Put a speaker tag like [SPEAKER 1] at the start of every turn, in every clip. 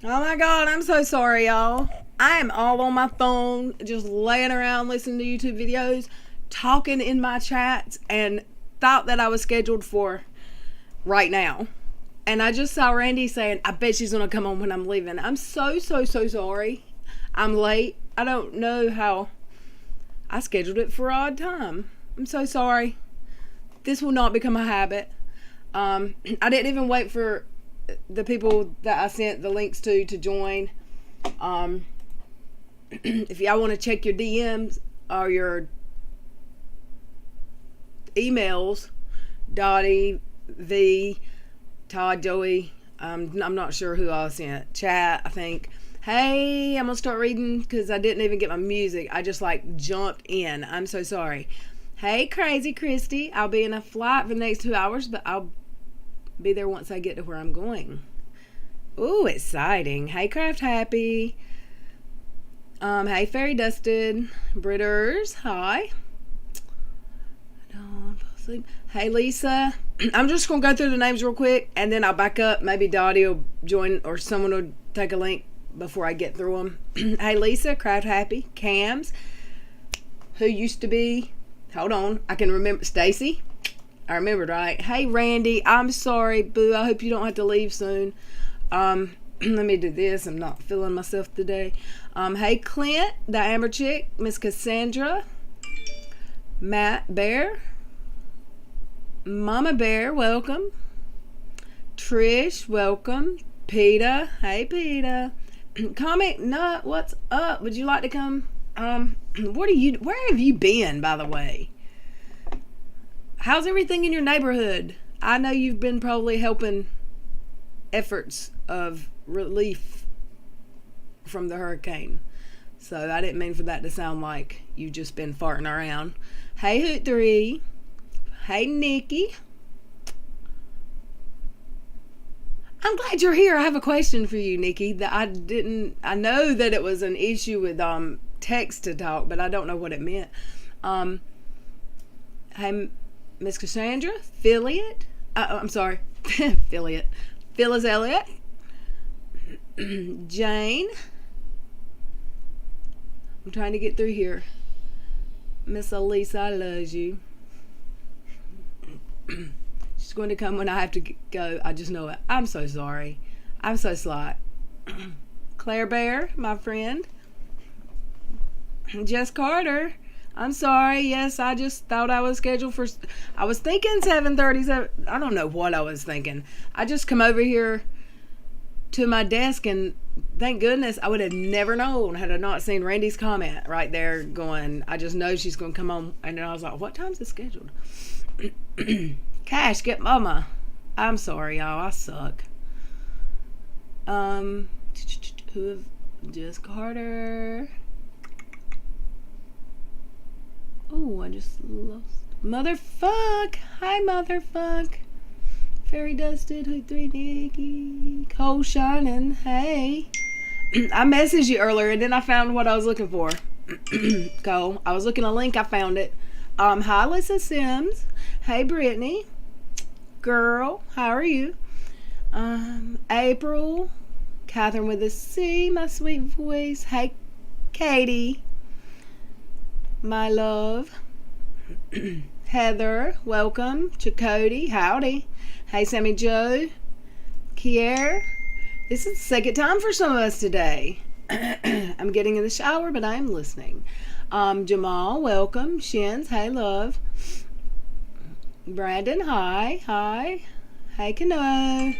[SPEAKER 1] Oh my god, I'm so sorry, y'all. I am all on my phone, just laying around listening to YouTube videos, talking in my chats, and thought that I was scheduled for right now. And I just saw Randy saying, I bet she's gonna come on when I'm leaving. I'm so sorry. I'm late. I don't know how I scheduled it for odd time. I'm so sorry. This will not become a habit. I didn't even wait for the people that I sent the links to join. If y'all want to check your DMs or your emails, Dottie, V, Todd, Joey, I'm not sure who I sent. Chat, I think. Hey, I'm gonna start reading because I didn't even get my music. I just jumped in. I'm so sorry. Hey, Crazy Christy, I'll be in a flight for the next 2 hours, but I'll be there once I get to where I'm going. Ooh, exciting. Hey, Craft Happy. Hey, Fairy Dusted. Britters, hi. Don't fall asleep. Hey, Lisa. I'm just going to go through the names real quick, and then I'll back up. Maybe Dottie will join, or someone will take a link before I get through them. Hey, Lisa. Craft Happy. Cams. Who used to be... Hold on. I can remember. Stacy. I remembered, right? Hey, Randy. I'm sorry, boo. I hope you don't have to leave soon. Let me do this. I'm not feeling myself today. Hey, Clint, the Amber Chick, Miss Cassandra, Matt Bear, Mama Bear, welcome. Trish, welcome. Peta, hey, Peta. Comic Nut, what's up? Would you like to come? Where have you been, by the way? How's everything in your neighborhood? I know you've been probably helping efforts of relief from the hurricane. So I didn't mean for that to sound like you've just been farting around. Hey, Hoot 3. Hey, Nikki. I'm glad you're here. I have a question for you, Nikki, that I know that it was an issue with text to talk, but I don't know what it meant. Hey, Miss Cassandra, Philliot. I'm sorry, Philliot. Phyllis Elliott. Jane. I'm trying to get through here. Miss Elisa, I love you. She's going to come when I have to go. I just know it. I'm so sorry. I'm so slight. Claire Bear, my friend. Jess Carter. I'm sorry. Yes, I just thought I was scheduled for... I was thinking 7:30. I don't know what I was thinking. I just come over here to my desk, and thank goodness I would have never known had I not seen Randy's comment right there going, I just know she's going to come on. And then I was like, what time's it scheduled? Cash, get mama. I'm sorry, y'all. I suck. Jess Carter... Oh, I just lost. Motherfuck. Hi, motherfuck. Fairy Dusted, Hoot 3 Nikki. Cold Shining. Hey. I messaged you earlier and then I found what I was looking for. Cole. I was looking at a link. I found it. Hi, Lisa Sims. Hey, Brittany. Girl. How are you? April. Catherine with a C. My sweet voice. Hey, Katie. My love. Heather, welcome. Chakotay, howdy. Hey, Sammy Joe. Kier. This is the second time for some of us today. I'm getting in the shower, but I am listening. Jamal, welcome. Shins, hey, love. Brandon, hi. Hi. Hey, Kano.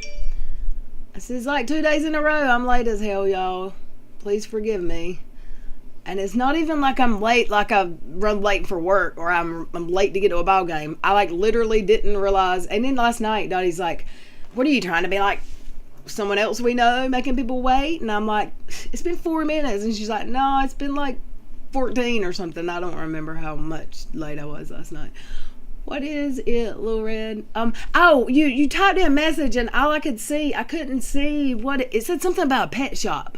[SPEAKER 1] This is like 2 days in a row. I'm late as hell, y'all. Please forgive me. And it's not even like I'm late, like I run late for work or I'm late to get to a ball game. I literally didn't realize. And then last night, Dottie's like, what are you trying to be like someone else we know, making people wait? And I'm like, it's been 4 minutes. And she's like, no, it's been like 14 or something. I don't remember how much late I was last night. What is it, Lil Red? Oh, you typed in a message and all I could see, I couldn't see what it said something about a pet shop.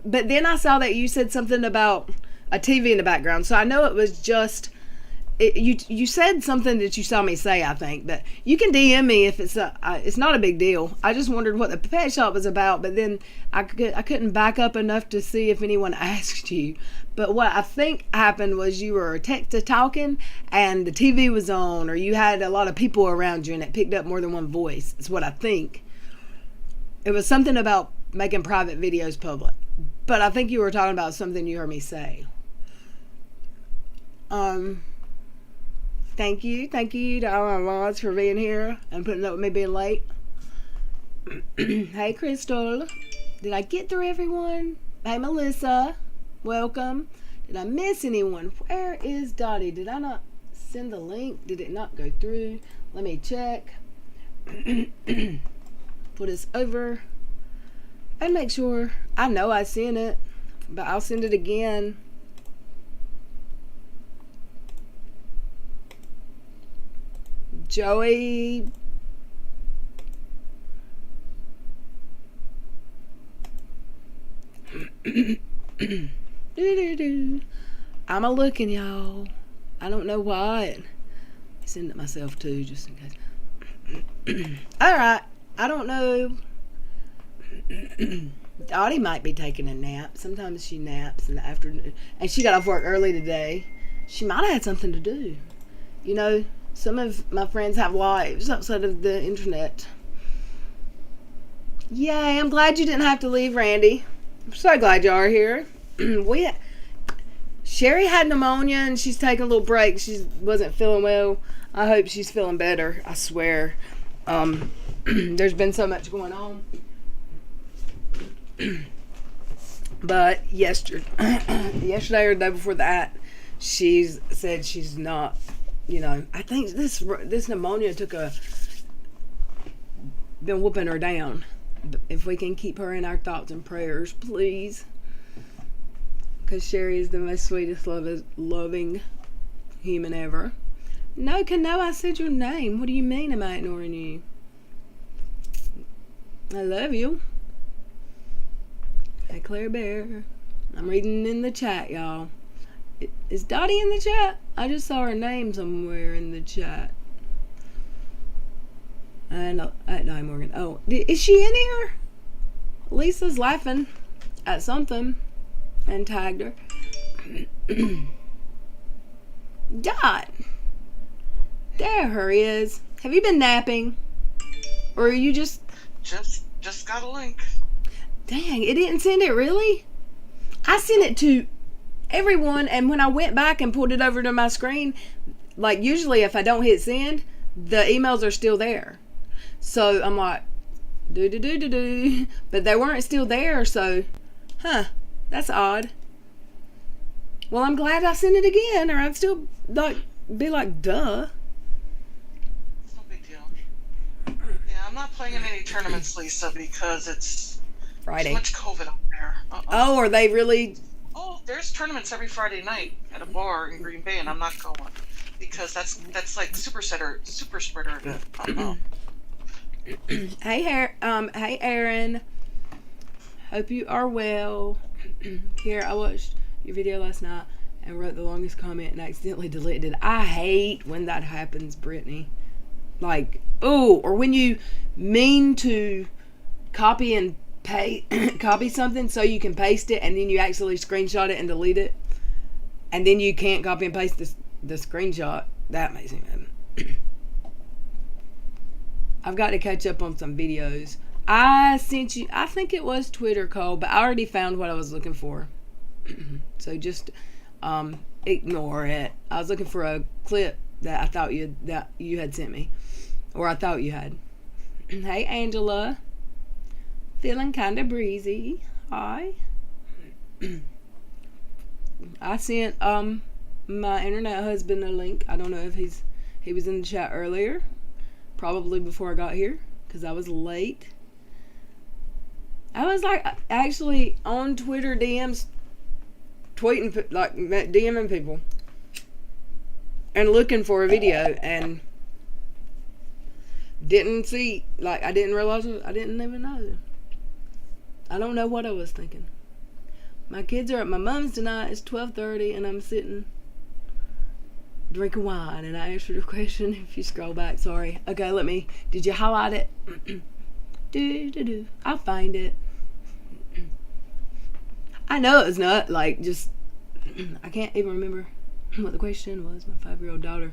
[SPEAKER 1] But then I saw that you said something about a TV in the background. So I know it was just you said something that you saw me say, I think, but you can DM me if it's not a big deal. I just wondered what the pet shop was about, but then I couldn't back up enough to see if anyone asked you. But what I think happened was you were talking and the TV was on, or you had a lot of people around you and it picked up more than one voice. It's what I think. It was something about making private videos public, but I think you were talking about something you heard me say. Thank you to all my mods for being here and putting up with me being late. Hey, Crystal. Did I get through everyone? Hey, Melissa. Welcome. Did I miss anyone? Where is Dottie? Did I not send the link? Did it not go through? Let me check. Put this over and make sure. I know I sent it, but I'll send it again. Joey. I'm a looking, y'all. I don't know why. I send it myself too, just in case. Alright. I don't know. Dottie might be taking a nap. Sometimes she naps in the afternoon. And she got off work early today. She might have had something to do. You know, some of my friends have lives outside of the internet. Yay, I'm glad you didn't have to leave, Randy. I'm so glad you are here. Sherry had pneumonia and she's taking a little break. She wasn't feeling well. I hope she's feeling better. I swear. There's been so much going on. But yesterday or the day before that, she said she's not, I think this pneumonia been whooping her down. If we can keep her in our thoughts and prayers, please. Because Sherry is the most sweetest, loving human ever. No, I said your name. What do you mean am I ignoring you? I love you. Hey, Claire Bear. I'm reading in the chat, y'all. Is Dottie in the chat? I just saw her name somewhere in the chat. No, Morgan. Oh, is she in here? Lisa's laughing at something and tagged her. Dot. There her is. Have you been napping? Or are you just
[SPEAKER 2] got a link.
[SPEAKER 1] Dang, it didn't send it, really? I sent it to everyone, and when I went back and pulled it over to my screen, like usually if I don't hit send, the emails are still there. So I'm like, but they weren't still there, so, that's odd. Well, I'm glad I sent it again, or I'd still be like, duh.
[SPEAKER 2] It's no big deal. Yeah, I'm not playing in any tournaments, Lisa, because it's
[SPEAKER 1] Friday.
[SPEAKER 2] Too much COVID up there.
[SPEAKER 1] Oh, are they really?
[SPEAKER 2] Oh, there's tournaments every Friday night at a bar in Green Bay, and I'm not going because that's like super spreader event.
[SPEAKER 1] Hey, Aaron. Hope you are well. Here, I watched your video last night and wrote the longest comment and accidentally deleted it. I hate when that happens, Brittany. Like, or when you mean to copy and copy something so you can paste it and then you actually screenshot it and delete it, and then you can't copy and paste the screenshot. That makes me mad. I've got to catch up on some videos. I sent you, I think it was Twitter, Cole, but I already found what I was looking for. So just ignore it. I was looking for a clip that I thought you had sent me, or I thought you had. Hey, Angela. Feeling kind of breezy. Hi. I sent my internet husband a link. I don't know if he was in the chat earlier. Probably before I got here, because I was late. I was like actually on Twitter DMs, tweeting, like DMing people and looking for a video, and didn't see, like I didn't realize it, I didn't even know. I don't know what I was thinking. My kids are at my mom's tonight. It's 12:30 and I'm sitting drink of wine, and I answered your question. If you scroll back, sorry. Okay, did you highlight it? I'll find it. I know it's not, like, just, I can't even remember what the question was. My 5-year-old daughter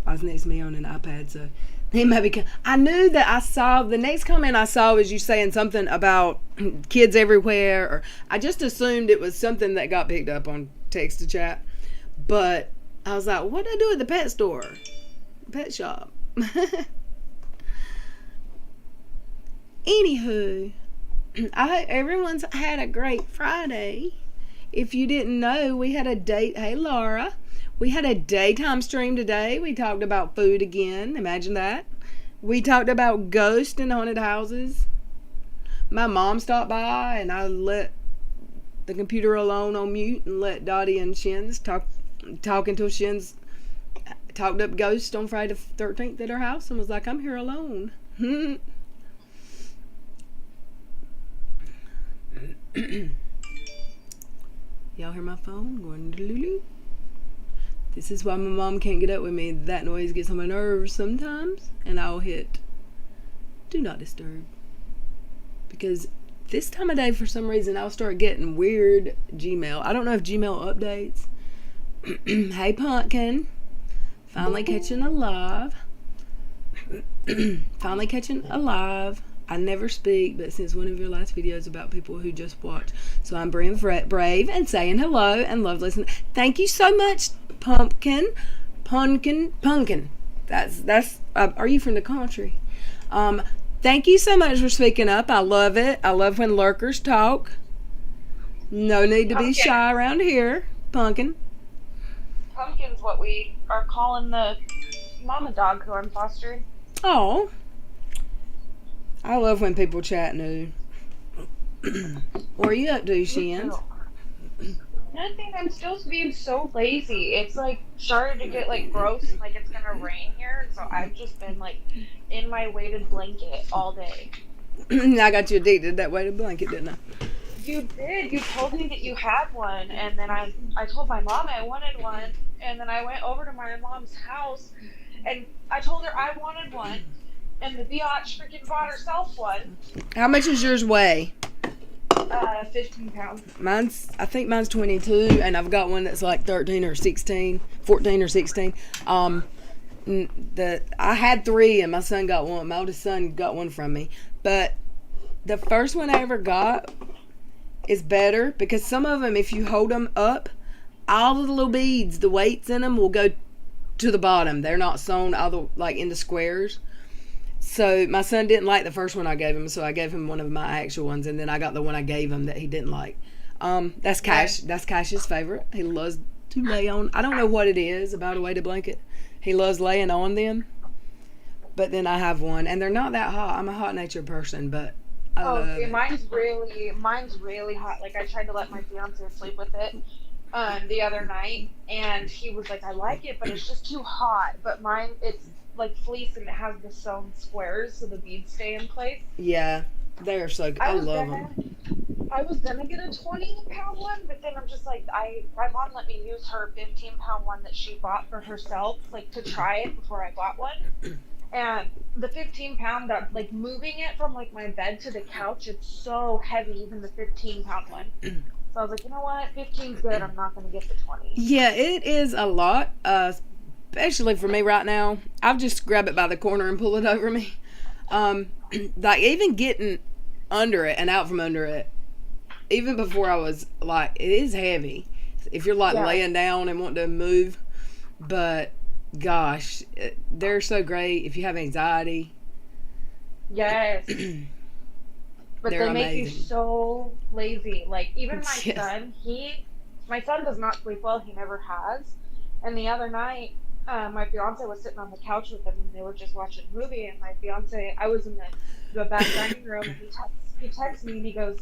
[SPEAKER 1] was next to me on an iPad, so he might be. I knew that I saw, the next comment I saw was you saying something about kids everywhere, or I just assumed it was something that got picked up on text to chat, but I was like, what do I do at the pet store? Pet shop. Anywho, I hope everyone's had a great Friday. If you didn't know, we had a date. Hey, Laura. We had a daytime stream today. We talked about food again. Imagine that. We talked about ghosts and haunted houses. My mom stopped by, and I let the computer alone on mute and let Dottie and Shins talk until Shins talked up ghosts on Friday the 13th at her house and was like, I'm here alone. Y'all hear my phone going doo-doo-doo? This is why my mom can't get up with me. That noise gets on my nerves sometimes, and I'll hit do not disturb. Because this time of day, for some reason, I'll start getting weird Gmail. I don't know if Gmail updates. Hey, Pumpkin. Finally catching alive. Finally catching alive. I never speak, but since one of your last videos about people who just watch, so I'm being brave and saying hello and love listening. Thank you so much, Pumpkin. That's. Are you from the country? Thank you so much for speaking up. I love it. I love when lurkers talk. No need to be shy around here, Pumpkin.
[SPEAKER 3] Pumpkin's what we are calling the mama dog who I'm fostering.
[SPEAKER 1] Oh. I love when people chat new. What are you up to, Shins?
[SPEAKER 3] Nothing. I'm still being so lazy. It's like started to get like gross, like it's gonna rain here. So I've just been like in my weighted blanket all day.
[SPEAKER 1] I got you addicted to that weighted blanket, didn't I?
[SPEAKER 3] You did. You told me that you had one, and then I told my mom I wanted one, and then I went over to my mom's house, and I told her I wanted one. And the biatch freaking bought herself one.
[SPEAKER 1] How much does yours weigh?
[SPEAKER 3] 15 pounds.
[SPEAKER 1] I think mine's 22, and I've got one that's like 14 or 16. I had 3, and my son got one. My oldest son got one from me. But the first one I ever got is better because some of them, if you hold them up, all the little beads, the weights in them will go to the bottom. They're not sewn into squares. So my son didn't like the first one I gave him, so I gave him one of my actual ones, and then I got the one I gave him that he didn't like. That's Cash. That's Cash's favorite. He loves to lay on. I don't know what it is about a weighted blanket. He loves laying on them. But then I have one, and they're not that hot. I'm a hot natured person, but I love it.
[SPEAKER 3] Mine's really hot. Like I tried to let my fiance sleep with it the other night, and he was like, "I like it, but it's just too hot." But mine, it's like fleece and it has the sewn squares so the beads stay in place.
[SPEAKER 1] Yeah, they are so good. I love them.
[SPEAKER 3] I was gonna get a 20-pound one, but then I'm just like, my mom let me use her 15-pound one that she bought for herself, like to try it before I bought one. And the 15-pound, like moving it from like my bed to the couch, it's so heavy, even the 15-pound one. So I was like, you know what, 15's good. I'm not gonna get the 20.
[SPEAKER 1] Yeah, it is a lot. Especially for me right now, I'll just grab it by the corner and pull it over me. Like even getting under it and out from under it, even before I was like, it is heavy. If you're like laying down and want to move, but gosh, they're so great if you have anxiety.
[SPEAKER 3] Yes. But they make you so lazy. Like even my son does not sleep well. He never has. And the other night, my fiance was sitting on the couch with him, and they were just watching a movie. And my fiance, I was in the back dining room, and he texts me, and he goes,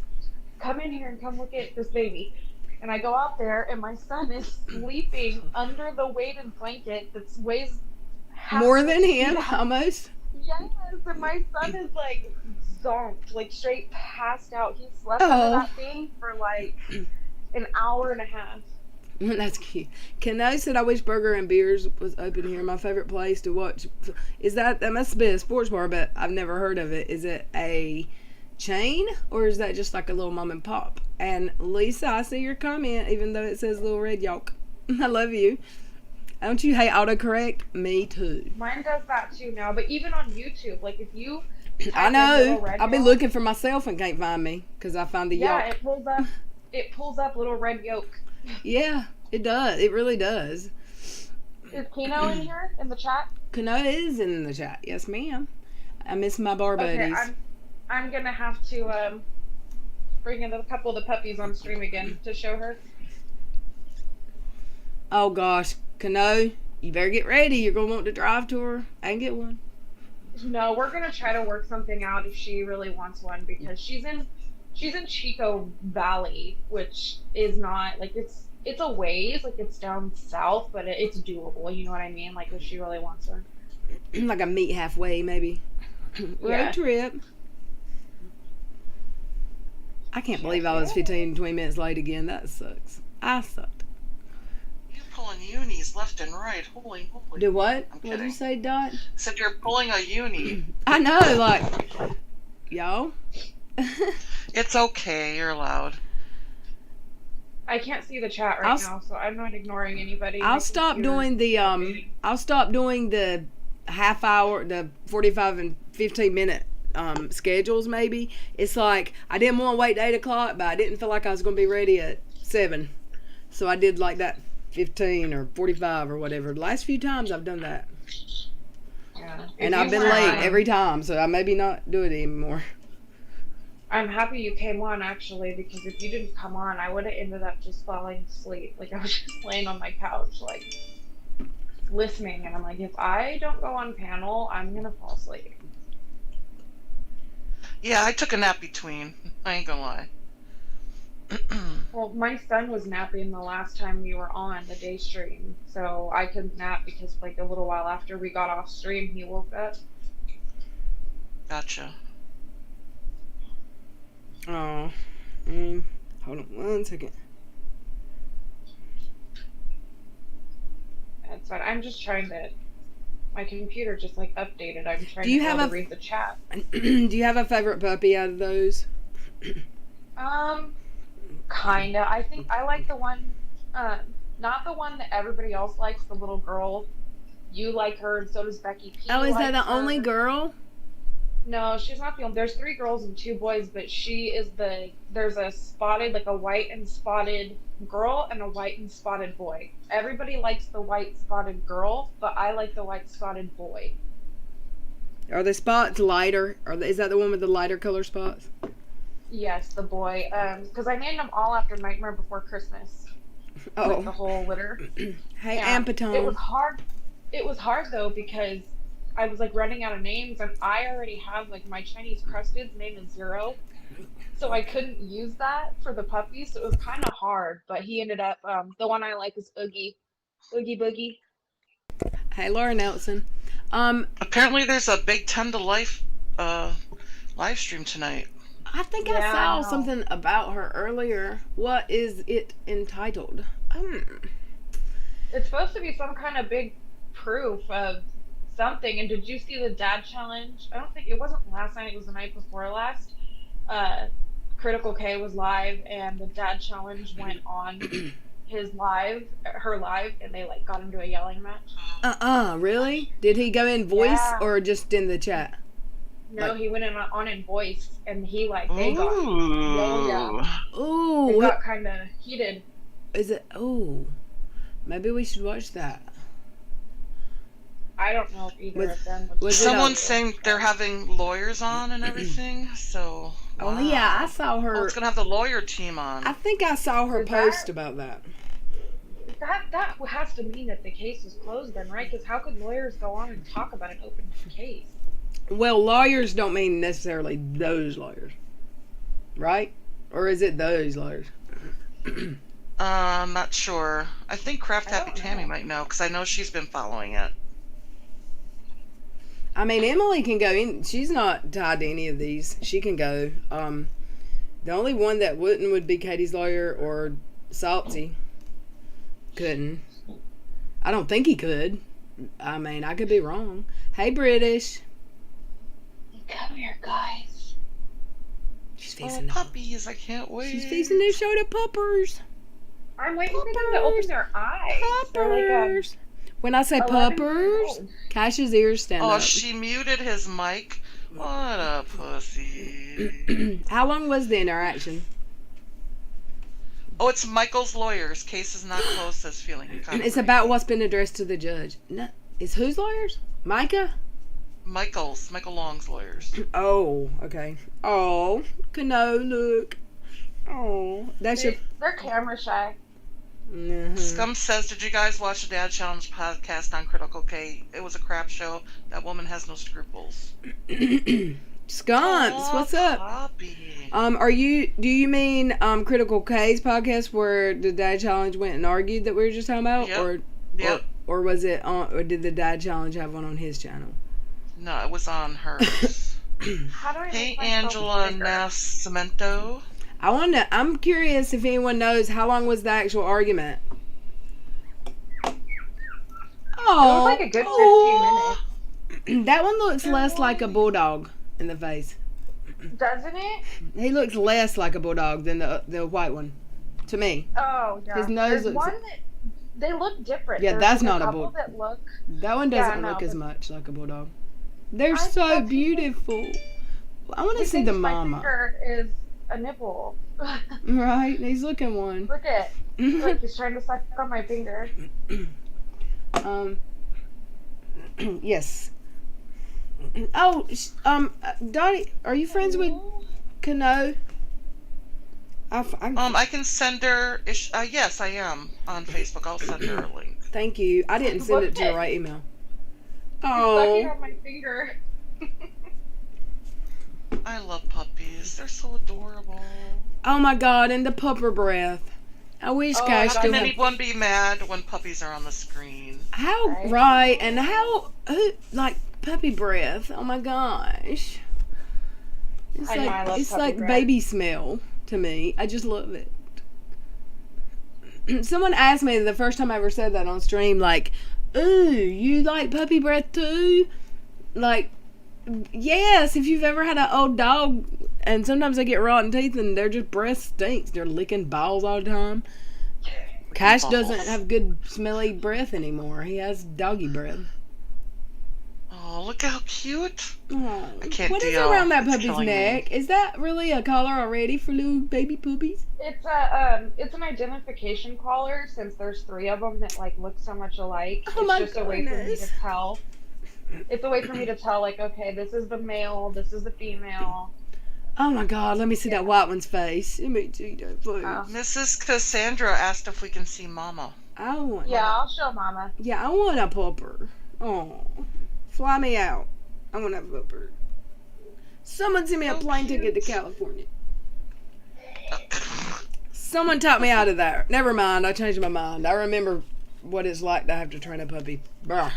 [SPEAKER 3] "Come in here and come look at this baby." And I go out there, and my son is sleeping under the weighted blanket that weighs
[SPEAKER 1] more than him, almost.
[SPEAKER 3] Yes, and my son is like zonked, like straight passed out. He slept under that thing for like an hour and a half.
[SPEAKER 1] That's cute. Kənôt said, I wish Burger and Beers was open here. My favorite place to watch. Is that must be a sports bar, but I've never heard of it. Is it a chain or is that just like a little mom and pop? And Lisa, I see your comment, even though it says little red yolk. I love you. Don't you hate autocorrect? Me too.
[SPEAKER 3] Mine does that too now, but even on YouTube, like if you
[SPEAKER 1] I know. I'll be looking for myself and can't find me because I found the yolk.
[SPEAKER 3] Yeah, it pulls up little red yolk.
[SPEAKER 1] Yeah, it does. It really does.
[SPEAKER 3] Is Keno in here in the chat?
[SPEAKER 1] Keno is in the chat. Yes, ma'am. I miss my bar buddies.
[SPEAKER 3] Okay, I'm gonna have to bring in a couple of the puppies on stream again to show her.
[SPEAKER 1] Oh gosh, Keno, you better get ready. You're gonna want to drive to her and get one.
[SPEAKER 3] No, we're gonna try to work something out if she really wants one because she's in Chico Valley, which is not like it's a ways, like it's down south, but it's doable. You know what I mean? Like if she really wants one,
[SPEAKER 1] like a meet halfway, maybe. Road trip. I can't believe I was 15, 20 minutes late again. That sucks. I sucked.
[SPEAKER 2] You're pulling unis left and right. Holy.
[SPEAKER 1] Do what?
[SPEAKER 2] I'm
[SPEAKER 1] What did
[SPEAKER 2] kidding.
[SPEAKER 1] you say, Dot?
[SPEAKER 2] Said you're pulling a uni.
[SPEAKER 1] I know, like, y'all.
[SPEAKER 2] It's okay. You're allowed.
[SPEAKER 3] I can't see the chat right now, so I'm not ignoring anybody.
[SPEAKER 1] I'll stop doing the half hour, the 45 and 15 minute schedules. Maybe it's like I didn't want to wait to 8 o'clock, but I didn't feel like I was going to be ready at 7, so I did like that 15 or 45 or whatever. The last few times I've done that, and I've been late every time, so I maybe not do it anymore.
[SPEAKER 3] I'm happy you came on, actually, because if you didn't come on, I would have ended up just falling asleep. Like, I was just laying on my couch, like, listening, and I'm like, if I don't go on panel, I'm gonna fall asleep.
[SPEAKER 2] Yeah, I took a nap between. I ain't gonna lie.
[SPEAKER 3] Well, my son was napping the last time we were on the day stream, so I couldn't nap because, like, a little while after we got off stream, he woke up.
[SPEAKER 2] Gotcha.
[SPEAKER 1] Oh, hold on 1 second.
[SPEAKER 3] That's fine. I'm just trying to. My computer just like updated. I'm trying to read the chat.
[SPEAKER 1] Do you have a favorite puppy out of those?
[SPEAKER 3] Kinda. I think I like the one, not the one that everybody else likes. The little girl. You like her, and so does Becky P.
[SPEAKER 1] Oh, is that the only girl?
[SPEAKER 3] No, she's not the only. There's 3 girls and 2 boys, but she is there's a spotted, like a white and spotted girl and a white and spotted boy. Everybody likes the white spotted girl, but I like the white spotted boy.
[SPEAKER 1] Are the spots lighter? Is that the one with the lighter color spots?
[SPEAKER 3] Yes, the boy. Because I named them all after Nightmare Before Christmas.
[SPEAKER 1] Oh.
[SPEAKER 3] Like the whole litter.
[SPEAKER 1] Hey,
[SPEAKER 3] and
[SPEAKER 1] Ampatone.
[SPEAKER 3] It was hard. It was hard though because I was like running out of names, and I already have like my Chinese crusted's name is Zero, so I couldn't use that for the puppies. So it was kind of hard. But he ended up. The one I like is Oogie Boogie.
[SPEAKER 1] Hey, Laura Nelson.
[SPEAKER 2] Apparently, there's a Big 10 to Life live stream tonight.
[SPEAKER 1] I think I saw something about her earlier. What is it entitled?
[SPEAKER 3] It's supposed to be some kind of big proof of something. And did you see the dad challenge? I don't think it wasn't last night. It was the night before last. Critical K was live, and the dad challenge went on her live, and they like got into a yelling match.
[SPEAKER 1] Really? Did he go in voice or just in the chat?
[SPEAKER 3] No, he went in voice, and he like they got
[SPEAKER 1] Ooh,
[SPEAKER 3] they got kind of heated.
[SPEAKER 1] Is it? Oh, maybe we should watch that.
[SPEAKER 3] I don't know if either of them would.
[SPEAKER 2] Someone's saying they're having lawyers on and everything, so.
[SPEAKER 1] Wow. Oh yeah, I saw her.
[SPEAKER 2] Oh, it's gonna have the lawyer team on.
[SPEAKER 1] I think I saw her post about that.
[SPEAKER 3] That has to mean that the case is closed then, right? Because how could lawyers go on and talk about an open case?
[SPEAKER 1] Well, lawyers don't mean necessarily those lawyers, right? Or is it those lawyers?
[SPEAKER 2] I'm not sure. I think Craft Happy Tammy might know, because I know she's been following it.
[SPEAKER 1] I mean, Emily can go in. She's not tied to any of these. She can go. The only one that wouldn't would be Katie's lawyer or Salty. couldn't. I don't think he could. I mean, I could be wrong. Hey, British.
[SPEAKER 3] Come here, guys.
[SPEAKER 1] She's
[SPEAKER 2] Oh,
[SPEAKER 1] facing
[SPEAKER 2] puppies! I can't wait.
[SPEAKER 1] She's facing to show the puppers.
[SPEAKER 3] I'm waiting for them to open their eyes.
[SPEAKER 1] Puppers. When I say
[SPEAKER 3] 11 years
[SPEAKER 1] puppers,
[SPEAKER 3] old.
[SPEAKER 1] Cash's ears stand
[SPEAKER 2] Oh,
[SPEAKER 1] up.
[SPEAKER 2] she muted his mic. What a pussy.
[SPEAKER 1] How long was the interaction?
[SPEAKER 2] Oh, it's Michael's lawyers. Case is not closed, says feeling.
[SPEAKER 1] It's about what's been addressed to the judge. No, it's whose lawyers? Micah?
[SPEAKER 2] Michael Long's lawyers.
[SPEAKER 1] Oh, okay. Oh, Kano, look. Oh, that's your...
[SPEAKER 3] They're camera shy.
[SPEAKER 2] Scum says, did you guys watch the Dad Challenge podcast on Critical K? It was a crap show. That woman has no scruples.
[SPEAKER 1] Skunks, what's up?
[SPEAKER 2] Poppy.
[SPEAKER 1] Do you mean Critical K's podcast where the Dad Challenge went and argued that we were just talking about?
[SPEAKER 2] Yep.
[SPEAKER 1] Or was it on, or did the Dad Challenge have one on his channel?
[SPEAKER 2] No, it was on hers.
[SPEAKER 3] How do I
[SPEAKER 2] Hey,
[SPEAKER 3] make myself
[SPEAKER 2] Angela
[SPEAKER 3] bigger?
[SPEAKER 2] Nascimento.
[SPEAKER 1] I'm curious if anyone knows how long was the actual argument.
[SPEAKER 3] It was like a good 15 minutes.
[SPEAKER 1] That one looks less like a bulldog in the face.
[SPEAKER 3] Doesn't it?
[SPEAKER 1] He looks less like a bulldog than the white one, to me.
[SPEAKER 3] Oh, yeah.
[SPEAKER 1] His nose
[SPEAKER 3] There's
[SPEAKER 1] looks-
[SPEAKER 3] one that they look different.
[SPEAKER 1] Yeah,
[SPEAKER 3] There's
[SPEAKER 1] that's
[SPEAKER 3] like
[SPEAKER 1] not a
[SPEAKER 3] couple
[SPEAKER 1] bull-
[SPEAKER 3] that look.
[SPEAKER 1] That one doesn't
[SPEAKER 3] Yeah,
[SPEAKER 1] look
[SPEAKER 3] no,
[SPEAKER 1] as
[SPEAKER 3] but-
[SPEAKER 1] much like a bulldog. They're
[SPEAKER 3] I
[SPEAKER 1] so
[SPEAKER 3] thought-
[SPEAKER 1] beautiful. I want to see the
[SPEAKER 3] My
[SPEAKER 1] mama.
[SPEAKER 3] finger is a nipple.
[SPEAKER 1] Right, he's looking one.
[SPEAKER 3] Look at. Look, he's trying to suck on my finger.
[SPEAKER 1] Yes. Oh, Dottie, are you friends with Kano?
[SPEAKER 2] I can send her. Yes, I am on Facebook. I'll send her a link.
[SPEAKER 1] Thank you. I didn't send it to the right email.
[SPEAKER 3] Sucking
[SPEAKER 1] Oh,
[SPEAKER 3] on my finger.
[SPEAKER 2] I love puppies. They're so adorable.
[SPEAKER 1] oh my God! And the pupper breath. I wish
[SPEAKER 3] Oh,
[SPEAKER 1] Cash
[SPEAKER 3] I
[SPEAKER 2] How
[SPEAKER 1] still
[SPEAKER 2] can
[SPEAKER 1] had.
[SPEAKER 2] anyone be mad when puppies are on the screen?
[SPEAKER 1] How
[SPEAKER 3] Right.
[SPEAKER 1] right and how like puppy breath? Oh my gosh! It's
[SPEAKER 3] I know, I love
[SPEAKER 1] it's
[SPEAKER 3] puppy
[SPEAKER 1] like
[SPEAKER 3] breath.
[SPEAKER 1] baby smell to me. I just love it. Someone asked me the first time I ever said that on stream, like, "Ooh, you like puppy breath too?" Like, yes. If you've ever had an old dog, and sometimes they get rotten teeth and their just breath stinks. They're licking balls all the time. Cash doesn't have good smelly breath anymore. He has doggy breath.
[SPEAKER 2] Oh, look how cute.
[SPEAKER 1] Oh,
[SPEAKER 2] I can't
[SPEAKER 1] what is
[SPEAKER 2] deal.
[SPEAKER 1] around that
[SPEAKER 2] It's
[SPEAKER 1] puppy's
[SPEAKER 2] killing me.
[SPEAKER 1] neck? Is that really a collar already for little baby puppies?
[SPEAKER 3] It's an identification collar since there's 3 of them that like look so much alike.
[SPEAKER 1] Oh my
[SPEAKER 3] it's just a way for me
[SPEAKER 1] goodness.
[SPEAKER 3] to tell. It's a way for me to tell, like, okay, this is the male, this is the female.
[SPEAKER 1] Oh my God, let me see that white one's face. Let me see that face.
[SPEAKER 3] Oh.
[SPEAKER 2] Mrs. Cassandra asked if we can see Mama.
[SPEAKER 1] I want
[SPEAKER 3] Yeah, I'll show Mama.
[SPEAKER 1] Yeah, I want a pupper. Oh, fly me out. I want a pupper. Someone send me a
[SPEAKER 2] So
[SPEAKER 1] plane ticket to
[SPEAKER 2] cute.
[SPEAKER 1] California. Someone talked me out of that. Never mind, I changed my mind. I remember what it's like to have to train a puppy. Bruh.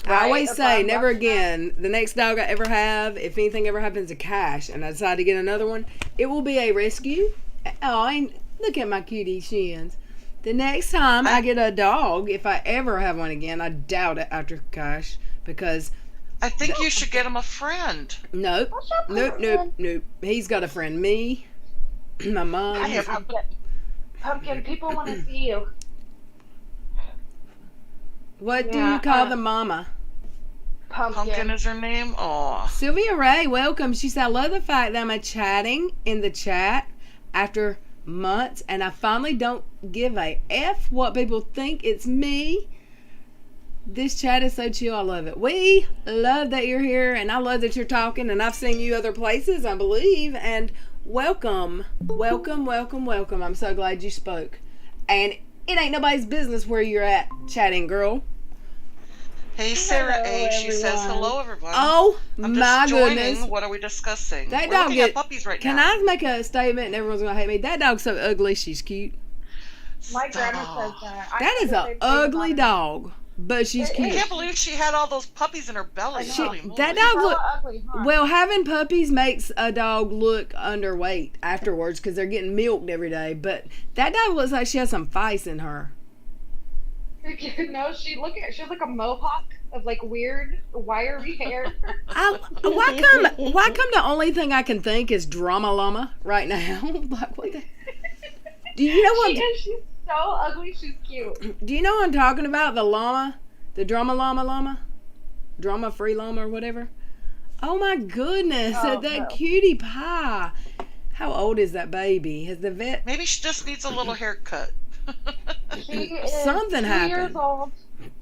[SPEAKER 1] I
[SPEAKER 3] Right,
[SPEAKER 1] always
[SPEAKER 3] if
[SPEAKER 1] say,
[SPEAKER 3] I'm
[SPEAKER 1] never
[SPEAKER 3] watching
[SPEAKER 1] again. The next dog I ever have, if anything ever happens to Cash and I decide to get another one, it will be a rescue. Oh, look at my cutie shins. The next time I get a dog, if I ever have one again, I doubt it after Cash, because
[SPEAKER 2] I think you should get him a friend.
[SPEAKER 1] nope,
[SPEAKER 3] What's up,
[SPEAKER 1] nope. He's got a friend, me, my mom.
[SPEAKER 2] I have-
[SPEAKER 3] Pumpkin, people want to see you.
[SPEAKER 1] What do
[SPEAKER 3] Yeah,
[SPEAKER 1] you call the mama?
[SPEAKER 2] Pumpkin is her name? Aw.
[SPEAKER 1] Sylvia Ray, welcome. She said, I love the fact that I'm chatting in the chat after months and I finally don't give a F what people think. It's me. This chat is so chill. I love it. We love that you're here and I love that you're talking and I've seen you other places, I believe. And welcome. I'm so glad you spoke. And it ain't nobody's business where you're at chatting, girl.
[SPEAKER 2] Hey, Sarah
[SPEAKER 3] Hello,
[SPEAKER 2] A. She says,
[SPEAKER 3] everyone.
[SPEAKER 2] hello, everyone.
[SPEAKER 1] Oh
[SPEAKER 2] I'm
[SPEAKER 1] my
[SPEAKER 2] just joining.
[SPEAKER 1] goodness.
[SPEAKER 2] What are we discussing?
[SPEAKER 1] That
[SPEAKER 2] We're
[SPEAKER 1] dog
[SPEAKER 2] looking
[SPEAKER 1] get-
[SPEAKER 2] at puppies right
[SPEAKER 1] Can
[SPEAKER 2] now.
[SPEAKER 1] I make a statement and everyone's gonna hate me? That dog's so ugly, she's cute.
[SPEAKER 3] My grandma says
[SPEAKER 2] Stop.
[SPEAKER 3] that. I
[SPEAKER 1] That
[SPEAKER 3] said
[SPEAKER 1] is
[SPEAKER 3] the
[SPEAKER 1] a
[SPEAKER 3] same thing
[SPEAKER 1] ugly
[SPEAKER 3] about her.
[SPEAKER 1] dog, but she's
[SPEAKER 3] It
[SPEAKER 2] I
[SPEAKER 1] cute.
[SPEAKER 2] can't believe she had all those puppies in her belly.
[SPEAKER 3] I know.
[SPEAKER 2] Holy moly.
[SPEAKER 1] That
[SPEAKER 3] She's
[SPEAKER 1] dog
[SPEAKER 3] hella
[SPEAKER 1] look-
[SPEAKER 3] ugly, huh?
[SPEAKER 1] Well, having puppies makes a dog look underweight afterwards because they're getting milked every day. But that dog looks like she has some feist in her.
[SPEAKER 3] No, she has like a mohawk of like weird wiry hair.
[SPEAKER 1] Why come the only thing I can think is drama llama right now? Like what the? Do you know what?
[SPEAKER 3] She's so ugly. She's cute.
[SPEAKER 1] Do you know what I'm talking about? The llama, the drama llama, drama free llama or whatever. Oh my goodness,
[SPEAKER 3] Oh,
[SPEAKER 1] that
[SPEAKER 3] no.
[SPEAKER 1] cutie pie. How old is that baby? Has the vet?
[SPEAKER 2] Maybe she just needs a little haircut.
[SPEAKER 3] She is
[SPEAKER 1] Something
[SPEAKER 3] 2
[SPEAKER 1] happened.
[SPEAKER 3] years old.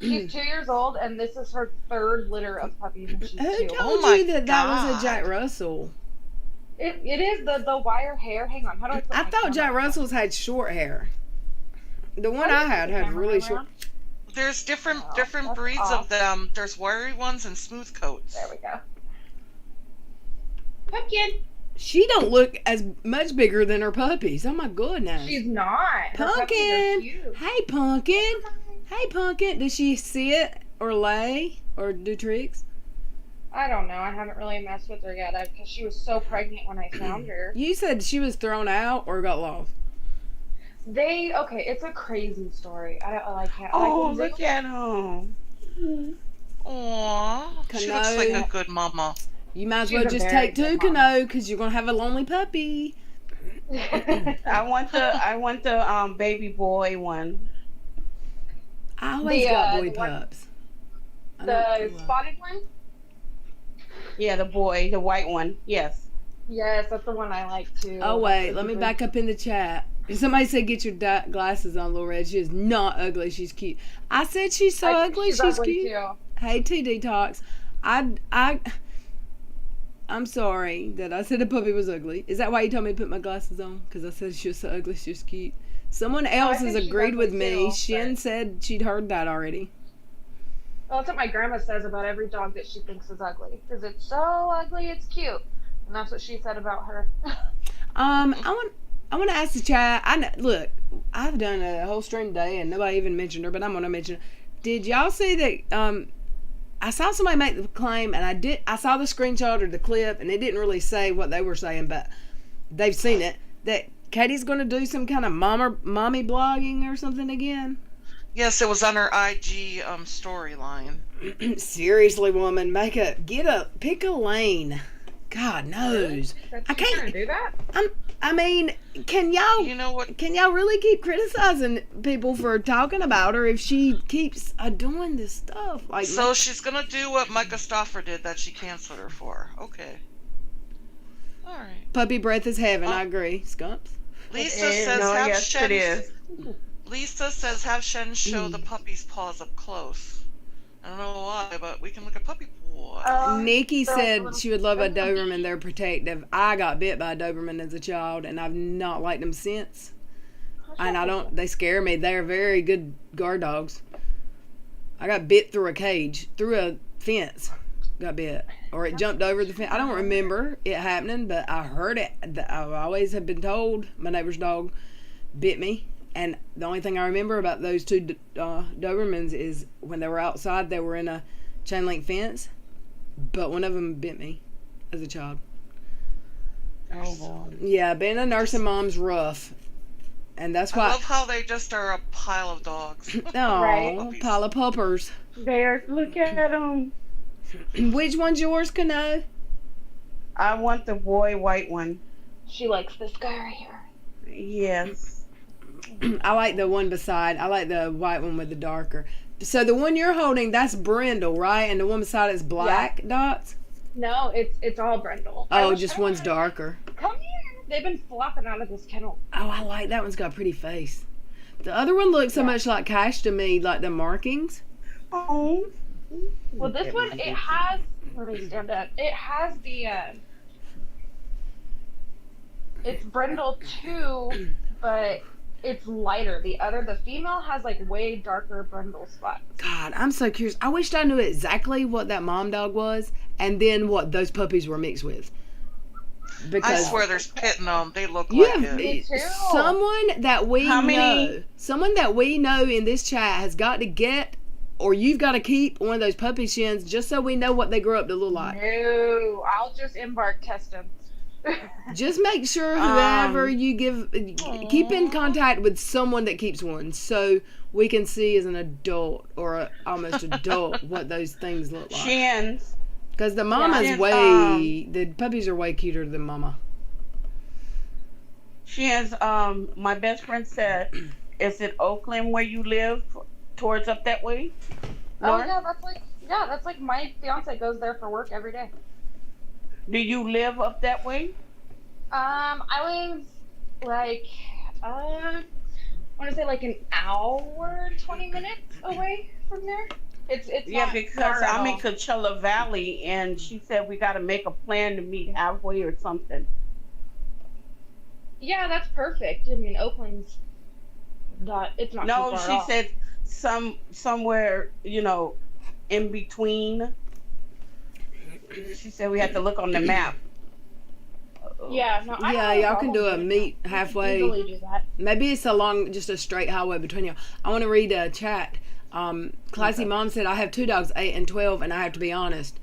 [SPEAKER 3] She's 2 years old, and this is her third litter of puppies, and she's
[SPEAKER 1] Who
[SPEAKER 3] 2.
[SPEAKER 1] told
[SPEAKER 2] Oh my
[SPEAKER 1] you that was
[SPEAKER 2] God.
[SPEAKER 1] a Jack Russell?
[SPEAKER 3] It is the wire hair. Hang on, how do I? Put
[SPEAKER 1] I
[SPEAKER 3] my
[SPEAKER 1] thought
[SPEAKER 3] camera?
[SPEAKER 1] Jack Russell's had short hair. The one I had really short.
[SPEAKER 2] There's different
[SPEAKER 3] Oh, that's
[SPEAKER 2] breeds
[SPEAKER 3] off.
[SPEAKER 2] of them. There's wiry ones and smooth coats.
[SPEAKER 3] There we go. Pumpkin.
[SPEAKER 1] She don't look as much bigger than her puppies. Oh my goodness.
[SPEAKER 3] She's not. Her puppies are
[SPEAKER 1] Pumpkin.
[SPEAKER 3] cute.
[SPEAKER 1] Hey Pumpkin. Hey Pumpkin. Does she sit or lay or do tricks?
[SPEAKER 3] I don't know. I haven't really messed with her yet because she was so pregnant when I found her.
[SPEAKER 1] You said she was thrown out or got lost.
[SPEAKER 3] Okay, it's a crazy story. I can't.
[SPEAKER 4] Oh,
[SPEAKER 3] like,
[SPEAKER 4] look at him.
[SPEAKER 2] Aww. She looks like a good mama.
[SPEAKER 1] You might as
[SPEAKER 3] She's
[SPEAKER 1] well
[SPEAKER 3] a
[SPEAKER 1] just
[SPEAKER 3] very
[SPEAKER 1] take
[SPEAKER 3] good
[SPEAKER 1] two
[SPEAKER 3] mom.
[SPEAKER 1] Kano because you're gonna have a lonely puppy.
[SPEAKER 4] I want the baby boy one.
[SPEAKER 1] I always
[SPEAKER 3] The,
[SPEAKER 1] got boy
[SPEAKER 3] the one-
[SPEAKER 1] pups. I
[SPEAKER 3] The
[SPEAKER 1] don't know.
[SPEAKER 3] spotted one?
[SPEAKER 4] Yeah, the boy, the white one. Yes.
[SPEAKER 3] Yes, that's the one I like too.
[SPEAKER 1] Oh wait, let me back up in the chat. Somebody said get your glasses on, Little Red. She is not ugly. She's cute. I said she's so
[SPEAKER 3] I think
[SPEAKER 1] ugly. She's
[SPEAKER 3] ugly,
[SPEAKER 1] cute.
[SPEAKER 3] too.
[SPEAKER 1] Hey, TD Talks. I'm sorry that I said the puppy was ugly. Is that why you told me to put my glasses on? Because I said she was so ugly, she was cute. Someone else has
[SPEAKER 3] think she's
[SPEAKER 1] agreed with
[SPEAKER 3] ugly,
[SPEAKER 1] me.
[SPEAKER 3] too,
[SPEAKER 1] Shin
[SPEAKER 3] but-
[SPEAKER 1] said she'd heard that already.
[SPEAKER 3] Well, that's what my grandma says about every dog that she thinks is ugly. Because it's so ugly, it's cute. And that's what she said about her.
[SPEAKER 1] I want to ask the chat. Look, I've done a whole stream today and nobody even mentioned her, but I'm going to mention her. Did y'all see that? I saw somebody make the claim, and I saw the screenshot or the clip, and it didn't really say what they were saying, but they've seen it. That Katie's going to do some kind of mommy blogging or something again.
[SPEAKER 2] Yes, it was on her IG storyline.
[SPEAKER 1] Seriously, woman, pick a lane. God knows.
[SPEAKER 3] That
[SPEAKER 1] I
[SPEAKER 3] she's
[SPEAKER 1] can't-
[SPEAKER 3] gonna do that?
[SPEAKER 1] I mean, can y'all
[SPEAKER 2] You know what?
[SPEAKER 1] Can y'all really keep criticizing people for talking about her if she keeps doing this stuff? Like,
[SPEAKER 2] So she's gonna do what Micah Stauffer did that she canceled her for. Okay. All right.
[SPEAKER 1] puppy breath is heaven. I agree. Skumps.
[SPEAKER 2] Lisa
[SPEAKER 3] is.
[SPEAKER 2] says
[SPEAKER 4] No,
[SPEAKER 2] have
[SPEAKER 4] yes,
[SPEAKER 2] Shen.
[SPEAKER 4] it is.
[SPEAKER 2] Lisa says have Shen show the puppy's paws up close. I don't know why, but we can look at puppy paws.
[SPEAKER 1] Nikki
[SPEAKER 3] so-
[SPEAKER 1] said she would love a Doberman. They're protective. I got bit by a Doberman as a child, and I've not liked them since. And I don't. They scare me. They're very good guard dogs. I got bit through a cage, through a fence. Got bit, or it jumped over the fence. I don't remember it happening, but I heard it. I always have been told my neighbor's dog bit me, and the only thing I remember about those two Dobermans is when they were outside, they were in a chain link fence, but one of them bit me as a child.
[SPEAKER 4] Oh boy.
[SPEAKER 1] Yeah, being a nursing mom's rough, and that's
[SPEAKER 2] I
[SPEAKER 1] why.
[SPEAKER 2] love how they just are a pile of dogs.
[SPEAKER 1] Oh,
[SPEAKER 3] Right.
[SPEAKER 1] pile of puppers.
[SPEAKER 4] There, look at him.
[SPEAKER 1] Which one's yours, Kano?
[SPEAKER 4] I want the boy white one.
[SPEAKER 3] She likes this guy right here.
[SPEAKER 4] Yes.
[SPEAKER 1] I like the one beside. I like the white one with the darker. So the one you're holding, that's Brindle, right? And the one beside is black dots?
[SPEAKER 3] No, it's all Brindle.
[SPEAKER 1] Oh, just one's darker.
[SPEAKER 3] Come here. They've been flopping out of this kennel.
[SPEAKER 1] Oh, I like that one's got a pretty face. The other one looks so much like Cash to me, like the markings.
[SPEAKER 4] Oh.
[SPEAKER 3] Well, this one, it has. Let me stand up. It has the. It's Brindle too, but it's lighter. The female has like way darker Brindle spots.
[SPEAKER 1] God, I'm so curious. I wished I knew exactly what that mom dog was and then what those puppies were mixed with.
[SPEAKER 2] I
[SPEAKER 1] Because
[SPEAKER 2] swear there's pit in them. They look
[SPEAKER 1] you
[SPEAKER 2] like
[SPEAKER 1] have
[SPEAKER 2] it.
[SPEAKER 3] Me too.
[SPEAKER 1] someone that we
[SPEAKER 4] How many-
[SPEAKER 1] know, someone that we know in this chat has got to get, or you've got to keep one of those puppy shins just so we know what they grow up to look like.
[SPEAKER 3] No, I'll just embark test them.
[SPEAKER 1] Just make sure whoever
[SPEAKER 4] Um,
[SPEAKER 1] you give, keep in contact with someone that keeps one, so we can see as an adult or almost adult what those things look like.
[SPEAKER 4] Shins,
[SPEAKER 1] Because the
[SPEAKER 3] Yeah.
[SPEAKER 1] mama's
[SPEAKER 4] Shins, um,
[SPEAKER 1] the puppies are way cuter than mama.
[SPEAKER 4] Shins, my best friend said, is it Oakland where you live towards up that way,
[SPEAKER 3] Oh
[SPEAKER 4] north?
[SPEAKER 3] yeah, that's like my fiance goes there for work every day.
[SPEAKER 4] Do you live up that way?
[SPEAKER 3] I live like I want to say like an hour, 20 minutes away from there. It's
[SPEAKER 4] Yeah,
[SPEAKER 3] not
[SPEAKER 4] because
[SPEAKER 3] far at
[SPEAKER 4] I'm in
[SPEAKER 3] all.
[SPEAKER 4] Coachella Valley, and she said we got to make a plan to meet halfway or something.
[SPEAKER 3] Yeah, that's perfect. I mean, Oakland's not it's not too
[SPEAKER 4] No,
[SPEAKER 3] far at
[SPEAKER 4] she
[SPEAKER 3] all.
[SPEAKER 4] said somewhere, in between. She said we had to look on the map. Uh-oh.
[SPEAKER 3] Yeah, no, I don't
[SPEAKER 1] Yeah,
[SPEAKER 3] have a
[SPEAKER 1] y'all can
[SPEAKER 3] problem
[SPEAKER 1] do a
[SPEAKER 3] doing that.
[SPEAKER 1] meet
[SPEAKER 3] We can
[SPEAKER 1] halfway.
[SPEAKER 3] easily do that.
[SPEAKER 1] Maybe it's just a straight highway between you. I want to read a chat. Classy
[SPEAKER 4] Okay.
[SPEAKER 1] Mom said, I have two dogs, 8 and 12, and I have to be honest.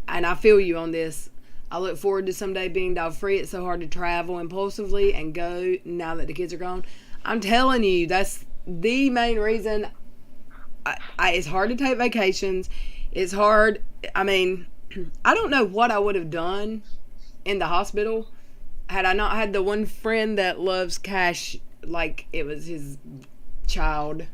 [SPEAKER 1] And I feel you on this. I look forward to someday being dog free. It's so hard to travel impulsively and go now that the kids are gone. I'm telling you, that's the main reason. It's hard to take vacations. It's hard. I mean, I don't know what I would have done in the hospital had I not had the one friend that loves Cash like it was his child.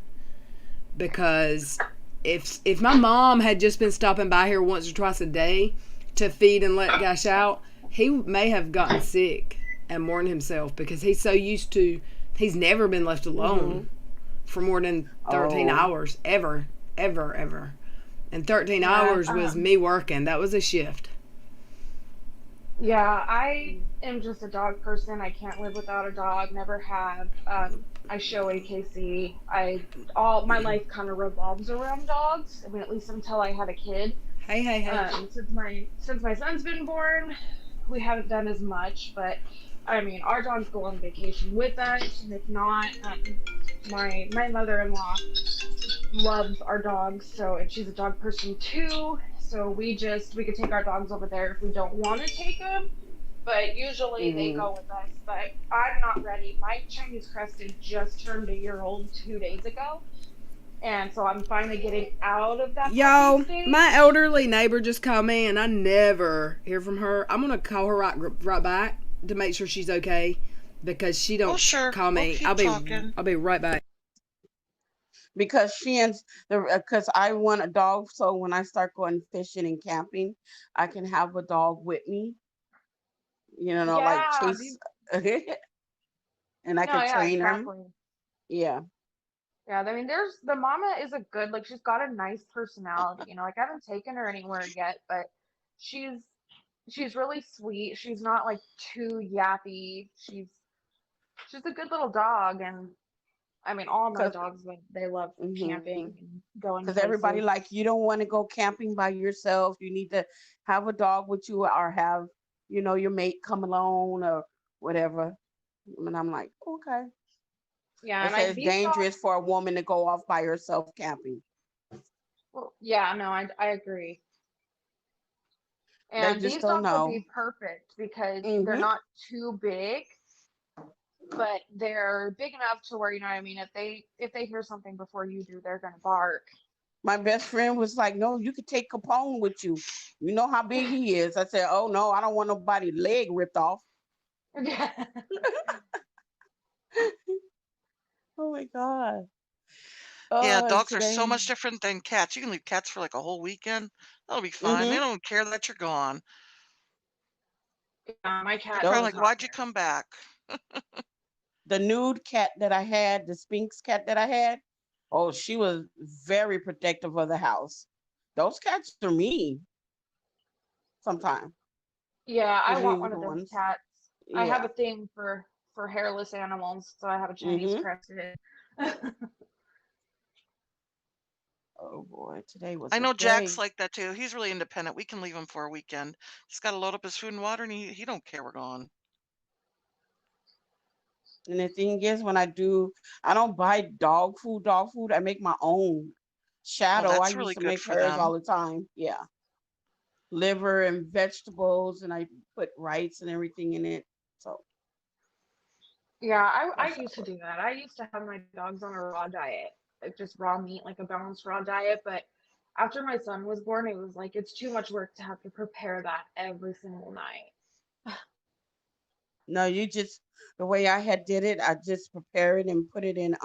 [SPEAKER 1] Because if my mom had just been stopping by here once or twice a day to feed and let Gash out, he may have gotten sick and mourned himself because he's so used to he's never been left alone
[SPEAKER 4] Mhm.
[SPEAKER 1] for more than 13
[SPEAKER 4] Oh.
[SPEAKER 1] hours ever, ever, ever. And 13
[SPEAKER 3] Yeah,
[SPEAKER 1] hours was me working. That was a shift.
[SPEAKER 3] yeah, I am just a dog person. I can't live without a dog. Never have. I show AKC. I all my life kind of revolves around dogs. I mean, at least until I had a kid.
[SPEAKER 1] Hey, hey, hey.
[SPEAKER 3] Since my son's been born, we haven't done as much. But I mean, our dogs go on vacation with us, and if not, my mother-in-law loves our dogs, so and she's a dog person too. So we could take our dogs over there if we don't want to take them, but usually they
[SPEAKER 4] Mhm.
[SPEAKER 3] go with us. But I'm not ready. My Chinese Crested just turned a year old 2 days ago, and so I'm finally getting out of that puppy
[SPEAKER 1] Y'all, my
[SPEAKER 3] stage.
[SPEAKER 1] elderly neighbor just called me and I never hear from her. I'm going to call her right back to make sure she's okay because she
[SPEAKER 2] Oh,
[SPEAKER 1] don't
[SPEAKER 2] sure.
[SPEAKER 1] call
[SPEAKER 2] We'll
[SPEAKER 1] me.
[SPEAKER 2] keep talking.
[SPEAKER 1] I'll be right back.
[SPEAKER 4] Because because I want a dog, so when I start going fishing and camping, I can have a dog with me. Like
[SPEAKER 3] Yeah,
[SPEAKER 4] chase, and I
[SPEAKER 3] no,
[SPEAKER 4] can
[SPEAKER 3] yeah,
[SPEAKER 4] train him.
[SPEAKER 3] exactly.
[SPEAKER 4] Yeah.
[SPEAKER 3] Yeah, I mean, there's the mama is a good, like, she's got a nice personality. Like, I haven't taken her anywhere yet, but she's she's really sweet. She's not like too yappy. She's a good little dog, and I mean, all my
[SPEAKER 4] Because
[SPEAKER 3] dogs like they love camping and going
[SPEAKER 4] everybody
[SPEAKER 3] places.
[SPEAKER 4] like you don't want to go camping by yourself. You need to have a dog with you or have your mate come along or whatever. And I'm like, okay.
[SPEAKER 3] Yeah,
[SPEAKER 4] They
[SPEAKER 3] and
[SPEAKER 4] say
[SPEAKER 3] I
[SPEAKER 4] it's
[SPEAKER 3] these dogs.
[SPEAKER 4] dangerous for a woman to go off by herself camping.
[SPEAKER 3] Well, yeah, no, I agree.
[SPEAKER 4] They
[SPEAKER 3] And
[SPEAKER 4] just
[SPEAKER 3] these
[SPEAKER 4] don't
[SPEAKER 3] dogs will
[SPEAKER 4] know.
[SPEAKER 3] be perfect because they're
[SPEAKER 4] Hmm.
[SPEAKER 3] not too big, but they're big enough to where, you know what I mean, if they hear something before you do, they're gonna bark.
[SPEAKER 4] My best friend was like, "No, you could take Capone with you. You know how big he is." I said, "Oh no, I don't want nobody leg ripped off."
[SPEAKER 3] Yeah.
[SPEAKER 4] Oh my god.
[SPEAKER 2] Yeah,
[SPEAKER 4] Oh,
[SPEAKER 2] dogs are so
[SPEAKER 4] today.
[SPEAKER 2] much different than cats. You can leave cats for like a whole weekend. That'll be fine. They
[SPEAKER 4] Hmm.
[SPEAKER 2] don't care that you're gone.
[SPEAKER 3] Yeah, my
[SPEAKER 2] They're
[SPEAKER 3] cat
[SPEAKER 2] probably
[SPEAKER 3] does
[SPEAKER 2] like,
[SPEAKER 3] not
[SPEAKER 2] "Why'd you
[SPEAKER 3] care.
[SPEAKER 2] come back?"
[SPEAKER 4] The nude cat that I had, the Sphinx cat that I had, oh, she was very protective of the house. Those cats are mean sometimes.
[SPEAKER 3] Yeah,
[SPEAKER 4] The
[SPEAKER 3] I want one
[SPEAKER 4] nude
[SPEAKER 3] of those
[SPEAKER 4] ones.
[SPEAKER 3] cats. I have
[SPEAKER 4] Yeah.
[SPEAKER 3] a thing for hairless animals, so I have a Chinese
[SPEAKER 4] Hmm.
[SPEAKER 3] crested.
[SPEAKER 4] Oh boy, today was
[SPEAKER 2] I
[SPEAKER 4] a
[SPEAKER 2] know Jack's
[SPEAKER 4] day.
[SPEAKER 2] like that too. He's really independent. We can leave him for a weekend. He's got to load up his food and water, and he don't care we're gone.
[SPEAKER 4] And the thing is, when I don't buy dog food, dog food. I make my own.
[SPEAKER 2] Oh,
[SPEAKER 4] Shadow, I
[SPEAKER 2] that's
[SPEAKER 4] used
[SPEAKER 2] really
[SPEAKER 4] to
[SPEAKER 2] good
[SPEAKER 4] make
[SPEAKER 2] for
[SPEAKER 4] hers all
[SPEAKER 2] them.
[SPEAKER 4] the time. Yeah. liver and vegetables, and I put rice and everything in it. So
[SPEAKER 3] Yeah, I
[SPEAKER 4] that's how
[SPEAKER 3] used
[SPEAKER 4] it
[SPEAKER 3] to
[SPEAKER 4] works.
[SPEAKER 3] do that. I used to have my dogs on a raw diet, like just raw meat, like a balanced raw diet. But after my son was born, it was like it's too much work to have to prepare that every single night.
[SPEAKER 4] No, you just the way I had did it, I just prepare it and put it in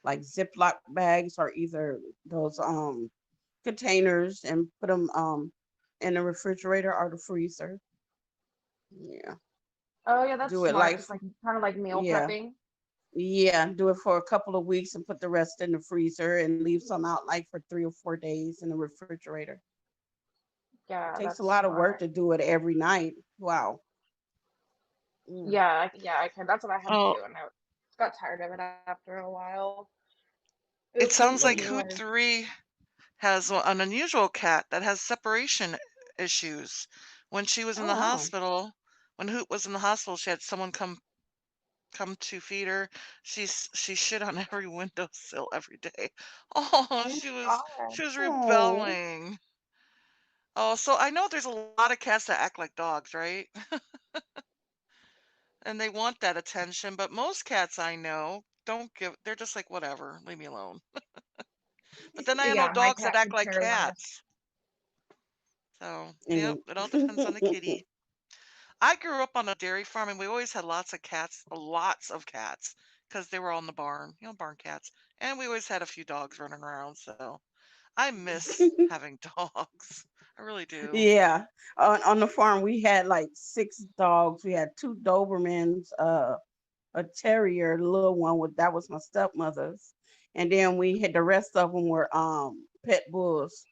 [SPEAKER 4] like Ziploc bags or either those containers and put them in the refrigerator or the freezer. Yeah.
[SPEAKER 3] Oh yeah, that's
[SPEAKER 4] Do it
[SPEAKER 3] smart.
[SPEAKER 4] like
[SPEAKER 3] Just like kind of like meal
[SPEAKER 4] yeah.
[SPEAKER 3] prepping.
[SPEAKER 4] Yeah, do it for a couple of weeks and put the rest in the freezer and leave some out like for 3 or 4 days in the refrigerator. It
[SPEAKER 3] Yeah,
[SPEAKER 4] takes a
[SPEAKER 3] that's
[SPEAKER 4] lot of work
[SPEAKER 3] smart.
[SPEAKER 4] to do it every night. Wow. Mm.
[SPEAKER 3] Yeah, yeah, I can. That's what I had to
[SPEAKER 2] Oh,
[SPEAKER 3] do, and I got tired of it after a while. It was
[SPEAKER 2] it
[SPEAKER 3] too
[SPEAKER 2] sounds
[SPEAKER 4] Yeah.
[SPEAKER 2] like
[SPEAKER 3] too
[SPEAKER 2] Hoot
[SPEAKER 3] hard.
[SPEAKER 2] 3 has an unusual cat that has separation issues. When she was in
[SPEAKER 4] Oh
[SPEAKER 2] the
[SPEAKER 4] wow.
[SPEAKER 2] hospital, when Hoot was in the hospital, she had someone come to feed her. She shit on every windowsill every day. Oh,
[SPEAKER 3] Oh my
[SPEAKER 2] she
[SPEAKER 3] God.
[SPEAKER 2] was
[SPEAKER 4] Oh.
[SPEAKER 2] rebelling. Oh, so I know there's a lot of cats that act like dogs, right? And they want that attention, but most cats I know don't give, they're just like, whatever, leave me alone. But then I know
[SPEAKER 3] Yeah, my
[SPEAKER 2] dogs that
[SPEAKER 3] cat
[SPEAKER 2] act
[SPEAKER 3] could
[SPEAKER 2] like
[SPEAKER 3] care less.
[SPEAKER 2] cats. So, yep,
[SPEAKER 4] And
[SPEAKER 2] it all depends on the kitty. I grew up on a dairy farm and we always had lots of cats, because they were all in the barn, barn cats. And we always had a few dogs running around. So I miss having dogs. I really do.
[SPEAKER 4] yeah, on the farm we had like 6 dogs. We had 2 Dobermans, a terrier, the little one with that was my stepmother's, and then we had the rest of them were pit bulls.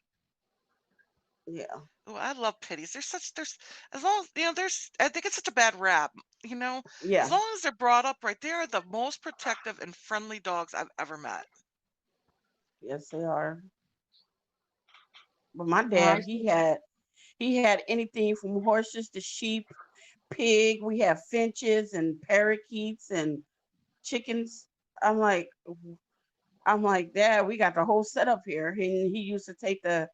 [SPEAKER 4] Yeah,
[SPEAKER 2] Oh, I love pitties. As long as, I think it's such a bad rap, as
[SPEAKER 4] yeah,
[SPEAKER 2] long as they're brought up right, they are the most protective and friendly dogs I've ever met.
[SPEAKER 4] yes they are. But my
[SPEAKER 3] No, I
[SPEAKER 4] dad, he
[SPEAKER 3] see.
[SPEAKER 4] had he had anything from horses to sheep, pig. We have finches and parakeets and chickens. I'm like, I'm like, Dad, we got the whole setup here. And he used to take the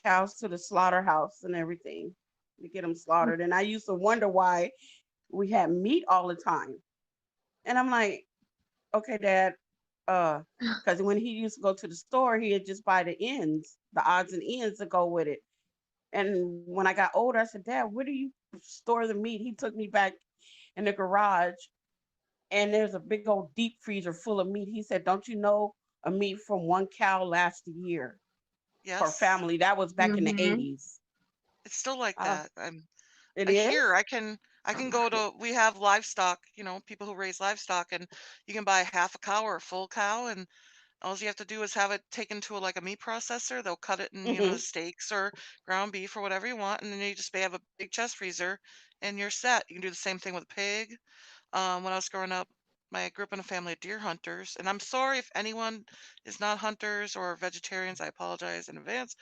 [SPEAKER 4] cows to the slaughterhouse and everything to get them slaughtered. And I used to wonder why we had meat all the time. And I'm like, okay, Dad, because when he used to go to the store, he'd just buy the ends, the odds and ends to go with it. And when I got older, I said, Dad, where do you store the meat? He took me back in the garage and there's a big old deep freezer full of meat. He said, don't you know a meat from one cow lasts a year for a
[SPEAKER 2] Yes,
[SPEAKER 4] family? That was back in the
[SPEAKER 3] Mm-hmm.
[SPEAKER 4] 80s.
[SPEAKER 2] it's still like
[SPEAKER 4] Uh,
[SPEAKER 2] that.
[SPEAKER 4] it
[SPEAKER 2] I
[SPEAKER 4] is?
[SPEAKER 2] hear I can go to we have livestock, people who raise livestock, and you can buy half a cow or a full cow, and all you have to do is have it taken to like a meat processor. They'll cut it in,
[SPEAKER 4] Hmm.
[SPEAKER 2] steaks or ground beef or whatever you want, and then you just have a big chest freezer, and you're set. You can do the same thing with a pig. When I was growing up, I grew up in a family of deer hunters, and I'm sorry if anyone is not hunters or vegetarians. I apologize in advance,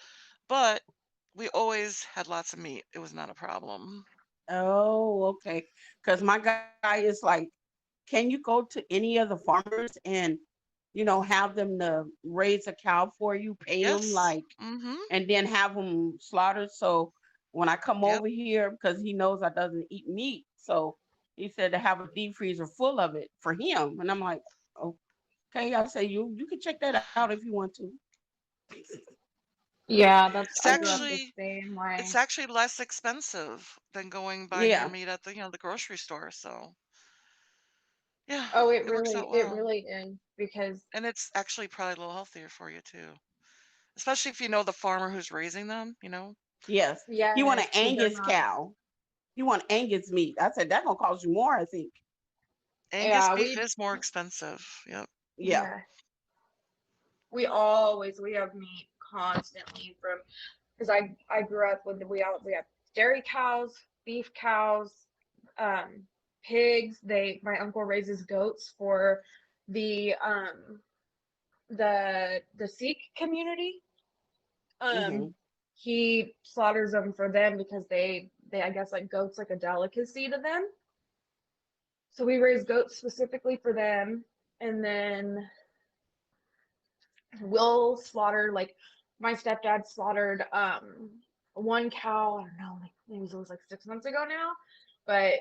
[SPEAKER 2] but we always had lots of meat. It was not a problem.
[SPEAKER 4] Oh, okay. Because my guy is like, can you go to any of the farmers and, have them to raise a cow for you, pay them
[SPEAKER 2] Yes.
[SPEAKER 4] like,
[SPEAKER 2] Mm-hmm.
[SPEAKER 4] and then have them slaughtered? So when I come
[SPEAKER 2] Yep.
[SPEAKER 4] over here, because he knows I doesn't eat meat, so he said to have a deep freezer full of it for him. And I'm like, okay. I say you can check that out if you want to.
[SPEAKER 3] Yeah, that's.
[SPEAKER 2] It's
[SPEAKER 3] I grew up the
[SPEAKER 2] actually
[SPEAKER 3] same
[SPEAKER 2] it's
[SPEAKER 3] way.
[SPEAKER 2] actually less expensive than going buying your
[SPEAKER 4] Yeah.
[SPEAKER 2] meat at the grocery store. So yeah,
[SPEAKER 3] Oh,
[SPEAKER 2] it works out
[SPEAKER 3] it
[SPEAKER 2] well.
[SPEAKER 3] really is because
[SPEAKER 2] And it's actually probably a little healthier for you too. Especially if you know the farmer who's raising them.
[SPEAKER 4] Yes. He want
[SPEAKER 3] yes,
[SPEAKER 4] an
[SPEAKER 3] because they're
[SPEAKER 4] Angus
[SPEAKER 3] not.
[SPEAKER 4] cow. He want Angus meat. I said that gonna cost you more, I think.
[SPEAKER 2] Angus
[SPEAKER 3] Yeah,
[SPEAKER 2] beef is more expensive. Yep.
[SPEAKER 4] Yeah.
[SPEAKER 3] yeah, we have meat constantly from because I grew up with we have dairy cows, beef cows, um, pigs. My uncle raises goats for the the Sikh community.
[SPEAKER 4] Hmm.
[SPEAKER 3] Um, he slaughters them for them because they I guess like goats like a delicacy to them. So we raise goats specifically for them, and then we'll slaughter like my stepdad slaughtered one cow, I don't know, like maybe it was like 6 months ago now, but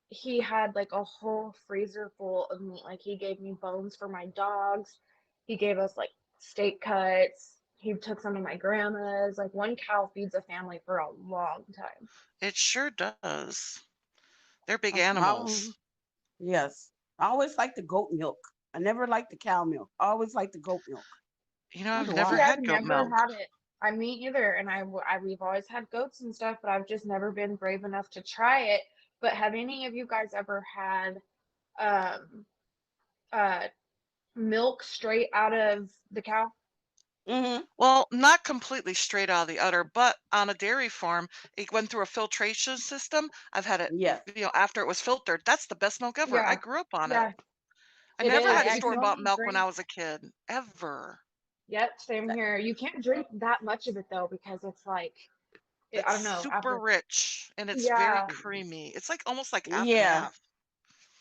[SPEAKER 3] he had like a whole freezer full of meat. Like he gave me bones for my dogs. He gave us like steak cuts. He took some of my grandma's. Like one cow feeds a family for a long time.
[SPEAKER 2] It sure does. They're big
[SPEAKER 4] Um,
[SPEAKER 2] animals.
[SPEAKER 4] yes. I always like the goat milk. I never liked the cow milk. I always like the goat milk.
[SPEAKER 2] You know,
[SPEAKER 4] I
[SPEAKER 2] I've
[SPEAKER 4] wonder
[SPEAKER 2] never
[SPEAKER 3] See,
[SPEAKER 4] why.
[SPEAKER 3] I've
[SPEAKER 2] had goat
[SPEAKER 3] never
[SPEAKER 2] milk.
[SPEAKER 3] had it. I me either, and we've always had goats and stuff, but I've just never been brave enough to try it. But have any of you guys ever had um uh milk straight out of the cow?
[SPEAKER 4] Hmm.
[SPEAKER 2] Well, not completely straight out of the udder, but on a dairy farm, it went through a filtration system. I've had it,
[SPEAKER 4] Yes.
[SPEAKER 2] after it was filtered. That's the best milk ever. I
[SPEAKER 3] Yeah,
[SPEAKER 2] grew up on it.
[SPEAKER 3] yeah,
[SPEAKER 2] I
[SPEAKER 3] it
[SPEAKER 2] never
[SPEAKER 3] is.
[SPEAKER 4] I
[SPEAKER 2] had
[SPEAKER 3] But you can
[SPEAKER 2] store-bought
[SPEAKER 3] only
[SPEAKER 2] milk when
[SPEAKER 3] drink.
[SPEAKER 2] I was a kid, ever.
[SPEAKER 3] Yep, same here. You can't drink that much of it though because it's like I
[SPEAKER 2] It's
[SPEAKER 3] don't know.
[SPEAKER 2] super
[SPEAKER 3] After
[SPEAKER 2] rich and it's very
[SPEAKER 3] yeah,
[SPEAKER 2] creamy. It's like almost like half and
[SPEAKER 4] Yeah.
[SPEAKER 2] half.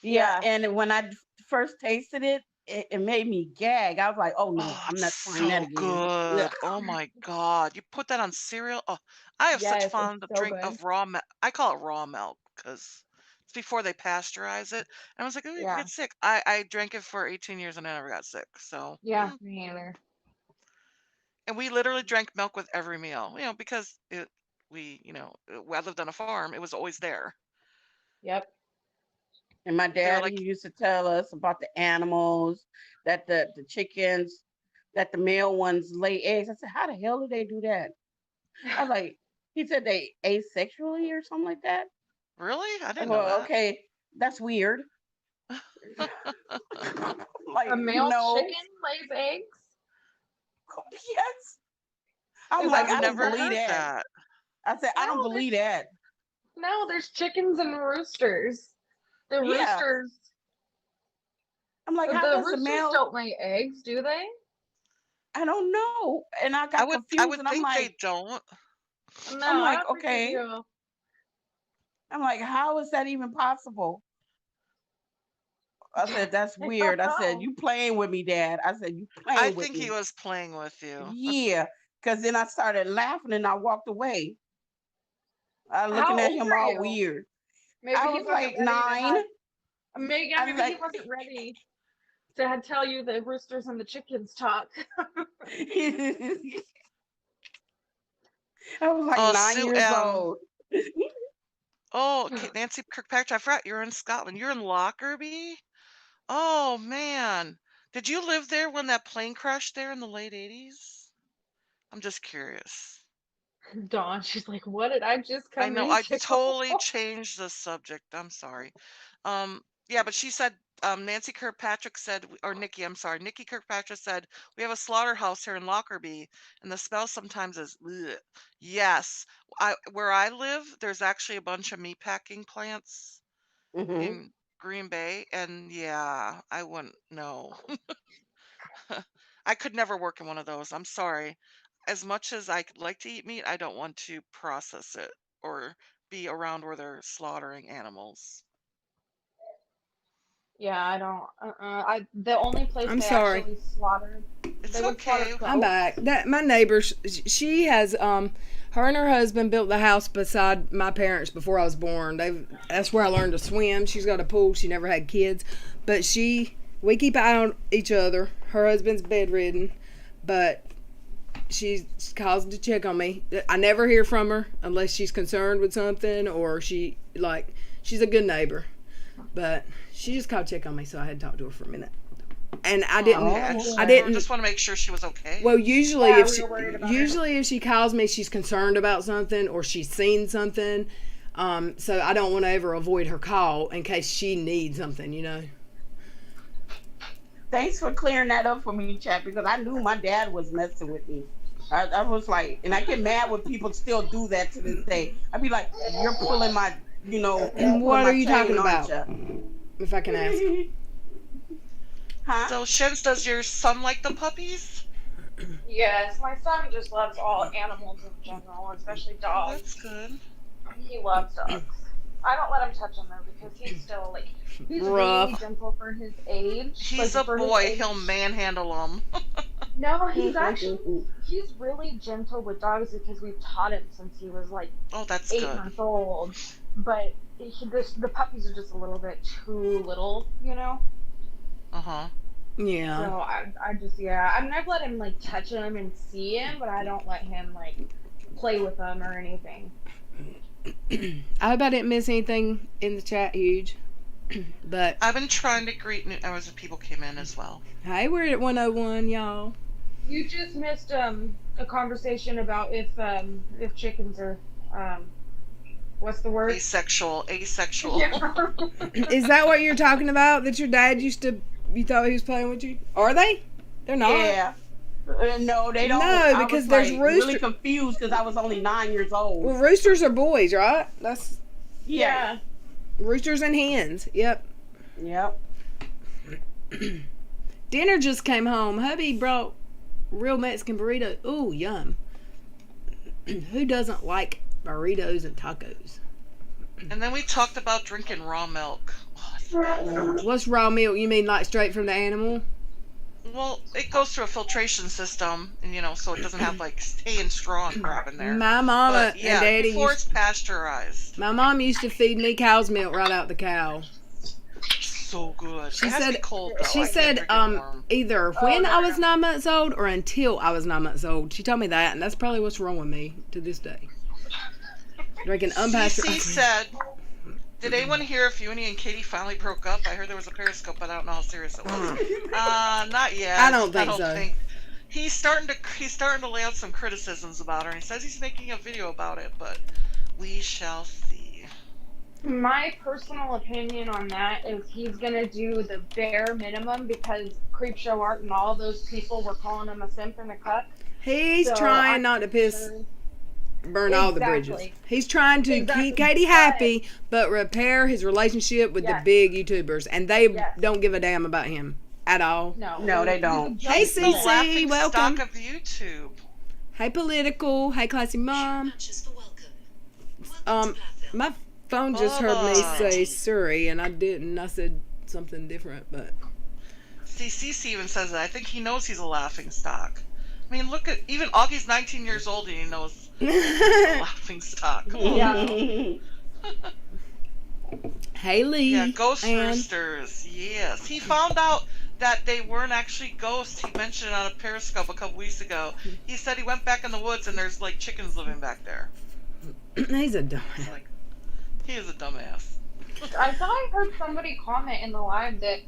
[SPEAKER 4] Yeah.
[SPEAKER 3] yeah.
[SPEAKER 4] And when I first tasted it, it made me gag. I was like, oh no,
[SPEAKER 2] Oh,
[SPEAKER 4] I'm
[SPEAKER 2] it's
[SPEAKER 4] not trying that
[SPEAKER 2] so
[SPEAKER 4] again. Ugh.
[SPEAKER 2] good. Oh my God. You put that on cereal. Oh, I have such
[SPEAKER 3] Yes, it's
[SPEAKER 2] fond
[SPEAKER 3] so
[SPEAKER 2] drink
[SPEAKER 3] good.
[SPEAKER 2] of raw milk. I call it raw milk because it's before they pasteurize it. And I was like, oh, you could
[SPEAKER 3] Yeah,
[SPEAKER 2] get sick. I drank it for 18 years and I never got sick. So,
[SPEAKER 3] yeah. Me either.
[SPEAKER 2] and we literally drank milk with every meal, because I lived on a farm. It was always there.
[SPEAKER 3] Yep.
[SPEAKER 4] And my
[SPEAKER 2] They were
[SPEAKER 4] dad, he
[SPEAKER 2] like,
[SPEAKER 4] used to tell us about the animals, that the chickens, that the male ones lay eggs. I said, how the hell do they do that? I was like, he said they asexually or something like that.
[SPEAKER 2] really? I didn't know
[SPEAKER 4] Well,
[SPEAKER 2] that.
[SPEAKER 4] okay, that's weird. Like,
[SPEAKER 3] A male
[SPEAKER 4] no,
[SPEAKER 3] chicken lays eggs?
[SPEAKER 4] yes. I'm
[SPEAKER 3] Is
[SPEAKER 4] like,
[SPEAKER 3] that
[SPEAKER 2] I've
[SPEAKER 4] I
[SPEAKER 3] what he
[SPEAKER 4] don't
[SPEAKER 2] never
[SPEAKER 4] believe
[SPEAKER 2] heard
[SPEAKER 3] said?
[SPEAKER 4] that.
[SPEAKER 2] that.
[SPEAKER 4] I said, I
[SPEAKER 3] No,
[SPEAKER 4] don't believe
[SPEAKER 3] there's
[SPEAKER 4] that.
[SPEAKER 3] no, there's chickens and roosters. The
[SPEAKER 4] Yeah.
[SPEAKER 3] roosters
[SPEAKER 4] I'm like, how
[SPEAKER 3] the
[SPEAKER 4] does the
[SPEAKER 3] roosters
[SPEAKER 4] male?
[SPEAKER 3] don't lay eggs, do they?
[SPEAKER 4] I don't know. And I
[SPEAKER 2] I
[SPEAKER 4] got
[SPEAKER 2] would I
[SPEAKER 4] confused
[SPEAKER 2] would
[SPEAKER 4] and I'm
[SPEAKER 2] think they
[SPEAKER 4] like,
[SPEAKER 2] don't.
[SPEAKER 3] No,
[SPEAKER 4] I'm
[SPEAKER 3] I
[SPEAKER 4] like,
[SPEAKER 3] don't think they
[SPEAKER 4] okay.
[SPEAKER 3] do.
[SPEAKER 4] I'm like, how is that even possible? I said, that's
[SPEAKER 3] I don't
[SPEAKER 4] weird. I said,
[SPEAKER 3] know.
[SPEAKER 4] you playing with me, Dad. I said, you
[SPEAKER 2] I
[SPEAKER 4] playing with
[SPEAKER 2] think he
[SPEAKER 4] me.
[SPEAKER 2] was playing with you.
[SPEAKER 4] Yeah. Because then I started laughing and I walked away. I looking
[SPEAKER 3] How
[SPEAKER 4] at
[SPEAKER 3] old
[SPEAKER 4] him
[SPEAKER 3] were
[SPEAKER 4] all
[SPEAKER 3] you?
[SPEAKER 4] weird.
[SPEAKER 3] Maybe he
[SPEAKER 4] He's
[SPEAKER 3] wasn't
[SPEAKER 4] like
[SPEAKER 3] ready to
[SPEAKER 4] 9.
[SPEAKER 3] have maybe
[SPEAKER 4] I was
[SPEAKER 3] maybe he
[SPEAKER 4] like,
[SPEAKER 3] wasn't ready to tell you the roosters and the chickens talk.
[SPEAKER 4] I was like
[SPEAKER 2] Oh,
[SPEAKER 4] 9 years old.
[SPEAKER 2] Okay, Nancy Kirkpatrick, I forgot you're in Scotland. You're in Lockerbie? Oh man. Did you live there when that plane crashed there in the late 80s? I'm just curious.
[SPEAKER 3] Dawn, she's like, what did I just
[SPEAKER 2] I
[SPEAKER 3] come
[SPEAKER 2] know I
[SPEAKER 3] into?
[SPEAKER 2] totally changed the subject. I'm sorry. Yeah, but she said, Nancy Kirkpatrick said, or Nikki, I'm sorry, Nikki Kirkpatrick said, we have a slaughterhouse here in Lockerbie, and the smell sometimes is, "Ugh." Yes, where I live, there's actually a bunch of meatpacking plants
[SPEAKER 4] Hmm.
[SPEAKER 2] in Green Bay, and yeah, I wouldn't know. I could never work in one of those. I'm sorry. As much as I could like to eat meat, I don't want to process it or be around where they're slaughtering animals.
[SPEAKER 3] Yeah, I don't. I the only place
[SPEAKER 1] I'm
[SPEAKER 3] they
[SPEAKER 1] sorry.
[SPEAKER 3] actually slaughtered,
[SPEAKER 2] It's
[SPEAKER 3] they would slaughter
[SPEAKER 2] okay.
[SPEAKER 1] I'm
[SPEAKER 3] goats.
[SPEAKER 1] back. That my neighbor, she has her and her husband built the house beside my parents before I was born. That's where I learned to swim. She's got a pool. She never had kids, but we keep an eye on each other. Her husband's bedridden, but she calls to check on me. I never hear from her unless she's concerned with something or she's a good neighbor. But she just called to check on me, so I had to talk to her for a minute. And I didn't.
[SPEAKER 2] Okay,
[SPEAKER 4] Oh,
[SPEAKER 1] I
[SPEAKER 4] okay.
[SPEAKER 1] didn't.
[SPEAKER 2] just want to make sure she was okay.
[SPEAKER 1] Well, usually
[SPEAKER 3] Yeah,
[SPEAKER 1] if
[SPEAKER 3] we
[SPEAKER 1] she
[SPEAKER 3] were worried about her.
[SPEAKER 1] usually if she calls me, she's concerned about something or she's seen something. So I don't want to ever avoid her call in case she needs something.
[SPEAKER 4] Thanks for clearing that up for me, chat, because I knew my dad was messing with me. I was like, and I get mad when people still do that to this day. I'd be like, you're pulling my, you
[SPEAKER 1] And
[SPEAKER 4] pulling
[SPEAKER 1] what
[SPEAKER 4] my
[SPEAKER 1] are you
[SPEAKER 4] chain,
[SPEAKER 1] talking
[SPEAKER 4] aren't
[SPEAKER 1] about?
[SPEAKER 4] you?
[SPEAKER 1] If I can ask.
[SPEAKER 4] Huh?
[SPEAKER 2] So, Shins, does your son like the puppies?
[SPEAKER 3] Yes, my son just loves all animals in general, especially
[SPEAKER 2] Oh,
[SPEAKER 3] dogs.
[SPEAKER 2] that's good.
[SPEAKER 3] He loves dogs. I don't let him touch them though because he's still like he's really
[SPEAKER 1] Rough.
[SPEAKER 3] gentle for his age.
[SPEAKER 2] He's
[SPEAKER 3] Like
[SPEAKER 2] a
[SPEAKER 3] for his
[SPEAKER 2] boy.
[SPEAKER 3] age.
[SPEAKER 2] He'll manhandle them.
[SPEAKER 3] No, he's really gentle with dogs because we've taught him since he was like
[SPEAKER 2] Oh, that's
[SPEAKER 3] 8 months old. But the puppies are just a little bit too little, you know.
[SPEAKER 2] Uh-huh.
[SPEAKER 1] Yeah.
[SPEAKER 3] So I just I mean I've let him like touch him and see him, but I don't let him like play with them or anything.
[SPEAKER 1] I hope I didn't miss anything in the chat, huge. But
[SPEAKER 2] I've been trying to greet new hours of people came in as well.
[SPEAKER 1] hey, we're at 101, y'all.
[SPEAKER 3] You just missed a conversation about if chickens are what's the word?
[SPEAKER 2] Asexual.
[SPEAKER 3] Yeah.
[SPEAKER 1] Is that what you're talking about? That your dad you thought he was playing with you? Are they? They're not.
[SPEAKER 4] Yeah. No, they don't.
[SPEAKER 1] No, because
[SPEAKER 4] I was,
[SPEAKER 1] there's
[SPEAKER 4] like,
[SPEAKER 1] rooster.
[SPEAKER 4] really confused because I was only 9 years old.
[SPEAKER 1] Well, roosters are boys, right? That's
[SPEAKER 3] Yeah.
[SPEAKER 1] roosters and hens. Yep.
[SPEAKER 4] Yep.
[SPEAKER 1] Dinner just came home. Hubby brought real Mexican burrito. Ooh, yum. Who doesn't like burritos and tacos?
[SPEAKER 2] And then we talked about drinking raw milk.
[SPEAKER 1] What's raw milk? You mean like straight from the animal?
[SPEAKER 2] Well, it goes through a filtration system, and so it doesn't have like staying straw and crap in there.
[SPEAKER 1] My mama
[SPEAKER 2] But, yeah,
[SPEAKER 1] and daddy
[SPEAKER 2] before it's pasteurized.
[SPEAKER 1] my mom used to feed me cow's milk right out the cow.
[SPEAKER 2] So good.
[SPEAKER 1] She
[SPEAKER 2] it has to
[SPEAKER 1] said
[SPEAKER 2] be cold, though.
[SPEAKER 1] she
[SPEAKER 2] I
[SPEAKER 1] said
[SPEAKER 2] can't drink it warm.
[SPEAKER 1] either when I was 9 months old or until I was 9 months old. She told me that, and that's probably what's wrong with me to this day. Drinking unpasteurized.
[SPEAKER 2] CC said, did anyone hear if Uni and Katie finally broke up? I heard there was a Periscope, but I don't know how serious it was. Not yet.
[SPEAKER 1] I don't think so.
[SPEAKER 2] He's starting to lay out some criticisms about her, and he says he's making a video about it, but we shall see.
[SPEAKER 3] My personal opinion on that is he's gonna do the bare minimum because Creepshow Art and all those people were calling him a simp and a cuck.
[SPEAKER 1] He's
[SPEAKER 3] So
[SPEAKER 1] trying not to burn all the bridges.
[SPEAKER 3] Exactly.
[SPEAKER 1] He's trying to keep Katie happy, but repair his relationship with the big YouTubers, and they don't give a damn about him at all.
[SPEAKER 4] No, they don't.
[SPEAKER 1] Hey,
[SPEAKER 2] The
[SPEAKER 1] CC,
[SPEAKER 2] laughing
[SPEAKER 1] welcome.
[SPEAKER 2] stock of YouTube.
[SPEAKER 1] Hey, political. Hey, classy mom. My phone just heard me say Surrey, and I didn't. I said something different, but.
[SPEAKER 2] See, CC even says that. I think he knows he's a laughing stock. I mean, look at even Augie's 19 years old and he knows he's a laughing stock. Come on.
[SPEAKER 3] Yeah.
[SPEAKER 1] Haley.
[SPEAKER 2] Yeah, ghost
[SPEAKER 1] and
[SPEAKER 2] roosters. Yes, he found out that they weren't actually ghosts. He mentioned it on a Periscope a couple weeks ago. He said he went back in the woods and there's like chickens living back there.
[SPEAKER 1] He's a dumbass.
[SPEAKER 2] Like, he is a dumbass.
[SPEAKER 3] I thought I heard somebody comment in the live that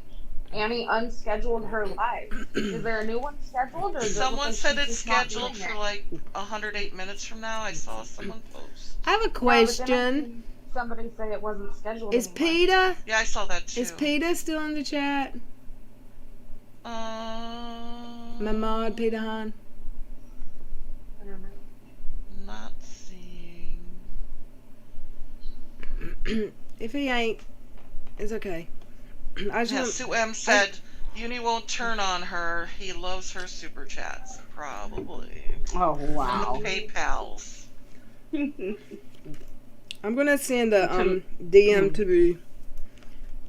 [SPEAKER 3] Annie unscheduled her live. Is there a new one scheduled? Or
[SPEAKER 2] Someone said it's scheduled for like 108 minutes from now. I saw someone post.
[SPEAKER 1] I have a question.
[SPEAKER 3] Somebody say it wasn't scheduled.
[SPEAKER 1] Is
[SPEAKER 3] anymore.
[SPEAKER 1] PETA?
[SPEAKER 2] Yeah, I saw that too.
[SPEAKER 1] Is PETA still in the chat? My mod, PETA Han.
[SPEAKER 3] I don't know.
[SPEAKER 2] Not seeing.
[SPEAKER 1] If he ain't, it's okay. I just
[SPEAKER 2] Yeah,
[SPEAKER 1] want-
[SPEAKER 2] Sue M said Uni won't turn on her. He loves her super chats. Probably.
[SPEAKER 4] Oh, wow.
[SPEAKER 2] And the PayPals.
[SPEAKER 1] I'm gonna send a DM to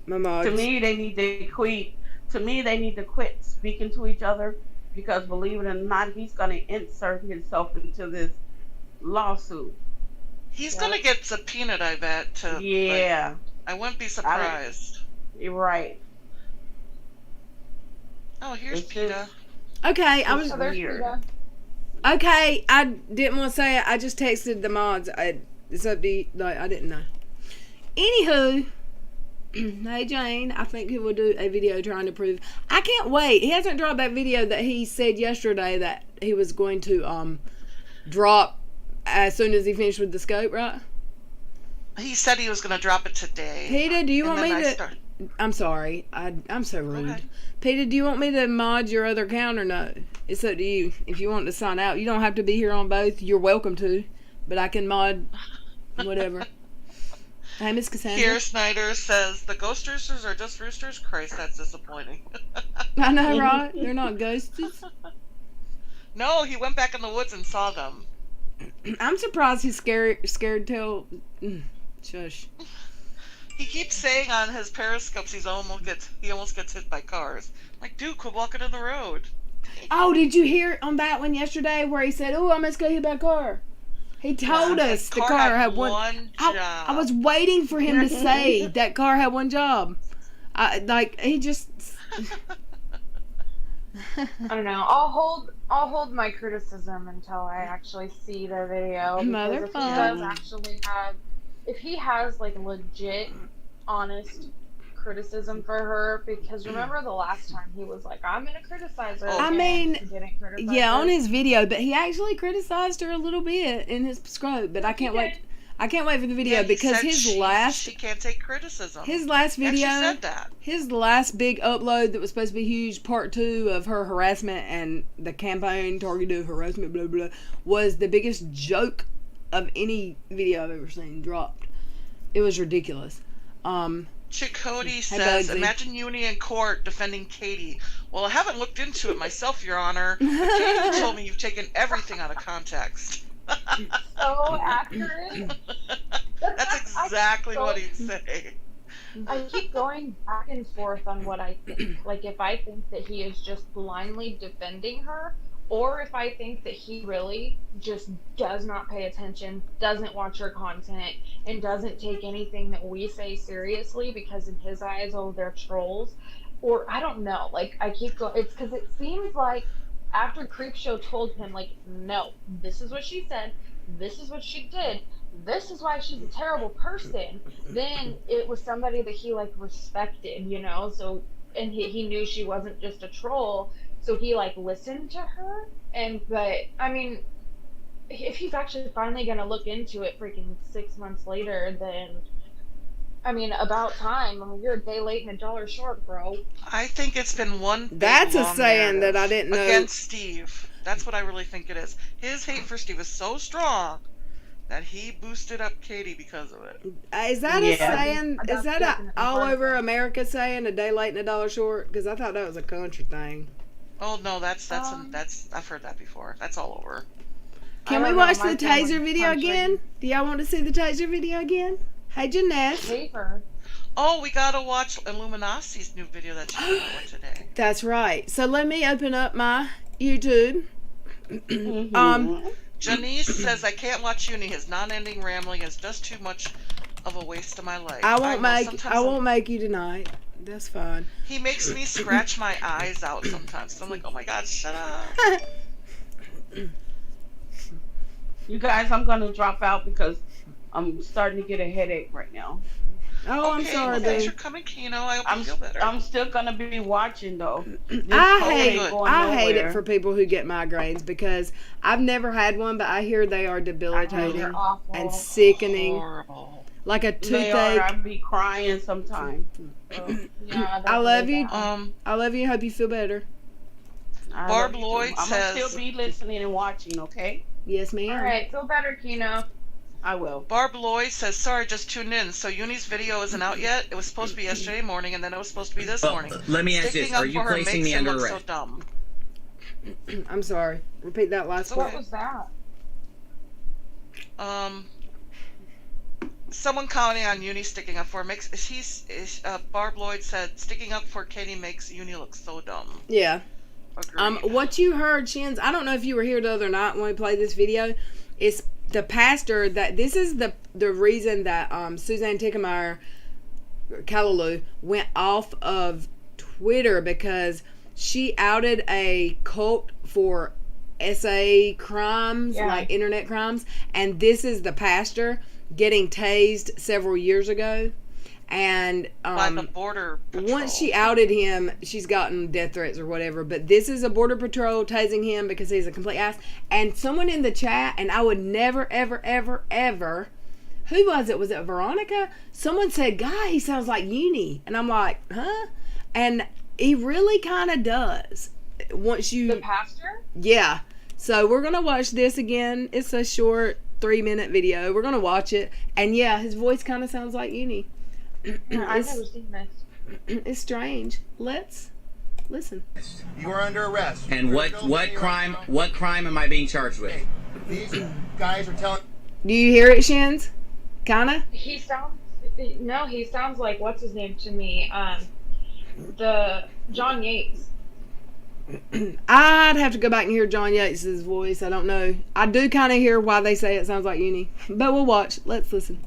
[SPEAKER 1] my mods.
[SPEAKER 4] To me, they need to quit. To me, they need to quit speaking to each other because, believe it or not, he's going to insert himself into this lawsuit.
[SPEAKER 2] He's gonna get subpoenaed, I bet.
[SPEAKER 4] Yeah.
[SPEAKER 2] I wouldn't be surprised.
[SPEAKER 4] You're right.
[SPEAKER 2] Oh, here's
[SPEAKER 4] It's
[SPEAKER 2] PETA.
[SPEAKER 1] Okay, I was
[SPEAKER 3] Oh, there's
[SPEAKER 4] weird.
[SPEAKER 3] PETA.
[SPEAKER 1] okay. I didn't want to say it. I just texted the mods. It's up to you. Like, I didn't know. Anywho, hey Jane, I think he will do a video trying to prove. I can't wait. He hasn't dropped that video that he said yesterday that he was going to drop as soon as he finished with the scope, right?
[SPEAKER 2] He said he was gonna drop it today.
[SPEAKER 1] PETA, do you
[SPEAKER 2] And
[SPEAKER 1] want me
[SPEAKER 2] then
[SPEAKER 1] to? I'm sorry. I'm so rude.
[SPEAKER 2] Okay.
[SPEAKER 1] PETA, do you want me to mod your other account or no? It's up to you. If you want to sign out, you don't have to be here on both. You're welcome to, but I can mod whatever. Hey, Miss Cassandra.
[SPEAKER 2] Here, Snyder says the ghost roosters are just roosters. Christ, that's disappointing.
[SPEAKER 1] I know, right? They're not ghosts.
[SPEAKER 2] No, he went back in the woods and saw them.
[SPEAKER 1] I'm surprised he's scared till. Shush.
[SPEAKER 2] He keeps saying on his periscopes he almost gets hit by cars. Like, dude, quit walking in the road.
[SPEAKER 1] Oh, did you hear on that one yesterday where he said, "Oh, I must get hit by a car"? He told us the car had one
[SPEAKER 2] job.
[SPEAKER 1] I was waiting for him to say that car had one job. He just.
[SPEAKER 3] I don't know. I'll hold my criticism until I actually see the video. Because if he has like legit, honest criticism for her, because remember the last time he was like, I'm gonna criticize her.
[SPEAKER 1] I mean,
[SPEAKER 3] he didn't criticize
[SPEAKER 1] yeah,
[SPEAKER 3] her.
[SPEAKER 1] on his video, but he actually criticized her a little bit in his scope. But I can't wait. I can't wait for the video because
[SPEAKER 2] she can't take criticism.
[SPEAKER 1] His last video,
[SPEAKER 2] said that.
[SPEAKER 1] His last big upload that was supposed to be huge, part 2 of her harassment and the campaign targeted harassment, blah blah, was the biggest joke of any video I've ever seen dropped. It was ridiculous.
[SPEAKER 2] Chakotay says, imagine Uni in court defending Katie. Well, I haven't looked into it myself, Your Honor. But Katie told me you've taken everything out of context.
[SPEAKER 3] So accurate.
[SPEAKER 2] That's exactly what he'd say.
[SPEAKER 3] I keep going back and forth on what I think. Like, if I think that he is just blindly defending her, or if I think that he really just does not pay attention, doesn't watch her content, and doesn't take anything that we say seriously because in his eyes, oh, they're trolls. Or, I don't know. Like, I keep going. It's because it seems like after Creepshow told him, like, no, this is what she said, this is what she did, this is why she's a terrible person, then it was somebody that he, like, respected, you know? So, and he knew she wasn't just a troll, so he, like, listened to her. But, I mean, if he's actually finally gonna look into it freaking 6 months later, then, I mean, about time. I mean, you're a day late and a dollar short, bro.
[SPEAKER 2] I think it's been one big
[SPEAKER 1] That's a
[SPEAKER 2] long
[SPEAKER 1] saying that I didn't know.
[SPEAKER 2] Against Steve. That's what I really think it is. His hate for Steve is so strong that he boosted up Katie because of it.
[SPEAKER 1] Is that a saying? Is that a all over America saying, a day late and a dollar short? Because I thought that was a country thing.
[SPEAKER 2] Oh no, that's I've heard that before. That's all over.
[SPEAKER 1] Can we watch the taser video again? Do y'all want to see the taser video again? Hey, Jeanette.
[SPEAKER 2] Oh, we gotta watch Illuminati's new video that she put out today.
[SPEAKER 1] That's right. So let me open up my YouTube.
[SPEAKER 2] Janice says, I can't watch Uni. His non-ending rambling is just too much of a waste of my life.
[SPEAKER 1] I won't make you tonight. That's fine.
[SPEAKER 2] He makes me scratch my eyes out sometimes. So I'm like, oh my God, shut up.
[SPEAKER 4] You guys, I'm gonna drop out because I'm starting to get a headache right now.
[SPEAKER 1] Oh, I'm sorry,
[SPEAKER 2] well, thanks for coming, Keno. I hope you feel better.
[SPEAKER 4] I'm still gonna be watching though.
[SPEAKER 1] I hate it for people who get migraines because I've never had one, but I hear they are debilitating and sickening.
[SPEAKER 2] Horrible.
[SPEAKER 1] Like a toothache.
[SPEAKER 4] I'd be crying sometimes.
[SPEAKER 3] Yeah,
[SPEAKER 1] I love you. I love you. Hope you feel better.
[SPEAKER 2] Barb Lloyd says,
[SPEAKER 4] I'm gonna still be listening and watching. Okay.
[SPEAKER 1] Yes, ma'am.
[SPEAKER 3] All right, feel better, Keno.
[SPEAKER 4] I will.
[SPEAKER 2] Barb Lloyd says, sorry, just tuned in. So Uni's video isn't out yet. It was supposed to be yesterday morning, and then it was supposed to be this morning.
[SPEAKER 5] Let me ask this. Are you placing me under arrest?
[SPEAKER 2] So dumb.
[SPEAKER 1] I'm sorry. Repeat that last
[SPEAKER 3] part. What was that?
[SPEAKER 2] Someone commenting on Uni sticking up for Barb Lloyd said, sticking up for Katie makes Uni look so dumb.
[SPEAKER 1] Yeah.
[SPEAKER 2] Agreed.
[SPEAKER 1] What you heard, Shins, I don't know if you were here the other night when we played this video, is the pastor that this is the reason that Suzanne Tickemeyer Callaloo went off of Twitter, because she outed a cult for SA crimes, like internet crimes, and this is the pastor getting tased several years ago. And
[SPEAKER 2] by the border patrol.
[SPEAKER 1] Once she outed him, she's gotten death threats or whatever. But this is a border patrol tasing him because he's a complete ass. And someone in the chat, and I would never, ever, ever, ever. Who was it? Was it Veronica? Someone said, "Guy, he sounds like Uni," and I'm like, "Huh?" And he really kind of does. Once you
[SPEAKER 3] the pastor.
[SPEAKER 1] Yeah. So we're gonna watch this again. It's a short 3-minute video. We're gonna watch it, and yeah, his voice kind of sounds like Uni.
[SPEAKER 3] I've never seen this.
[SPEAKER 1] It's strange. Let's listen.
[SPEAKER 6] You are under arrest.
[SPEAKER 5] And what crime am I being charged with?
[SPEAKER 6] These guys are telling.
[SPEAKER 1] Do you hear it, Shins? Kinda?
[SPEAKER 3] He sounds like what's his name to me? The John Yates.
[SPEAKER 1] I'd have to go back and hear John Yates' voice. I don't know. I do kind of hear why they say it sounds like Uni. But we'll watch. Let's listen.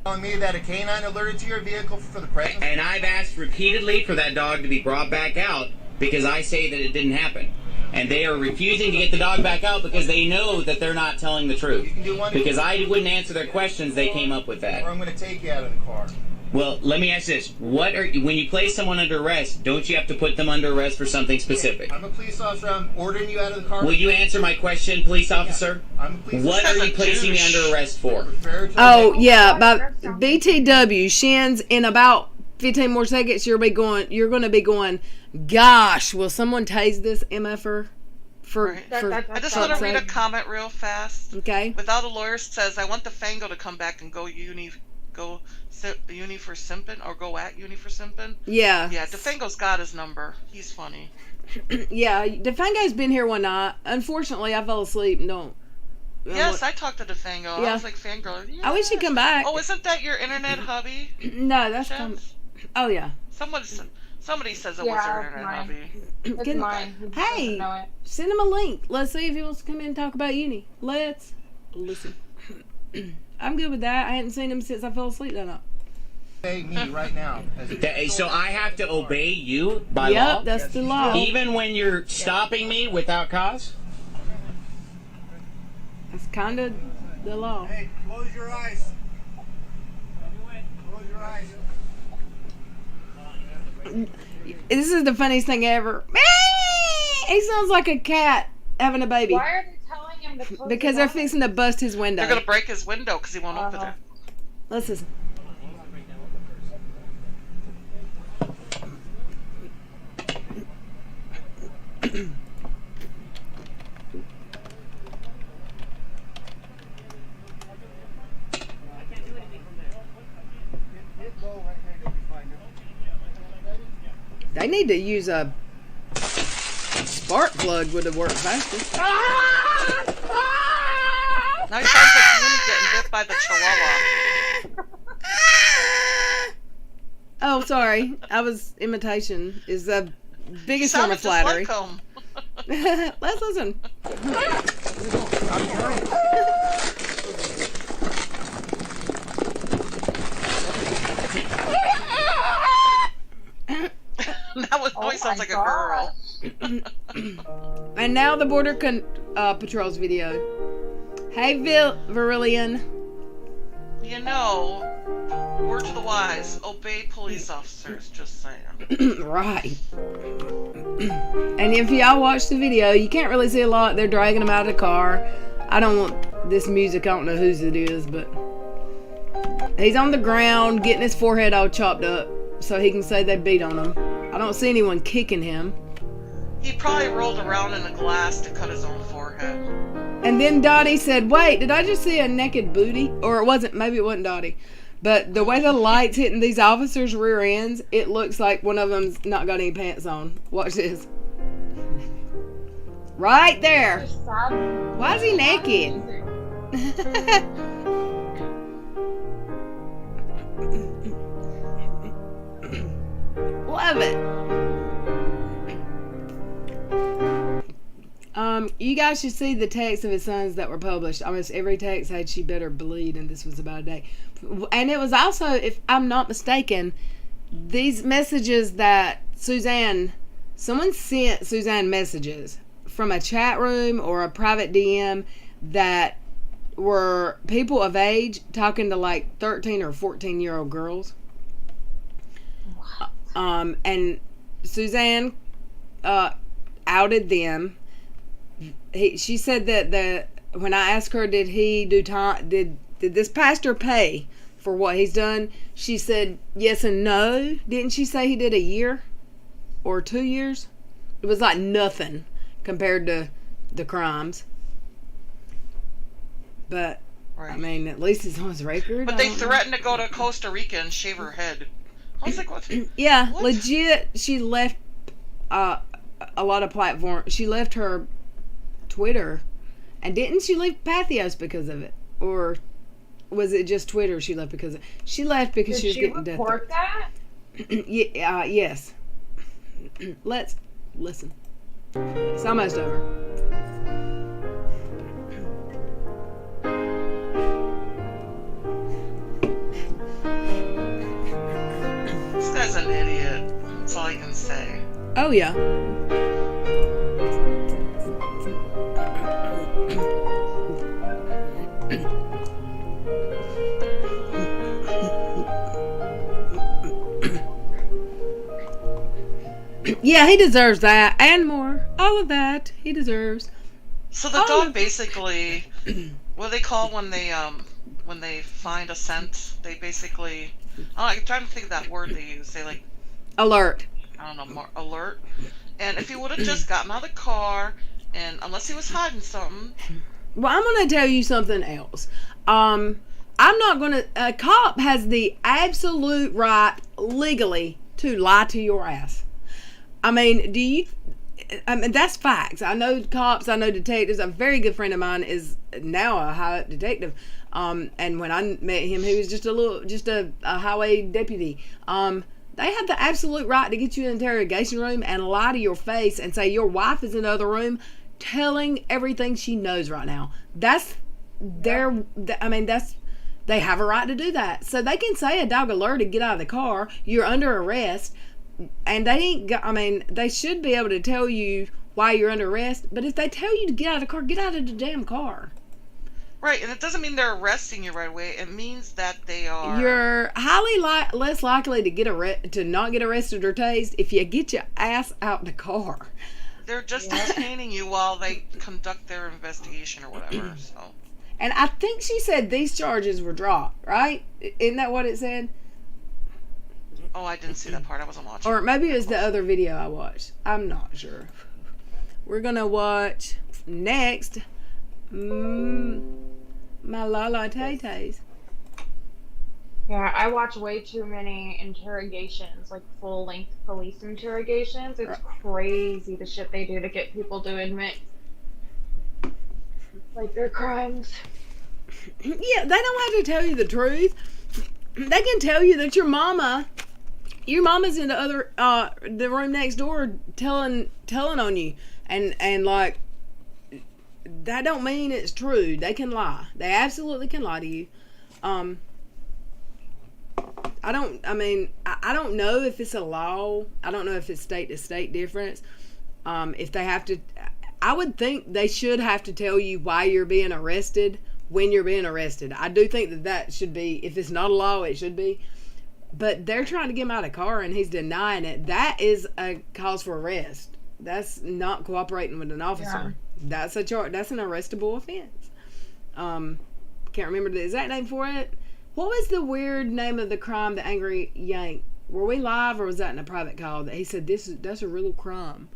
[SPEAKER 6] Telling me that a canine alerted to your vehicle for the presence.
[SPEAKER 5] And I've asked repeatedly for that dog to be brought back out because I say that it didn't happen. And they are refusing to get the dog back out because they know that they're not telling the truth.
[SPEAKER 6] You can do one
[SPEAKER 5] Because I wouldn't answer their questions, they came up with that.
[SPEAKER 6] or I'm going to take you out of the car.
[SPEAKER 5] Well, let me ask this. When you place someone under arrest, don't you have to put them under arrest for something specific?
[SPEAKER 6] I'm a police officer. I'm ordering you out of the car.
[SPEAKER 5] Will you answer my question, police officer?
[SPEAKER 6] I'm a police
[SPEAKER 5] What
[SPEAKER 6] officer.
[SPEAKER 5] are you placing me under arrest for?
[SPEAKER 6] Refer to
[SPEAKER 1] Oh,
[SPEAKER 6] the-
[SPEAKER 1] yeah. But BTW, Shins, in about 15 more seconds, you're going to be going, gosh, will someone tase this MFer?
[SPEAKER 2] Right. I just want to read a
[SPEAKER 1] sake?
[SPEAKER 2] comment real fast.
[SPEAKER 1] Okay.
[SPEAKER 2] Without a lawyer says, I want the Fango to come back and go uni for simping or go at uni for simping.
[SPEAKER 1] Yeah.
[SPEAKER 2] Yeah, DeFango's got his number. He's funny.
[SPEAKER 1] Yeah. DeFango's been here one night. Unfortunately, I fell asleep and don't.
[SPEAKER 2] Yes, I talked to DeFango.
[SPEAKER 1] Yeah.
[SPEAKER 2] I was like fangirl. Yeah.
[SPEAKER 1] I wish he'd come back.
[SPEAKER 2] Oh, isn't that your internet hubby?
[SPEAKER 1] No, that's
[SPEAKER 2] Chance?
[SPEAKER 1] Oh, yeah.
[SPEAKER 2] Somebody says it was
[SPEAKER 3] Yeah,
[SPEAKER 2] your internet
[SPEAKER 3] mine.
[SPEAKER 2] hubby.
[SPEAKER 3] It's
[SPEAKER 1] Can-
[SPEAKER 3] mine. He just
[SPEAKER 1] Hey,
[SPEAKER 3] doesn't know it.
[SPEAKER 1] send him a link. Let's see if he wants to come in and talk about uni. Let's listen. I'm good with that. I hadn't seen him since I fell asleep that night.
[SPEAKER 6] Obey me right now.
[SPEAKER 5] So I have to obey you by
[SPEAKER 1] Yep,
[SPEAKER 5] law?
[SPEAKER 1] that's the law.
[SPEAKER 5] Even when you're stopping me without cause?
[SPEAKER 1] That's kind of the law.
[SPEAKER 6] Hey, close your eyes. Close your eyes.
[SPEAKER 1] This is the funniest thing ever. He sounds like a cat having a baby.
[SPEAKER 3] Why are they telling him to close
[SPEAKER 1] Because
[SPEAKER 3] his
[SPEAKER 1] they're
[SPEAKER 3] eyes?
[SPEAKER 1] fixing to bust his window.
[SPEAKER 2] They're gonna break his window because he won't open it.
[SPEAKER 1] Let's listen. They need to use a spark plug would have worked faster.
[SPEAKER 2] Now he sounds like Uni getting bit by the chihuahua.
[SPEAKER 1] Oh, sorry. I was imitation is the
[SPEAKER 2] He
[SPEAKER 1] biggest form
[SPEAKER 2] sounded
[SPEAKER 1] of
[SPEAKER 2] just
[SPEAKER 1] flattery.
[SPEAKER 2] like him.
[SPEAKER 1] Let's listen.
[SPEAKER 2] That was
[SPEAKER 3] Oh
[SPEAKER 2] he sounds
[SPEAKER 3] my
[SPEAKER 2] like a girl.
[SPEAKER 1] And now the border patrol's video. Hey, Virillian.
[SPEAKER 2] You know, word to the wise, obey police officers, just saying.
[SPEAKER 1] Right. And if y'all watch the video, you can't really see a lot. They're dragging him out of the car. I don't want this music. I don't know whose it is, but he's on the ground getting his forehead all chopped up so he can say they beat on him. I don't see anyone kicking him.
[SPEAKER 2] He probably rolled around in a glass to cut his own forehead.
[SPEAKER 1] And then Dottie said, wait, did I just see a naked booty? Or maybe it wasn't Dottie. But the way the light's hitting these officers' rear ends, it looks like one of them's not got any pants on. Watch this. Right there. Why is he naked? Love it. You guys should see the texts of his sons that were published. Almost every text had she better bleed, and this was about a day. And it was also, if I'm not mistaken, these messages that someone sent Suzanne messages from a chat room or a private DM that were people of age talking to like 13 or 14-year-old girls. And Suzanne outed them. She said that when I asked her, did he do time? Did this pastor pay for what he's done? She said yes and no. Didn't she say he did a year or 2 years? It was like nothing compared to the crimes. But
[SPEAKER 2] Right.
[SPEAKER 1] I mean, at least it's on his record.
[SPEAKER 2] But
[SPEAKER 1] I
[SPEAKER 2] they
[SPEAKER 1] don't know.
[SPEAKER 2] threatened to go to Costa Rica and shave her head. I was like, what?
[SPEAKER 1] Yeah,
[SPEAKER 2] What?
[SPEAKER 1] legit. She left a lot of platforms. She left her Twitter, and didn't she leave Pathos because of it, or was it just Twitter she left because of? She left because
[SPEAKER 3] Did
[SPEAKER 1] she was
[SPEAKER 3] she
[SPEAKER 1] getting death
[SPEAKER 3] report
[SPEAKER 1] threats.
[SPEAKER 3] that?
[SPEAKER 1] Yeah, yes. Let's listen. It's almost over.
[SPEAKER 2] This guy's an idiot. That's all I can say.
[SPEAKER 1] Oh, yeah. Yeah, he deserves that and more. All of that he deserves.
[SPEAKER 2] So the dog basically, what do they call when they find a scent? They basically, I'm trying to think of that word they use. They like
[SPEAKER 1] Alert.
[SPEAKER 2] I don't know, more alert. And if he would have just gotten out of the car, and unless he was hiding something.
[SPEAKER 1] Well, I'm going to tell you something else. I'm not going to. A cop has the absolute right legally to lie to your ass. I mean, that's facts. I know cops, I know detectives. A very good friend of mine is now a highway detective. And when I met him, he was just a highway deputy. They have the absolute right to get you in the interrogation room and lie to your face and say your wife is in the other room telling everything she knows right now. That's their, they have a right to do that. So they can say a dog alerted, get out of the car, you're under arrest. And they should be able to tell you why you're under arrest. But if they tell you to get out of the car, get out of the damn car.
[SPEAKER 2] Right, and it doesn't mean they're arresting you right away. It means that they are.
[SPEAKER 1] You're highly less likely to to not get arrested or tased if you get your ass out the car.
[SPEAKER 2] They're just detaining you while they conduct their investigation or whatever. So.
[SPEAKER 1] And I think she said these charges were dropped, right? Isn't that what it said?
[SPEAKER 2] Oh, I didn't see that part. I wasn't watching.
[SPEAKER 1] Or maybe it was the other video I watched. I'm not sure. We're going to watch next my Lala Tay-Tays.
[SPEAKER 3] Yeah, I watch way too many interrogations, like full-length police interrogations. It's crazy the shit they do to get people to admit, like, their crimes.
[SPEAKER 1] Yeah, they don't have to tell you the truth. They can tell you that your mama's in the room next door telling on you, and like that don't mean it's true. They can lie. They absolutely can lie to you. I don't know if it's a law. I don't know if it's state to state difference. If they have to, I would think they should have to tell you why you're being arrested when you're being arrested. I do think that should be, if it's not a law, it should be. But they're trying to get him out of the car and he's denying it. That is a cause for arrest. That's not cooperating with an officer. Yeah. That's an arrestable offense. Can't remember the exact name for it. What was the weird name of the crime, the Angry Yank? Were we live or was that in a private call that he said that's a real crime?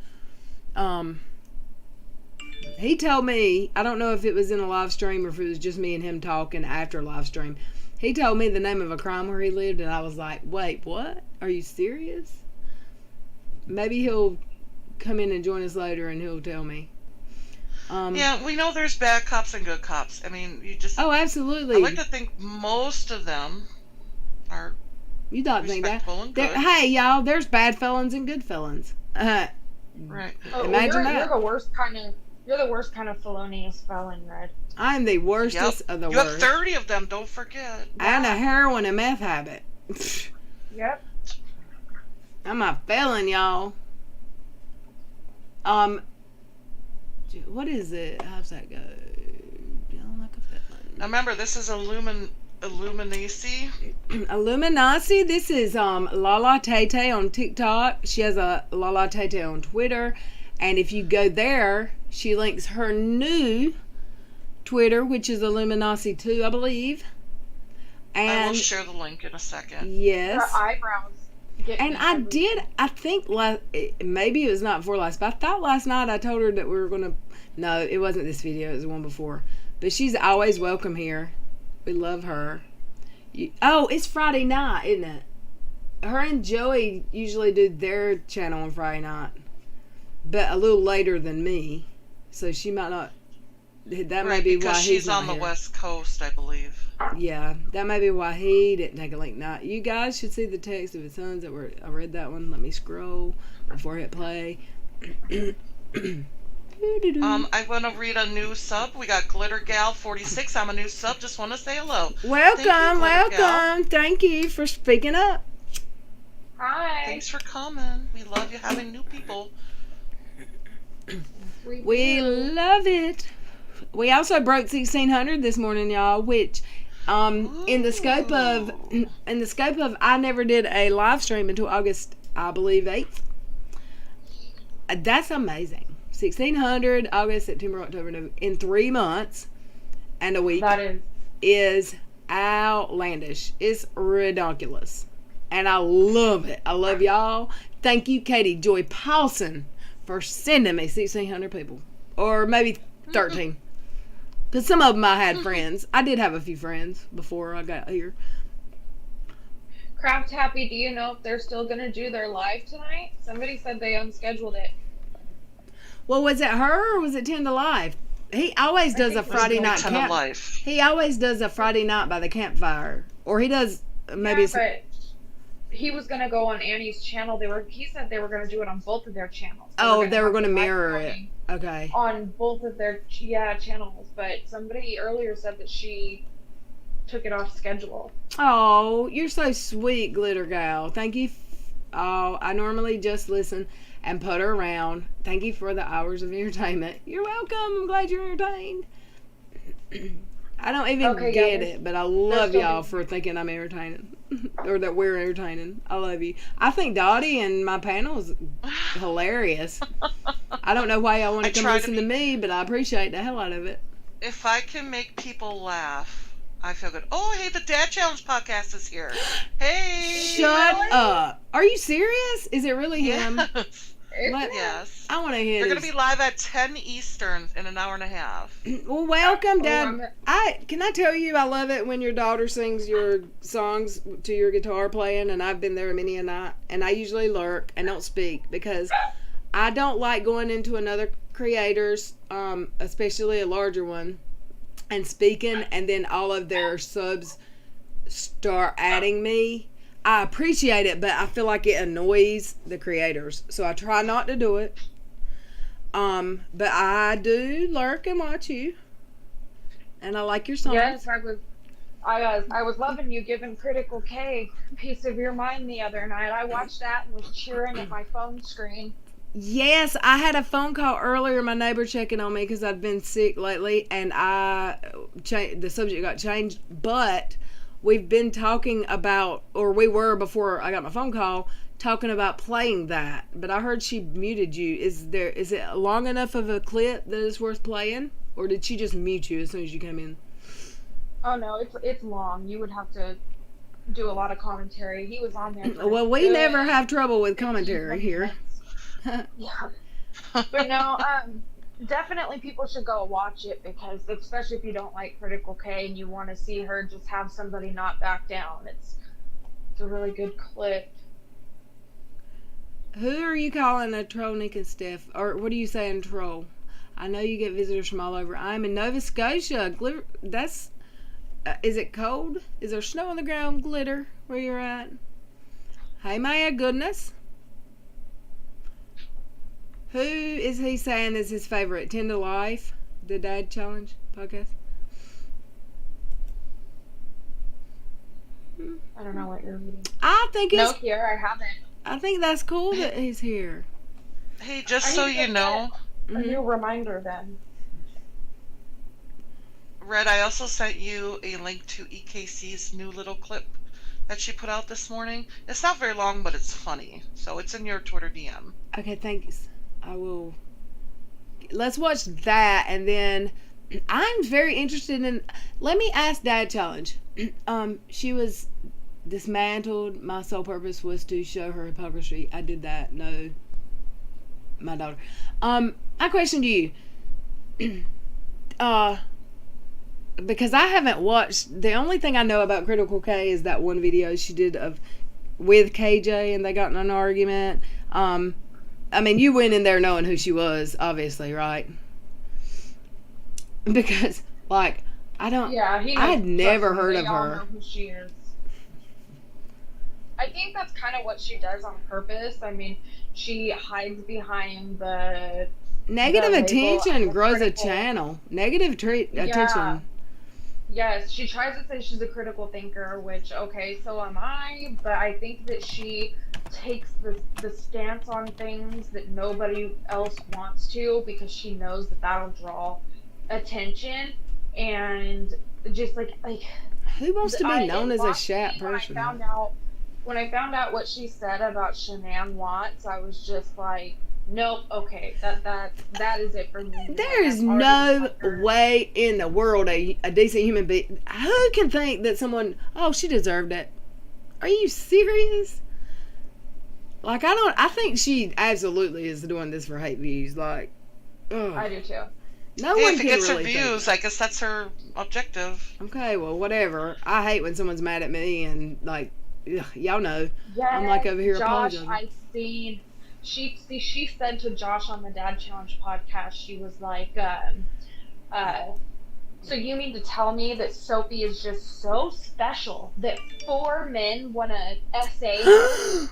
[SPEAKER 1] He told me, I don't know if it was in a live stream or if it was just me and him talking after a live stream. He told me the name of a crime where he lived, and I was like, wait, what? Are you serious? Maybe he'll come in and join us later, and he'll tell me.
[SPEAKER 2] Yeah, we know there's bad cops and good cops. I mean, you just...
[SPEAKER 1] Oh, absolutely.
[SPEAKER 2] I like to think most of them are respectful and good.
[SPEAKER 1] Hey, y'all, there's bad felons and good felons.
[SPEAKER 2] Right.
[SPEAKER 1] Imagine that.
[SPEAKER 3] You're the worst kind of felonious felon, Red.
[SPEAKER 1] I'm the worstest of the worst.
[SPEAKER 2] You have 30 of them, don't forget.
[SPEAKER 1] And a heroin and meth habit.
[SPEAKER 3] Yep.
[SPEAKER 1] I'm a felon, y'all. What is it? How's that go? Feeling like a felon.
[SPEAKER 2] Now remember, this is Illuminacy.
[SPEAKER 1] Illuminacy. This is Lala Tay-Tay on TikTok. She has a Lala Tay-Tay on Twitter. And if you go there, she links her new Twitter, which is Illuminacy 2, I believe. And
[SPEAKER 2] I will share the link in a second.
[SPEAKER 1] Yes.
[SPEAKER 3] Her eyebrows.
[SPEAKER 1] And I think maybe it was not before last, but I thought last night I told her that we were going to, no, it wasn't this video, it was the one before. But she's always welcome here. We love her. It's Friday night, isn't it? Her and Joey usually do their channel on Friday night. But a little later than me. So she might not, that may be why he's not
[SPEAKER 2] on the
[SPEAKER 1] here.
[SPEAKER 2] West Coast, I believe.
[SPEAKER 1] Yeah, that may be why he didn't take a link. Now, you guys should see the text of his sons I read that one. Let me scroll before I hit play.
[SPEAKER 2] I want to read a new sub. We got Glitter Gal 46. I'm a new sub. Just want to say hello.
[SPEAKER 1] Welcome,
[SPEAKER 2] Thank you, Glitter Gal.
[SPEAKER 1] welcome. Thank you for speaking up.
[SPEAKER 3] Hi.
[SPEAKER 2] Thanks for coming. We love you having new people.
[SPEAKER 1] We love it. We also broke 1600 this morning, y'all, which in the scope of I never did a live stream until August, I believe, 8th. That's amazing. 1600, August, September, October, November, in 3 months and a week.
[SPEAKER 3] That
[SPEAKER 1] is outlandish. It's ridiculous. And I love it. I love y'all. Thank you, Katie Joy Paulson, for sending me 1,600 people. Or maybe 13. Because some of them I had friends. I did have a few friends before I got here.
[SPEAKER 3] Craft Happy, do you know if they're still going to do their live tonight? Somebody said they unscheduled it.
[SPEAKER 1] Well, was it her or was it 10 to Live? He always does a Friday night camp. He always does a Friday night by the campfire. Or he does maybe...
[SPEAKER 3] Yeah, but he was going to go on Annie's channel. He said they were going to do it on both of their channels.
[SPEAKER 1] They were going to mirror it. Okay.
[SPEAKER 3] On both of their channels, but somebody earlier said that she took it off schedule.
[SPEAKER 1] Oh, you're so sweet, Glitter Gal. Thank you. I normally just listen and putter around. Thank you for the hours of entertainment. You're welcome. I'm glad you're entertained. I don't even get it, but I love y'all for thinking I'm entertaining. Or that we're entertaining. I love you. I think Dottie and my panel is hilarious. I don't know why y'all want to come listen to me, but I appreciate the hell out of it.
[SPEAKER 2] If I can make people laugh, I feel good. Oh, hey, the Dad Challenge podcast is here. Hey!
[SPEAKER 1] Shut up. Are you serious? Is it really him?
[SPEAKER 2] Yes.
[SPEAKER 1] I want to hear.
[SPEAKER 2] They're going to be live at 10 Eastern in an hour and a half.
[SPEAKER 1] Well, welcome, Dad. Can I tell you, I love it when your daughter sings your songs to your guitar playing, and I've been there many a night, and I usually lurk and don't speak because I don't like going into another creator's, especially a larger one, and speaking, and then all of their subs start adding me. I appreciate it, but I feel like it annoys the creators. So I try not to do it. But I do lurk and watch you. And I like your songs.
[SPEAKER 3] Yes, I was loving you giving Critical K a piece of your mind the other night. I watched that and was cheering at my phone screen.
[SPEAKER 1] Yes, I had a phone call earlier, my neighbor checking on me because I'd been sick lately, and the subject got changed, but we've been talking about, or we were before I got my phone call, talking about playing that. But I heard she muted you. Is it long enough of a clip that it's worth playing? Or did she just mute you as soon as you came in?
[SPEAKER 3] Oh no, it's long. You would have to do a lot of commentary. He was on there.
[SPEAKER 1] Well, we never have trouble with commentary here.
[SPEAKER 3] Yeah. But no, definitely people should go watch it because, especially if you don't like Critical K and you want to see her just have somebody not back down, it's a really good clip.
[SPEAKER 1] Who are you calling a troll, Nick and Steph? Or what are you saying, troll? I know you get visitors from all over. I'm in Nova Scotia. That's is it cold? Is there snow on the ground, Glitter, where you're at? Hey, Maya, goodness. Who is he saying is his favorite? 10 to Life? The Dad Challenge podcast?
[SPEAKER 3] I don't know what you're reading.
[SPEAKER 1] I think it's...
[SPEAKER 3] No, here, I haven't.
[SPEAKER 1] I think that's cool that he's here.
[SPEAKER 2] Hey, just so you know...
[SPEAKER 3] A new reminder then.
[SPEAKER 2] Red, I also sent you a link to EKC's new little clip that she put out this morning. It's not very long, but it's funny. So it's in your Twitter DM.
[SPEAKER 1] Okay, thanks. I will. Let's watch that, and then I'm very interested in. Let me ask Dad Challenge. She was dismantled. My sole purpose was to show her hypocrisy. I did that. No, my daughter. I questioned you. Because I haven't watched. The only thing I know about Critical K is that one video she did with KJ, and they got in an argument. I mean, you went in there knowing who she was, obviously, right? Because, like, I had never heard of her.
[SPEAKER 3] Know who she is. I think that's kind of what she does on purpose. I mean, she hides behind the
[SPEAKER 1] Negative
[SPEAKER 3] label
[SPEAKER 1] attention
[SPEAKER 3] as a
[SPEAKER 1] grows a
[SPEAKER 3] critical-
[SPEAKER 1] channel. Negative attention.
[SPEAKER 3] Yes, she tries to say she's a critical thinker, which, okay, so am I, but I think that she takes the stance on things that nobody else wants to because she knows that that'll draw attention, and just like
[SPEAKER 1] Who wants to be known
[SPEAKER 3] it
[SPEAKER 1] as a
[SPEAKER 3] lost
[SPEAKER 1] shat
[SPEAKER 3] me
[SPEAKER 1] person?
[SPEAKER 3] When I found out what she said about Shanann Watts, I was just like, nope, okay, that is it for me.
[SPEAKER 1] There is
[SPEAKER 3] I've already
[SPEAKER 1] no
[SPEAKER 3] cut her.
[SPEAKER 1] way in the world a decent human being. Who can think that someone? Oh, she deserved it. Are you serious? Like I think she absolutely is doing this for hate views. Like, ugh.
[SPEAKER 3] I do too.
[SPEAKER 1] No
[SPEAKER 2] Hey,
[SPEAKER 1] one
[SPEAKER 2] if it
[SPEAKER 1] can
[SPEAKER 2] gets her
[SPEAKER 1] really think
[SPEAKER 2] views, I guess that's her objective.
[SPEAKER 1] okay, well, whatever. I hate when someone's mad at me and like, ugh, y'all know.
[SPEAKER 3] Yes,
[SPEAKER 1] I'm like over here
[SPEAKER 3] Josh,
[SPEAKER 1] apologizing.
[SPEAKER 3] I seen. She said to Josh on the Dad Challenge podcast, she was like, so you mean to tell me that Sophie is just so special that 4 men want to essay her?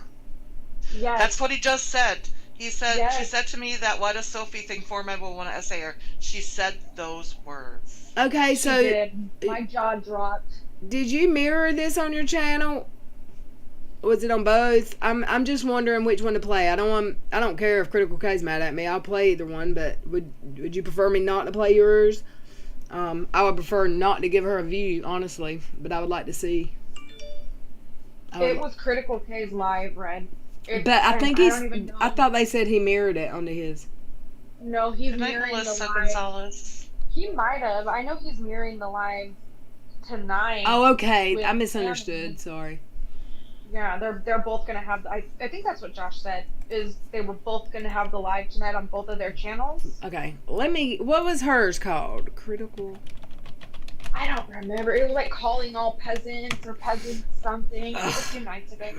[SPEAKER 3] Yes.
[SPEAKER 2] That's what he just said. He said,
[SPEAKER 3] Yes.
[SPEAKER 2] She said to me that why does Sophie think 4 men will want to essay her? She said those words.
[SPEAKER 1] Okay,
[SPEAKER 3] She
[SPEAKER 1] so
[SPEAKER 3] did. My jaw dropped.
[SPEAKER 1] did you mirror this on your channel? Was it on both? I'm just wondering which one to play. I don't care if Critical K's mad at me. I'll play either one, but would you prefer me not to play yours? I would prefer not to give her a view, honestly, but I would like to see.
[SPEAKER 3] It was Critical K's live, Red.
[SPEAKER 1] But I think he's.
[SPEAKER 3] don't even know.
[SPEAKER 1] I thought they said he mirrored it onto his.
[SPEAKER 3] No, he's
[SPEAKER 2] Good night,
[SPEAKER 3] mirroring the
[SPEAKER 2] Melissa
[SPEAKER 3] live.
[SPEAKER 2] Gonzalez.
[SPEAKER 3] He might have. I know he's mirroring the live tonight.
[SPEAKER 1] Oh, okay.
[SPEAKER 3] with
[SPEAKER 1] I misunderstood.
[SPEAKER 3] Annie.
[SPEAKER 1] Sorry.
[SPEAKER 3] Yeah, they're both gonna have. I think that's what Josh said. Is they were both gonna have the live tonight on both of their channels.
[SPEAKER 1] Okay. What was hers called? Critical.
[SPEAKER 3] I don't remember. It was like calling all peasants or peasants something. It was 2 nights ago.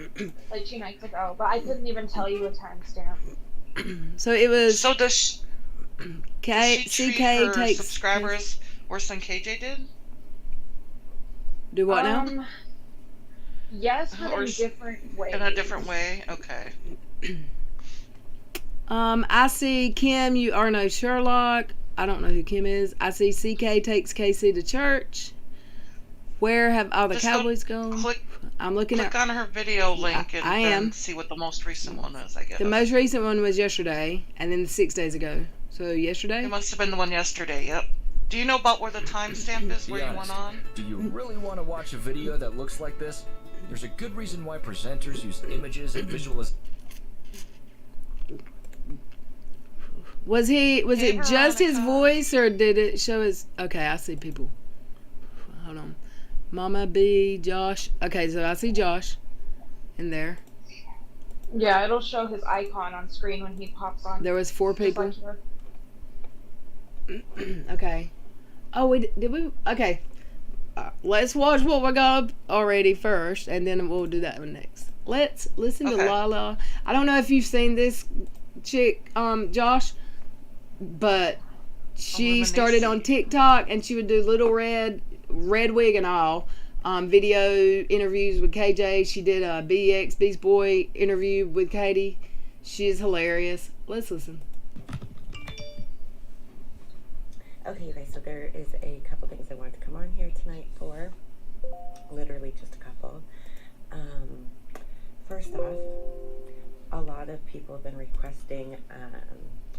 [SPEAKER 3] Like 2 nights ago. But I couldn't even tell you a timestamp.
[SPEAKER 1] So it was.
[SPEAKER 2] So does she treat
[SPEAKER 1] CK
[SPEAKER 2] her
[SPEAKER 1] takes
[SPEAKER 2] subscribers worse than KJ did?
[SPEAKER 1] Do what now?
[SPEAKER 3] Yes, but
[SPEAKER 2] Or
[SPEAKER 3] in different ways.
[SPEAKER 2] In a different way? Okay.
[SPEAKER 1] I see Kim. You are no Sherlock. I don't know who Kim is. I see CK takes KC to church. Where have all the
[SPEAKER 2] Just
[SPEAKER 1] Cowboys gone? I'm looking
[SPEAKER 2] Click
[SPEAKER 1] at
[SPEAKER 2] on her video link and
[SPEAKER 1] I
[SPEAKER 2] then
[SPEAKER 1] am.
[SPEAKER 2] see what the most recent one is, I guess.
[SPEAKER 1] the most recent one was yesterday, and then 6 days ago. So yesterday.
[SPEAKER 2] It must have been the one yesterday, yep. Do you know about where the timestamp is where you went on?
[SPEAKER 7] Do you really want to watch a video that looks like this? There's a good reason why presenters use images and visualization.
[SPEAKER 1] Was it just his
[SPEAKER 2] Veronica.
[SPEAKER 1] voice, or did it show his? Okay, I see people. Hold on, Mama B, Josh. Okay, so I see Josh in there.
[SPEAKER 3] Yeah, it'll show his icon on screen when he pops on.
[SPEAKER 1] There was 4
[SPEAKER 3] Just
[SPEAKER 1] people.
[SPEAKER 3] like here.
[SPEAKER 1] Okay. Oh, did we? Okay. Let's watch what we got already first, and then we'll do that one next. Let's listen to
[SPEAKER 2] Okay.
[SPEAKER 1] Lala. I don't know if you've seen this chick, Josh, but she started on TikTok, and she would do Little Red wig and all, video interviews with KJ. She did a BX Beast Boy interview with Katie. She is hilarious. Let's listen.
[SPEAKER 8] Okay, you guys, so there is a couple things I wanted to come on here tonight for. Literally just a couple. First off, a lot of people have been requesting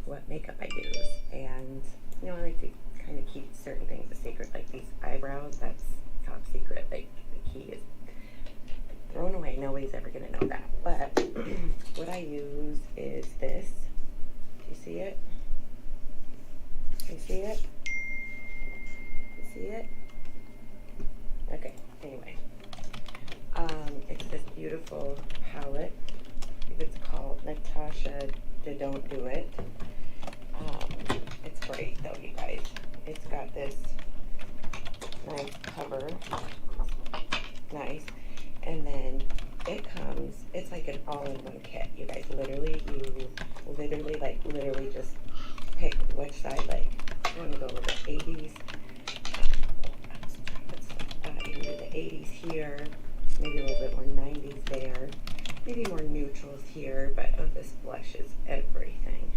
[SPEAKER 8] what makeup I use. And, you know, I like to kind of keep certain things a secret, like these eyebrows. That's top secret. Like, the key is thrown away. Nobody's ever going to know that. But what I use is this. Do you see it? You see it? You see it? Okay, anyway. It's this beautiful palette. I think it's called Natasha de Don't Do It. It's great though, you guys. It's got this nice cover. Nice. And then it comes, it's like an all-in-one kit. You guys, literally just pick which side, like, you want to go with the 80s. You can do the 80s here, maybe a little bit more 90s there, maybe more neutrals here, but oh, this blush is everything.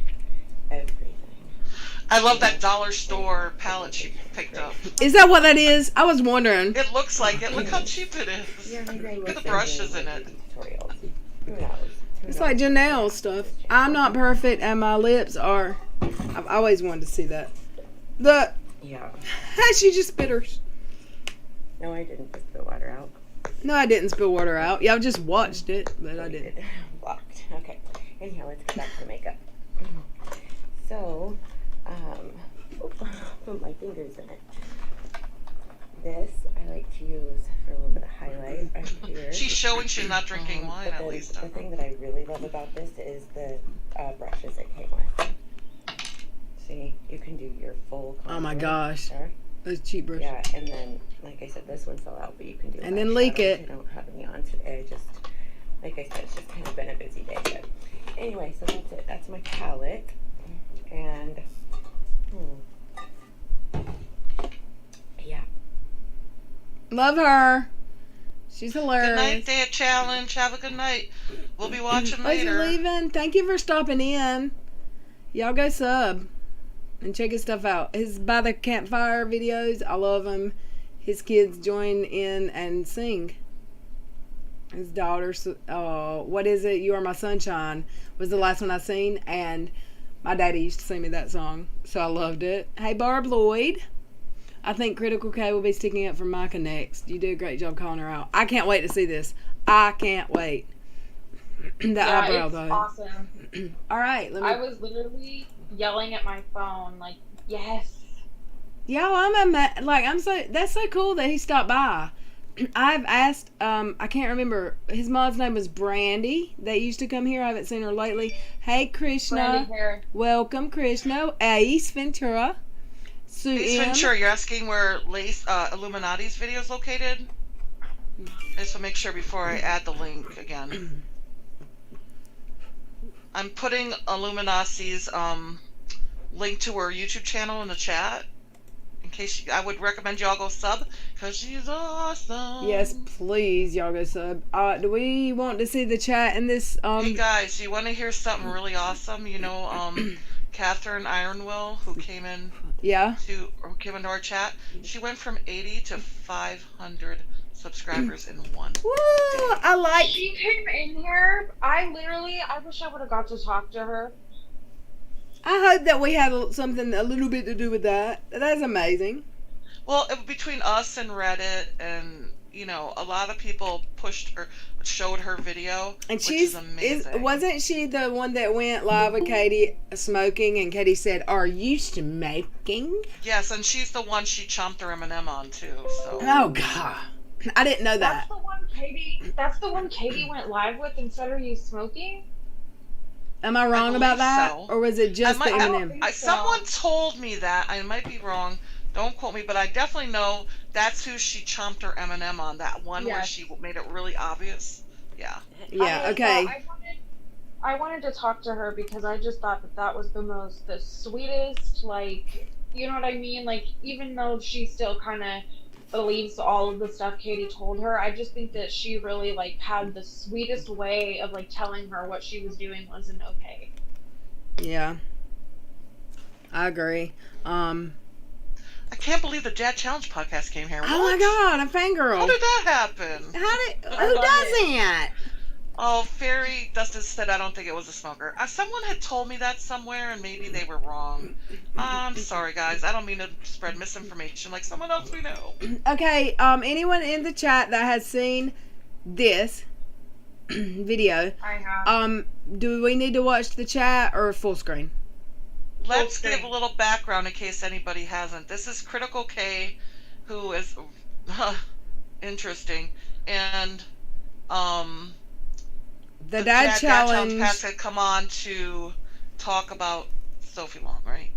[SPEAKER 8] Everything.
[SPEAKER 2] I love that dollar store palette she picked up.
[SPEAKER 1] Is that what that is? I was wondering.
[SPEAKER 2] It looks like it. Look how cheap it is.
[SPEAKER 8] Yeah, maybe I will
[SPEAKER 2] Look at the
[SPEAKER 8] send you,
[SPEAKER 2] brushes in
[SPEAKER 8] like,
[SPEAKER 2] it.
[SPEAKER 8] tutorials. Who knows? Who
[SPEAKER 1] It's
[SPEAKER 8] knows?
[SPEAKER 1] like Janelle stuff. I'm not perfect, and my lips are. I've always wanted to see that. The
[SPEAKER 8] Yeah.
[SPEAKER 1] she just spit hers.
[SPEAKER 8] No, I didn't just spill water out.
[SPEAKER 1] No, I didn't spill water out. Yeah, I just watched it, but I didn't.
[SPEAKER 8] Blocked. Okay. Anyhow, let's get back to the makeup. So, put my fingers in it. This I like to use for a little bit of highlight right here.
[SPEAKER 2] She's showing she's not drinking wine,
[SPEAKER 8] But
[SPEAKER 2] at
[SPEAKER 8] then
[SPEAKER 2] least.
[SPEAKER 8] the thing that I really love about this is the brushes it came with. See, you can do your full
[SPEAKER 1] Oh my
[SPEAKER 8] contour
[SPEAKER 1] gosh.
[SPEAKER 8] there.
[SPEAKER 1] Those cheap brushes.
[SPEAKER 8] Yeah, and then, like I said, this one fell out, but you can do
[SPEAKER 1] And then leak
[SPEAKER 8] eyeshadows.
[SPEAKER 1] it.
[SPEAKER 8] I don't have any on today. I just, like I said, it's just kind of been a busy day. But anyway, so that's it. That's my palette. And, yeah.
[SPEAKER 1] Love her. She's
[SPEAKER 2] Good
[SPEAKER 1] hilarious.
[SPEAKER 2] night, Dad Challenge. Have a good night. We'll be watching
[SPEAKER 1] Oh, is he
[SPEAKER 2] later.
[SPEAKER 1] leaving? Thank you for stopping in. Y'all go sub and check his stuff out. His by the campfire videos, I love him. His kids join in and sing. His daughter, what is it? You Are My Sunshine was the last one I seen, and my daddy used to sing me that song, so I loved it. Hey, Barb Lloyd. I think Critical K will be sticking up for Micah next. You did a great job calling her out. I can't wait to see this. I can't wait. The eyebrow,
[SPEAKER 3] it's
[SPEAKER 1] though.
[SPEAKER 3] awesome.
[SPEAKER 1] All right, let me.
[SPEAKER 3] I was literally yelling at my phone, like, yes.
[SPEAKER 1] Yeah, I'm so. That's so cool that he stopped by. I've asked. I can't remember. His mom's name was Brandy. That used to come here. I haven't seen her lately. Hey, Krishna.
[SPEAKER 3] Brandy hair.
[SPEAKER 1] Welcome, Krishna. Ace Ventura. Sue
[SPEAKER 2] Ace
[SPEAKER 1] M.
[SPEAKER 2] Ventura, you're asking where Illuminati's video is located? Just to make sure before I add the link again. I'm putting Illuminati's link to her YouTube channel in the chat. In case I would recommend y'all go sub, because she's awesome.
[SPEAKER 1] Yes, please, y'all go sub. Do we want to see the chat in this?
[SPEAKER 2] Hey guys, you want to hear something really awesome? You know, Catherine Ironwill, who came in into our chat, she went from 80 to 500 subscribers in one
[SPEAKER 1] Woo!
[SPEAKER 2] day.
[SPEAKER 1] I like.
[SPEAKER 3] She came in here. I wish I would have got to talk to her.
[SPEAKER 1] I hope that we had something a little bit to do with that. That's amazing.
[SPEAKER 2] Well, between us and Reddit, and you know, a lot of people showed her video,
[SPEAKER 1] And
[SPEAKER 2] which is amazing.
[SPEAKER 1] wasn't she the one that went live with Katie smoking? And Katie said, "Are you smoking?"
[SPEAKER 2] Yes, and she's the one she chomped her M&M on too. So.
[SPEAKER 1] Oh God, I didn't know that.
[SPEAKER 3] That's the one Katie went live with and said, "Are you smoking?"
[SPEAKER 1] Am I wrong about that,
[SPEAKER 2] so.
[SPEAKER 1] or was it just the M&M?
[SPEAKER 2] Someone told me that. I might be wrong. Don't quote me, but I definitely know that's who she chomped her M&M on. That one where she made it really obvious. Yeah.
[SPEAKER 1] Yeah. Okay.
[SPEAKER 3] I wanted to talk to her because I just thought that was the sweetest, like, you know what I mean? Like, even though she still kind of believes all of the stuff Katie told her, I just think that she really, like, had the sweetest way of, like, telling her what she was doing wasn't okay.
[SPEAKER 1] Yeah. I agree.
[SPEAKER 2] I can't believe the Dad Challenge podcast came here.
[SPEAKER 1] Oh my God, a fangirl.
[SPEAKER 2] How did that happen?
[SPEAKER 1] Who doesn't?
[SPEAKER 2] Oh, Fairy Dustin said I don't think it was a smoker. Someone had told me that somewhere, and maybe they were wrong. I'm sorry, guys. I don't mean to spread misinformation like someone else we know.
[SPEAKER 1] Okay, anyone in the chat that has seen this video,
[SPEAKER 3] I have.
[SPEAKER 1] do we need to watch the chat or full screen?
[SPEAKER 2] Let's give a little background in case anybody hasn't. This is Critical K, who is interesting, and
[SPEAKER 1] the Dad Challenge
[SPEAKER 2] Pat had come on to talk about Sophie Long, right?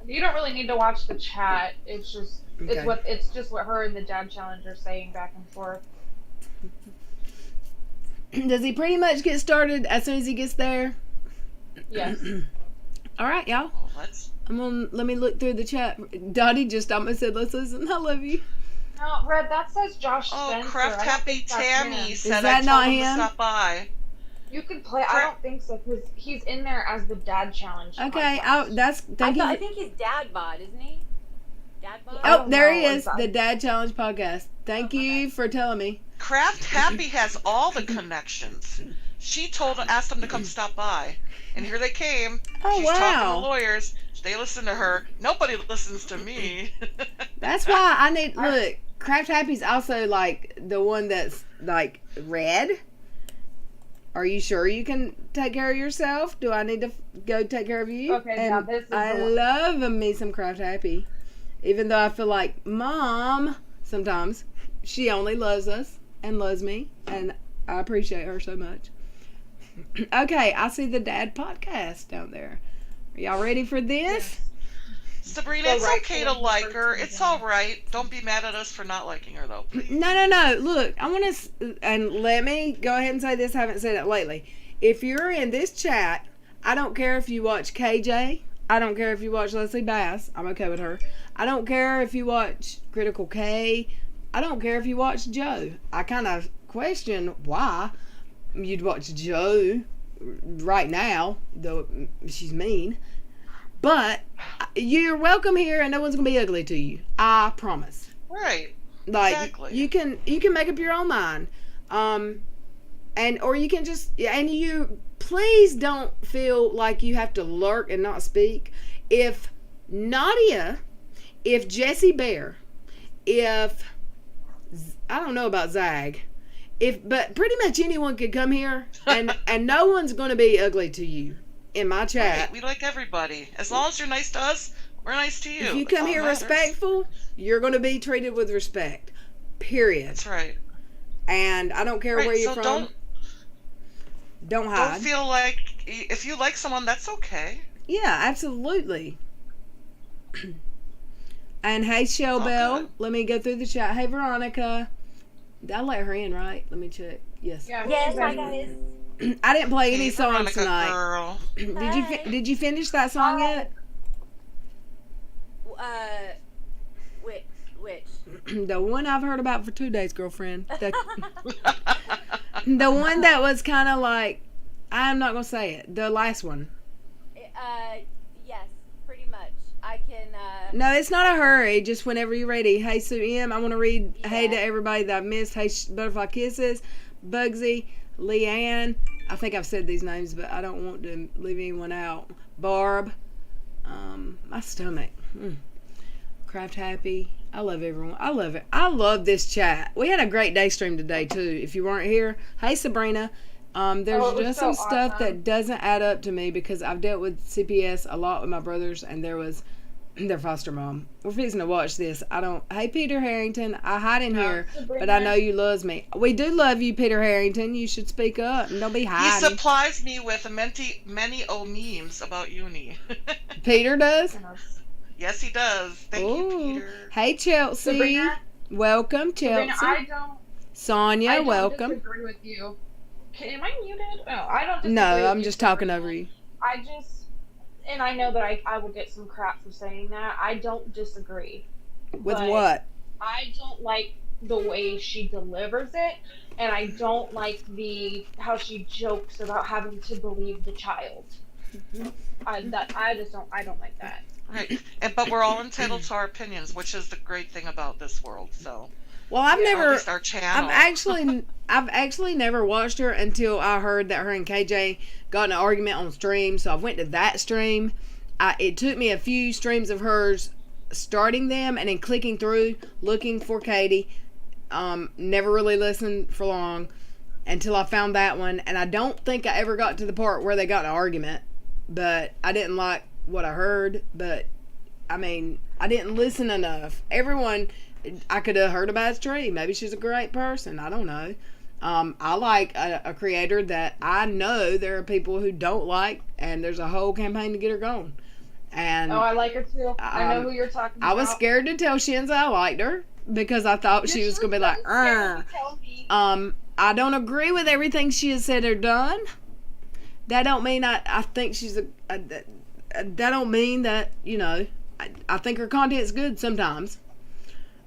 [SPEAKER 3] You don't really need to watch the chat. It's just it's just what her and the Dad Challenge are saying back and forth.
[SPEAKER 1] Does he pretty much get started as soon as he gets there?
[SPEAKER 3] Yes.
[SPEAKER 1] All right, y'all.
[SPEAKER 2] Well,
[SPEAKER 1] let me look through the chat. Dottie just almost said, "Let's listen." I love you.
[SPEAKER 3] No, Red, that says Josh Spencer.
[SPEAKER 2] Oh, Craft Happy Tammy said
[SPEAKER 1] that
[SPEAKER 2] I told
[SPEAKER 1] not
[SPEAKER 2] him
[SPEAKER 1] him?
[SPEAKER 2] to stop by.
[SPEAKER 3] You could play. I don't think so because he's in there as the Dad Challenge.
[SPEAKER 1] Okay,
[SPEAKER 3] podcast.
[SPEAKER 9] I think he's Dad Bod, isn't he? Dad Bod?
[SPEAKER 1] Oh, there he is, the Dad Challenge podcast. Thank you for telling me.
[SPEAKER 2] Craft Happy has all the connections. She asked them to come stop by, and here they came.
[SPEAKER 1] Oh,
[SPEAKER 2] She's
[SPEAKER 1] wow.
[SPEAKER 2] talking to lawyers. They listen to her. Nobody listens to me.
[SPEAKER 1] That's why I need, look, Craft Happy's also like the one that's like red. Are you sure you can take care of yourself? Do I need to go take care of you?
[SPEAKER 3] Okay,
[SPEAKER 1] and
[SPEAKER 3] now this is
[SPEAKER 1] I
[SPEAKER 3] the one.
[SPEAKER 1] love me some Craft Happy. Even though I feel like Mom, sometimes, she only loves us and loves me. And I appreciate her so much. Okay, I see the Dad podcast down there. Are y'all ready for this?
[SPEAKER 2] Sabrina, it's okay to like her. It's all right. Don't be mad at us for not liking her, though. Please.
[SPEAKER 1] No. Look, I want to, and let me go ahead and say this. I haven't said it lately. If you're in this chat, I don't care if you watch KJ. I don't care if you watch Leslie Bass. I'm okay with her. I don't care if you watch Critical K. I don't care if you watch Joe. I kind of question why you'd watch Joe right now, though she's mean. But you're welcome here, and no one's gonna be ugly to you. I promise.
[SPEAKER 2] Right.
[SPEAKER 1] Like
[SPEAKER 2] Exactly.
[SPEAKER 1] you can make up your own mind, and or you can just, and you please don't feel like you have to lurk and not speak. If Nadia, if Jessie Bear, if I don't know about Zag, but pretty much anyone could come here, and no one's gonna be ugly to you. In my chat,
[SPEAKER 2] Right. We like everybody. As long as you're nice to us, we're nice to you.
[SPEAKER 1] if you
[SPEAKER 2] That's
[SPEAKER 1] come
[SPEAKER 2] all
[SPEAKER 1] here
[SPEAKER 2] that matters.
[SPEAKER 1] respectful, you're going to be treated with respect. Period.
[SPEAKER 2] That's right.
[SPEAKER 1] And I don't care
[SPEAKER 2] Right,
[SPEAKER 1] where you're
[SPEAKER 2] so
[SPEAKER 1] from. Don't hide.
[SPEAKER 2] Don't feel like if you like someone, that's okay.
[SPEAKER 1] Yeah, absolutely. And hey, Shell Bell,
[SPEAKER 2] good.
[SPEAKER 1] let me go through the chat. Hey, Veronica. Did I let her in, right? Let me check. Yes.
[SPEAKER 3] Yeah,
[SPEAKER 9] Yes,
[SPEAKER 3] she's
[SPEAKER 9] hi
[SPEAKER 3] in-
[SPEAKER 9] guys.
[SPEAKER 1] I didn't play any
[SPEAKER 2] Hey,
[SPEAKER 1] songs
[SPEAKER 2] Veronica
[SPEAKER 1] tonight.
[SPEAKER 2] girl.
[SPEAKER 1] Did you finish that song yet?
[SPEAKER 9] Which?
[SPEAKER 1] The one I've heard about for 2 days, girlfriend. The one that was kind of like, I'm not gonna say it. The last one.
[SPEAKER 9] Yes, pretty much. I can.
[SPEAKER 1] No, it's not a hurry. Just whenever you're ready. Hey, Sue M. I want to read hey
[SPEAKER 9] Yeah.
[SPEAKER 1] to everybody that I've missed. Hey, Butterfly Kisses, Bugsy, Leanne. I think I've said these names, but I don't want to leave anyone out. Barb. My stomach. Craft Happy. I love everyone. I love it. I love this chat. We had a great day stream today too. If you weren't here, hey Sabrina. There's
[SPEAKER 3] Oh, it was
[SPEAKER 1] just
[SPEAKER 3] so
[SPEAKER 1] some stuff
[SPEAKER 3] awesome.
[SPEAKER 1] that doesn't add up to me because I've dealt with CPS a lot with my brothers, and there was their foster mom. We're fixing to watch this. Hey Peter Harrington, I hide in here, but I know you loves me. We do love you, Peter Harrington. You should speak up and don't be
[SPEAKER 2] He
[SPEAKER 1] hiding.
[SPEAKER 2] supplies me with many memes about uni.
[SPEAKER 1] Peter does?
[SPEAKER 2] Yes, he does. Thank you,
[SPEAKER 1] Ooh.
[SPEAKER 2] Peter.
[SPEAKER 1] Hey Chelsea.
[SPEAKER 3] Sabrina,
[SPEAKER 1] Welcome, Chelsea.
[SPEAKER 3] Sabrina,
[SPEAKER 1] Sonia,
[SPEAKER 3] I don't
[SPEAKER 1] welcome.
[SPEAKER 3] disagree with you. Am I muted? No, I don't disagree
[SPEAKER 1] No,
[SPEAKER 3] with
[SPEAKER 1] I'm
[SPEAKER 3] you,
[SPEAKER 1] just talking
[SPEAKER 3] Sabrina.
[SPEAKER 1] over you.
[SPEAKER 3] And I know that I will get some crap for saying that. I don't disagree.
[SPEAKER 1] With
[SPEAKER 3] But
[SPEAKER 1] what?
[SPEAKER 3] I don't like the way she delivers it, and I don't like how she jokes about having to believe the child. I don't like that.
[SPEAKER 2] Right. But we're all entitled to our opinions, which is the great thing about this world. So,
[SPEAKER 1] Well, I've
[SPEAKER 2] or at
[SPEAKER 1] never.
[SPEAKER 2] least our channel.
[SPEAKER 1] I've actually never watched her until I heard that her and KJ got in an argument on stream. So I went to that stream. It took me a few streams of hers starting them and then clicking through, looking for Katie. Never really listened for long until I found that one. And I don't think I ever got to the part where they got in an argument. But I didn't like what I heard. But, I mean, I didn't listen enough. Everyone, I could have heard about stream. Maybe she's a great person. I don't know. I like a creator that I know there are people who don't like, and there's a whole campaign to get her going. And
[SPEAKER 3] Oh, I like her too. I know who you're talking about.
[SPEAKER 1] I was scared to tell Shinza I liked her because I thought she was going to be like, I don't agree with everything she has said or done. That don't mean I think she's that don't mean that, you know, I think her content's good sometimes.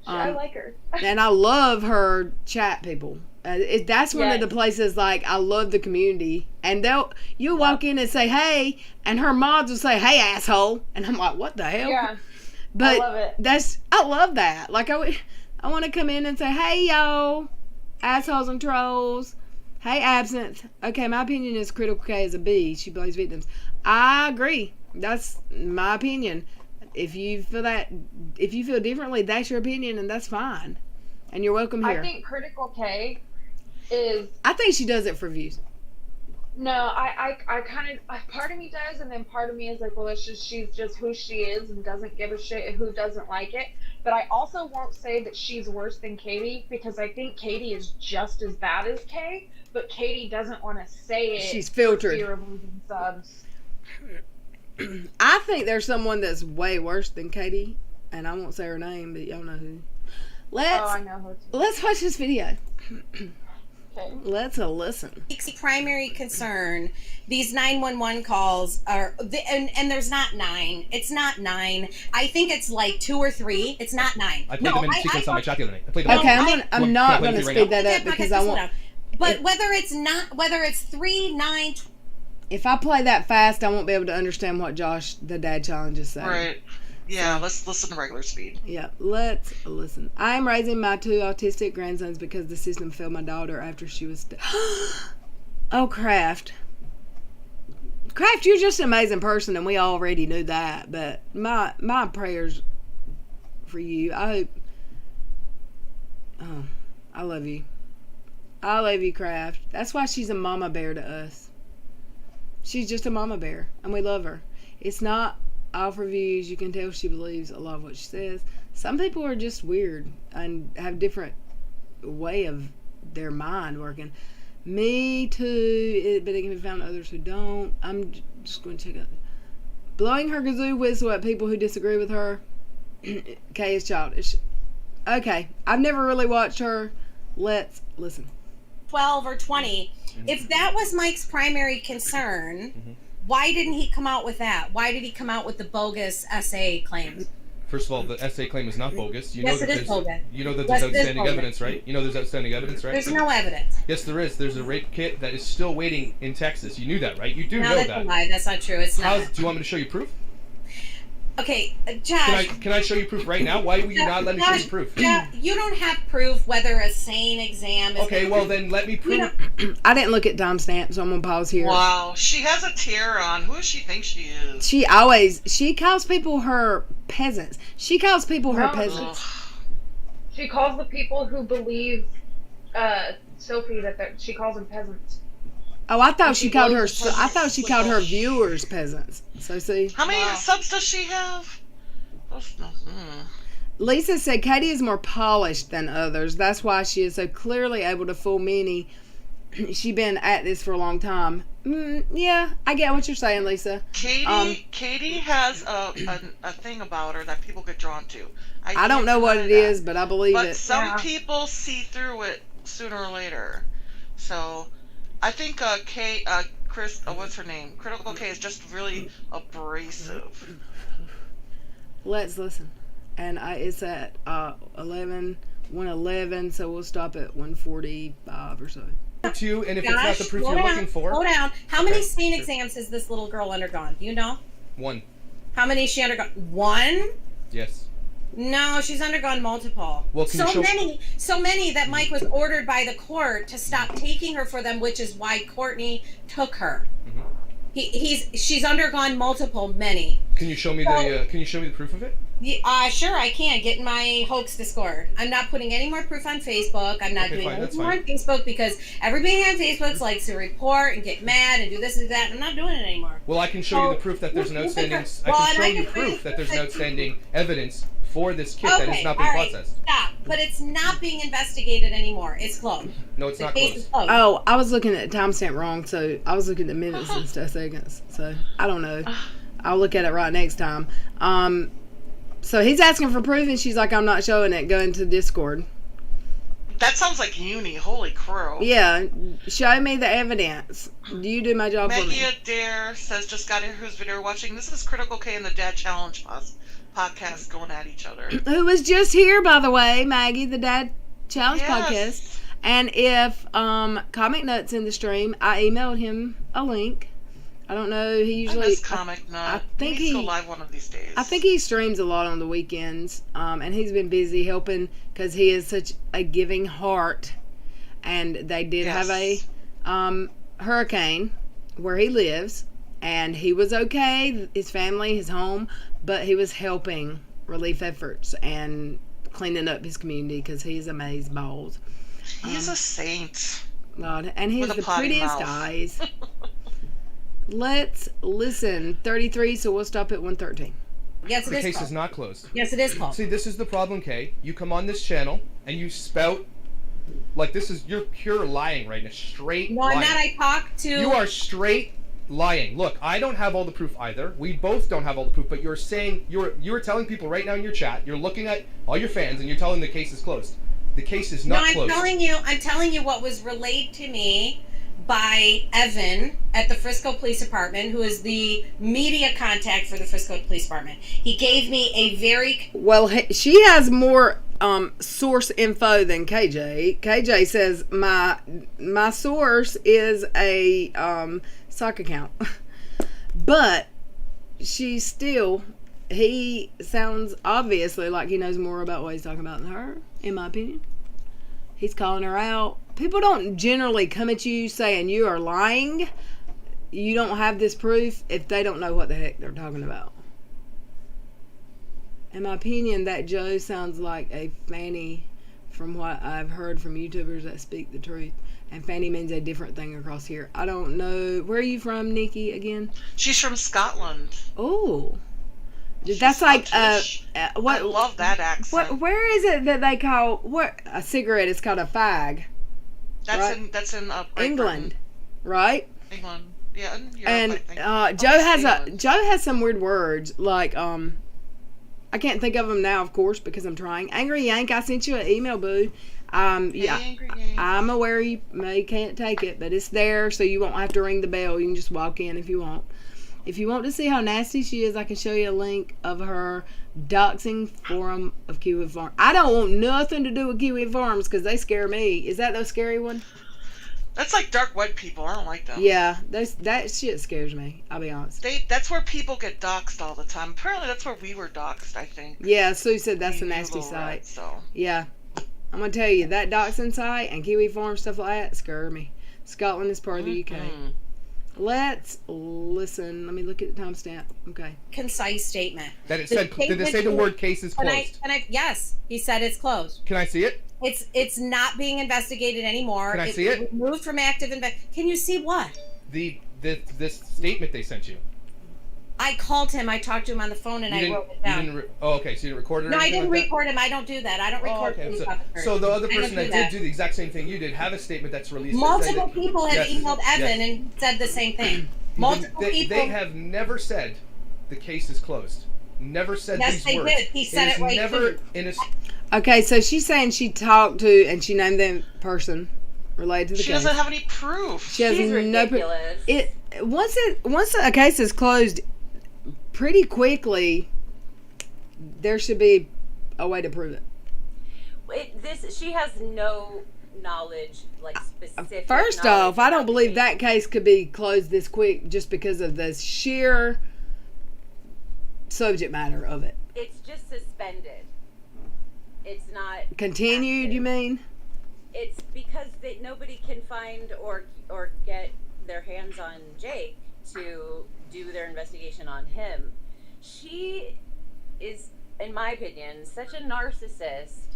[SPEAKER 3] I like her.
[SPEAKER 1] And I love her chat people. That's one of the places, like, I love the community. And you'll walk in and say, hey, and her mods will say, hey, asshole. And I'm like, what the hell?
[SPEAKER 3] Yeah.
[SPEAKER 1] But
[SPEAKER 3] I love it.
[SPEAKER 1] I love that. Like, I want to come in and say, hey, y'all, assholes and trolls. Hey, Absinthe. Okay, my opinion is Critical K is a B. She blames victims. I agree. That's my opinion. If you feel differently, that's your opinion, and that's fine. And you're welcome here.
[SPEAKER 3] I think Critical K is...
[SPEAKER 1] I think she does it for views.
[SPEAKER 3] No, I kind of... Part of me does, and then part of me is like, well, she's just who she is and doesn't give a shit who doesn't like it. But I also won't say that she's worse than Katie, because I think Katie is just as bad as Kay, but Katie doesn't want to say it.
[SPEAKER 1] She's filtered.
[SPEAKER 3] For fear of losing subs.
[SPEAKER 1] I think there's someone that's way worse than Katie, and I won't say her name, but y'all know who.
[SPEAKER 3] I know her too.
[SPEAKER 1] Let's watch this video.
[SPEAKER 3] Okay.
[SPEAKER 1] Let's listen.
[SPEAKER 10] Primary concern, these 911 calls are, and there's not 9. It's not 9. I think it's like 2 or 3. It's not 9.
[SPEAKER 11] I played them in sequence on my chat the other night.
[SPEAKER 1] I'm not going to speed that up because I won't.
[SPEAKER 10] But whether it's 3, 9.
[SPEAKER 1] If I play that fast, I won't be able to understand what Josh, the dad challenge, is saying.
[SPEAKER 2] Right. Yeah, let's listen to regular speed.
[SPEAKER 1] Yeah, let's listen. I am raising my 2 autistic grandsons because the system failed my daughter after she was... Oh, Kraft. Kraft, you're just an amazing person, and we already knew that. But my prayers for you. I hope... Oh, I love you. I love you, Kraft. That's why she's a mama bear to us. She's just a mama bear, and we love her. It's not all for views. You can tell she believes a lot of what she says. Some people are just weird and have different way of their mind working. Me too, but it can be found others who don't. I'm just going to check out. Blowing her kazoo whistle at people who disagree with her. Kay is childish. Okay, I've never really watched her. Let's listen.
[SPEAKER 10] 12 or 20. If that was Mike's primary concern, why didn't he come out with that? Why did he come out with the bogus essay claim?
[SPEAKER 11] First of all, the essay claim is not bogus. You
[SPEAKER 10] Yes,
[SPEAKER 11] know
[SPEAKER 10] it is bogus.
[SPEAKER 11] You know that
[SPEAKER 10] Yes,
[SPEAKER 11] there's
[SPEAKER 10] it is
[SPEAKER 11] outstanding
[SPEAKER 10] bogus.
[SPEAKER 11] evidence, right? You know there's outstanding evidence, right?
[SPEAKER 10] There's no evidence.
[SPEAKER 11] Yes, there is. There's a rape kit that is still waiting in Texas. You knew that, right? You do
[SPEAKER 10] No,
[SPEAKER 11] know
[SPEAKER 10] that's
[SPEAKER 11] that.
[SPEAKER 10] a lie. That's not true. It's not.
[SPEAKER 11] Do you want me to show you proof?
[SPEAKER 10] Okay, Josh.
[SPEAKER 11] Can I show you proof right now? Why will you not let me show you proof?
[SPEAKER 10] Josh, you don't have proof whether a sane exam is...
[SPEAKER 11] Okay, well then let me prove.
[SPEAKER 1] I didn't look at timestamp, so I'm going to pause here.
[SPEAKER 2] Wow, she has a tiara on. Who does she think she is?
[SPEAKER 1] She calls people her peasants. She calls people her peasants.
[SPEAKER 3] She calls the people who believe Sophie that she calls them peasants.
[SPEAKER 1] Oh, I thought she called her viewers peasants. So see.
[SPEAKER 2] How many subs does she have?
[SPEAKER 1] Lisa said Katie is more polished than others. That's why she is so clearly able to fool many. She's been at this for a long time. Yeah, I get what you're saying, Lisa.
[SPEAKER 2] Katie has a thing about her that people get drawn to.
[SPEAKER 1] I don't know what it is, but I believe it.
[SPEAKER 2] But some people see through it sooner or later. So, I think what's her name? Critical K is just really abrasive.
[SPEAKER 1] Let's listen. And it's at 1:11, so we'll stop at 1:45 or so.
[SPEAKER 11] And if it's not the proof you're looking for...
[SPEAKER 10] Slow down. How many sane exams has this little girl undergone? Do you know?
[SPEAKER 11] 1.
[SPEAKER 10] How many has she undergone? 1?
[SPEAKER 11] Yes.
[SPEAKER 10] No, she's undergone multiple.
[SPEAKER 11] Well,
[SPEAKER 10] so many that Mike was ordered by the court to stop taking her for them, which is why Courtney took her. She's undergone many.
[SPEAKER 11] Can you show me the proof of it?
[SPEAKER 10] Sure, I can. Get in my hoax Discord. I'm not putting any more proof on Facebook. I'm not doing anything more on Facebook because everybody on Facebook likes to report and get mad and do this and that. I'm not doing it anymore.
[SPEAKER 11] Well, I can show you the proof that there's an outstanding. I can show you proof that there's an outstanding evidence for this kit that has not been processed.
[SPEAKER 10] Stop. But it's not being investigated anymore. It's closed.
[SPEAKER 11] No, it's not closed.
[SPEAKER 1] Oh, I was looking at the timestamp wrong, so I was looking at minutes instead of seconds. So I don't know. I'll look at it right next time. So he's asking for proof, and she's like, "I'm not showing it. Go into Discord."
[SPEAKER 2] That sounds like uni. Holy crow.
[SPEAKER 1] Yeah, show me the evidence. Do you do my job for me?
[SPEAKER 2] Maggie Adair says, just got here. Whose video we're watching? This is Critical K and the Dad Challenge podcast going at each other.
[SPEAKER 1] Who was just here, by the way, Maggie, the Dad Challenge podcast. And if Comic Nut's in the stream, I emailed him a link. I don't know. He usually.
[SPEAKER 2] I miss Comic Nut.
[SPEAKER 1] I think
[SPEAKER 2] he needs to go live one of these days.
[SPEAKER 1] I think he streams a lot on the weekends, and he's been busy helping because he is such a giving heart. And they did have a hurricane where he lives, and he was okay, his family, his home, but he was helping relief efforts and cleaning up his community because he's amazing balls.
[SPEAKER 2] He's a saint.
[SPEAKER 1] God, and he's the prettiest
[SPEAKER 2] mouth.
[SPEAKER 1] eyes. Let's listen. 33, so we'll stop at 113.
[SPEAKER 10] Yes, it
[SPEAKER 11] the
[SPEAKER 10] is
[SPEAKER 11] case
[SPEAKER 10] closed.
[SPEAKER 11] is not closed.
[SPEAKER 10] Yes, it is closed.
[SPEAKER 11] See, this is the problem, Kay. You come on this channel and you spout like you're pure lying right now. Straight
[SPEAKER 10] No,
[SPEAKER 11] lying.
[SPEAKER 10] I'm not. I talked to.
[SPEAKER 11] You are straight lying. Look, I don't have all the proof either. We both don't have all the proof, but you're saying you're telling people right now in your chat, you're looking at all your fans and you're telling the case is closed. The case is not closed. I'm
[SPEAKER 10] telling you what was relayed to me by Evan at the Frisco Police Department, who is the media contact for the Frisco Police Department. He gave me a very...
[SPEAKER 1] Well, she has more source info than KJ. KJ says, my source is a sock account. But he sounds obviously like he knows more about what he's talking about than her, in my opinion. He's calling her out. People don't generally come at you saying you are lying. You don't have this proof if they don't know what the heck they're talking about. In my opinion, that Joe sounds like a Fanny from what I've heard from YouTubers that speak the truth. And Fanny means a different thing across here. I don't know. Where are you from, Nikki, again?
[SPEAKER 2] She's from Scotland.
[SPEAKER 1] Oh. That's like what?
[SPEAKER 2] I love that accent.
[SPEAKER 1] Where is it that they call a cigarette is called a fag?
[SPEAKER 2] That's in
[SPEAKER 1] England, right?
[SPEAKER 2] England, yeah. In Europe,
[SPEAKER 1] and
[SPEAKER 2] I think.
[SPEAKER 1] Joe has some weird words like I can't think of them now, of course, because I'm trying. Angry Yank, I sent you an email, boo. Yeah, I'm aware you can't take it, but it's there, so you won't have to ring the bell. You can just walk in if you want. If you want to see how nasty she is, I can show you a link of her doxing forum of Kiwi Farm. I don't want nothing to do with Kiwi Farms because they scare me. Is that the scary one?
[SPEAKER 2] That's like dark web people. I don't like them.
[SPEAKER 1] Yeah, that shit scares me. I'll be honest.
[SPEAKER 2] That's where people get doxed all the time. Apparently, that's where we were doxed, I think.
[SPEAKER 1] Yeah, Sue said that's a nasty site.
[SPEAKER 2] Red, so.
[SPEAKER 1] Yeah. I'm going to tell you, that doxing site and Kiwi Farm stuff like that scare me. Scotland is part of the UK. Let's listen. Let me look at the timestamp. Okay.
[SPEAKER 10] Concise statement.
[SPEAKER 11] Did it say the word case is closed?
[SPEAKER 10] Yes, he said it's closed.
[SPEAKER 11] Can I see it?
[SPEAKER 10] It's not being investigated anymore.
[SPEAKER 11] Can I see it?
[SPEAKER 10] Removed from active Can you see what?
[SPEAKER 11] This statement they sent you.
[SPEAKER 10] I called him. I talked to him on the phone, and I wrote it down.
[SPEAKER 11] Okay. So you didn't record it?
[SPEAKER 10] No, I didn't record him. I don't do that. I don't record.
[SPEAKER 11] So the other person that did do the exact same thing you did have a statement that's released.
[SPEAKER 10] Multiple people have emailed Evan and said the same thing. Multiple people.
[SPEAKER 11] They have never said the case is closed. Never said these words.
[SPEAKER 10] Yes, they did. He said it right.
[SPEAKER 11] Never in a.
[SPEAKER 1] Okay, so she's saying she talked to and she named the person related to the case.
[SPEAKER 2] She doesn't have any proof.
[SPEAKER 1] She has no proof. Once a case is closed, pretty quickly, there should be a way to prove it.
[SPEAKER 9] She has no knowledge, like specific.
[SPEAKER 1] First off, I don't believe that case could be closed this quick just because of the sheer subject matter of it.
[SPEAKER 9] It's just suspended. It's not
[SPEAKER 1] continued. Active. You mean?
[SPEAKER 9] It's because nobody can find or get their hands on Jake to do their investigation on him. She is, in my opinion, such a narcissist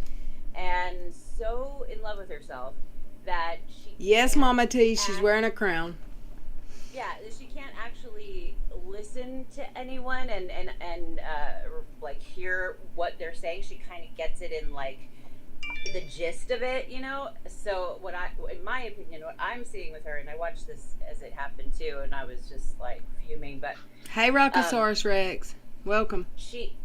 [SPEAKER 9] and so in love with herself that she
[SPEAKER 1] Yes, Mama T, she's wearing a crown.
[SPEAKER 9] Yeah, she can't actually listen to anyone and like hear what they're saying. She kind of gets it in like the gist of it, you know. So in my opinion, what I'm seeing with her, and I watched this as it happened too, and I was just like fuming. But
[SPEAKER 1] hey, Rockosaurus Rex, welcome.
[SPEAKER 9] She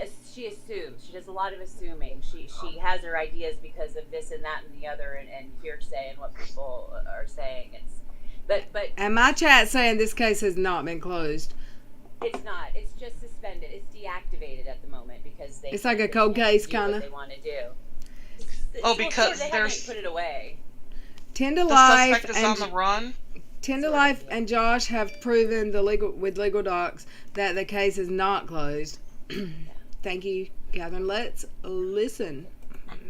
[SPEAKER 9] assumes. She does a lot of assuming. She has her ideas because of this and that and the other, and hearsay and what people are saying. But
[SPEAKER 1] and my chat saying this case has not been closed.
[SPEAKER 9] It's not. It's just suspended. It's deactivated at the moment because
[SPEAKER 1] it's like a cold case kind of.
[SPEAKER 9] They want to do.
[SPEAKER 2] Because
[SPEAKER 9] they haven't put it away.
[SPEAKER 1] Tend to
[SPEAKER 2] The
[SPEAKER 1] Life
[SPEAKER 2] suspect is on the run.
[SPEAKER 1] Tend to Life and Josh have proven with legal docs that the case is not closed. Thank you, Catherine. Let's listen.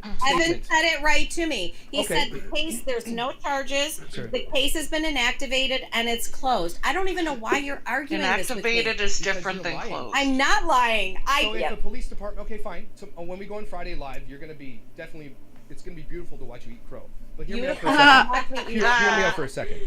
[SPEAKER 10] Evan said it right to me. He
[SPEAKER 11] Okay.
[SPEAKER 10] said the case, there's no charges.
[SPEAKER 11] Sure.
[SPEAKER 10] The case has been inactivated and it's closed. I don't even know why you're arguing this with me.
[SPEAKER 2] Inactivated is different than
[SPEAKER 11] lying.
[SPEAKER 2] closed.
[SPEAKER 10] I'm not lying.
[SPEAKER 11] So if the police department, okay, fine. So when we go on Friday live, you're gonna be definitely. It's gonna be beautiful to watch you eat crow. But hear me out for a second. Hear me out for a second.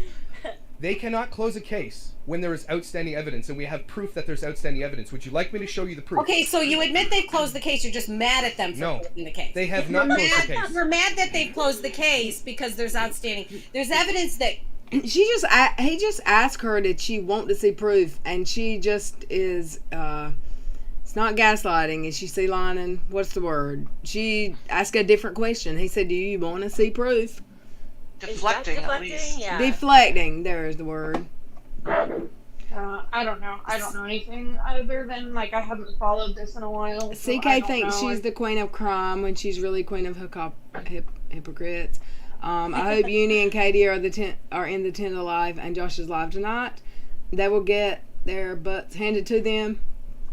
[SPEAKER 11] They cannot close a case when there is outstanding evidence, and we have proof that there's outstanding evidence. Would you like me to show you the proof?
[SPEAKER 10] Okay, so you admit they've closed the case. You're just mad at them for closing the case.
[SPEAKER 11] They have not closed the case.
[SPEAKER 10] You're mad that they've closed the case because there's outstanding. There's evidence that
[SPEAKER 1] he just asked her, did she want to see proof, and she just is. It's not gaslighting. Is she sea lining? What's the word? She asked a different question. He said, "Do you want to see proof?"
[SPEAKER 2] Deflecting, at least.
[SPEAKER 9] Yeah.
[SPEAKER 1] Deflecting. There's the word.
[SPEAKER 3] I don't know. I don't know anything other than like I haven't followed this in a while. So
[SPEAKER 1] CK thinks she's the queen of crime when she's really queen of hypocrites. I hope Uni and Katie are in the tent alive and Josh is live tonight. They will get their butts handed to them.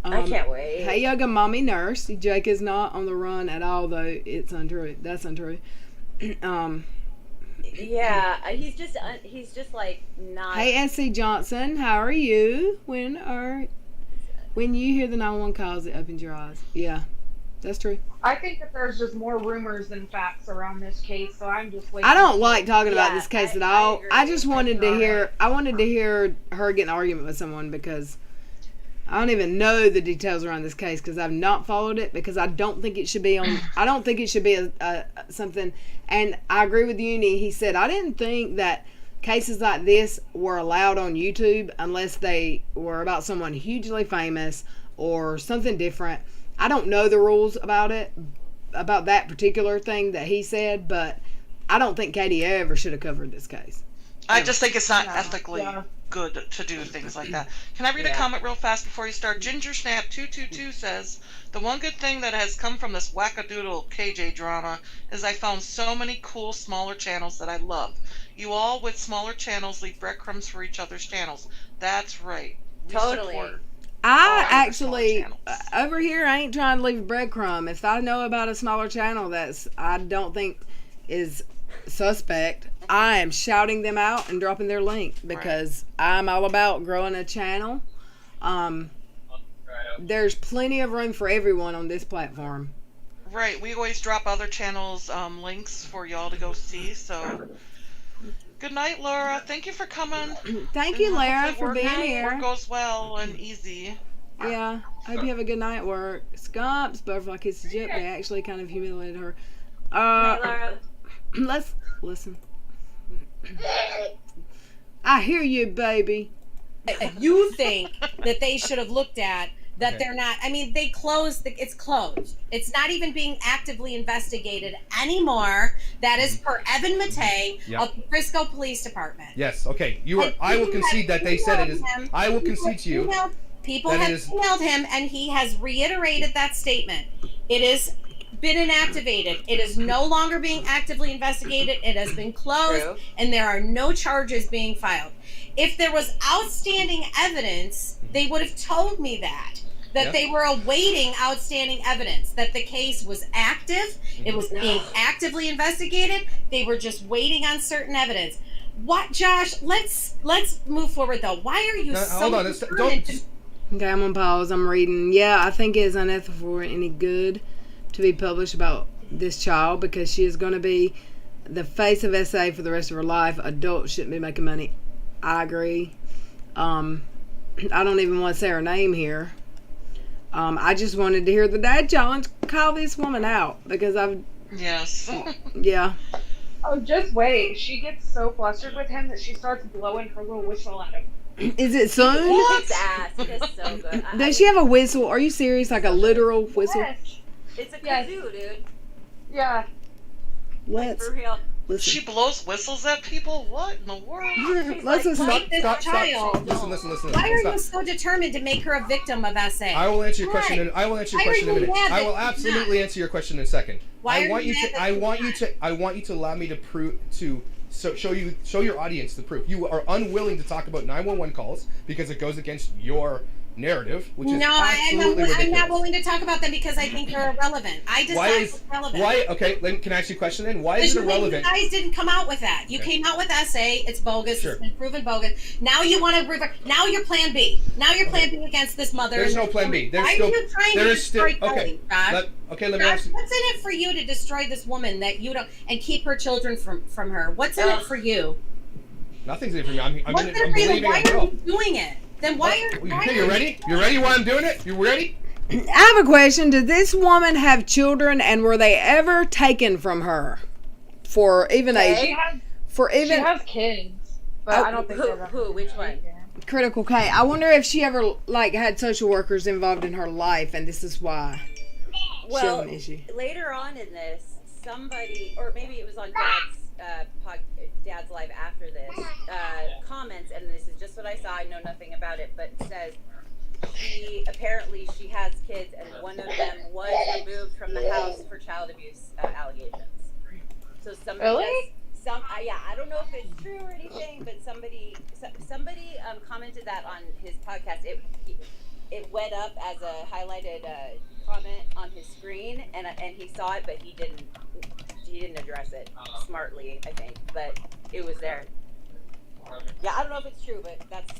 [SPEAKER 9] I can't wait.
[SPEAKER 1] Hey, yoga mommy nurse. Jake is not on the run at all, though. It's untrue. That's untrue.
[SPEAKER 9] Yeah, he's just like not.
[SPEAKER 1] Hey, SC Johnson, how are you? When you hear the 911 calls, it opens your eyes. Yeah, that's true.
[SPEAKER 3] I think that there's just more rumors than facts around this case, so I'm just waiting.
[SPEAKER 1] I don't like talking about this case at all. I just wanted to hear. I wanted to hear her get an argument with someone because I don't even know the details around this case because I've not followed it because I don't think it should be on. I don't think it should be a something. And I agree with Uni. He said I didn't think that cases like this were allowed on YouTube unless they were about someone hugely famous or something different. I don't know the rules about it, about that particular thing that he said, but I don't think Katie ever should have covered this case.
[SPEAKER 2] I just think it's not ethically good to do things like that. Can I read a comment real fast before you start? Ginger Snap 222 says, the one good thing that has come from this wackadoodle KJ drama is I found so many cool smaller channels that I love. You all with smaller channels leave breadcrumbs for each other's channels. That's right. We
[SPEAKER 9] Totally.
[SPEAKER 2] support
[SPEAKER 1] I actually, over here, I ain't trying to leave a breadcrumb. If I know about a smaller channel that's, I don't think is suspect, I am shouting them out and dropping their link because I'm all about growing a channel. There's plenty of room for everyone on this platform.
[SPEAKER 2] Right. We always drop other channels links for y'all to go see. So, good night, Laura. Thank you for coming.
[SPEAKER 1] Thank you, Lara, for being here.
[SPEAKER 2] Work goes well and easy.
[SPEAKER 1] Yeah. I hope you have a good night at work. Scumps, butterfly kisses Jip. They actually kind of humiliated her.
[SPEAKER 9] Night, Laura.
[SPEAKER 1] Let's listen. I hear you, baby.
[SPEAKER 10] You think that they should have looked at that they're not. I mean, they closed. It's closed. It's not even being actively investigated anymore. That is per Evan Matei of the Frisco Police Department.
[SPEAKER 11] Yes. Okay. You are. I will concede that they said it is. I will concede to you.
[SPEAKER 10] People have emailed him, and he has reiterated that statement. It has been inactivated. It is no longer being actively investigated. It has been closed, and there are no charges being filed. If there was outstanding evidence, they would have told me that they were awaiting outstandanding evidence, that the case was active, it was being actively investigated, they were just waiting on certain evidence. What, Josh? Let's move forward though. Why are you
[SPEAKER 11] hold on,
[SPEAKER 1] Okay, I'm on pause. I'm reading. Yeah, I think it is unethical for any good to be published about this child because she is going to be the face of SA for the rest of her life. Adults shouldn't be making money. I agree. I don't even want to say her name here. I just wanted to hear the dad challenge call this woman out because I've...
[SPEAKER 2] Yes.
[SPEAKER 1] Yeah.
[SPEAKER 3] Oh, just wait. She gets so flustered with him that she starts blowing her little whistle at him.
[SPEAKER 1] Is it soon?
[SPEAKER 9] He kicks ass. It is so good.
[SPEAKER 1] Does she have a whistle? Are you serious? Like a literal whistle?
[SPEAKER 3] Yes.
[SPEAKER 9] It's a kazoo, dude.
[SPEAKER 3] Yeah.
[SPEAKER 1] Let's
[SPEAKER 9] For real.
[SPEAKER 1] listen.
[SPEAKER 2] She blows whistles at people? What in the world?
[SPEAKER 1] Let's listen.
[SPEAKER 10] Child.
[SPEAKER 11] Listen.
[SPEAKER 10] Why are you so determined to make her a victim of SA?
[SPEAKER 11] I will answer your question. I will answer your question in a minute. I will
[SPEAKER 10] mad that she's
[SPEAKER 11] absolutely
[SPEAKER 10] not?
[SPEAKER 11] answer your question in a second.
[SPEAKER 10] Why
[SPEAKER 11] I
[SPEAKER 10] are
[SPEAKER 11] want
[SPEAKER 10] you
[SPEAKER 11] you
[SPEAKER 10] mad
[SPEAKER 11] to.
[SPEAKER 10] that
[SPEAKER 11] I
[SPEAKER 10] she's
[SPEAKER 11] want you
[SPEAKER 10] not?
[SPEAKER 11] to. I want you to allow me to prove to show your audience the proof. You are unwilling to talk about 911 calls because it goes against your narrative, which is absolutely ridiculous.
[SPEAKER 10] I'm not willing to talk about them because I think they're irrelevant. I decide it's relevant.
[SPEAKER 11] Why? Okay, can I ask you a question then? Why is it irrelevant?
[SPEAKER 10] You guys didn't come out with that. You came out with essay. It's bogus.
[SPEAKER 11] Sure.
[SPEAKER 10] It's been proven bogus. Now you want to revert. Now you're Plan B. Now you're Plan B against this mother.
[SPEAKER 11] There's no Plan B.
[SPEAKER 10] Why are you trying to destroy Kelly, Josh?
[SPEAKER 11] Let me
[SPEAKER 10] Josh,
[SPEAKER 11] ask you.
[SPEAKER 10] what's in it for you to destroy this woman that you don't and keep her children from her? What's in it for you?
[SPEAKER 11] Nothing's in it for me. I'm
[SPEAKER 10] What's in it for you?
[SPEAKER 11] believing
[SPEAKER 10] Why
[SPEAKER 11] a girl.
[SPEAKER 10] are you doing it? Then why are
[SPEAKER 11] you ready? You ready while I'm doing it? You ready?
[SPEAKER 1] I have a question. Did this woman have children, and were they ever taken from her for even
[SPEAKER 3] She has kids, but I don't think
[SPEAKER 9] who? Which one?
[SPEAKER 1] Critical K. I wonder if she ever had social workers involved in her life, and this is why.
[SPEAKER 9] Well, later on in this, somebody, or maybe it was on Dad's live after this, comments, and this is just what I saw. I know nothing about it, but it says she has kids, and one of them was removed from the house for child abuse allegations. So somebody I don't know if it's true or anything, but somebody commented that on his podcast. It went up as a highlighted comment on his screen, and he saw it, but he didn't address it smartly, I think, but it was there. Yeah, I don't know if it's true, but that's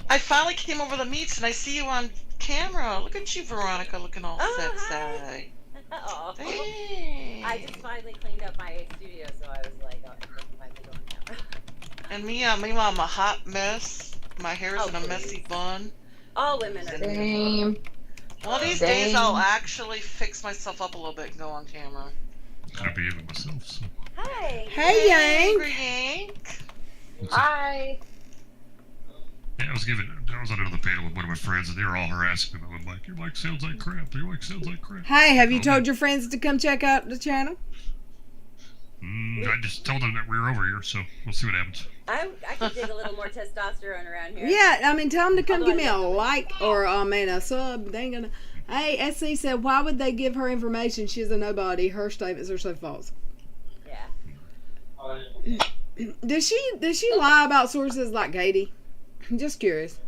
[SPEAKER 2] I finally came over the meets and I see you on camera. Look at you, Veronica, looking all sexy.
[SPEAKER 9] Oh, I just finally cleaned up my studio, so I was like, oh, I'm finally going out.
[SPEAKER 2] And meanwhile, I'm a hot mess. My hair is in a messy bun.
[SPEAKER 9] All women are
[SPEAKER 3] same.
[SPEAKER 2] One of these days, I'll actually fix myself up a little bit and go on camera.
[SPEAKER 12] I behave myself. So.
[SPEAKER 9] Hi.
[SPEAKER 1] Hey, Yank.
[SPEAKER 3] Hi.
[SPEAKER 12] Yeah, I was on another panel with one of my friends, and they were all harassing me about my mic. Your mic sounds like crap. Your mic sounds like crap.
[SPEAKER 1] Hey, have you told your friends to come check out the channel?
[SPEAKER 12] I just told them that we were over here, so we'll see what happens.
[SPEAKER 9] I could dig a little more testosterone around here.
[SPEAKER 1] Yeah, I mean, tell them to come give me a like or a sub. They ain't gonna. Hey, SC said, why would they give her information? She's a nobody. Her statements are so false.
[SPEAKER 9] Yeah.
[SPEAKER 1] Does she lie about sources like Katie? I'm just curious.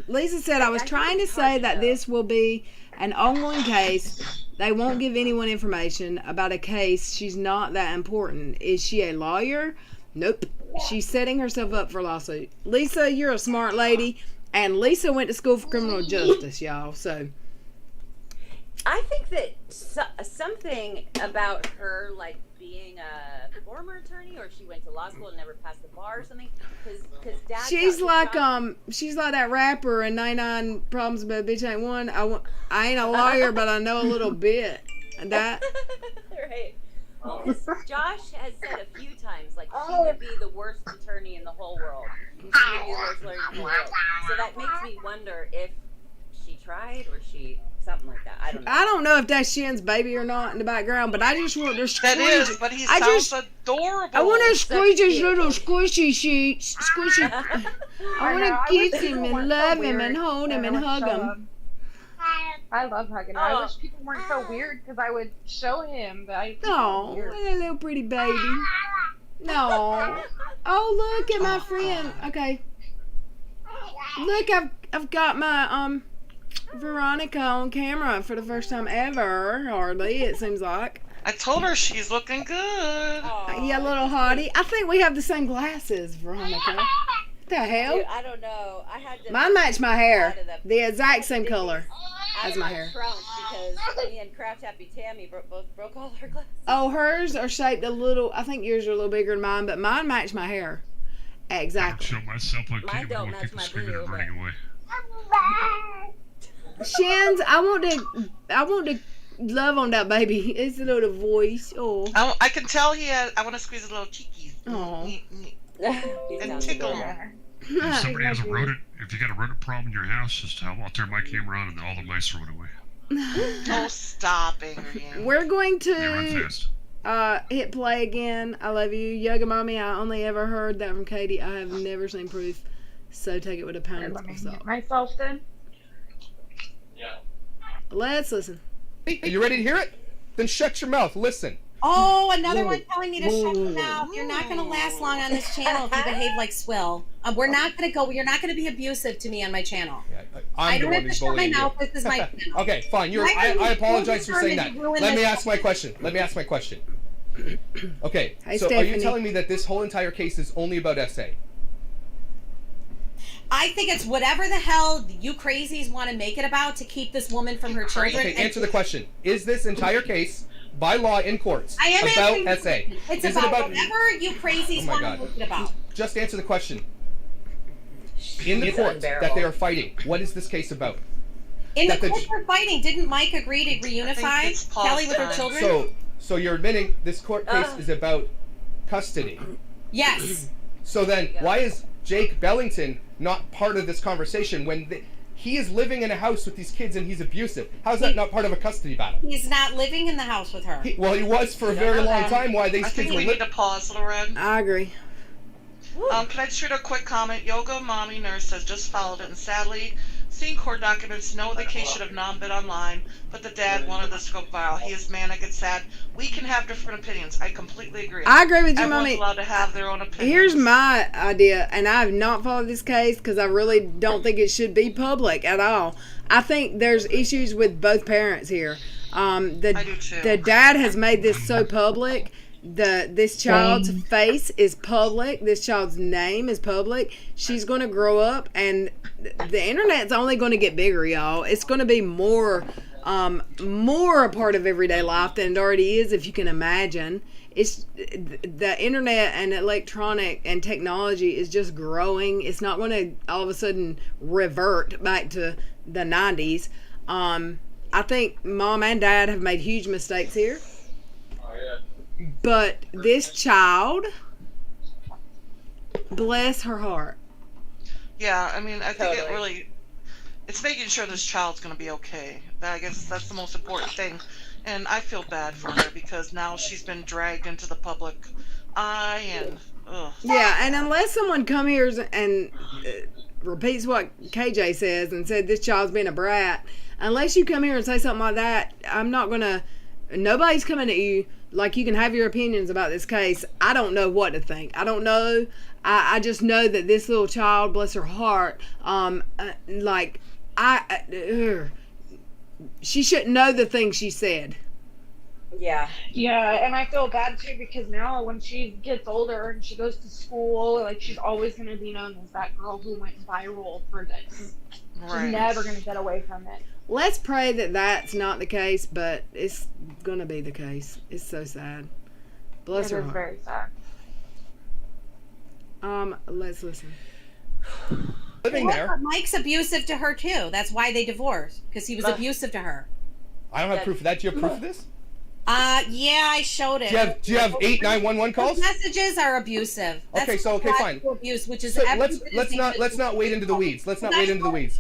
[SPEAKER 1] Lisa said, I was trying to say that this will be an ongoing case. They won't give anyone information about a case. She's not that important. Is she a lawyer? Nope. She's setting herself up for a lawsuit. Lisa, you're a smart lady. And Lisa went to school for criminal justice, y'all. So
[SPEAKER 9] I think that something about her, like being a former attorney, or she went to law school and never passed the bar or something. Because Dad.
[SPEAKER 1] She's like that rapper in 99 Problems But a Bitch Ain't One. I ain't a lawyer, but I know a little bit. That.
[SPEAKER 9] Right. Well, because Josh has said a few times, like, she would be the worst attorney in the whole world. She would be the worst lawyer in the whole world. So that makes me wonder if she tried or something like that. I don't know.
[SPEAKER 1] I don't know if that's Shin's baby or not in the background, but I just want to squeeze.
[SPEAKER 2] That is, but he sounds adorable.
[SPEAKER 1] I want to squeeze his little squishy sheets. Squishy. I want to kiss him and love him and hold him and hug him.
[SPEAKER 3] I love hugging him. I wish people weren't so weird because I would show him, but I.
[SPEAKER 1] No, what a little pretty baby. No. Oh, look at my friend. Okay. Look, I've got my Veronica on camera for the first time ever. Hardly, it seems like.
[SPEAKER 2] I told her she's looking good.
[SPEAKER 1] Yeah, little hottie. I think we have the same glasses, Veronica. What the hell?
[SPEAKER 9] Dude, I don't know. I had to.
[SPEAKER 1] Mine match my hair. The exact same color as my hair.
[SPEAKER 9] Because me and Craft Happy Tammy both broke all our glasses.
[SPEAKER 1] Oh, hers are shaped a little. I think yours are a little bigger than mine, but mine match my hair. Exactly.
[SPEAKER 12] I show myself on camera when people screaming and running away.
[SPEAKER 1] Shins, I want to love on that baby. It's a little voice. Oh.
[SPEAKER 2] I can tell I want to squeeze a little cheeky.
[SPEAKER 1] Oh.
[SPEAKER 2] And tickle.
[SPEAKER 12] If somebody has a rodent, if you got a rodent problem in your house, just I'll turn my camera on and all the mice run away.
[SPEAKER 2] Oh, stop, Adrian.
[SPEAKER 1] We're going
[SPEAKER 12] They run
[SPEAKER 1] to hit play again. I love you. Yoga Mommy, I only ever heard that from Katie. I have never seen proof. So take it with a pound of salt.
[SPEAKER 3] Myself then?
[SPEAKER 1] Yeah. Let's listen.
[SPEAKER 11] Hey, are you ready to hear it? Then shut your mouth. Listen.
[SPEAKER 10] Oh, another one telling me to shut your mouth. You're not going to last long on this channel if you behave like Swill. We're not going to go. You're not going to be abusive to me on my channel.
[SPEAKER 11] Yeah,
[SPEAKER 10] I
[SPEAKER 11] I'm the
[SPEAKER 10] don't
[SPEAKER 11] one
[SPEAKER 10] have to
[SPEAKER 11] who's
[SPEAKER 10] shut my
[SPEAKER 11] bullying
[SPEAKER 10] mouth.
[SPEAKER 11] you.
[SPEAKER 10] This is my channel.
[SPEAKER 11] Okay, fine. I apologize for saying that. Let me ask my question. Okay,
[SPEAKER 1] Hey,
[SPEAKER 11] so are
[SPEAKER 1] Stephanie.
[SPEAKER 11] you telling me that this whole entire case is only about SA?
[SPEAKER 10] I think it's whatever the hell you crazies want to make it about to keep this woman from her children.
[SPEAKER 11] Okay, answer the question. Is this entire case, by law in courts,
[SPEAKER 10] I am
[SPEAKER 11] about SA?
[SPEAKER 10] It's
[SPEAKER 11] Is
[SPEAKER 10] about
[SPEAKER 11] it about
[SPEAKER 10] whatever you crazies want to make it about.
[SPEAKER 11] Just answer the question. In the court that they are fighting, what is this case about?
[SPEAKER 10] In the court they're fighting, didn't Mike agree to reunify Kelly with her children?
[SPEAKER 11] So you're admitting this court case is about custody?
[SPEAKER 10] Yes.
[SPEAKER 11] So then, why is Jake Bellington not part of this conversation when he is living in a house with these kids and he's abusive? How is that not part of a custody battle?
[SPEAKER 10] He's not living in the house with her.
[SPEAKER 11] He was for a very long time. Why these
[SPEAKER 2] I
[SPEAKER 11] kids
[SPEAKER 2] think
[SPEAKER 11] were
[SPEAKER 2] we need to pause, Loren.
[SPEAKER 1] I agree.
[SPEAKER 2] Can I just read a quick comment? Yoga Mommy Nurse has just followed it, and sadly, seeing court documents, no, the case should have not been online, but the dad wanted this to go viral. He is manic, it's sad. We can have different opinions. I completely agree.
[SPEAKER 1] I agree with you,
[SPEAKER 2] Everyone's
[SPEAKER 1] Mommy.
[SPEAKER 2] allowed to have their own opinion.
[SPEAKER 1] Here's my idea, and I have not followed this case because I really don't think it should be public at all. I think there's issues with both parents here.
[SPEAKER 2] I do too.
[SPEAKER 1] The dad has made this so public. This child's face is public. This child's name is public. She's going to grow up, and the internet's only going to get bigger, y'all. It's going to be more a part of everyday life than it already is, if you can imagine. It's the internet and electronic and technology is just growing. It's not going to all of a sudden revert back to the 90s. I think mom and dad have made huge mistakes here. But this child, bless her heart.
[SPEAKER 2] Yeah, I mean, I think it's making sure this child's going to be okay. I guess that's the most important thing. And I feel bad for her because now she's been dragged into the public eye and, ugh.
[SPEAKER 1] Yeah, and unless someone come here and repeats what KJ says and said this child's been a brat, unless you come here and say something like that, I'm not going to, nobody's coming at you. Like, you can have your opinions about this case. I don't know what to think. I don't know. I just know that this little child, bless her heart, she shouldn't know the things she said.
[SPEAKER 3] Yeah, and I feel bad too because now when she gets older and she goes to school, like, she's always going to be known as that girl who went viral for this.
[SPEAKER 2] Right.
[SPEAKER 3] She's never going to get away from it.
[SPEAKER 1] Let's pray that that's not the case, but it's going to be the case. It's so sad. Bless her
[SPEAKER 3] It is
[SPEAKER 1] heart.
[SPEAKER 3] very sad.
[SPEAKER 1] Let's listen.
[SPEAKER 11] Living there.
[SPEAKER 10] Mike's abusive to her too. That's why they divorced, because he was abusive to her.
[SPEAKER 11] I don't have proof of that. Do you have proof of this?
[SPEAKER 10] Yeah, I showed it.
[SPEAKER 11] Do you have 891 calls?
[SPEAKER 10] Those messages are abusive.
[SPEAKER 11] Okay, fine.
[SPEAKER 10] Abuse, which is
[SPEAKER 11] So let's not wade into the weeds. Let's not wade into the weeds.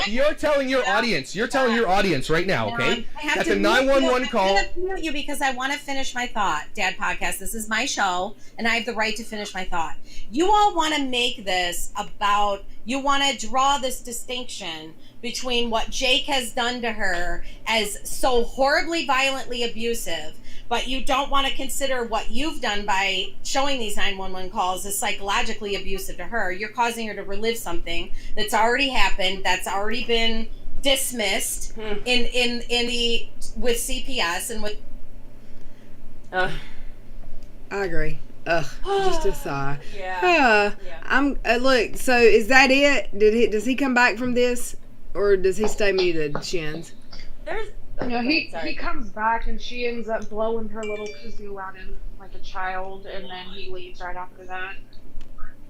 [SPEAKER 11] You're telling your audience. You're telling your audience right now, okay? That's a 911 call.
[SPEAKER 10] I'm going to mute you because I want to finish my thought. Dad Podcast. This is my show, and I have the right to finish my thought. You all want to make this about. You want to draw this distinction between what Jake has done to her as so horribly violently abusive, but you don't want to consider what you've done by showing these 911 calls as psychologically abusive to her. You're causing her to relive something that's already happened, that's already been dismissed in the with CPS and with.
[SPEAKER 1] I agree. Just a sigh. Look. So is that it? Does he come back from this, or does he stay muted, Shins?
[SPEAKER 3] He comes back and she ends up blowing her little kazoo at him like a child, and then he leaves right after that.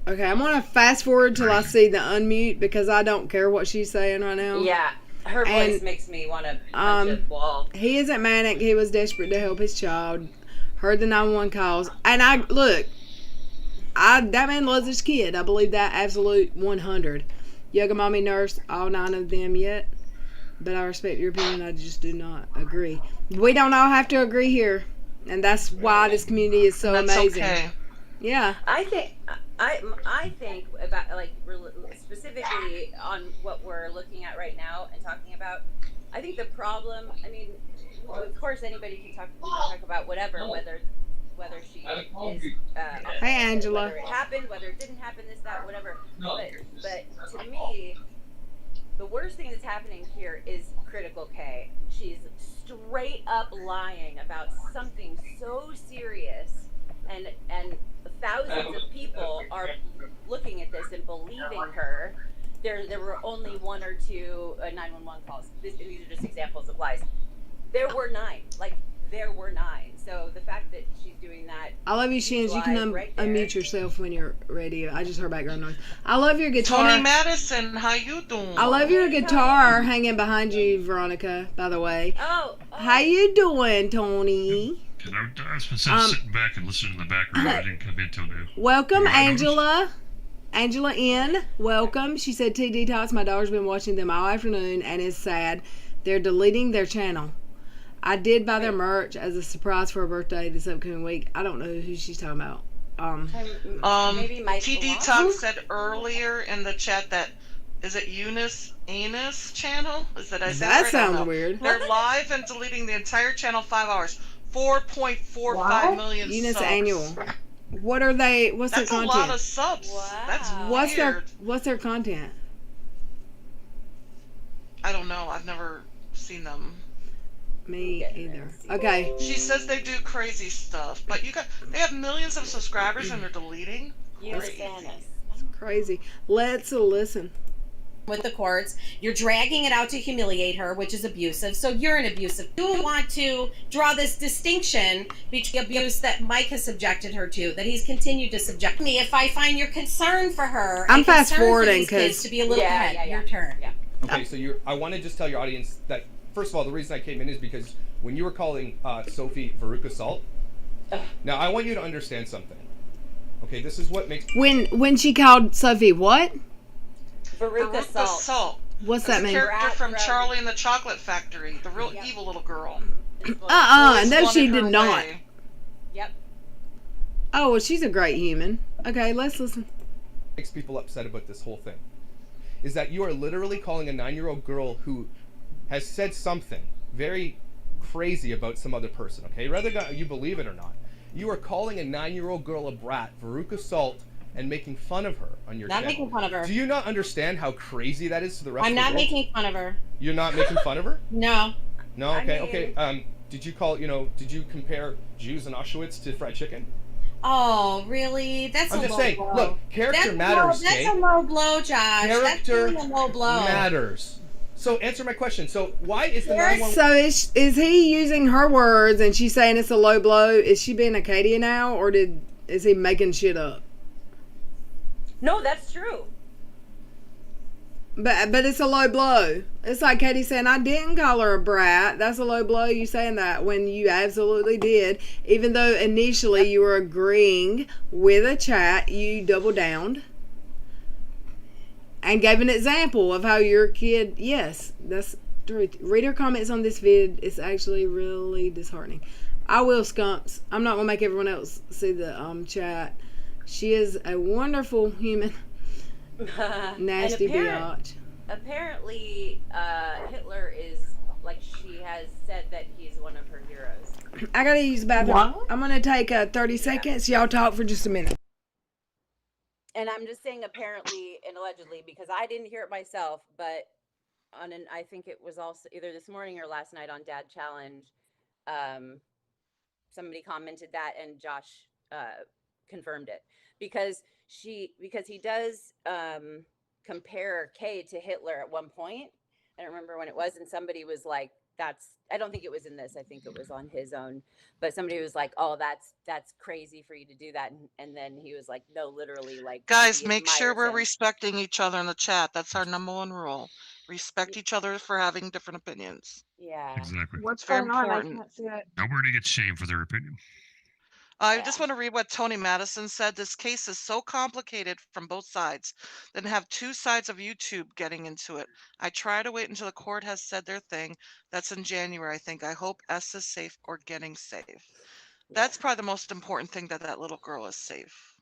[SPEAKER 1] Okay, I'm gonna fast forward till I see the unmute because I don't care what she's saying right now.
[SPEAKER 9] Yeah, her voice makes me want to punch a wall.
[SPEAKER 1] He isn't manic. He was desperate to help his child. Heard the 911 calls, and that man loves his kid. I believe that absolute 100. Yoga Mommy Nurse, all 9 of them yet, but I respect your opinion. I just do not agree. We don't all have to agree here, and that's why this community is so amazing.
[SPEAKER 2] Okay.
[SPEAKER 1] Yeah.
[SPEAKER 9] I think about, like, specifically on what we're looking at right now and talking about. I think the problem. I mean, of course, anybody can talk about whatever, whether she is,
[SPEAKER 1] Hey, Angela.
[SPEAKER 9] whether it happened, whether it didn't happen, this, that, whatever. But to me, the worst thing that's happening here is critical K. She's straight up lying about something so serious, and thousands of people are looking at this and believing her. There were only 1 or 2 911 calls. These are just examples of lies. There were 9. There were 9. So the fact that she's doing that.
[SPEAKER 1] I love you, Shins. You can unmute yourself when you're ready. I just heard background noise. I love your guitar.
[SPEAKER 2] Tony Madison, how you doing?
[SPEAKER 1] I love your guitar hanging behind you, Veronica, by the way.
[SPEAKER 9] Oh.
[SPEAKER 1] How you doing, Tony?
[SPEAKER 12] I've been sitting back and listening in the background. I didn't come in till now.
[SPEAKER 1] Welcome, Angela. Angela N. Welcome. She said, T Detox, my daughter's been watching them all afternoon and is sad. They're deleting their channel. I did buy their merch as a surprise for her birthday this upcoming week. I don't know who she's talking about.
[SPEAKER 9] Maybe Mike
[SPEAKER 2] T Detox said earlier in the chat that, is it Eunice Anus channel? Is that I said
[SPEAKER 1] that
[SPEAKER 2] right?
[SPEAKER 1] sounds weird.
[SPEAKER 2] They're live and deleting the entire channel 5 hours. 4.45 million
[SPEAKER 1] Eunice
[SPEAKER 2] subs.
[SPEAKER 1] Annual. What are they? What's
[SPEAKER 2] That's
[SPEAKER 1] their content?
[SPEAKER 2] a lot of subs.
[SPEAKER 9] Wow.
[SPEAKER 2] That's
[SPEAKER 1] What's their content?
[SPEAKER 2] I don't know. I've never seen them.
[SPEAKER 1] Me either. Okay.
[SPEAKER 2] She says they do crazy stuff, but they have millions of subscribers and they're deleting.
[SPEAKER 1] It's crazy. Let's listen.
[SPEAKER 10] With the courts, you're dragging it out to humiliate her, which is abusive. So you're an abusive. You want to draw this distinction between abuse that Mike has subjected her to, that he's continued to subject me. If I find your concern for her,
[SPEAKER 1] I'm fast forwarding because
[SPEAKER 10] to be a little ahead. Your turn. Yeah.
[SPEAKER 11] Okay, so I want to just tell your audience that first of all, the reason I came in is because when you were calling Sophie Veruca Salt. Now I want you to understand something. Okay, this is what makes
[SPEAKER 1] when she called Sophie what?
[SPEAKER 9] Veruca Salt.
[SPEAKER 1] What's that mean?
[SPEAKER 2] Character from Charlie and the Chocolate Factory, the real evil little girl.
[SPEAKER 1] No, she did not.
[SPEAKER 9] Yep.
[SPEAKER 1] Oh, well, she's a great human. Okay, let's listen.
[SPEAKER 11] Makes people upset about this whole thing is that you are literally calling a 9-year-old girl who has said something very crazy about some other person. Okay, whether you believe it or not, you are calling a 9-year-old girl a brat, Veruca Salt, and making fun of her on your channel.
[SPEAKER 10] Not making fun of her.
[SPEAKER 11] Do you not understand how crazy that is to the rest of the world?
[SPEAKER 10] I'm not making fun of her.
[SPEAKER 11] You're not making fun of her?
[SPEAKER 10] No.
[SPEAKER 11] No, okay, okay. Did you compare Jews in Auschwitz to fried chicken?
[SPEAKER 10] Oh, really? That's
[SPEAKER 11] I'm
[SPEAKER 10] a
[SPEAKER 11] just
[SPEAKER 10] low
[SPEAKER 11] saying,
[SPEAKER 10] blow.
[SPEAKER 11] look, character matters,
[SPEAKER 10] That's a low blow, Josh.
[SPEAKER 11] Character
[SPEAKER 10] That's a low blow.
[SPEAKER 11] matters. So answer my question. So why is the 911...
[SPEAKER 1] So is he using her words and she's saying it's a low blow? Is she being Acadia now, or is he making shit up?
[SPEAKER 9] No, that's true.
[SPEAKER 1] But it's a low blow. It's like Katie saying, I didn't call her a brat. That's a low blow, you saying that, when you absolutely did. Even though initially you were agreeing with a chat, you double downed and gave an example of how your kid, yes, that's truth. Read her comments on this vid. It's actually really disheartening. I will, Skunks. I'm not going to make everyone else see the chat. She is a wonderful human. Nasty biatch.
[SPEAKER 9] Apparently, Hitler is, like, she has said that he's one of her heroes.
[SPEAKER 1] I gotta use the bathroom. I'm gonna take 30 seconds. Y'all talk for just a minute.
[SPEAKER 9] And I'm just saying apparently and allegedly because I didn't hear it myself, but I think it was also either this morning or last night on Dad Challenge, somebody commented that and Josh confirmed it because he does compare Kay to Hitler at one point. I don't remember when it was, and somebody was like, I don't think it was in this. I think it was on his own. But somebody was like, "Oh, that's crazy for you to do that." And then he was like, "No, literally, like."
[SPEAKER 2] Guys, make sure we're respecting each other in the chat. That's our #1 rule. Respect each other for having different opinions.
[SPEAKER 9] Yeah.
[SPEAKER 12] Exactly.
[SPEAKER 3] What's
[SPEAKER 2] very
[SPEAKER 3] going on?
[SPEAKER 2] important.
[SPEAKER 3] I can't see it.
[SPEAKER 12] Nobody gets shamed for their opinion.
[SPEAKER 2] I just want to read what Tony Madison said. This case is so complicated from both sides. Then have two sides of YouTube getting into it. I try to wait until the court has said their thing. That's in January, I think. I hope S is safe or getting safe. That's probably the most important thing, that little girl is safe.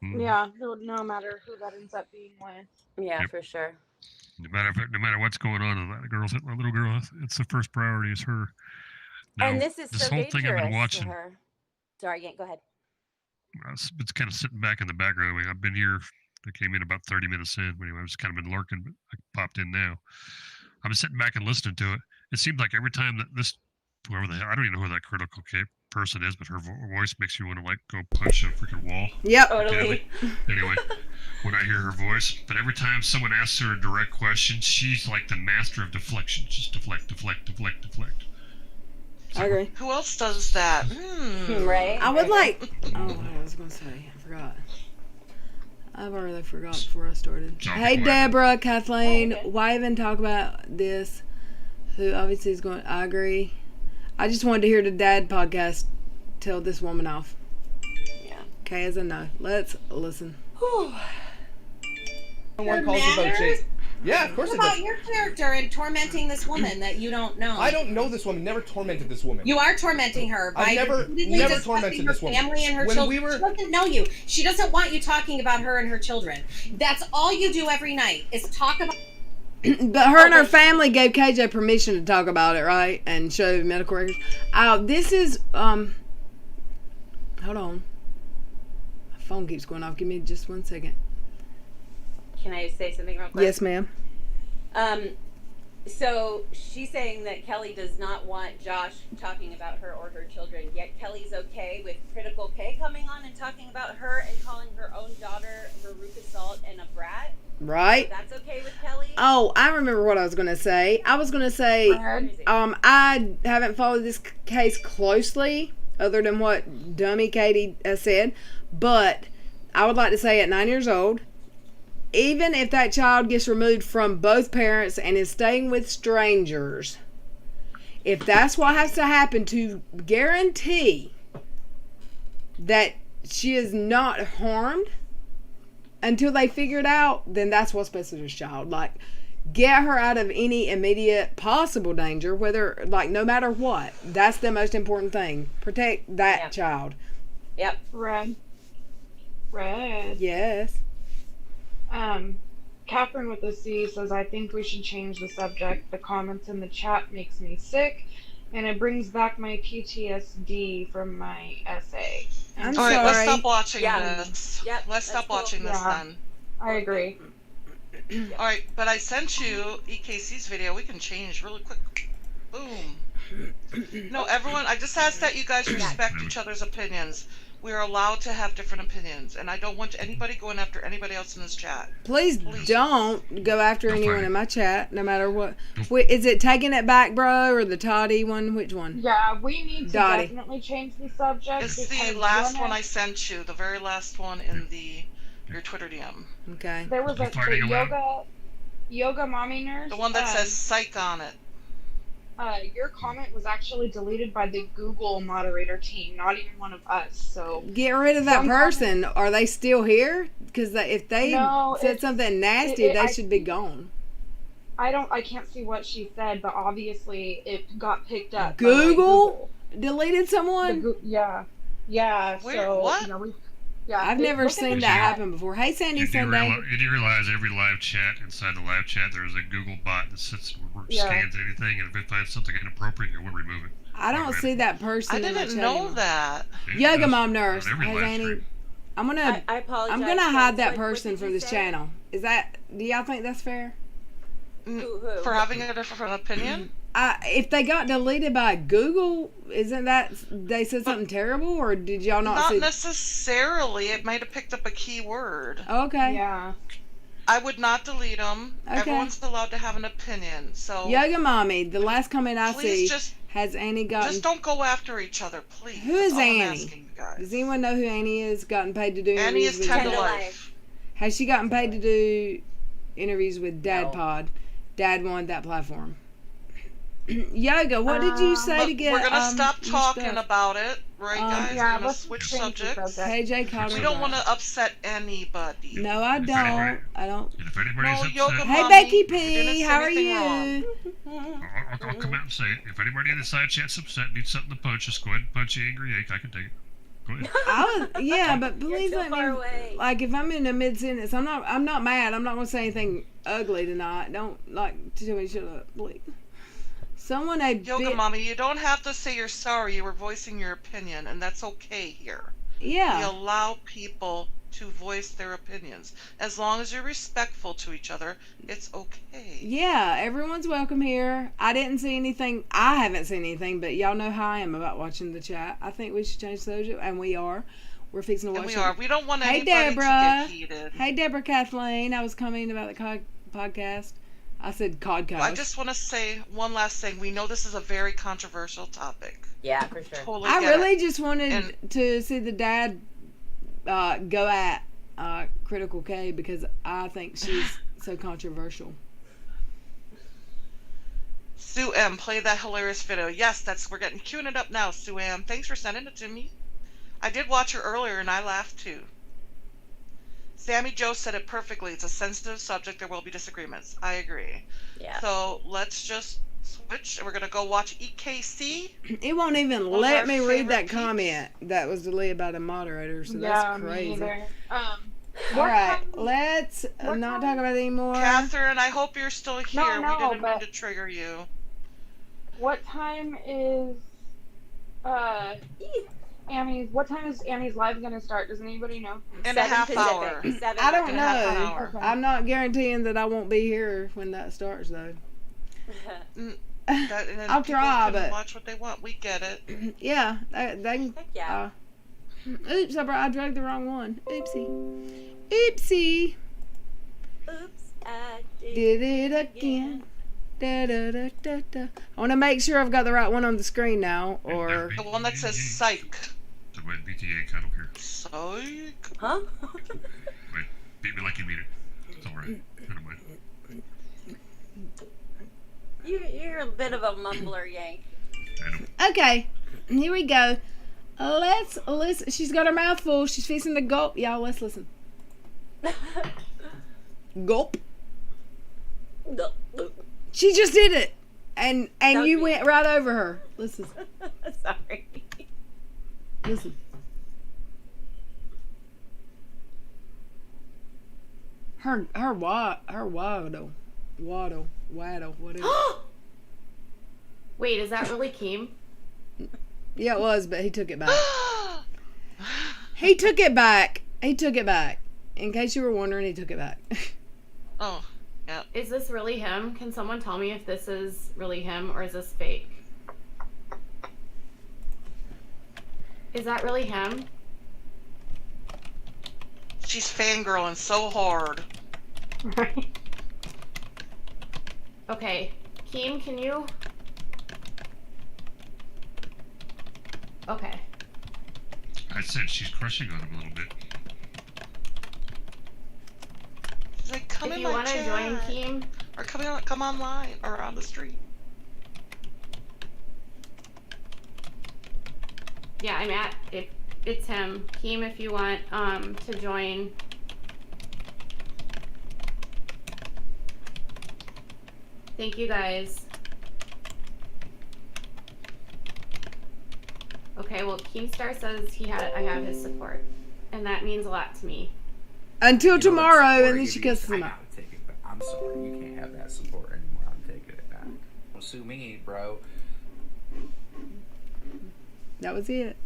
[SPEAKER 3] Yeah, no matter who that ends up being with.
[SPEAKER 9] Yeah, for sure.
[SPEAKER 12] No matter what's going on, that little girl, it's the first priority is her Now,
[SPEAKER 9] And this is
[SPEAKER 12] this
[SPEAKER 9] so
[SPEAKER 12] whole thing I've been
[SPEAKER 9] dangerous to
[SPEAKER 12] watching,
[SPEAKER 9] her. Sorry, Yank, go ahead.
[SPEAKER 12] it's kind of sitting back in the background. I mean, I've been here. I came in about 30 minutes in. Anyway, I've just kind of been lurking, but I popped in now. I've been sitting back and listening to it. It seems like every time that this, whoever the hell, I don't even know who that critical person is, but her voice makes you want to like go punch a freaking wall.
[SPEAKER 1] Yep.
[SPEAKER 9] Totally.
[SPEAKER 12] Anyway, when I hear her voice, but every time someone asks her a direct question, she's like the master of deflection. Just deflect, deflect, deflect, deflect.
[SPEAKER 1] I agree.
[SPEAKER 2] Who else does that?
[SPEAKER 9] Right.
[SPEAKER 1] I would like. Oh, what I was gonna say, I forgot. I've already forgot before I started. Hey, Deborah, Kathleen, why even talk about this? Who obviously is going. I agree. I just wanted to hear the dad podcast tell this woman off.
[SPEAKER 9] Yeah.
[SPEAKER 1] Okay, as a no. Let's listen.
[SPEAKER 11] Someone calls about Jake. Yeah, of course
[SPEAKER 10] What
[SPEAKER 11] it
[SPEAKER 10] about
[SPEAKER 11] does.
[SPEAKER 10] your character in tormenting this woman that you don't know?
[SPEAKER 11] I don't know this woman. Never tormented this woman.
[SPEAKER 10] You are tormenting her by
[SPEAKER 11] I've never
[SPEAKER 10] repeatedly discussing
[SPEAKER 11] tormented
[SPEAKER 10] her
[SPEAKER 11] this woman.
[SPEAKER 10] family and her
[SPEAKER 11] When
[SPEAKER 10] children.
[SPEAKER 11] we were-
[SPEAKER 10] She doesn't know you. She doesn't want you talking about her and her children. That's all you do every night is talk about.
[SPEAKER 1] But her and her family gave KJ permission to talk about it, right? And show medical records. This is hold on. My phone keeps going off. Give me just 1 second.
[SPEAKER 9] Can I say something real quick?
[SPEAKER 1] Yes, ma'am.
[SPEAKER 9] So she's saying that Kelly does not want Josh talking about her or her children, yet Kelly's okay with Critical K coming on and talking about her and calling her own daughter Veruca Salt and a brat.
[SPEAKER 1] Right.
[SPEAKER 9] So that's okay with Kelly?
[SPEAKER 1] Oh, I remember what I was going to say. I was going to say, I haven't followed this case closely, other than what dummy Katie has said, but I would like to say at 9 years old, even if that child gets removed from both parents and is staying with strangers, if that's what has to happen to guarantee that she is not harmed until they figure it out, then that's what's best for this child. Like, get her out of any immediate possible danger, whether, like, no matter what. That's the most important thing. Protect that child.
[SPEAKER 9] Yep.
[SPEAKER 3] Red.
[SPEAKER 1] Yes.
[SPEAKER 3] Catherine with a C says, I think we should change the subject. The comments in the chat makes me sick, and it brings back my PTSD from my essay.
[SPEAKER 1] I'm
[SPEAKER 2] All right,
[SPEAKER 1] sorry.
[SPEAKER 2] let's stop watching
[SPEAKER 9] Yeah.
[SPEAKER 2] this.
[SPEAKER 9] Yep,
[SPEAKER 2] Let's stop
[SPEAKER 9] cool.
[SPEAKER 2] watching this
[SPEAKER 3] Yeah.
[SPEAKER 2] then.
[SPEAKER 3] I agree.
[SPEAKER 2] All right, but I sent you EKC's video. We can change really quick. Boom. No, everyone, I just ask that you guys respect each other's opinions. We are allowed to have different opinions, and I don't want anybody going after anybody else in this chat.
[SPEAKER 1] Please don't go after anyone in my chat, no matter what. Wait, is it Taking It Back, Bro, or the Toddy one? Which one?
[SPEAKER 3] Yeah, we need to
[SPEAKER 1] Dottie.
[SPEAKER 3] definitely change the subject.
[SPEAKER 2] It's the
[SPEAKER 3] because
[SPEAKER 2] last
[SPEAKER 3] when
[SPEAKER 2] one I sent you, the very last one in your Twitter DM.
[SPEAKER 1] Okay.
[SPEAKER 3] There was a the yoga mommy nurse.
[SPEAKER 2] The one that says psych on it.
[SPEAKER 3] Your comment was actually deleted by the Google moderator team, not even one of us. So
[SPEAKER 1] Get rid of that
[SPEAKER 3] some
[SPEAKER 1] person. Are they still here? Because if they
[SPEAKER 3] No,
[SPEAKER 1] said
[SPEAKER 3] it's-
[SPEAKER 1] something nasty,
[SPEAKER 3] I
[SPEAKER 1] they should be gone.
[SPEAKER 3] I can't see what she said, but obviously it got picked up. by, like,
[SPEAKER 1] Google deleted someone?
[SPEAKER 3] Yeah.
[SPEAKER 2] Wait,
[SPEAKER 3] So
[SPEAKER 2] what?
[SPEAKER 3] you know,
[SPEAKER 1] I've never seen that happen before. Hey, Sandy
[SPEAKER 12] You do,
[SPEAKER 1] Sunday.
[SPEAKER 12] you do realize every live chat, inside the live chat, there's a Google bot that sits and scans anything, and if it finds something inappropriate, it will remove it.
[SPEAKER 1] I don't see that person.
[SPEAKER 2] I
[SPEAKER 1] in my
[SPEAKER 2] didn't
[SPEAKER 1] chat
[SPEAKER 2] know
[SPEAKER 1] anymore.
[SPEAKER 2] that.
[SPEAKER 1] Yoga mom nurse.
[SPEAKER 12] every
[SPEAKER 1] Hey,
[SPEAKER 12] live
[SPEAKER 1] Annie.
[SPEAKER 12] stream.
[SPEAKER 1] I'm gonna.
[SPEAKER 9] I apologize.
[SPEAKER 1] I'm gonna hide that
[SPEAKER 9] What
[SPEAKER 1] person
[SPEAKER 9] did
[SPEAKER 1] from
[SPEAKER 9] you
[SPEAKER 1] this
[SPEAKER 9] say?
[SPEAKER 1] channel. Is that? Do y'all think that's fair?
[SPEAKER 9] Who?
[SPEAKER 2] For having a different opinion?
[SPEAKER 1] If they got deleted by Google, isn't that they said something terrible, or did y'all not
[SPEAKER 2] Not
[SPEAKER 1] see?
[SPEAKER 2] necessarily. It might have picked up a key word.
[SPEAKER 1] Okay.
[SPEAKER 3] Yeah.
[SPEAKER 2] I would not delete them.
[SPEAKER 1] Okay.
[SPEAKER 2] Everyone's allowed to have an opinion. So
[SPEAKER 1] Yoga mommy. The last comment I
[SPEAKER 2] please
[SPEAKER 1] see has Annie gotten.
[SPEAKER 2] just don't go after each other, please.
[SPEAKER 1] Who is
[SPEAKER 2] That's all I'm
[SPEAKER 1] Annie?
[SPEAKER 2] asking you guys.
[SPEAKER 1] Does anyone know who Annie is? Gotten paid to do
[SPEAKER 2] Annie
[SPEAKER 1] interviews
[SPEAKER 2] is
[SPEAKER 1] with
[SPEAKER 2] 10 to
[SPEAKER 9] Tender
[SPEAKER 2] life.
[SPEAKER 9] Life.
[SPEAKER 1] Has she gotten paid to do interviews with Dad
[SPEAKER 9] No.
[SPEAKER 1] Pod? Dad wanted that platform. Yoga, what did you say
[SPEAKER 2] But
[SPEAKER 1] to get?
[SPEAKER 2] we're gonna stop
[SPEAKER 1] your
[SPEAKER 2] talking
[SPEAKER 1] stuff?
[SPEAKER 2] about it, right, guys?
[SPEAKER 3] Yeah,
[SPEAKER 2] we're gonna
[SPEAKER 3] let's
[SPEAKER 2] switch
[SPEAKER 3] change the
[SPEAKER 2] subjects.
[SPEAKER 3] subject.
[SPEAKER 1] KJ called
[SPEAKER 2] We
[SPEAKER 1] me
[SPEAKER 2] don't
[SPEAKER 1] back.
[SPEAKER 2] want to upset anybody.
[SPEAKER 1] No, I don't. I don't.
[SPEAKER 12] And if anybody's
[SPEAKER 2] No,
[SPEAKER 12] upset,
[SPEAKER 2] yoga
[SPEAKER 1] Hey,
[SPEAKER 2] mommy,
[SPEAKER 1] Becky
[SPEAKER 2] you didn't
[SPEAKER 1] P,
[SPEAKER 2] say
[SPEAKER 1] how are
[SPEAKER 2] anything
[SPEAKER 1] you?
[SPEAKER 2] wrong.
[SPEAKER 12] I'll come out and say it. If anybody in the side chat's upset, needs something to punch, just go ahead and punch the angry yank. I can take it. Go ahead.
[SPEAKER 1] Yeah, but please
[SPEAKER 9] too
[SPEAKER 1] let me.
[SPEAKER 9] far away.
[SPEAKER 1] Like, if I'm in a mid sentence, I'm not mad. I'm not gonna say anything ugly tonight. Don't like tell me shut up, please. Someone a
[SPEAKER 2] Yoga
[SPEAKER 1] bit...
[SPEAKER 2] Mommy, you don't have to say you're sorry. You were voicing your opinion, and that's okay here.
[SPEAKER 1] Yeah.
[SPEAKER 2] We allow people to voice their opinions. As long as you're respectful to each other, it's okay.
[SPEAKER 1] Yeah, everyone's welcome here. I didn't see anything. I haven't seen anything, but y'all know how I am about watching the chat. I think we should change the subject, and we are. We're fixing to watch
[SPEAKER 2] And we are. We don't want
[SPEAKER 1] Hey,
[SPEAKER 2] anybody
[SPEAKER 1] Deborah.
[SPEAKER 2] to get heated.
[SPEAKER 1] Hey, Deborah Kathleen. I was commenting about the podcast. I said codcast.
[SPEAKER 2] I just want to say one last thing. We know this is a very controversial topic.
[SPEAKER 9] Yeah, for sure.
[SPEAKER 2] Totally
[SPEAKER 1] I
[SPEAKER 2] get
[SPEAKER 1] really
[SPEAKER 2] it.
[SPEAKER 1] just wanted to see the dad go at Critical K because I think she's so controversial.
[SPEAKER 2] Sue M, play that hilarious video. Yes, we're getting queuing it up now, Sue M. Thanks for sending it to me. I did watch her earlier and I laughed too. Sammy Joe said it perfectly. It's a sensitive subject. There will be disagreements. I agree.
[SPEAKER 9] Yeah.
[SPEAKER 2] So let's just switch. We're going to go watch EKC.
[SPEAKER 1] It won't even let me read that comment that was deleted by the moderator, so that's crazy.
[SPEAKER 3] Me either.
[SPEAKER 1] Alright, let's not talk about it anymore.
[SPEAKER 2] Catherine, I hope you're still here.
[SPEAKER 3] No,
[SPEAKER 2] we didn't mean to trigger you.
[SPEAKER 3] What time is Annie's live gonna start? Does anybody know?
[SPEAKER 2] In a half hour.
[SPEAKER 1] I don't know.
[SPEAKER 3] Okay.
[SPEAKER 1] I'm not guaranteeing that I won't be here when that starts, though. I'll try, but
[SPEAKER 2] watch what they want. We get it.
[SPEAKER 1] Yeah, they can.
[SPEAKER 9] Heck yeah.
[SPEAKER 1] Oops, I dragged the wrong one. Oopsie. Oopsie.
[SPEAKER 9] Oops, I
[SPEAKER 1] Did it again. Da, da, da, da, da. I want to make sure I've got the right one on the screen now, or
[SPEAKER 2] The one that says psych.
[SPEAKER 12] The word BTA, I don't care.
[SPEAKER 2] Psych?
[SPEAKER 9] Huh?
[SPEAKER 12] Wait, beat me like you mean it. It's alright. Never mind.
[SPEAKER 9] You're a bit of a mumbler, Yank.
[SPEAKER 1] Okay, here we go. Let's listen. She's got her mouth full. She's fixing to gulp. Y'all, let's listen. Gulp. She just did it, and you went right over her. Listen.
[SPEAKER 9] Sorry.
[SPEAKER 1] Listen. Her waddle, whatever.
[SPEAKER 13] Wait, is that really Keem?
[SPEAKER 1] Yeah, it was, but he took it back. He took it back. He took it back. In case you were wondering, he took it back.
[SPEAKER 2] Oh, yeah.
[SPEAKER 13] Is this really him? Can someone tell me if this is really him or is this fake? Is that really him?
[SPEAKER 2] She's fangirling so hard.
[SPEAKER 13] Right. Okay. Keem, can you... Okay.
[SPEAKER 12] I said she's crushing on him a little bit.
[SPEAKER 2] She's like, come
[SPEAKER 13] if
[SPEAKER 2] in
[SPEAKER 13] you
[SPEAKER 2] my
[SPEAKER 13] want to
[SPEAKER 2] chat.
[SPEAKER 13] join Keem...
[SPEAKER 2] Or come online, or on the street.
[SPEAKER 13] Yeah, I'm at... It's him. Keem, if you want to join... Thank you, guys. Okay, well, Keemstar says I have his support, and that means a lot to me.
[SPEAKER 1] Until tomorrow, and then she kisses him
[SPEAKER 14] I
[SPEAKER 1] out.
[SPEAKER 14] gotta take it back. I'm sorry, you can't have that support anymore. I'm taking it back. Don't sue me, bro.
[SPEAKER 1] That was it.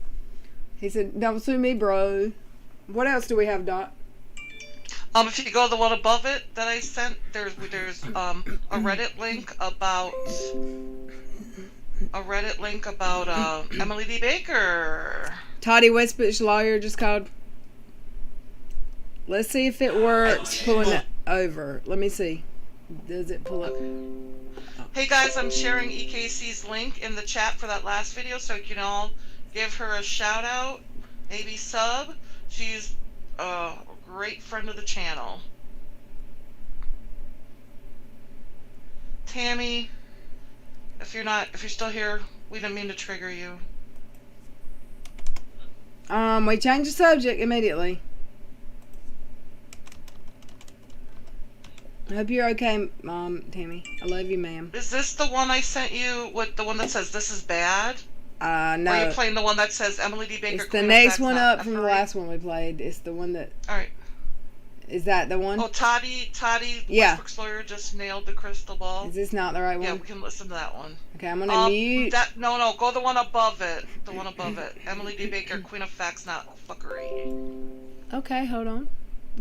[SPEAKER 1] He said, "Don't sue me, bro." What else do we have, Dot?
[SPEAKER 2] If you go to the one above it that I sent, there's a Reddit link about Emily D. Baker.
[SPEAKER 1] Toddy Westbush lawyer just called. Let's see if it works pulling it over. Let me see. Does it pull up?
[SPEAKER 2] Hey guys, I'm sharing EKC's link in the chat for that last video, so you can all give her a shout out, maybe sub. She's a great friend of the channel. Tammy, if you're still here, we didn't mean to trigger you.
[SPEAKER 1] We changed the subject immediately. I hope you're okay, Tammy. I love you, ma'am.
[SPEAKER 2] Is this the one I sent you with the one that says this is bad?
[SPEAKER 1] No.
[SPEAKER 2] Or are you playing the one that says Emily D. Baker?
[SPEAKER 1] It's the next one up from the last one we played. It's the one that...
[SPEAKER 2] Alright.
[SPEAKER 1] Is that the one?
[SPEAKER 2] Oh, Toddy,
[SPEAKER 1] Yeah.
[SPEAKER 2] Westbrook's lawyer just nailed the crystal ball.
[SPEAKER 1] Is this not the right one?
[SPEAKER 2] Yeah, we can listen to that one.
[SPEAKER 1] Okay, I'm gonna mute.
[SPEAKER 2] No, go the one above it. The one above it. Emily D. Baker, Queen of Facts, Not Fuckery.
[SPEAKER 1] Okay, hold on.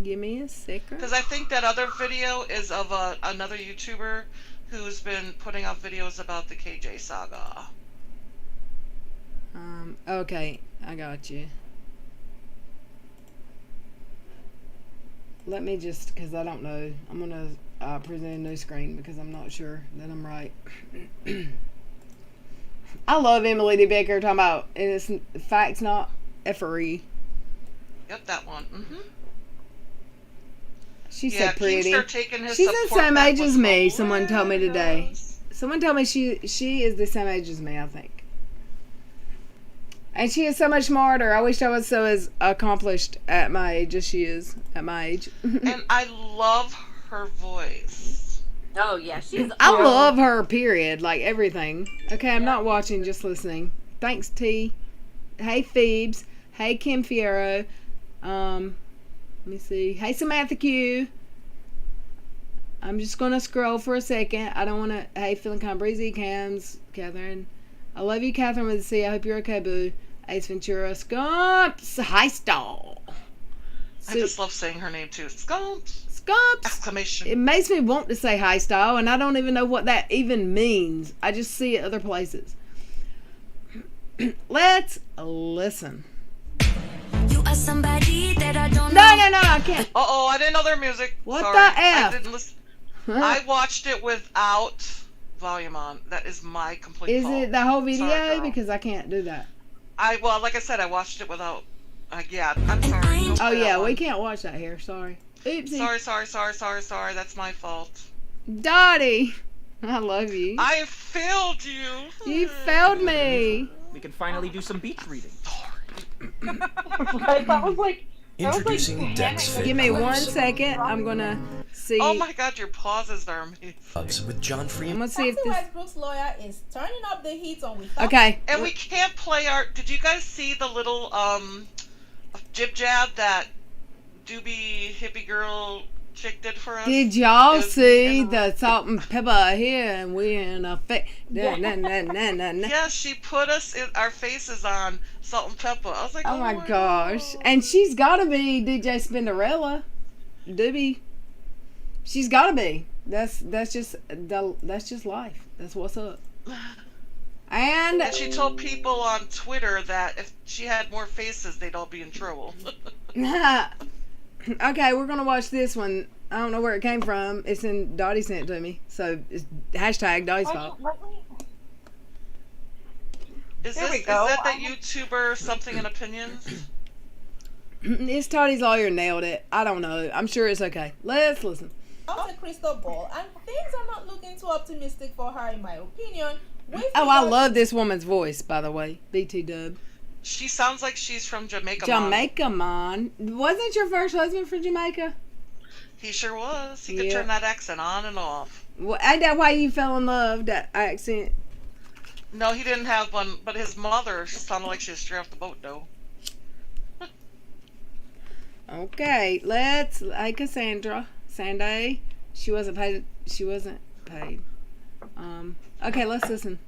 [SPEAKER 1] Give me a second.
[SPEAKER 2] Because I think that other video is of another YouTuber who's been putting out videos about the KJ saga.
[SPEAKER 1] Okay, I got you. Let me just, because I don't know, I'm gonna present a new screen because I'm not sure that I'm right. I love Emily D. Baker talking about it's facts, not effery.
[SPEAKER 2] Yep, that one. Mm-hmm.
[SPEAKER 1] She's so pretty.
[SPEAKER 2] She's
[SPEAKER 1] She's the same age as me. Someone told me today. Someone told me she is the same age as me, I think. And she is so much smarter. I wish I was so as accomplished at my age as she is at my age.
[SPEAKER 2] And I love her voice.
[SPEAKER 9] Oh yeah, she's.
[SPEAKER 1] I love her. Period. Like everything. Okay, I'm not watching, just listening. Thanks, T. Hey, Phoebes. Hey, Kim Fierro. Let me see. Hey, Samantha Q. I'm just gonna scroll for a second. I don't wanna. Hey, feeling kind of breezy. Catherine. I love you, Catherine with a C. I hope you're okay, boo. Ace Ventura. Scumps. Hi, stall.
[SPEAKER 2] I just love saying her name too. Scumps.
[SPEAKER 1] Scumps.
[SPEAKER 2] Exclamation.
[SPEAKER 1] It makes me want to say hi, style, and I don't even know what that even means. I just see it other places. Let's listen.
[SPEAKER 15] You are somebody that I don't
[SPEAKER 1] know. No, I can't.
[SPEAKER 2] Uh-oh, I didn't know their music.
[SPEAKER 1] What
[SPEAKER 2] Sorry.
[SPEAKER 1] the F?
[SPEAKER 2] I didn't listen. I watched it without volume on. That is my complete fault.
[SPEAKER 1] Is it the whole video?
[SPEAKER 2] Sorry,
[SPEAKER 1] because I can't do that.
[SPEAKER 2] Well, like I said, I watched it without. Yeah, I'm sorry.
[SPEAKER 1] Oh yeah, we can't watch that here. Sorry. Oopsie.
[SPEAKER 2] Sorry. That's my fault.
[SPEAKER 1] Dottie, I love you.
[SPEAKER 2] I failed you.
[SPEAKER 1] You failed me.
[SPEAKER 14] We can finally do some beach reading.
[SPEAKER 3] That was like.
[SPEAKER 7] Introducing Dex Fit.
[SPEAKER 1] Give me 1 second. I'm gonna see.
[SPEAKER 2] Oh my God, your pauses are amazing.
[SPEAKER 7] With John Freeman.
[SPEAKER 1] Let's see if this.
[SPEAKER 16] Westbrook's lawyer is turning up the heat on Without.
[SPEAKER 1] Okay.
[SPEAKER 2] And we can't play our. Did you guys see the little jib jab that doobie hippie girl chick did for us?
[SPEAKER 1] Did y'all see the salt and pepper here and we in a fit?
[SPEAKER 2] Yeah, she put our faces on salt and pepper. I was like,
[SPEAKER 1] oh my gosh. God. And she's gotta be DJ Spinderella. Doobie. She's gotta be. That's just life. That's what's up. And
[SPEAKER 2] she told people on Twitter that if she had more faces, they'd all be in trouble.
[SPEAKER 1] Okay, we're gonna watch this one. I don't know where it came from. It's in Dottie sent it to me, so it's hashtag Dottie's fault.
[SPEAKER 2] Is that YouTuber something in opinions?
[SPEAKER 1] It's Tottie's lawyer nailed it. I don't know. I'm sure it's okay. Let's listen.
[SPEAKER 16] Out a crystal ball, and things are not looking too optimistic for her, in my opinion.
[SPEAKER 1] I love this woman's voice, by the way. BT Dub.
[SPEAKER 2] She sounds like she's from Jamaica.
[SPEAKER 1] Jamaica, man. Wasn't your first husband from Jamaica?
[SPEAKER 2] He sure was. He could turn that accent on and off.
[SPEAKER 1] Well, ain't that why you fell in love, that accent?
[SPEAKER 2] No, he didn't have one, but his mother sounded like she was straight off the boat, though.
[SPEAKER 1] Okay, let's. Hey, Cassandra. Sanday. She wasn't paid. Okay, let's listen.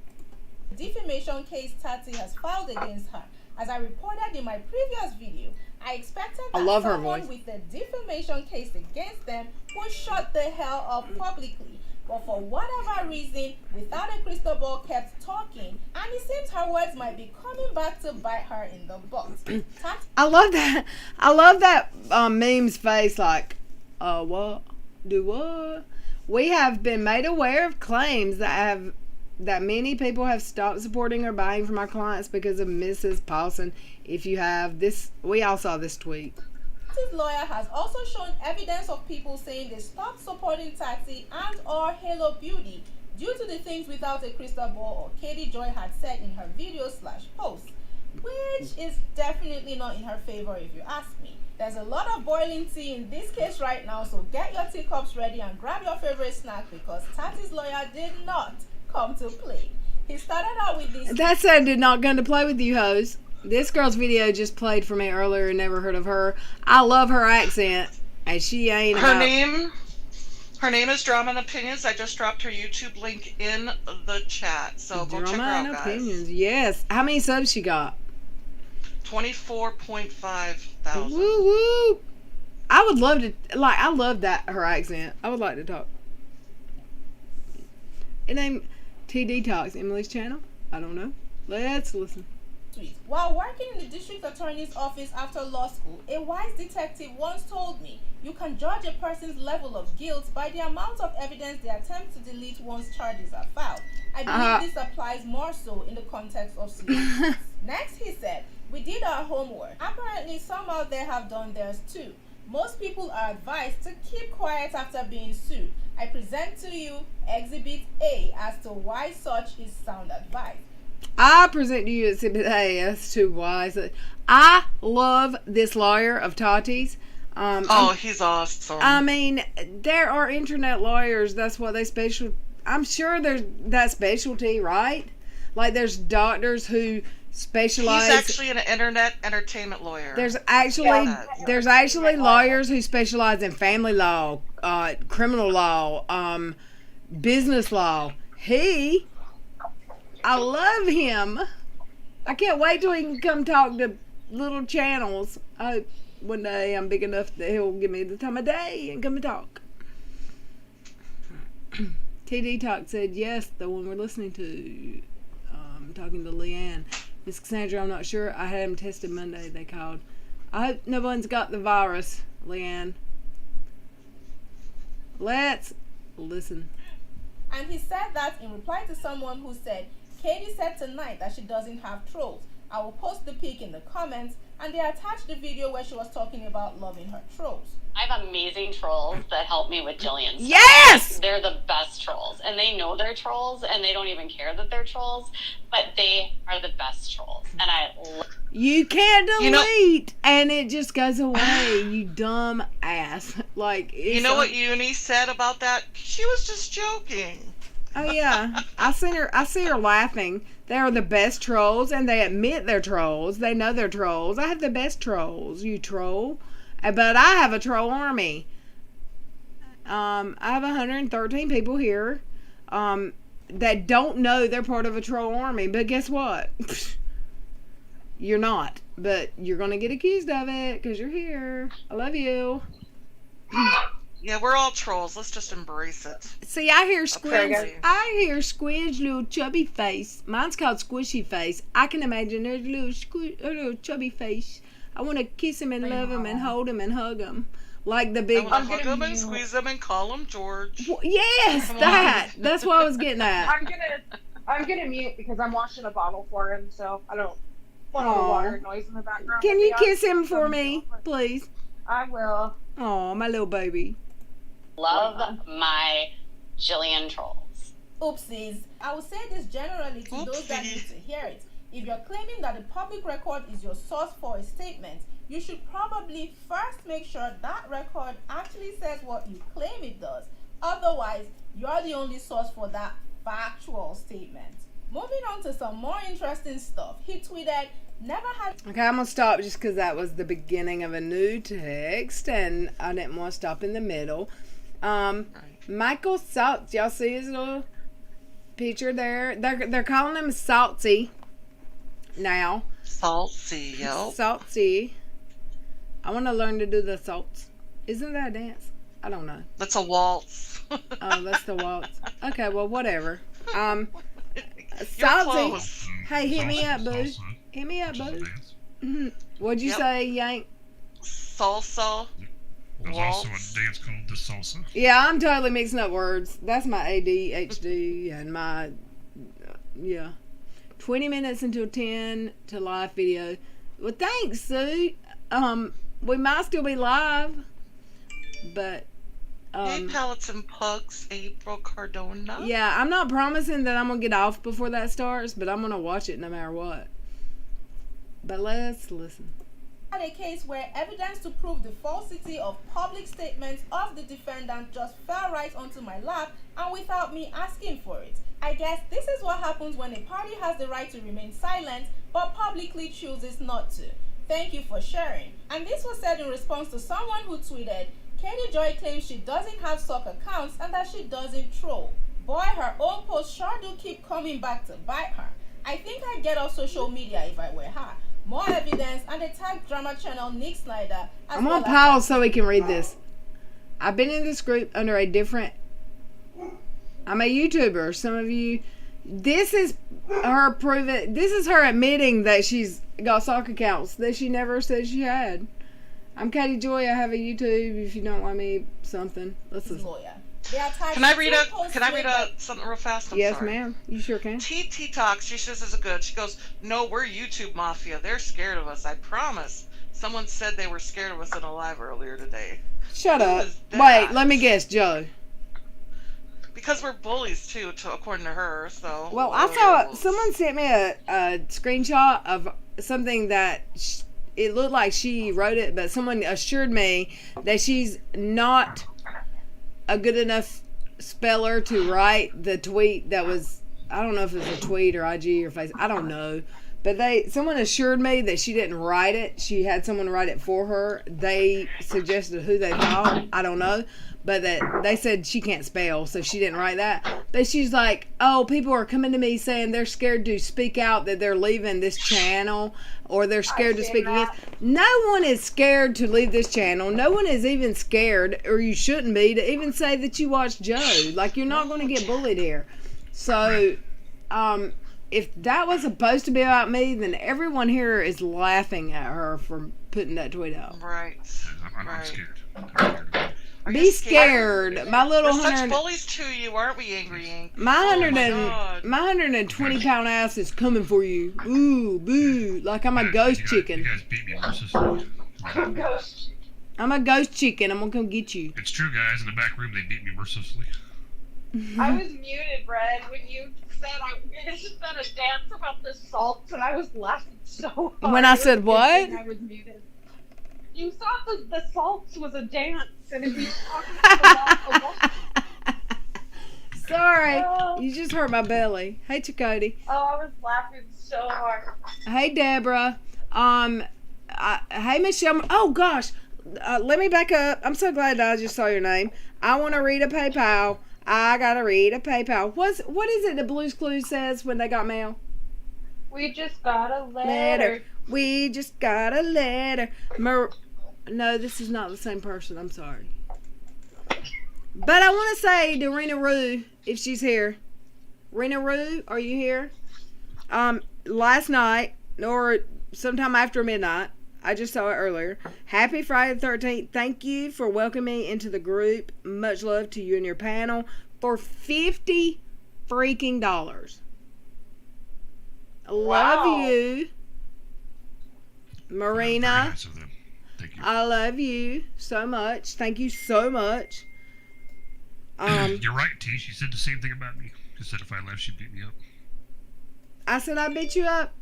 [SPEAKER 16] Defamation case Tati has filed against her. As I reported in my previous video, I expected that someone with a defamation case against them would shut the hell up publicly. But for whatever reason, Without a Crystal Ball kept talking, and it seems her words might be coming back to bite her in the butt.
[SPEAKER 1] I love that. I love that meme's face, like, what? Do what? We have been made aware of claims that many people have stopped supporting or buying from our clients because of Mrs. Paulson. If you have this, we all saw this tweet.
[SPEAKER 16] Tati's lawyer has also shown evidence of people saying they stopped supporting Tati and or Halo Beauty due to the things Without a Crystal Ball or Katie Joy had said in her video/post, which is definitely not in her favor if you ask me. There's a lot of boiling tea in this case right now, so get your teacups ready and grab your favorite snack because Tati's lawyer did not come to play. He started out with this.
[SPEAKER 1] That said, did not come to play with you hoes. This girl's video just played for me earlier and never heard of her. I love her accent. And she ain't
[SPEAKER 2] Her
[SPEAKER 1] about...
[SPEAKER 2] name is Drama and Opinions. I just dropped her YouTube link in the chat, so go check her out,
[SPEAKER 1] Drama and
[SPEAKER 2] guys.
[SPEAKER 1] Opinions, yes. How many subs she got?
[SPEAKER 2] 24.5 thousand.
[SPEAKER 1] Woo woo! I would love to, like, I love that, her accent. I would like to talk. It ain't TD Talks, Emily's channel. I don't know. Let's listen.
[SPEAKER 16] While working in the district attorney's office after law school, a wise detective once told me, you can judge a person's level of guilt by the amount of evidence they attempt to delete once charges are filed. I believe this applies more so in the context of suits. Next, he said, we did our homework. Apparently, some out there have done theirs too. Most people are advised to keep quiet after being sued. I present to you Exhibit A as to why such is sound advice.
[SPEAKER 1] I present to you Exhibit A as to why. I love this lawyer of Tati's.
[SPEAKER 2] He's awesome.
[SPEAKER 1] I mean, there are internet lawyers. That's what they I'm sure there's that specialty, right? Like there's doctors who specialize.
[SPEAKER 2] He's actually an internet entertainment lawyer.
[SPEAKER 1] There's actually lawyers who specialize in family law, criminal law, business law. I love him. I can't wait till he can come talk to little channels. I hope one day I'm big enough that he'll give me the time of day and come and talk. TD Talk said yes, the one we're listening to. Talking to Leanne. Miss Cassandra, I'm not sure. I had him tested Monday, they called. I hope no one's got the virus, Leanne. Let's listen.
[SPEAKER 16] And he said that in reply to someone who said, Katie said tonight that she doesn't have trolls. I will post the pic in the comments, and they attached the video where she was talking about loving her trolls.
[SPEAKER 17] I have amazing trolls that help me with Jillian's stuff.
[SPEAKER 1] Yes!
[SPEAKER 17] They're the best trolls, and they know they're trolls, and they don't even care that they're trolls, but they are the best trolls, and I love.
[SPEAKER 1] You can't delete, and it just goes away, you dumb ass. Like,
[SPEAKER 2] you know what Uni said about that? She was just joking.
[SPEAKER 1] Oh yeah, I see her laughing. They are the best trolls, and they admit they're trolls. They know they're trolls. I have the best trolls, you troll. But I have a troll army. I have 113 people here that don't know they're part of a troll army. But guess what? You're not. But you're going to get accused of it because you're here. I love you.
[SPEAKER 2] Yeah, we're all trolls. Let's just embrace it.
[SPEAKER 1] See, I hear Squid's little chubby face. Mine's called Squishy Face. I can imagine there's a little chubby face. I want to kiss him and love him and hold him and hug him. Like the big...
[SPEAKER 2] I want to hug him and squeeze him and call him George.
[SPEAKER 1] Yes, that's what I was getting at.
[SPEAKER 3] I'm gonna mute because I'm washing a bottle for him, so I don't want all the water noise in the background.
[SPEAKER 1] Can you kiss him for me, please?
[SPEAKER 3] I will.
[SPEAKER 1] Oh, my little baby.
[SPEAKER 17] Love my Jillian trolls.
[SPEAKER 16] Oopsies. I will say this generally to those that need to hear it. If you're claiming that the public record is your source for a statement, you should probably first make sure that record actually says what you claim it does. Otherwise, you're the only source for that factual statement. Moving on to some more interesting stuff. He tweeted, never had...
[SPEAKER 1] Okay, I'm going to stop just because that was the beginning of a new text, and I didn't want to stop in the middle. Michael Saltz, y'all see his little picture there? They're calling him Saltzy now.
[SPEAKER 2] Salty, yo.
[SPEAKER 1] Salty. I want to learn to do the salts. Isn't that a dance? I don't know.
[SPEAKER 2] That's a waltz.
[SPEAKER 1] Oh, that's the waltz. Okay, well, whatever.
[SPEAKER 2] Salty.
[SPEAKER 1] Hey, hit me up, boo. Hit me up, boo. What'd you say, Yank?
[SPEAKER 2] Salsa.
[SPEAKER 12] There's also a dance called the salsa.
[SPEAKER 1] Yeah, I'm totally mixing up words. That's my ADHD and my, yeah. 20 minutes until 10 to live video. Well, thanks, Sue. We might still be live, but...
[SPEAKER 2] hey, Pallets and Pugs, April Cardona.
[SPEAKER 1] Yeah, I'm not promising that I'm going to get off before that starts, but I'm going to watch it no matter what. But let's listen.
[SPEAKER 16] Had a case where evidence to prove the falsity of public statements of the defendant just fell right onto my lap and without me asking for it. I guess this is what happens when a party has the right to remain silent but publicly chooses not to. Thank you for sharing. And this was said in response to someone who tweeted, Katie Joy claims she doesn't have sock accounts and that she doesn't troll. Boy, her old posts sure do keep coming back to bite her. I think I'd get off social media if I were her. More evidence, and they tag drama channel Nick Snyder.
[SPEAKER 1] I'm on pause so we can read this. I've been in this group under a different... I'm a YouTuber. Some of you... This is her proving... This is her admitting that she's got sock accounts that she never said she had. I'm Katie Joy. I have a YouTube. If you don't want me, something. Listen.
[SPEAKER 2] Can I read something real fast? I'm
[SPEAKER 1] yes,
[SPEAKER 2] sorry.
[SPEAKER 1] ma'am. You sure can.
[SPEAKER 2] TT Talks, she says is good. She goes, no, we're YouTube Mafia. They're scared of us, I promise. Someone said they were scared of us in a live earlier today.
[SPEAKER 1] Shut up. Wait, let me guess, Joe.
[SPEAKER 2] Because we're bullies, too, according to her, so...
[SPEAKER 1] Well, I saw... Someone sent me a screenshot of something that... It looked like she wrote it, but someone assured me that she's not a good enough speller to write the tweet that was, I don't know if it was a tweet or IG or Facebook, I don't know. But someone assured me that she didn't write it. She had someone write it for her. They suggested who they thought, I don't know. But that they said she can't spell, so she didn't write that. But she's like, oh, people are coming to me saying they're scared to speak out that they're leaving this channel, or they're scared to speak against. No one is scared to leave this channel. No one is even scared, or you shouldn't be, to even say that you watch Joe. Like, you're not going to get bullied here. So, if that was supposed to be about me, then everyone here is laughing at her for putting that tweet out.
[SPEAKER 2] Right.
[SPEAKER 12] I'm scared.
[SPEAKER 1] Be scared. My little
[SPEAKER 2] We're such bullies to you, aren't we, Angry Ink?
[SPEAKER 1] My 120 pound ass is coming for you. Ooh, boo. Like I'm a ghost chicken.
[SPEAKER 12] You guys beat me mercilessly.
[SPEAKER 1] I'm a ghost chicken. I'm gonna come get you.
[SPEAKER 12] It's true, guys. In the back room, they beat me mercilessly.
[SPEAKER 3] I was muted, Brad, when you said I just done a dance about the salts, and I was laughing so hard.
[SPEAKER 1] When I said what?
[SPEAKER 3] I was muted. You thought the salts was a dance, and if you talking about
[SPEAKER 1] Sorry, you just hurt my belly. Hey, Chakotay.
[SPEAKER 3] Oh, I was laughing so hard.
[SPEAKER 1] Hey, Deborah. Hey, Michelle. Oh gosh, let me back up. I'm so glad that I just saw your name. I want to read a PayPal. I gotta read a PayPal. What is it the Blue's Clues says when they got mail?
[SPEAKER 3] We just got a letter.
[SPEAKER 1] We just got a letter. No, this is not the same person. I'm sorry. But I want to say to Rena Rue, if she's here. Rena Rue, are you here? Last night, or sometime after midnight, I just saw it earlier. Happy Friday the 13th. Thank you for welcoming me into the group. Much love to you and your panel. For $50 freaking dollars. Love you. Marina.
[SPEAKER 12] Thank you.
[SPEAKER 1] I love you so much. Thank you so much.
[SPEAKER 12] You're right, T. She said the same thing about me. She said if I left, she'd beat me up.
[SPEAKER 1] I said I beat you up.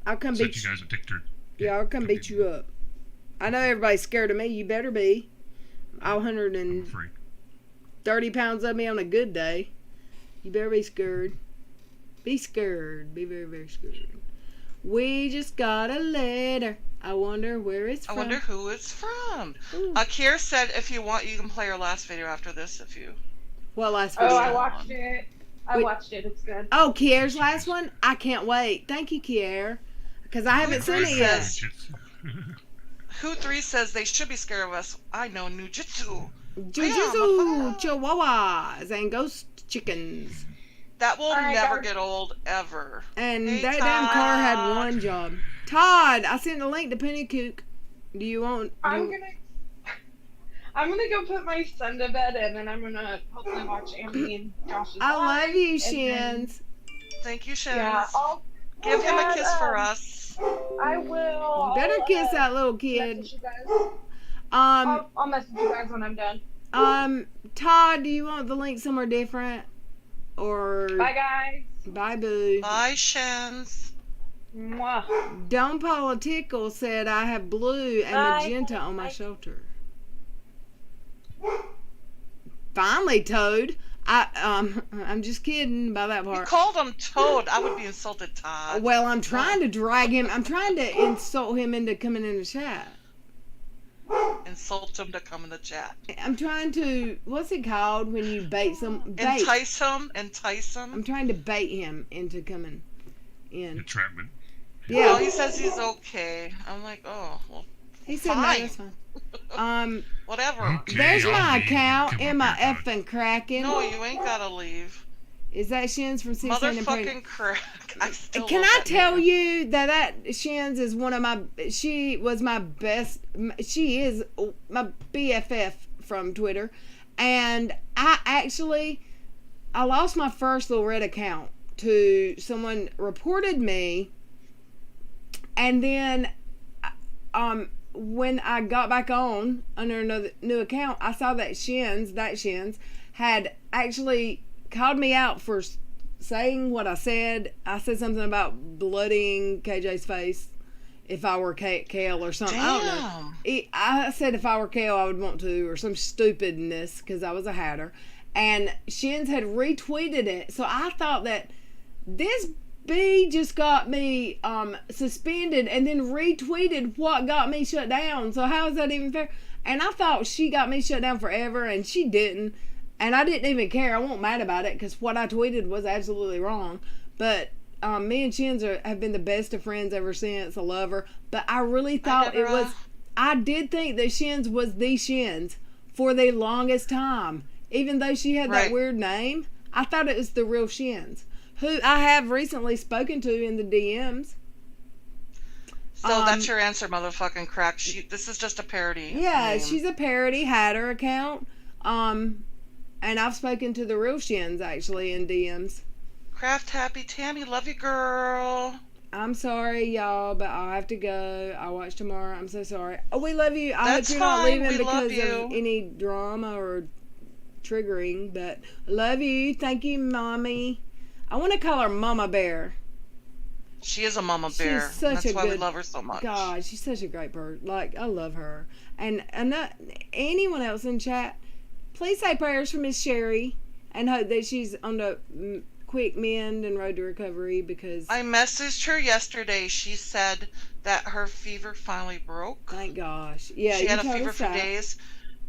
[SPEAKER 1] I'll come beat you.
[SPEAKER 12] You guys addicted.
[SPEAKER 1] Yeah, I'll come beat you up. I know everybody's scared of me. You better be. 130 pounds of me on a good day. You better be scared. Be scared. Be very, very scared. We just got a letter. I wonder where it's from.
[SPEAKER 2] I wonder who it's from. Kier said if you want, you can play her last video after this if you...
[SPEAKER 1] What last video?
[SPEAKER 3] Oh, I watched it. I watched it. It's good.
[SPEAKER 1] Oh, Kier's last one? I can't wait. Thank you, Kier. Because I haven't seen it yet.
[SPEAKER 2] Who 3 says they should be scared of us? I know Nujitsu.
[SPEAKER 1] Jujutsu, chihuahuas, and ghost chickens.
[SPEAKER 2] That will never get old, ever.
[SPEAKER 1] And that damn car had one job. Todd, I sent a link to Penny Cook. Do you want...
[SPEAKER 3] I'm gonna go put my son to bed, and then I'm gonna hopefully watch Andy and Josh's
[SPEAKER 1] I
[SPEAKER 3] live,
[SPEAKER 1] love you,
[SPEAKER 3] and
[SPEAKER 1] Shins.
[SPEAKER 2] Thank you, Shins.
[SPEAKER 3] Yeah,
[SPEAKER 2] Give him a kiss for us.
[SPEAKER 3] I will.
[SPEAKER 1] You better kiss that little kid.
[SPEAKER 3] Message you guys. I'll message you guys when I'm done.
[SPEAKER 1] Todd, do you want the link somewhere different? Or...
[SPEAKER 3] Bye, guys.
[SPEAKER 1] Bye, boo.
[SPEAKER 2] Bye, Shins.
[SPEAKER 3] Mwah.
[SPEAKER 1] Don Political said I have blue and magenta on my shoulder. Finally, Toad. I'm just kidding by that part.
[SPEAKER 2] You called him Toad. I would be insulted, Todd.
[SPEAKER 1] Well, I'm trying to drag him. I'm trying to insult him into coming in the chat.
[SPEAKER 2] Insult him to come in the chat.
[SPEAKER 1] I'm trying to, what's it called when you bait
[SPEAKER 2] Entice him.
[SPEAKER 1] I'm trying to bait him into coming in.
[SPEAKER 12] Entrapment.
[SPEAKER 1] Yeah.
[SPEAKER 2] Well, he says he's okay. I'm like, oh, well,
[SPEAKER 1] He said
[SPEAKER 2] fine.
[SPEAKER 1] no, that's fine.
[SPEAKER 2] Whatever.
[SPEAKER 12] Okay,
[SPEAKER 1] There's
[SPEAKER 12] I'll
[SPEAKER 1] my
[SPEAKER 12] leave.
[SPEAKER 1] account.
[SPEAKER 12] Come
[SPEAKER 1] Am
[SPEAKER 12] up
[SPEAKER 1] I
[SPEAKER 12] here,
[SPEAKER 1] effing cracking?
[SPEAKER 2] No, you ain't gotta leave.
[SPEAKER 1] Is that Shins from 16 and
[SPEAKER 2] Motherfucking crack. I still
[SPEAKER 1] Can
[SPEAKER 2] love
[SPEAKER 1] I
[SPEAKER 2] that
[SPEAKER 1] tell
[SPEAKER 2] name.
[SPEAKER 1] you that Shins is one of my, she was my best, she is my BFF from Twitter. And I lost my first little red account to someone reported me. And then, when I got back on under another new account, I saw that Shins had actually called me out for saying what I said. I said something about bloodying KJ's face if I were Kale or something.
[SPEAKER 2] Damn.
[SPEAKER 1] I don't know. I said if I were Kale, I would want to, or some stupidness because I was a hatter. And Shins had retweeted it. So I thought that this B just got me suspended and then retweeted what got me shut down. So how is that even fair? And I thought she got me shut down forever, and she didn't. And I didn't even care. I wasn't mad about it because what I tweeted was absolutely wrong. But me and Shins have been the best of friends ever since. I love her. But I really thought I did think that Shins was the Shins for the longest time. Even though she had that weird name, I thought it was the real Shins, who I have recently spoken to in the DMs.
[SPEAKER 2] So that's your answer, motherfucking crack. This is just a parody.
[SPEAKER 1] Yeah,
[SPEAKER 2] name.
[SPEAKER 1] she's a parody hatter account. And I've spoken to the real Shins actually in DMs.
[SPEAKER 2] Craft Happy Tammy, love you, girl.
[SPEAKER 1] I'm sorry, y'all, but I'll have to go. I'll watch tomorrow. I'm so sorry. Oh, we love you. I
[SPEAKER 2] That's
[SPEAKER 1] hope you're not
[SPEAKER 2] fine.
[SPEAKER 1] leaving
[SPEAKER 2] We love
[SPEAKER 1] because
[SPEAKER 2] you.
[SPEAKER 1] of any drama or triggering, but love you. Thank you, Mommy. I want to call her Mama Bear.
[SPEAKER 2] She is a mama bear.
[SPEAKER 1] She's such
[SPEAKER 2] That's
[SPEAKER 1] a
[SPEAKER 2] why
[SPEAKER 1] good,
[SPEAKER 2] we love her so much.
[SPEAKER 1] God, she's such a great bird. Like, I love her. And not, anyone else in chat, please say prayers for Miss Sherry and hope that she's on the quick mend and road to recovery because
[SPEAKER 2] I messaged her yesterday. She said that her fever finally broke.
[SPEAKER 1] Thank gosh. Yeah,
[SPEAKER 2] she
[SPEAKER 1] you
[SPEAKER 2] had a
[SPEAKER 1] told
[SPEAKER 2] fever
[SPEAKER 1] us
[SPEAKER 2] for
[SPEAKER 1] that.
[SPEAKER 2] days.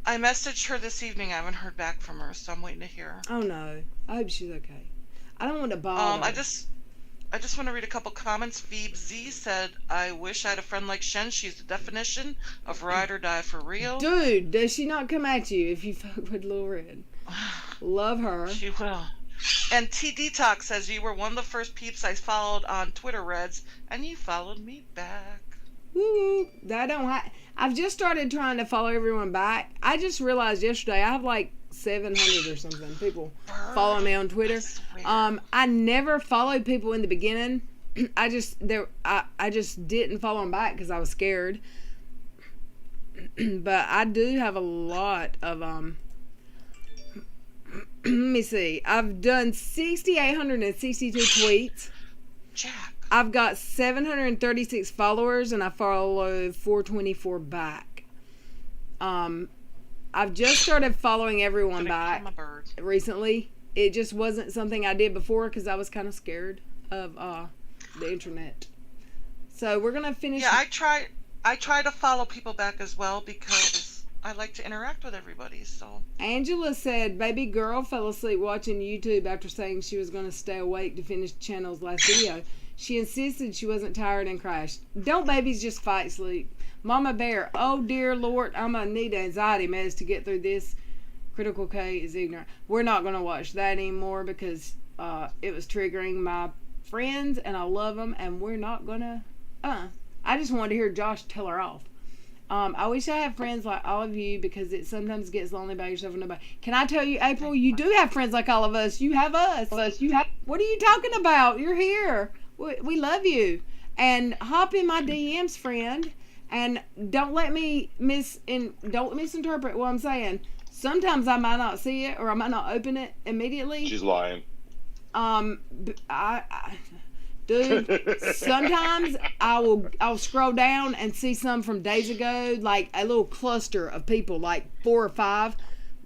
[SPEAKER 2] I messaged her this evening. I haven't heard back from her, so I'm waiting to hear.
[SPEAKER 1] Oh no. I hope she's okay. I don't want to bother.
[SPEAKER 2] I just want to read a couple comments. Phoebe Z said, I wish I had a friend like Shen. She's the definition of ride or die for real.
[SPEAKER 1] Dude, does she not come at you if you fuck with Lil Red? Love her.
[SPEAKER 2] She will. And T Detox says, you were one of the first peeps I followed on Twitter, Reds, and you followed me back.
[SPEAKER 1] Woo! I've just started trying to follow everyone back. I just realized yesterday I have like 700 or something people follow me on Twitter. I never followed people in the beginning. I just didn't follow them back because I was scared. But I do have a lot of let me see. I've done 6,862 tweets.
[SPEAKER 2] Jack.
[SPEAKER 1] I've got 736 followers and I follow 424 back. I've just started following everyone back recently. It just wasn't something I did before because I was kind of scared of the internet. So we're gonna finish.
[SPEAKER 2] Yeah, I try to follow people back as well because I like to interact with everybody. So
[SPEAKER 1] Angela said, "Baby girl fell asleep watching YouTube after saying she was gonna stay awake to finish the channel's last video. She insisted she wasn't tired and crashed. Don't babies just fight sleep? Mama Bear, oh dear Lord, I'm gonna need anxiety meds to get through this. Critical K is ignorant." We're not gonna watch that anymore because it was triggering my friends and I love them, and we're not gonna. I just wanted to hear Josh tell her off. I wish I had friends like all of you because it sometimes gets lonely by yourself and nobody. Can I tell you, April, you do have friends like all of us. You have us. What are you talking about? You're here. We love you. And hop in my DMs, friend. And don't misinterpret what I'm saying. Sometimes I might not see it or I might not open it immediately.
[SPEAKER 18] She's lying.
[SPEAKER 1] Dude, sometimes I'll scroll down and see some from days ago, like a little cluster of people, like 4 or 5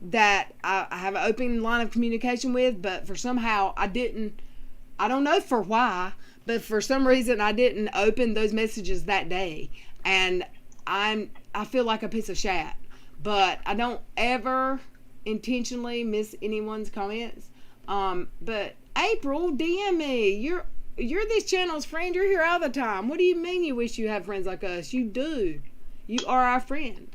[SPEAKER 1] that I have an open line of communication with, but for somehow I don't know for why, but for some reason I didn't open those messages that day. And I I feel like a piece of shat. But I don't ever intentionally miss anyone's comments. But April, DM me. You're this channel's friend. You're here all the time. What do you mean you wish you had friends like us? You do. You are our friend.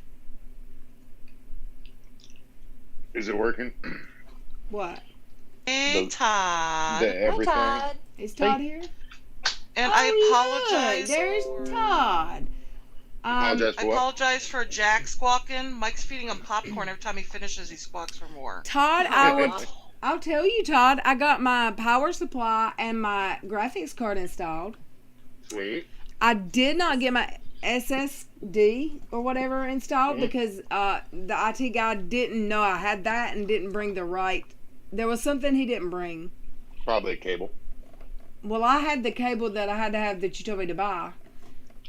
[SPEAKER 18] Is it working?
[SPEAKER 1] What?
[SPEAKER 2] Hey, Todd.
[SPEAKER 18] The everything.
[SPEAKER 9] Hi, Todd.
[SPEAKER 1] Is Todd here?
[SPEAKER 2] And I apologize.
[SPEAKER 1] There's Todd.
[SPEAKER 2] I apologize for Jack squawking. Mike's feeding him popcorn. Every time he finishes, he squawks for more.
[SPEAKER 1] Todd, I'll tell you, Todd, I got my power supply and my graphics card installed.
[SPEAKER 18] Sweet.
[SPEAKER 1] I did not get my SSD or whatever installed because the IT guy didn't know I had that and didn't bring the right. There was something he didn't bring.
[SPEAKER 18] Probably a cable.
[SPEAKER 1] Well, I had the cable that I had to have that you told me to buy.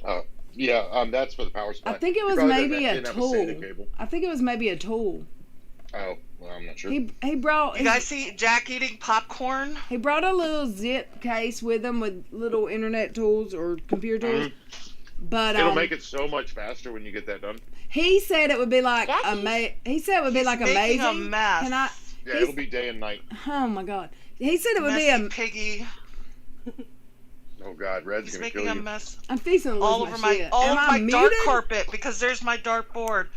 [SPEAKER 18] Oh, yeah, that's for the power supply.
[SPEAKER 1] I think it was maybe a tool. I think it was maybe a tool.
[SPEAKER 18] Oh, well, I'm not sure.
[SPEAKER 1] He brought.
[SPEAKER 2] You guys see Jack eating popcorn?
[SPEAKER 1] He brought a little zip case with him with little internet tools or computer tools. But
[SPEAKER 18] it'll make it so much faster when you get that done.
[SPEAKER 1] He said it would be like He said it would be like amazing.
[SPEAKER 2] A mess.
[SPEAKER 1] Can I?
[SPEAKER 18] Yeah, it'll be day and night.
[SPEAKER 1] Oh my God! He said it would be a
[SPEAKER 2] piggy.
[SPEAKER 18] Oh God, Red's gonna kill you.
[SPEAKER 2] He's making a mess.
[SPEAKER 1] I'm fixing to lose
[SPEAKER 2] all over my
[SPEAKER 1] shit.
[SPEAKER 2] all
[SPEAKER 1] Am
[SPEAKER 2] over
[SPEAKER 1] I
[SPEAKER 2] my dark
[SPEAKER 1] muted?
[SPEAKER 2] carpet because there's my dark board,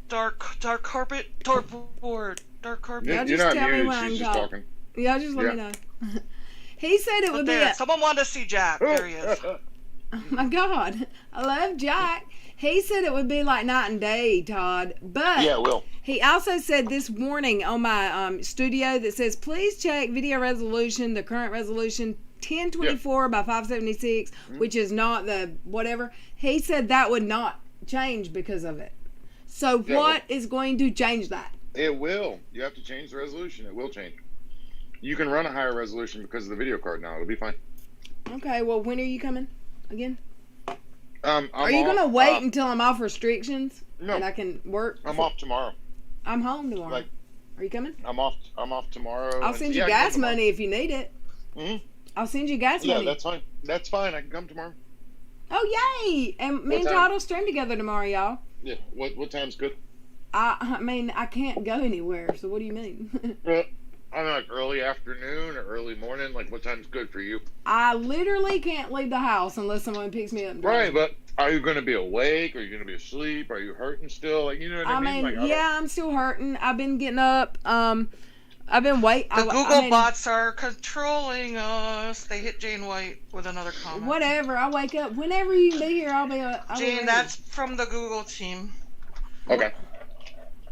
[SPEAKER 2] dark carpet, dark board, dark carpet.
[SPEAKER 18] You're not muted. She's just talking.
[SPEAKER 1] Yeah, just let me know. He said it would be.
[SPEAKER 2] Someone wanted to see Jack. There he is.
[SPEAKER 1] Oh my God, I love Jack. He said it would be like night and day, Todd. But
[SPEAKER 18] yeah, it will.
[SPEAKER 1] He also said this warning on my studio that says, please check video resolution, the current resolution 1024 by 576, which is not the whatever. He said that would not change because of it. So what is going to change that?
[SPEAKER 18] It will. You have to change the resolution. It will change. You can run a higher resolution because of the video card now. It'll be fine.
[SPEAKER 1] Okay, well, when are you coming again?
[SPEAKER 18] Are
[SPEAKER 1] you going to wait until I'm off restrictions?
[SPEAKER 18] No.
[SPEAKER 1] And I can work?
[SPEAKER 18] I'm off tomorrow.
[SPEAKER 1] I'm home tomorrow. Are you coming?
[SPEAKER 18] I'm off tomorrow.
[SPEAKER 1] I'll send you gas money if you need it. I'll send you gas money.
[SPEAKER 18] Yeah, that's fine. That's fine. I can come tomorrow.
[SPEAKER 1] Oh, yay! And me and Todd will stream together tomorrow, y'all.
[SPEAKER 18] Yeah. What time's good?
[SPEAKER 1] I mean, I can't go anywhere, so what do you mean?
[SPEAKER 18] I'm like early afternoon or early morning. Like, what time's good for you?
[SPEAKER 1] I literally can't leave the house unless someone picks me up.
[SPEAKER 18] Right, but are you going to be awake? Are you going to be asleep? Are you hurting still? Like, you know what I mean? Like,
[SPEAKER 1] I'm still hurting. I've been getting up. I've been waiting.
[SPEAKER 2] The Google bots are controlling us. They hit Jane White with another comment.
[SPEAKER 1] Whatever. I wake up whenever you can be here. I'll be.
[SPEAKER 2] Jane, that's from the Google team.
[SPEAKER 18] Okay.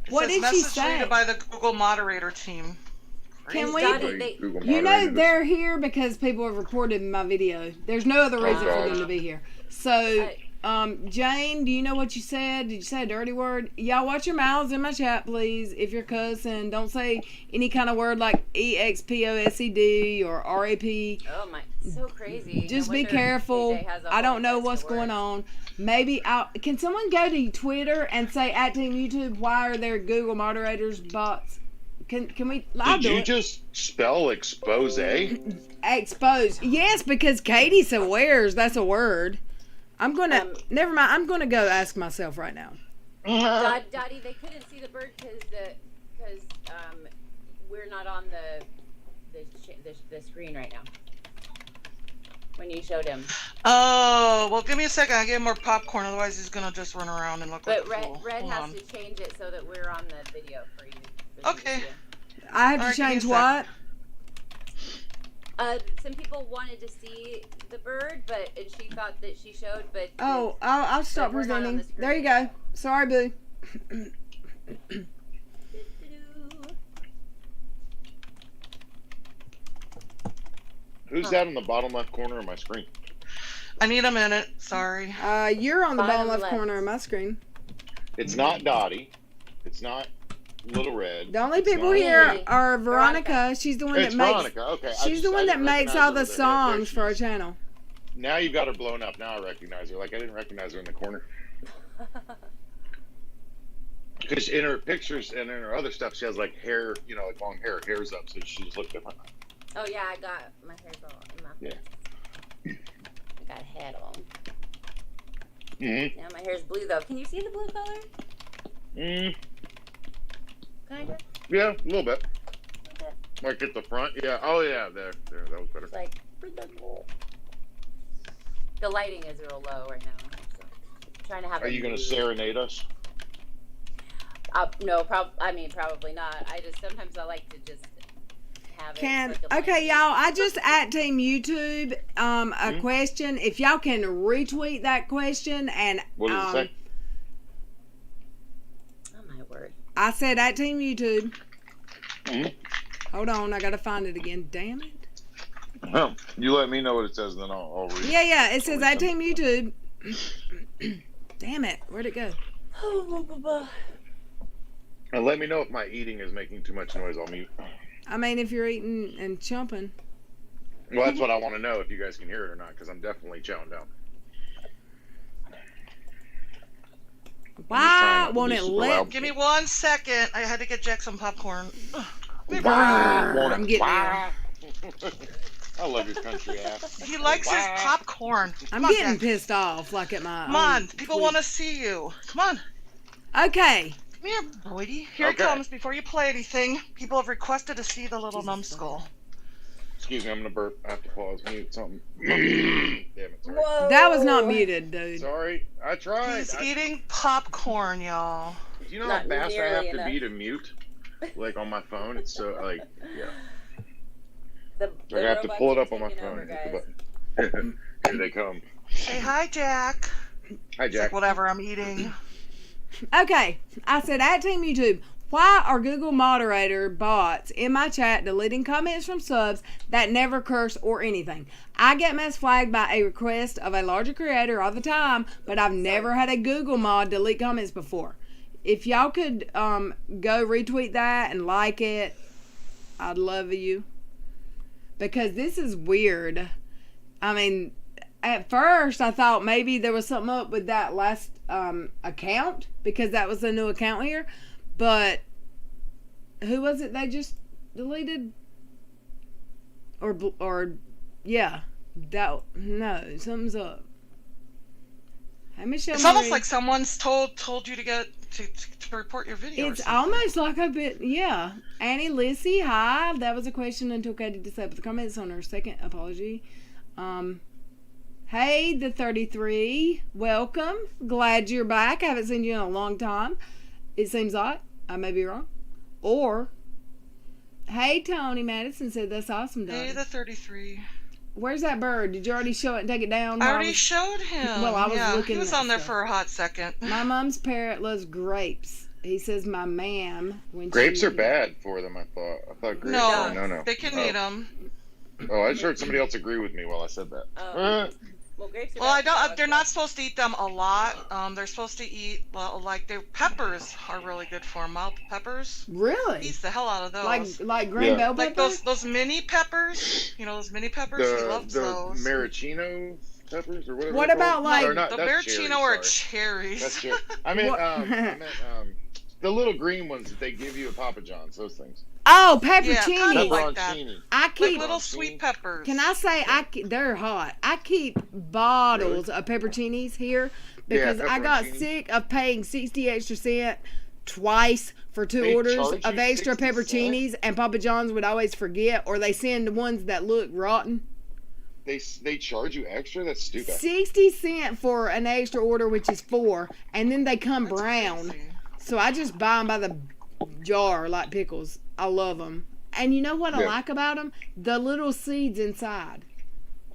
[SPEAKER 1] What did she say?
[SPEAKER 2] Message read by the Google moderator team.
[SPEAKER 1] Can we? You know they're here because people have reported my video. There's no other reason for them to be here. So, Jane, do you know what you said? Did you say a dirty word? Y'all watch your mouths in my chat, please. If you're cussing, don't say any kind of word like EXPOSED or RAP.
[SPEAKER 9] Oh my, so crazy.
[SPEAKER 1] Just be careful. I don't know what's going on. Maybe can someone go to Twitter and say at Team YouTube, why are there Google moderators bots? Can we?
[SPEAKER 18] Did you just spell expose?
[SPEAKER 1] Expose. Yes, because Katie swears that's a word. I'm gonna. Never mind. I'm gonna go ask myself right now.
[SPEAKER 9] Dottie, they couldn't see the bird because we're not on the screen right now. When you showed him.
[SPEAKER 2] Oh, well, give me a second. I get more popcorn. Otherwise, he's gonna just run around and look like a fool.
[SPEAKER 9] But Red has to change it so that we're on the video for you.
[SPEAKER 2] Okay.
[SPEAKER 1] I have to change what?
[SPEAKER 9] Some people wanted to see the bird, and she thought that she showed, but
[SPEAKER 1] I'll stop presenting. There you go. Sorry, boo.
[SPEAKER 18] Who's that in the bottom left corner of my screen?
[SPEAKER 2] I need a minute. Sorry.
[SPEAKER 1] You're on the bottom left corner of my screen.
[SPEAKER 18] It's not Dottie. It's not Little Red.
[SPEAKER 1] The only people here are Veronica. She's the one that makes.
[SPEAKER 18] Veronica. Okay.
[SPEAKER 1] She's the one that makes all the songs for our channel.
[SPEAKER 18] Now you got her blown up. Now I recognize her. Like I didn't recognize her in the corner. Because in her pictures and in her other stuff, she has like hair, like long hair. Hair's up, so she just looks different.
[SPEAKER 9] Oh yeah, I got my hair's all in my face. I got a hat on.
[SPEAKER 18] Mm-hmm.
[SPEAKER 9] Yeah, my hair's blue though. Can you see the blue color? Kinda.
[SPEAKER 18] Yeah, a little bit. Like at the front. Yeah. Oh yeah. There. That was better.
[SPEAKER 9] It's like the lighting is real low right now. So I'm trying to have.
[SPEAKER 18] Are you gonna serenade us?
[SPEAKER 9] No, probably not. I just sometimes I like to just have it.
[SPEAKER 1] Okay, y'all. I just at Team YouTube a question. If y'all can retweet that question and
[SPEAKER 18] what does it say?
[SPEAKER 9] Oh my word!
[SPEAKER 1] I said at Team YouTube. Hold on, I gotta find it again. Damn it!
[SPEAKER 18] You let me know what it says, then I'll read.
[SPEAKER 1] Yeah. It says at Team YouTube. Damn it! Where'd it go?
[SPEAKER 18] And let me know if my eating is making too much noise. I'll mute.
[SPEAKER 1] I mean, if you're eating and chomping.
[SPEAKER 18] Well, that's what I want to know, if you guys can hear it or not, because I'm definitely chowing down.
[SPEAKER 1] Why won't it let?
[SPEAKER 2] Give me 1 second. I had to get Jack some popcorn.
[SPEAKER 1] I'm getting there.
[SPEAKER 18] I love your country ass.
[SPEAKER 2] He likes his popcorn.
[SPEAKER 1] I'm getting pissed off, like at my.
[SPEAKER 2] Come on, people want to see you. Come on.
[SPEAKER 1] Okay.
[SPEAKER 2] Come here, Boydie. Here it comes. Before you play anything, people have requested to see the little numbskull.
[SPEAKER 18] Excuse me, I'm gonna burp. I have to pause, mute something. Damn it, sorry.
[SPEAKER 1] Whoa. That was not muted, dude.
[SPEAKER 18] Sorry, I tried.
[SPEAKER 2] He's eating popcorn, y'all.
[SPEAKER 18] Do you know how fast I have to be to mute? Like on my phone, it's so like I have to pull it up on my phone and hit the button. Here they come.
[SPEAKER 2] Say hi, Jack.
[SPEAKER 18] Hi, Jack.
[SPEAKER 2] Like, whatever I'm eating.
[SPEAKER 1] Okay, I said at Team YouTube, why are Google moderator bots in my chat deleting comments from subs that never curse or anything? I get mess flagged by a request of a larger creator all the time, but I've never had a Google mod delete comments before. If y'all could go retweet that and like it, I'd love you. Because this is weird. I mean, at first I thought maybe there was something up with that last account, because that was a new account here. But who was it they just deleted? Or yeah, no, something's up. Hey, Michelle
[SPEAKER 2] It's
[SPEAKER 1] Marie.
[SPEAKER 2] almost like someone's told you to get to report your video.
[SPEAKER 1] It's almost like a bit, yeah. Annie Lissy, hi. That was a question until Katie disabled the comments on her second apology. Hey, the 33. Welcome. Glad you're back. I haven't seen you in a long time. It seems odd. I may be wrong. Or, hey, Tony Madison said that's awesome, Dad.
[SPEAKER 2] Hey, the 33.
[SPEAKER 1] Where's that bird? Did you already show it and take it down?
[SPEAKER 2] I already showed him.
[SPEAKER 1] Well, I was looking.
[SPEAKER 2] He was on there for a hot second.
[SPEAKER 1] My mom's parrot loves grapes. He says, "My ma'am." When
[SPEAKER 18] grapes are bad for them. I thought grapes. No.
[SPEAKER 2] They can eat them.
[SPEAKER 18] Oh, I just heard somebody else agree with me while I said that.
[SPEAKER 9] Well, grapes.
[SPEAKER 2] Well, I don't. They're not supposed to eat them a lot. They're supposed to eat like their peppers are really good for them. Mild peppers.
[SPEAKER 1] Really?
[SPEAKER 2] He eats the hell out of those.
[SPEAKER 1] Like green bell
[SPEAKER 2] like
[SPEAKER 1] peppers.
[SPEAKER 2] those mini peppers. You know those mini peppers. He loves those.
[SPEAKER 18] The maraschino peppers or whatever.
[SPEAKER 1] What about like
[SPEAKER 2] the maraschino or cherries?
[SPEAKER 18] That's cherry. I meant the little green ones that they give you at Papa John's. Those things.
[SPEAKER 1] Oh, pepperoncini.
[SPEAKER 2] Yeah, like that.
[SPEAKER 1] I keep
[SPEAKER 2] like little sweet peppers.
[SPEAKER 1] Can I say they're hot? I keep bottles of pepperoncinis here because I got sick of paying 60 extra cent twice for two orders of extra pepperoncinis, and Papa John's would always forget, or they send the ones that look rotten.
[SPEAKER 18] They charge you extra? That's stupid.
[SPEAKER 1] 60 cents for an extra order, which is 4, and then they come brown.
[SPEAKER 2] Crazy.
[SPEAKER 1] So I just buy them by the jar like pickles. I love them. And you know what I like about them? The little seeds inside.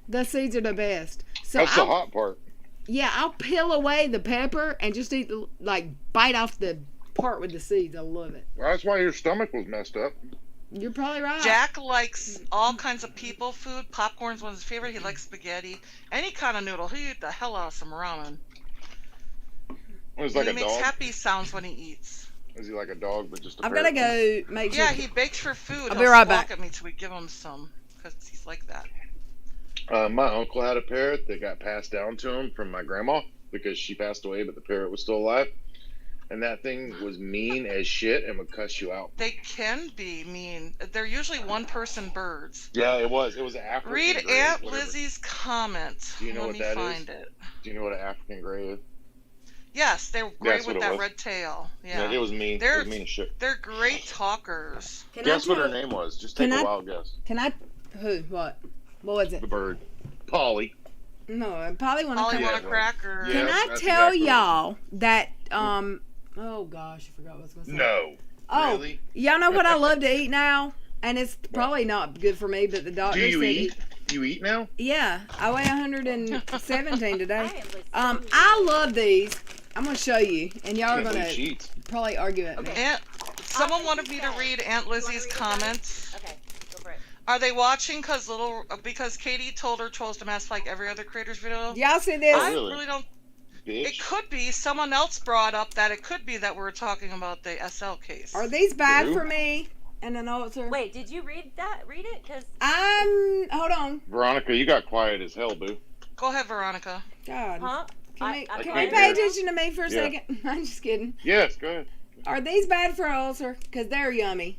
[SPEAKER 1] The seeds are the best. So
[SPEAKER 18] that's the hot part.
[SPEAKER 1] Yeah, I'll peel away the pepper and just eat bite off the part with the seeds. I love it.
[SPEAKER 18] Well, that's why your stomach was messed up.
[SPEAKER 1] You're probably right.
[SPEAKER 2] Jack likes all kinds of people food. Popcorn's one of his favorite. He likes spaghetti. Any kind of noodle. He'll eat the hell out of some ramen.
[SPEAKER 18] It's like
[SPEAKER 2] he
[SPEAKER 18] a
[SPEAKER 2] makes
[SPEAKER 18] dog?
[SPEAKER 2] Happy sounds when he eats.
[SPEAKER 18] Is he like a dog, but just a
[SPEAKER 1] I've got to go make sure.
[SPEAKER 2] Yeah, he bakes for food.
[SPEAKER 1] I'll be right back.
[SPEAKER 2] At me till we give him some, because he's like that.
[SPEAKER 18] My uncle had a parrot that got passed down to him from my grandma because she passed away, but the parrot was still alive. And that thing was mean as shit and would cuss you out.
[SPEAKER 2] They can be mean. They're usually one-person birds.
[SPEAKER 18] Yeah, it was. It was an African
[SPEAKER 2] Read
[SPEAKER 18] gray,
[SPEAKER 2] Aunt
[SPEAKER 18] whatever.
[SPEAKER 2] Lizzie's comment.
[SPEAKER 18] Do you know
[SPEAKER 2] Let
[SPEAKER 18] what
[SPEAKER 2] me
[SPEAKER 18] that
[SPEAKER 2] find
[SPEAKER 18] is?
[SPEAKER 2] it.
[SPEAKER 18] Do you know what an African gray is?
[SPEAKER 2] Yes, they were great
[SPEAKER 18] That's
[SPEAKER 2] with
[SPEAKER 18] what it
[SPEAKER 2] that
[SPEAKER 18] was.
[SPEAKER 2] red tail. Yeah.
[SPEAKER 18] It was mean. It
[SPEAKER 2] They're
[SPEAKER 18] was mean as shit.
[SPEAKER 2] they're great talkers.
[SPEAKER 18] Guess what her name was? Just take a wild guess.
[SPEAKER 1] Can I? Who? What? What was it?
[SPEAKER 18] The bird. Polly.
[SPEAKER 1] No, Polly want a
[SPEAKER 2] cracker.
[SPEAKER 18] Yeah,
[SPEAKER 1] Can I
[SPEAKER 18] that's
[SPEAKER 1] tell
[SPEAKER 18] exactly
[SPEAKER 1] y'all that oh gosh, I forgot what I was gonna say.
[SPEAKER 18] No.
[SPEAKER 1] Oh,
[SPEAKER 18] Really?
[SPEAKER 1] y'all know what I love to eat now, and it's probably not good for me, but the doctor
[SPEAKER 18] Do you
[SPEAKER 1] said
[SPEAKER 18] eat? You eat now?
[SPEAKER 1] Yeah, I weigh 117 today. I love these. I'm gonna show you, and y'all are
[SPEAKER 18] Can't
[SPEAKER 1] gonna
[SPEAKER 18] believe she eats.
[SPEAKER 1] probably argue at me.
[SPEAKER 2] Someone wanted me to read Aunt Lizzie's comments.
[SPEAKER 9] Okay, go for it.
[SPEAKER 2] Are they watching because Katie told her trolls to mask like every other creator's video?
[SPEAKER 1] Y'all see this?
[SPEAKER 2] I really don't. It could be. Someone else brought up that it could be that we're talking about the SL case.
[SPEAKER 1] Are these bad for me? And an ulcer?
[SPEAKER 9] Wait, did you read that? Read it? Because
[SPEAKER 1] hold on.
[SPEAKER 18] Veronica, you got quiet as hell, boo.
[SPEAKER 2] Go ahead, Veronica.
[SPEAKER 1] God.
[SPEAKER 9] Huh?
[SPEAKER 1] Can
[SPEAKER 18] I
[SPEAKER 1] we
[SPEAKER 18] can't
[SPEAKER 1] pay
[SPEAKER 18] hear.
[SPEAKER 1] attention to me for a
[SPEAKER 18] Yeah.
[SPEAKER 1] second? I'm just kidding.
[SPEAKER 18] Yes, go ahead.
[SPEAKER 1] Are these bad for ulcer? Because they're yummy.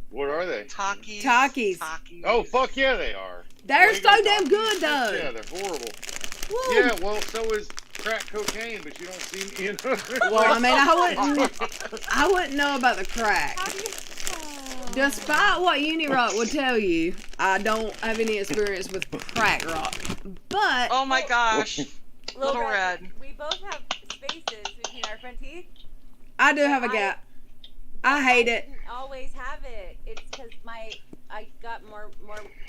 [SPEAKER 18] What are they?
[SPEAKER 1] Takis.
[SPEAKER 18] Oh, fuck yeah, they are.
[SPEAKER 1] They're
[SPEAKER 18] Fuego
[SPEAKER 1] so damn
[SPEAKER 18] Takis?
[SPEAKER 1] good, though.
[SPEAKER 18] Yeah, they're horrible.
[SPEAKER 1] Woo.
[SPEAKER 18] Yeah, well, so is crack cocaine, but you don't see, you know.
[SPEAKER 1] Well, I mean, I wouldn't know about the crack. Despite what Unirock would tell you, I don't have any experience with crack rock. But
[SPEAKER 2] oh my gosh,
[SPEAKER 9] Little
[SPEAKER 2] Red.
[SPEAKER 9] We both have spaces between our front teeth.
[SPEAKER 1] I do have a gap. I hate it.
[SPEAKER 9] Didn't always have it. It's because I got more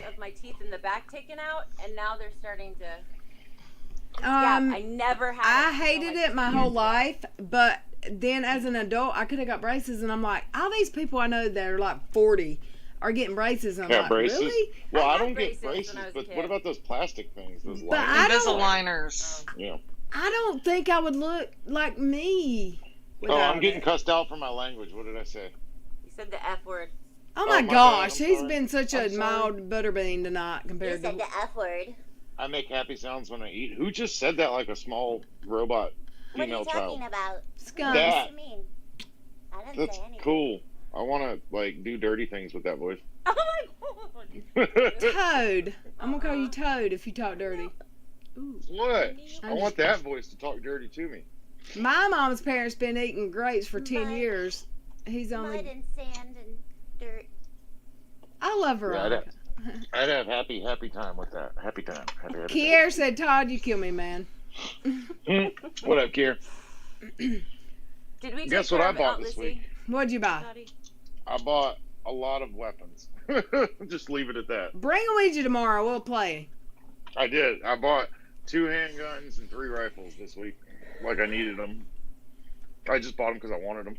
[SPEAKER 9] of my teeth in the back taken out, and now they're starting to. I never had.
[SPEAKER 1] I hated it my whole life, but then as an adult, I could have got braces, and I'm like, all these people I know that are like 40 are getting braces. And I'm
[SPEAKER 18] Yeah,
[SPEAKER 1] like,
[SPEAKER 18] braces.
[SPEAKER 1] really?
[SPEAKER 18] Well, I don't get braces, but what about those plastic things? Those
[SPEAKER 1] But I don't-
[SPEAKER 2] Invisaliners.
[SPEAKER 18] Yeah.
[SPEAKER 1] I don't think I would look like me.
[SPEAKER 18] Oh,
[SPEAKER 1] without
[SPEAKER 18] I'm getting
[SPEAKER 1] it.
[SPEAKER 18] cussed out for my language. What did I say?
[SPEAKER 9] You said the F word.
[SPEAKER 1] Oh my
[SPEAKER 18] my
[SPEAKER 1] gosh,
[SPEAKER 18] bad, I'm
[SPEAKER 1] he's
[SPEAKER 18] sorry.
[SPEAKER 1] been such a
[SPEAKER 18] I'm sorry.
[SPEAKER 1] mild butterbean tonight compared to.
[SPEAKER 9] F word.
[SPEAKER 18] I make happy sounds when I eat. Who just said that like a small robot female child?
[SPEAKER 9] about?
[SPEAKER 1] Skunks.
[SPEAKER 18] That.
[SPEAKER 9] What do you mean? I didn't
[SPEAKER 18] That's
[SPEAKER 9] say anything.
[SPEAKER 18] cool. I want to like do dirty things with that voice.
[SPEAKER 9] Oh my god.
[SPEAKER 1] Toad. I'm gonna call you Toad if you talk dirty.
[SPEAKER 18] What? I want that voice to talk dirty to me.
[SPEAKER 1] My mom's parents been eating grapes for 10 years. He's only.
[SPEAKER 9] and sand and dirt.
[SPEAKER 1] I love Veronica.
[SPEAKER 18] I'd have happy time with that. Happy time. Happy
[SPEAKER 1] Kier said, "Todd, you kill me, man."
[SPEAKER 18] time. What up, Kier?
[SPEAKER 9] Did we
[SPEAKER 18] Guess
[SPEAKER 9] take
[SPEAKER 18] what
[SPEAKER 9] care
[SPEAKER 18] I
[SPEAKER 9] of
[SPEAKER 18] bought
[SPEAKER 9] Aunt
[SPEAKER 18] this
[SPEAKER 9] Lizzie?
[SPEAKER 18] week?
[SPEAKER 1] What'd you buy?
[SPEAKER 18] I bought a lot of weapons. Just leave it at that.
[SPEAKER 1] Bring a Ouija tomorrow. We'll play.
[SPEAKER 18] I did. I bought 2 handguns and 3 rifles this week. Like I needed them. I just bought them because I wanted them.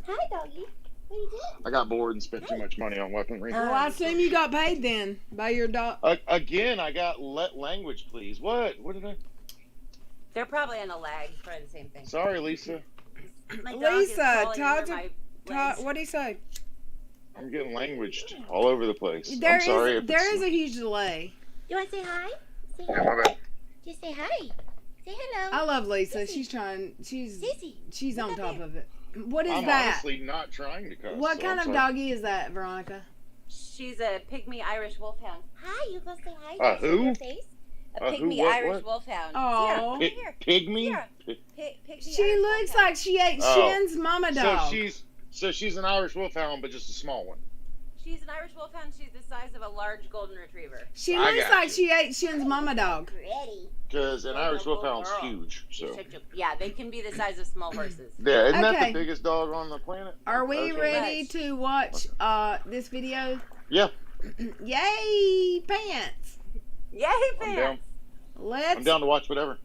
[SPEAKER 9] Hi, doggy. What are you doing?
[SPEAKER 18] I got bored and spent too much money on weaponry.
[SPEAKER 1] Well, I assume you got paid then by your dog.
[SPEAKER 18] Again, I got language, please. What? What did I?
[SPEAKER 9] They're probably in a lag. It's probably the same thing.
[SPEAKER 18] Sorry, Lisa.
[SPEAKER 9] My dog is
[SPEAKER 1] Lisa,
[SPEAKER 9] crawling
[SPEAKER 1] Todd,
[SPEAKER 9] under my
[SPEAKER 1] Todd,
[SPEAKER 9] legs.
[SPEAKER 1] what'd he say?
[SPEAKER 18] I'm getting languaged all over the place.
[SPEAKER 1] There
[SPEAKER 18] I'm sorry.
[SPEAKER 1] is there is a huge delay.
[SPEAKER 9] You want to say hi? Say
[SPEAKER 18] Yeah, my bad.
[SPEAKER 9] Just say hi. Say hello.
[SPEAKER 1] I love Lisa. She's trying. She's on top of it. What is
[SPEAKER 18] I'm
[SPEAKER 1] that?
[SPEAKER 18] honestly not trying to cuss.
[SPEAKER 1] What
[SPEAKER 18] so
[SPEAKER 1] kind
[SPEAKER 18] I'm
[SPEAKER 1] of
[SPEAKER 18] sorry.
[SPEAKER 1] doggy is that, Veronica?
[SPEAKER 9] She's a pygmy Irish wolfhound. Hi, you gonna say hi?
[SPEAKER 18] A who?
[SPEAKER 9] Your face? A
[SPEAKER 18] A who?
[SPEAKER 9] pygmy
[SPEAKER 18] What?
[SPEAKER 9] Irish
[SPEAKER 18] What?
[SPEAKER 9] wolfhound.
[SPEAKER 1] Oh.
[SPEAKER 9] Here,
[SPEAKER 18] Pygmy?
[SPEAKER 9] Here. Pygmy
[SPEAKER 1] She
[SPEAKER 9] Irish
[SPEAKER 1] looks
[SPEAKER 9] wolfhound.
[SPEAKER 1] like she ate
[SPEAKER 18] Oh.
[SPEAKER 1] Shin's mama dog.
[SPEAKER 18] So she's an Irish wolfhound, but just a small one.
[SPEAKER 9] She's an Irish wolfhound. She's the size of a large golden retriever.
[SPEAKER 1] She
[SPEAKER 18] I
[SPEAKER 1] looks
[SPEAKER 18] got
[SPEAKER 1] like
[SPEAKER 18] you.
[SPEAKER 1] she ate Shin's mama dog.
[SPEAKER 9] Pretty.
[SPEAKER 18] Because an Irish
[SPEAKER 9] little
[SPEAKER 18] wolfhound's
[SPEAKER 9] girl.
[SPEAKER 18] huge. So
[SPEAKER 9] Yeah, they can be the size of small horses.
[SPEAKER 18] yeah, isn't that
[SPEAKER 1] Okay.
[SPEAKER 18] the biggest dog on the planet?
[SPEAKER 1] Are we
[SPEAKER 18] Okay.
[SPEAKER 1] ready to watch this video?
[SPEAKER 18] Yeah,
[SPEAKER 1] Yay, pants!
[SPEAKER 9] Yay,
[SPEAKER 18] I'm down.
[SPEAKER 1] Let's.
[SPEAKER 18] I'm down to watch whatever.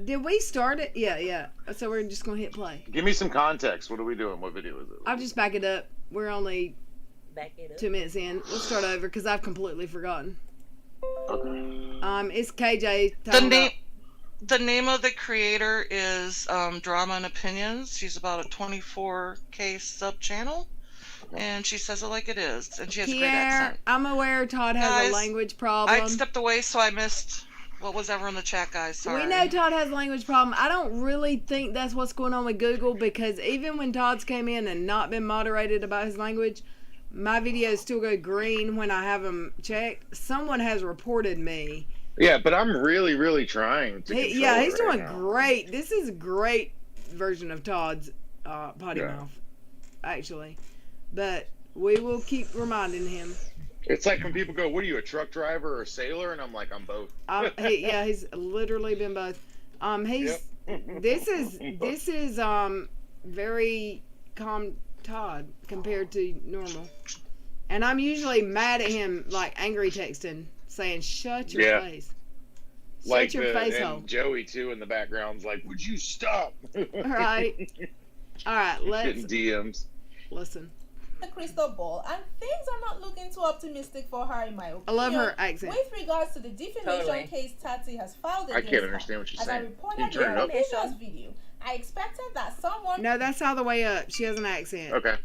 [SPEAKER 1] Did we start it? Yeah. So we're just gonna hit play.
[SPEAKER 18] Give me some context. What are we doing? What video is it?
[SPEAKER 1] I'll just back it up. We're only
[SPEAKER 9] Back it up.
[SPEAKER 1] 2 minutes in. We'll start over because I've completely forgotten.
[SPEAKER 18] Okay.
[SPEAKER 1] It's KJ.
[SPEAKER 2] The name of the creator is Drama and Opinions. She's about a 24K sub channel, and she says it like it is, and she has a great
[SPEAKER 1] Pierre,
[SPEAKER 2] accent.
[SPEAKER 1] I'm aware Todd has
[SPEAKER 2] Guys,
[SPEAKER 1] a language problem.
[SPEAKER 2] I stepped away, so I missed what was ever in the chat, guys. Sorry.
[SPEAKER 1] We know Todd has a language problem. I don't really think that's what's going on with Google because even when Todd's came in and not been moderated about his language, my videos still go green when I have them checked. Someone has reported me
[SPEAKER 18] Yeah, but I'm really, really trying to.
[SPEAKER 1] Yeah, he's
[SPEAKER 18] right
[SPEAKER 1] doing
[SPEAKER 18] now.
[SPEAKER 1] great. This is a great version of Todd's potty mouth, actually. But we will keep reminding him.
[SPEAKER 18] It's like when people go, "What are you, a truck driver or a sailor?" And I'm like, "I'm both."
[SPEAKER 1] He's literally been both. This is very calm Todd compared to normal. And I'm usually mad at him, like angry texting, saying, "Shut your face."
[SPEAKER 18] Like
[SPEAKER 1] Shut your face hole.
[SPEAKER 18] and Joey too in the background's like, "Would you stop?"
[SPEAKER 1] Right. All right, let's
[SPEAKER 18] getting DMs.
[SPEAKER 1] Listen.
[SPEAKER 16] A crystal ball, and things are not looking too optimistic for her, in my opinion.
[SPEAKER 1] I love her accent.
[SPEAKER 16] With regards to the defamation case Tati has filed against her,
[SPEAKER 18] I can't understand what you're saying.
[SPEAKER 16] As I reported
[SPEAKER 18] Can you turn
[SPEAKER 16] in
[SPEAKER 18] it
[SPEAKER 16] a
[SPEAKER 18] up?
[SPEAKER 16] previous video, I expected that someone.
[SPEAKER 1] No, that's all the way up. She has an accent.
[SPEAKER 18] Okay.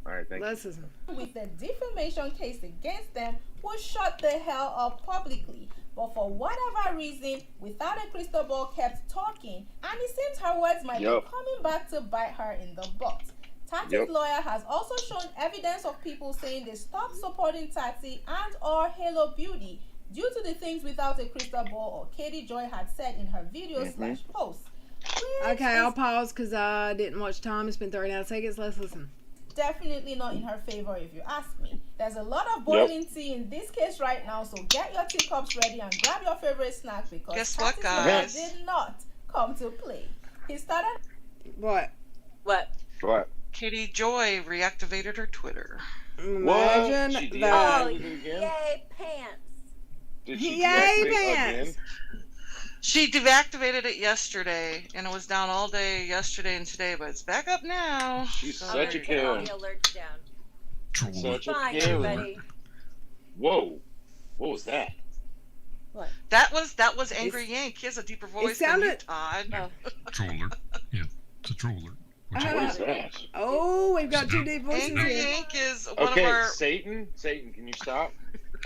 [SPEAKER 18] All right, thank
[SPEAKER 1] you.
[SPEAKER 16] With the defamation case against them would shut the hell up publicly. But for whatever reason, without a crystal ball, kept talking, and it seems her words might be coming back to bite her in the butt. Tati's lawyer has also shown evidence of people saying they stopped supporting Tati and or Halo Beauty due to the things without a crystal ball or Katie Joy had said in her video / post.
[SPEAKER 1] Okay, I'll pause because I didn't watch time. It's been 39 seconds. Let's listen.
[SPEAKER 16] Definitely not in her favor if you ask me. There's a lot of boiling tea in this case right now, so get your teacups ready and grab your favorite snack because
[SPEAKER 2] guess what,
[SPEAKER 16] Tati's
[SPEAKER 2] guys?
[SPEAKER 16] did not come to play. He started.
[SPEAKER 1] What?
[SPEAKER 2] What?
[SPEAKER 18] What?
[SPEAKER 2] Katie Joy reactivated her Twitter.
[SPEAKER 1] Imagine
[SPEAKER 18] She
[SPEAKER 1] that.
[SPEAKER 9] Oh, yay, pants.
[SPEAKER 18] Did she
[SPEAKER 1] Yay,
[SPEAKER 18] deactivate
[SPEAKER 1] pants.
[SPEAKER 18] again?
[SPEAKER 2] She deactivated it yesterday, and it was down all day yesterday and today, but it's back up now.
[SPEAKER 18] She's
[SPEAKER 2] So
[SPEAKER 18] such a
[SPEAKER 2] there you go.
[SPEAKER 18] Karen.
[SPEAKER 9] The alert's down.
[SPEAKER 18] Such a
[SPEAKER 9] Fine,
[SPEAKER 18] Karen.
[SPEAKER 9] everybody.
[SPEAKER 18] Whoa. What was that?
[SPEAKER 9] What?
[SPEAKER 2] That was Angry Yank. He has a deeper voice than you, Todd.
[SPEAKER 12] Troller. Yeah, it's a troller.
[SPEAKER 18] What is that?
[SPEAKER 1] Oh, we've got two deep voices
[SPEAKER 2] Angry
[SPEAKER 1] here.
[SPEAKER 2] Yank is one
[SPEAKER 18] Okay,
[SPEAKER 2] of our.
[SPEAKER 18] Satan, can you stop?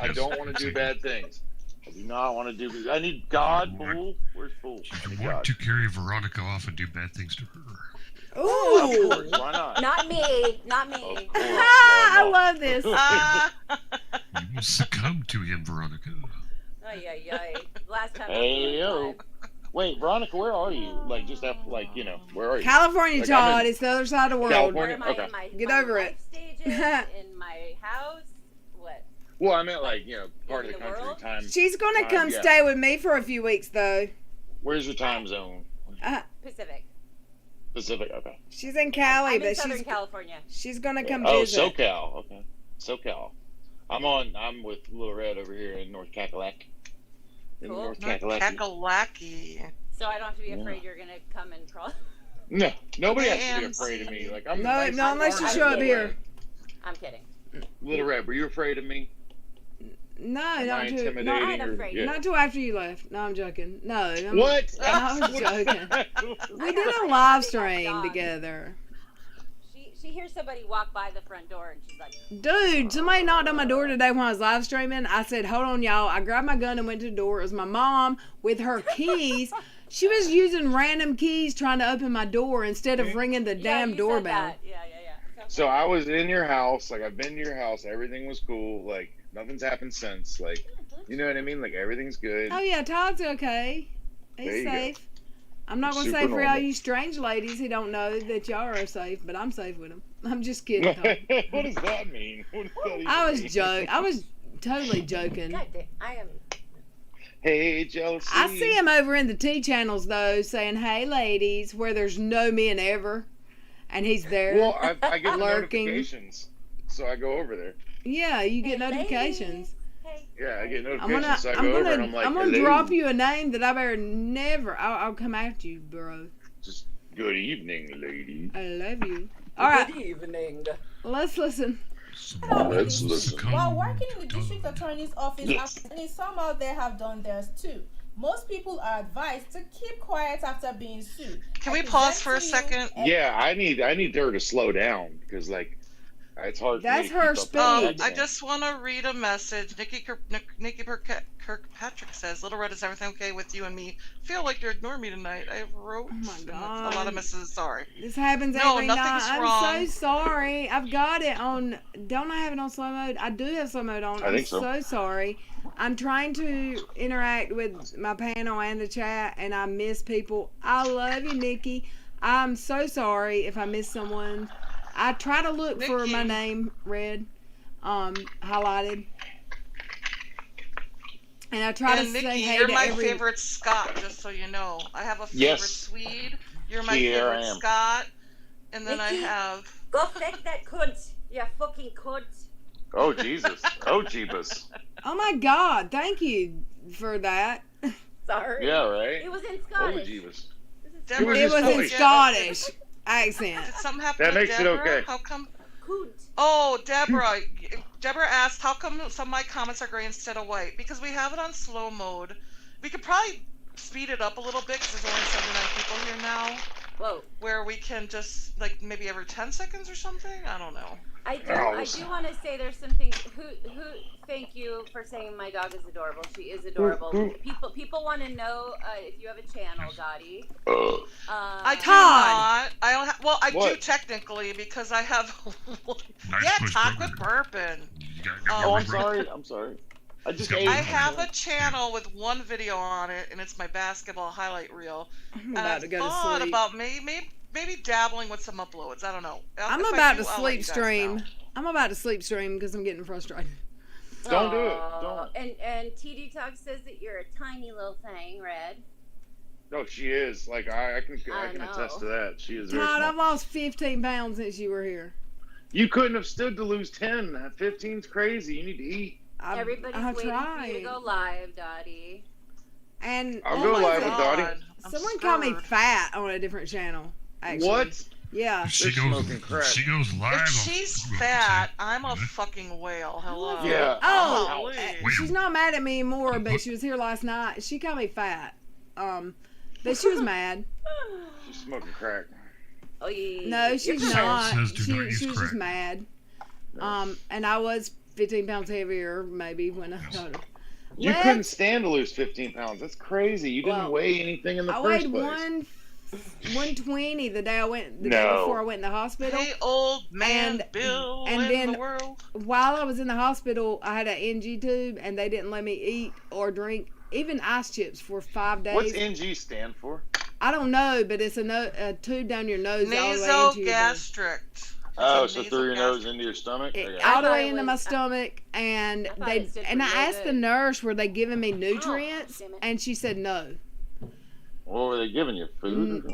[SPEAKER 18] I don't want to do bad things. I do not want to do. I need God, fool. Where's fool? I need
[SPEAKER 12] Want
[SPEAKER 18] God.
[SPEAKER 12] to carry Veronica off and do bad things to her.
[SPEAKER 1] Ooh.
[SPEAKER 18] Of course, why not?
[SPEAKER 9] Not me. Not me.
[SPEAKER 1] I love this.
[SPEAKER 12] You will succumb to him, Veronica.
[SPEAKER 9] Ay, ay, ay. Last time.
[SPEAKER 18] Hey, yo. Wait, Veronica, where are you? Like, just after, like, you know, where are you?
[SPEAKER 1] California,
[SPEAKER 18] Like,
[SPEAKER 1] Todd.
[SPEAKER 18] I'm in
[SPEAKER 1] It's the other side of the world.
[SPEAKER 18] California?
[SPEAKER 9] Where am I
[SPEAKER 18] Okay.
[SPEAKER 9] in my,
[SPEAKER 1] Get
[SPEAKER 9] my
[SPEAKER 1] over
[SPEAKER 9] life
[SPEAKER 1] it.
[SPEAKER 9] stages, in my house? What?
[SPEAKER 18] Well, I meant, like, you know, part of the
[SPEAKER 9] the
[SPEAKER 18] country
[SPEAKER 9] world?
[SPEAKER 18] time.
[SPEAKER 1] She's gonna
[SPEAKER 18] time,
[SPEAKER 1] come
[SPEAKER 18] yeah.
[SPEAKER 1] stay with me for a few weeks, though.
[SPEAKER 18] Where's your time zone?
[SPEAKER 9] Pacific.
[SPEAKER 18] Pacific, okay.
[SPEAKER 1] She's in Cali,
[SPEAKER 9] I'm
[SPEAKER 1] but
[SPEAKER 9] in Southern California.
[SPEAKER 1] she's gonna come
[SPEAKER 18] Oh,
[SPEAKER 1] visit.
[SPEAKER 18] SoCal, okay. SoCal. I'm with Little Red over here in North Cackalack. In
[SPEAKER 9] Cool.
[SPEAKER 18] North
[SPEAKER 2] Not
[SPEAKER 18] Kakalaki.
[SPEAKER 2] Kakalaki.
[SPEAKER 9] So I don't have to be afraid you're gonna come and crawl.
[SPEAKER 18] No, nobody has to be
[SPEAKER 2] And-
[SPEAKER 18] afraid of me. Like I'm.
[SPEAKER 1] No,
[SPEAKER 18] nice
[SPEAKER 1] no,
[SPEAKER 18] and
[SPEAKER 1] unless you
[SPEAKER 18] warm.
[SPEAKER 1] show up here.
[SPEAKER 9] I'm kidding.
[SPEAKER 18] Little Red, were you afraid of me?
[SPEAKER 1] No,
[SPEAKER 18] Am
[SPEAKER 1] not
[SPEAKER 18] I
[SPEAKER 1] too.
[SPEAKER 18] intimidating
[SPEAKER 1] Not,
[SPEAKER 9] I'm
[SPEAKER 18] or-
[SPEAKER 9] afraid.
[SPEAKER 18] yeah.
[SPEAKER 1] not till after you left. No, I'm joking. No. I'm,
[SPEAKER 18] What?
[SPEAKER 1] I was joking. We did a live stream together.
[SPEAKER 9] She hears somebody walk by the front door and she's like,
[SPEAKER 1] Dude, somebody knocked on my door today when I was live streaming. I said, hold on, y'all. I grabbed my gun and went to the door. It was my mom with her keys. She was using random keys trying to open my door instead of ringing the damn doorbell.
[SPEAKER 9] Yeah.
[SPEAKER 18] So I was in your house. Like I've been to your house. Everything was cool. Like nothing's happened since. Like you know what I mean? Like everything's good.
[SPEAKER 1] Oh, yeah, Todd's okay.
[SPEAKER 18] There
[SPEAKER 1] He's
[SPEAKER 18] you go.
[SPEAKER 1] safe. I'm not going to
[SPEAKER 18] Super
[SPEAKER 1] say for all
[SPEAKER 18] normal.
[SPEAKER 1] you strange ladies who don't know that y'all are safe, but I'm safe with them. I'm just kidding, Todd.
[SPEAKER 18] What does that mean? What does that even
[SPEAKER 1] I was
[SPEAKER 18] mean?
[SPEAKER 1] I was totally joking.
[SPEAKER 9] God damn, I am.
[SPEAKER 18] Hey, jealousy.
[SPEAKER 1] I see him over in the T channels though, saying, "Hey, ladies," where there's no men ever, and he's there.
[SPEAKER 18] Well, I get the
[SPEAKER 1] lurking.
[SPEAKER 18] notifications, so I go over there.
[SPEAKER 1] Yeah, you get
[SPEAKER 9] Hey,
[SPEAKER 1] notifications.
[SPEAKER 18] Yeah, I get
[SPEAKER 1] I'm
[SPEAKER 18] notifications,
[SPEAKER 1] gonna,
[SPEAKER 18] so I
[SPEAKER 1] I'm
[SPEAKER 18] go over and
[SPEAKER 1] gonna,
[SPEAKER 18] I'm like,
[SPEAKER 1] I'm gonna
[SPEAKER 18] hello.
[SPEAKER 1] drop you a name that I better never. I'll come after you, bro.
[SPEAKER 18] Just good evening, lady.
[SPEAKER 1] I love you. All right,
[SPEAKER 9] Good evening.
[SPEAKER 1] let's listen.
[SPEAKER 18] Let's listen.
[SPEAKER 16] While working in the district attorney's office, and some out there have done theirs too. Most people are advised to keep quiet after being sued.
[SPEAKER 2] Can we pause for a second?
[SPEAKER 18] Yeah, I need her to slow down because like It's hard.
[SPEAKER 1] That's
[SPEAKER 18] for me to
[SPEAKER 1] her
[SPEAKER 18] keep up with
[SPEAKER 1] speed.
[SPEAKER 18] that
[SPEAKER 2] I
[SPEAKER 18] accent.
[SPEAKER 2] just want to read a message. Nikki Kirkpatrick says, "Little Red, is everything okay with you and me? Feel like you're ignoring me tonight." I wrote.
[SPEAKER 1] Oh my
[SPEAKER 2] and that's
[SPEAKER 1] God.
[SPEAKER 2] a lot of messages. Sorry.
[SPEAKER 1] This happens
[SPEAKER 2] No,
[SPEAKER 1] every night.
[SPEAKER 2] nothing's
[SPEAKER 1] I'm
[SPEAKER 2] wrong.
[SPEAKER 1] so sorry. I've got it on. Don't I have it on slow mode? I do have slow mode on.
[SPEAKER 18] I
[SPEAKER 1] I'm
[SPEAKER 18] think so.
[SPEAKER 1] so sorry. I'm trying to interact with my panel and the chat, and I miss people. I love you, Nikki. I'm so sorry if I miss someone. I try to look for my name red, highlighted. And I try to
[SPEAKER 2] And
[SPEAKER 1] say
[SPEAKER 2] Nikki,
[SPEAKER 1] hey
[SPEAKER 2] you're
[SPEAKER 1] to
[SPEAKER 2] my
[SPEAKER 1] every...
[SPEAKER 2] favorite Scot, just so you know. I have a favorite
[SPEAKER 18] Yes.
[SPEAKER 2] Swede. You're my
[SPEAKER 18] Here I
[SPEAKER 2] favorite
[SPEAKER 18] am.
[SPEAKER 2] Scot. And then
[SPEAKER 9] Nikki,
[SPEAKER 2] I have...
[SPEAKER 9] Go flex that cunt. You fucking cunt.
[SPEAKER 18] Oh Jesus. Oh Jeebus.
[SPEAKER 1] Oh my God, thank you for that.
[SPEAKER 9] Sorry.
[SPEAKER 18] Yeah, right.
[SPEAKER 9] It was in
[SPEAKER 18] Holy
[SPEAKER 9] Scottish.
[SPEAKER 18] Jeebus.
[SPEAKER 2] Deborah,
[SPEAKER 1] It was in
[SPEAKER 18] Scottish.
[SPEAKER 1] Scottish accent.
[SPEAKER 2] Did something happen
[SPEAKER 18] That
[SPEAKER 2] to
[SPEAKER 18] makes it
[SPEAKER 2] Deborah?
[SPEAKER 18] okay.
[SPEAKER 2] How come?
[SPEAKER 9] Cunt.
[SPEAKER 2] Oh, Deborah. Deborah asked, how come some of my comments are gray instead of white? Because we have it on slow mode. We could probably speed it up a little bit because there's only 79 people here now.
[SPEAKER 9] Whoa.
[SPEAKER 2] Where we can just, like, maybe every 10 seconds or something? I don't know.
[SPEAKER 9] I do want to say there's some things. Thank you for saying my dog is adorable. She is adorable. People want to know if you have a channel, Dottie.
[SPEAKER 2] I do
[SPEAKER 1] Todd.
[SPEAKER 2] not. I don't have. Well, I do
[SPEAKER 18] What?
[SPEAKER 2] technically because I have.
[SPEAKER 12] Nice
[SPEAKER 2] Yeah,
[SPEAKER 12] push,
[SPEAKER 2] Todd,
[SPEAKER 12] brother.
[SPEAKER 2] quit burping.
[SPEAKER 12] You got
[SPEAKER 18] Oh,
[SPEAKER 12] my
[SPEAKER 18] I'm
[SPEAKER 12] bro.
[SPEAKER 18] sorry. I'm sorry. I just
[SPEAKER 12] I
[SPEAKER 18] ate.
[SPEAKER 2] I have a channel with one video on it, and it's my basketball highlight reel.
[SPEAKER 1] I'm
[SPEAKER 2] And
[SPEAKER 1] about
[SPEAKER 2] I
[SPEAKER 1] to go to
[SPEAKER 2] thought
[SPEAKER 1] sleep.
[SPEAKER 2] about maybe dabbling with some uploads. I don't know.
[SPEAKER 1] I'm
[SPEAKER 2] If I
[SPEAKER 1] about
[SPEAKER 2] do,
[SPEAKER 1] to
[SPEAKER 2] I'll let
[SPEAKER 1] sleep
[SPEAKER 2] you guys
[SPEAKER 1] stream.
[SPEAKER 2] know.
[SPEAKER 1] I'm about to sleep stream because I'm getting frustrated.
[SPEAKER 18] Don't do it.
[SPEAKER 9] Aw.
[SPEAKER 18] Don't.
[SPEAKER 9] And TD Talk says that you're a tiny little thing, Red.
[SPEAKER 18] No, she is. Like I can
[SPEAKER 9] I know.
[SPEAKER 18] attest to that. She is very
[SPEAKER 1] Todd,
[SPEAKER 18] small.
[SPEAKER 1] I've lost 15 pounds since you were here.
[SPEAKER 18] You couldn't have stood to lose 10. 15's crazy. You need to eat.
[SPEAKER 9] Everybody's
[SPEAKER 1] I've
[SPEAKER 9] waiting for
[SPEAKER 1] tried.
[SPEAKER 9] you to go live, Dottie.
[SPEAKER 1] And
[SPEAKER 18] I'll
[SPEAKER 2] Oh
[SPEAKER 18] go
[SPEAKER 2] my
[SPEAKER 18] live with
[SPEAKER 2] God.
[SPEAKER 18] Dottie.
[SPEAKER 2] I'm
[SPEAKER 1] someone called me
[SPEAKER 2] scared.
[SPEAKER 1] fat on a different channel. Actually.
[SPEAKER 18] What?
[SPEAKER 1] Yeah.
[SPEAKER 12] She
[SPEAKER 18] They're
[SPEAKER 12] goes.
[SPEAKER 18] smoking crack.
[SPEAKER 12] She goes live.
[SPEAKER 2] If
[SPEAKER 12] on
[SPEAKER 2] she's
[SPEAKER 12] Facebook,
[SPEAKER 2] fat,
[SPEAKER 12] see?
[SPEAKER 2] I'm a fucking whale. Hello.
[SPEAKER 18] Yeah.
[SPEAKER 1] Oh,
[SPEAKER 2] Golly.
[SPEAKER 1] she's not mad at me anymore, but she was here last night. She called me fat. But she was mad.
[SPEAKER 18] She's smoking crack.
[SPEAKER 9] Oh, yeah.
[SPEAKER 1] No, she's
[SPEAKER 12] It
[SPEAKER 1] not.
[SPEAKER 12] says do
[SPEAKER 1] She
[SPEAKER 12] not
[SPEAKER 1] was
[SPEAKER 12] use
[SPEAKER 1] just
[SPEAKER 12] crack.
[SPEAKER 1] mad. And I was 15 pounds heavier, maybe, when I thought of
[SPEAKER 18] You couldn't stand to lose 15 pounds. That's crazy. You didn't
[SPEAKER 1] Well,
[SPEAKER 18] weigh anything in the
[SPEAKER 1] I
[SPEAKER 18] first
[SPEAKER 1] weighed
[SPEAKER 18] place.
[SPEAKER 1] 120 the day the day
[SPEAKER 18] No.
[SPEAKER 1] before I went in the hospital.
[SPEAKER 2] Hey, old man
[SPEAKER 1] And-
[SPEAKER 2] Bill
[SPEAKER 1] and
[SPEAKER 2] in
[SPEAKER 1] then
[SPEAKER 2] the world.
[SPEAKER 1] While I was in the hospital, I had an NG tube, and they didn't let me eat or drink even ice chips for 5 days.
[SPEAKER 18] What's NG stand for?
[SPEAKER 1] I don't know, but it's a tube down your nose all the way into your belly.
[SPEAKER 2] Nasogastric.
[SPEAKER 18] Oh,
[SPEAKER 2] It's a
[SPEAKER 18] so through your
[SPEAKER 2] nasogastric.
[SPEAKER 18] nose into your stomach?
[SPEAKER 1] It,
[SPEAKER 18] Okay.
[SPEAKER 1] all the
[SPEAKER 9] thought
[SPEAKER 1] way
[SPEAKER 9] it
[SPEAKER 1] into
[SPEAKER 9] was-
[SPEAKER 1] my stomach, and
[SPEAKER 9] I thought
[SPEAKER 1] they
[SPEAKER 9] it stood
[SPEAKER 1] and I
[SPEAKER 9] for real
[SPEAKER 1] asked the
[SPEAKER 9] good.
[SPEAKER 1] nurse were they giving me nutrients,
[SPEAKER 9] damn it.
[SPEAKER 1] and she said no.
[SPEAKER 18] What were they giving you? Food?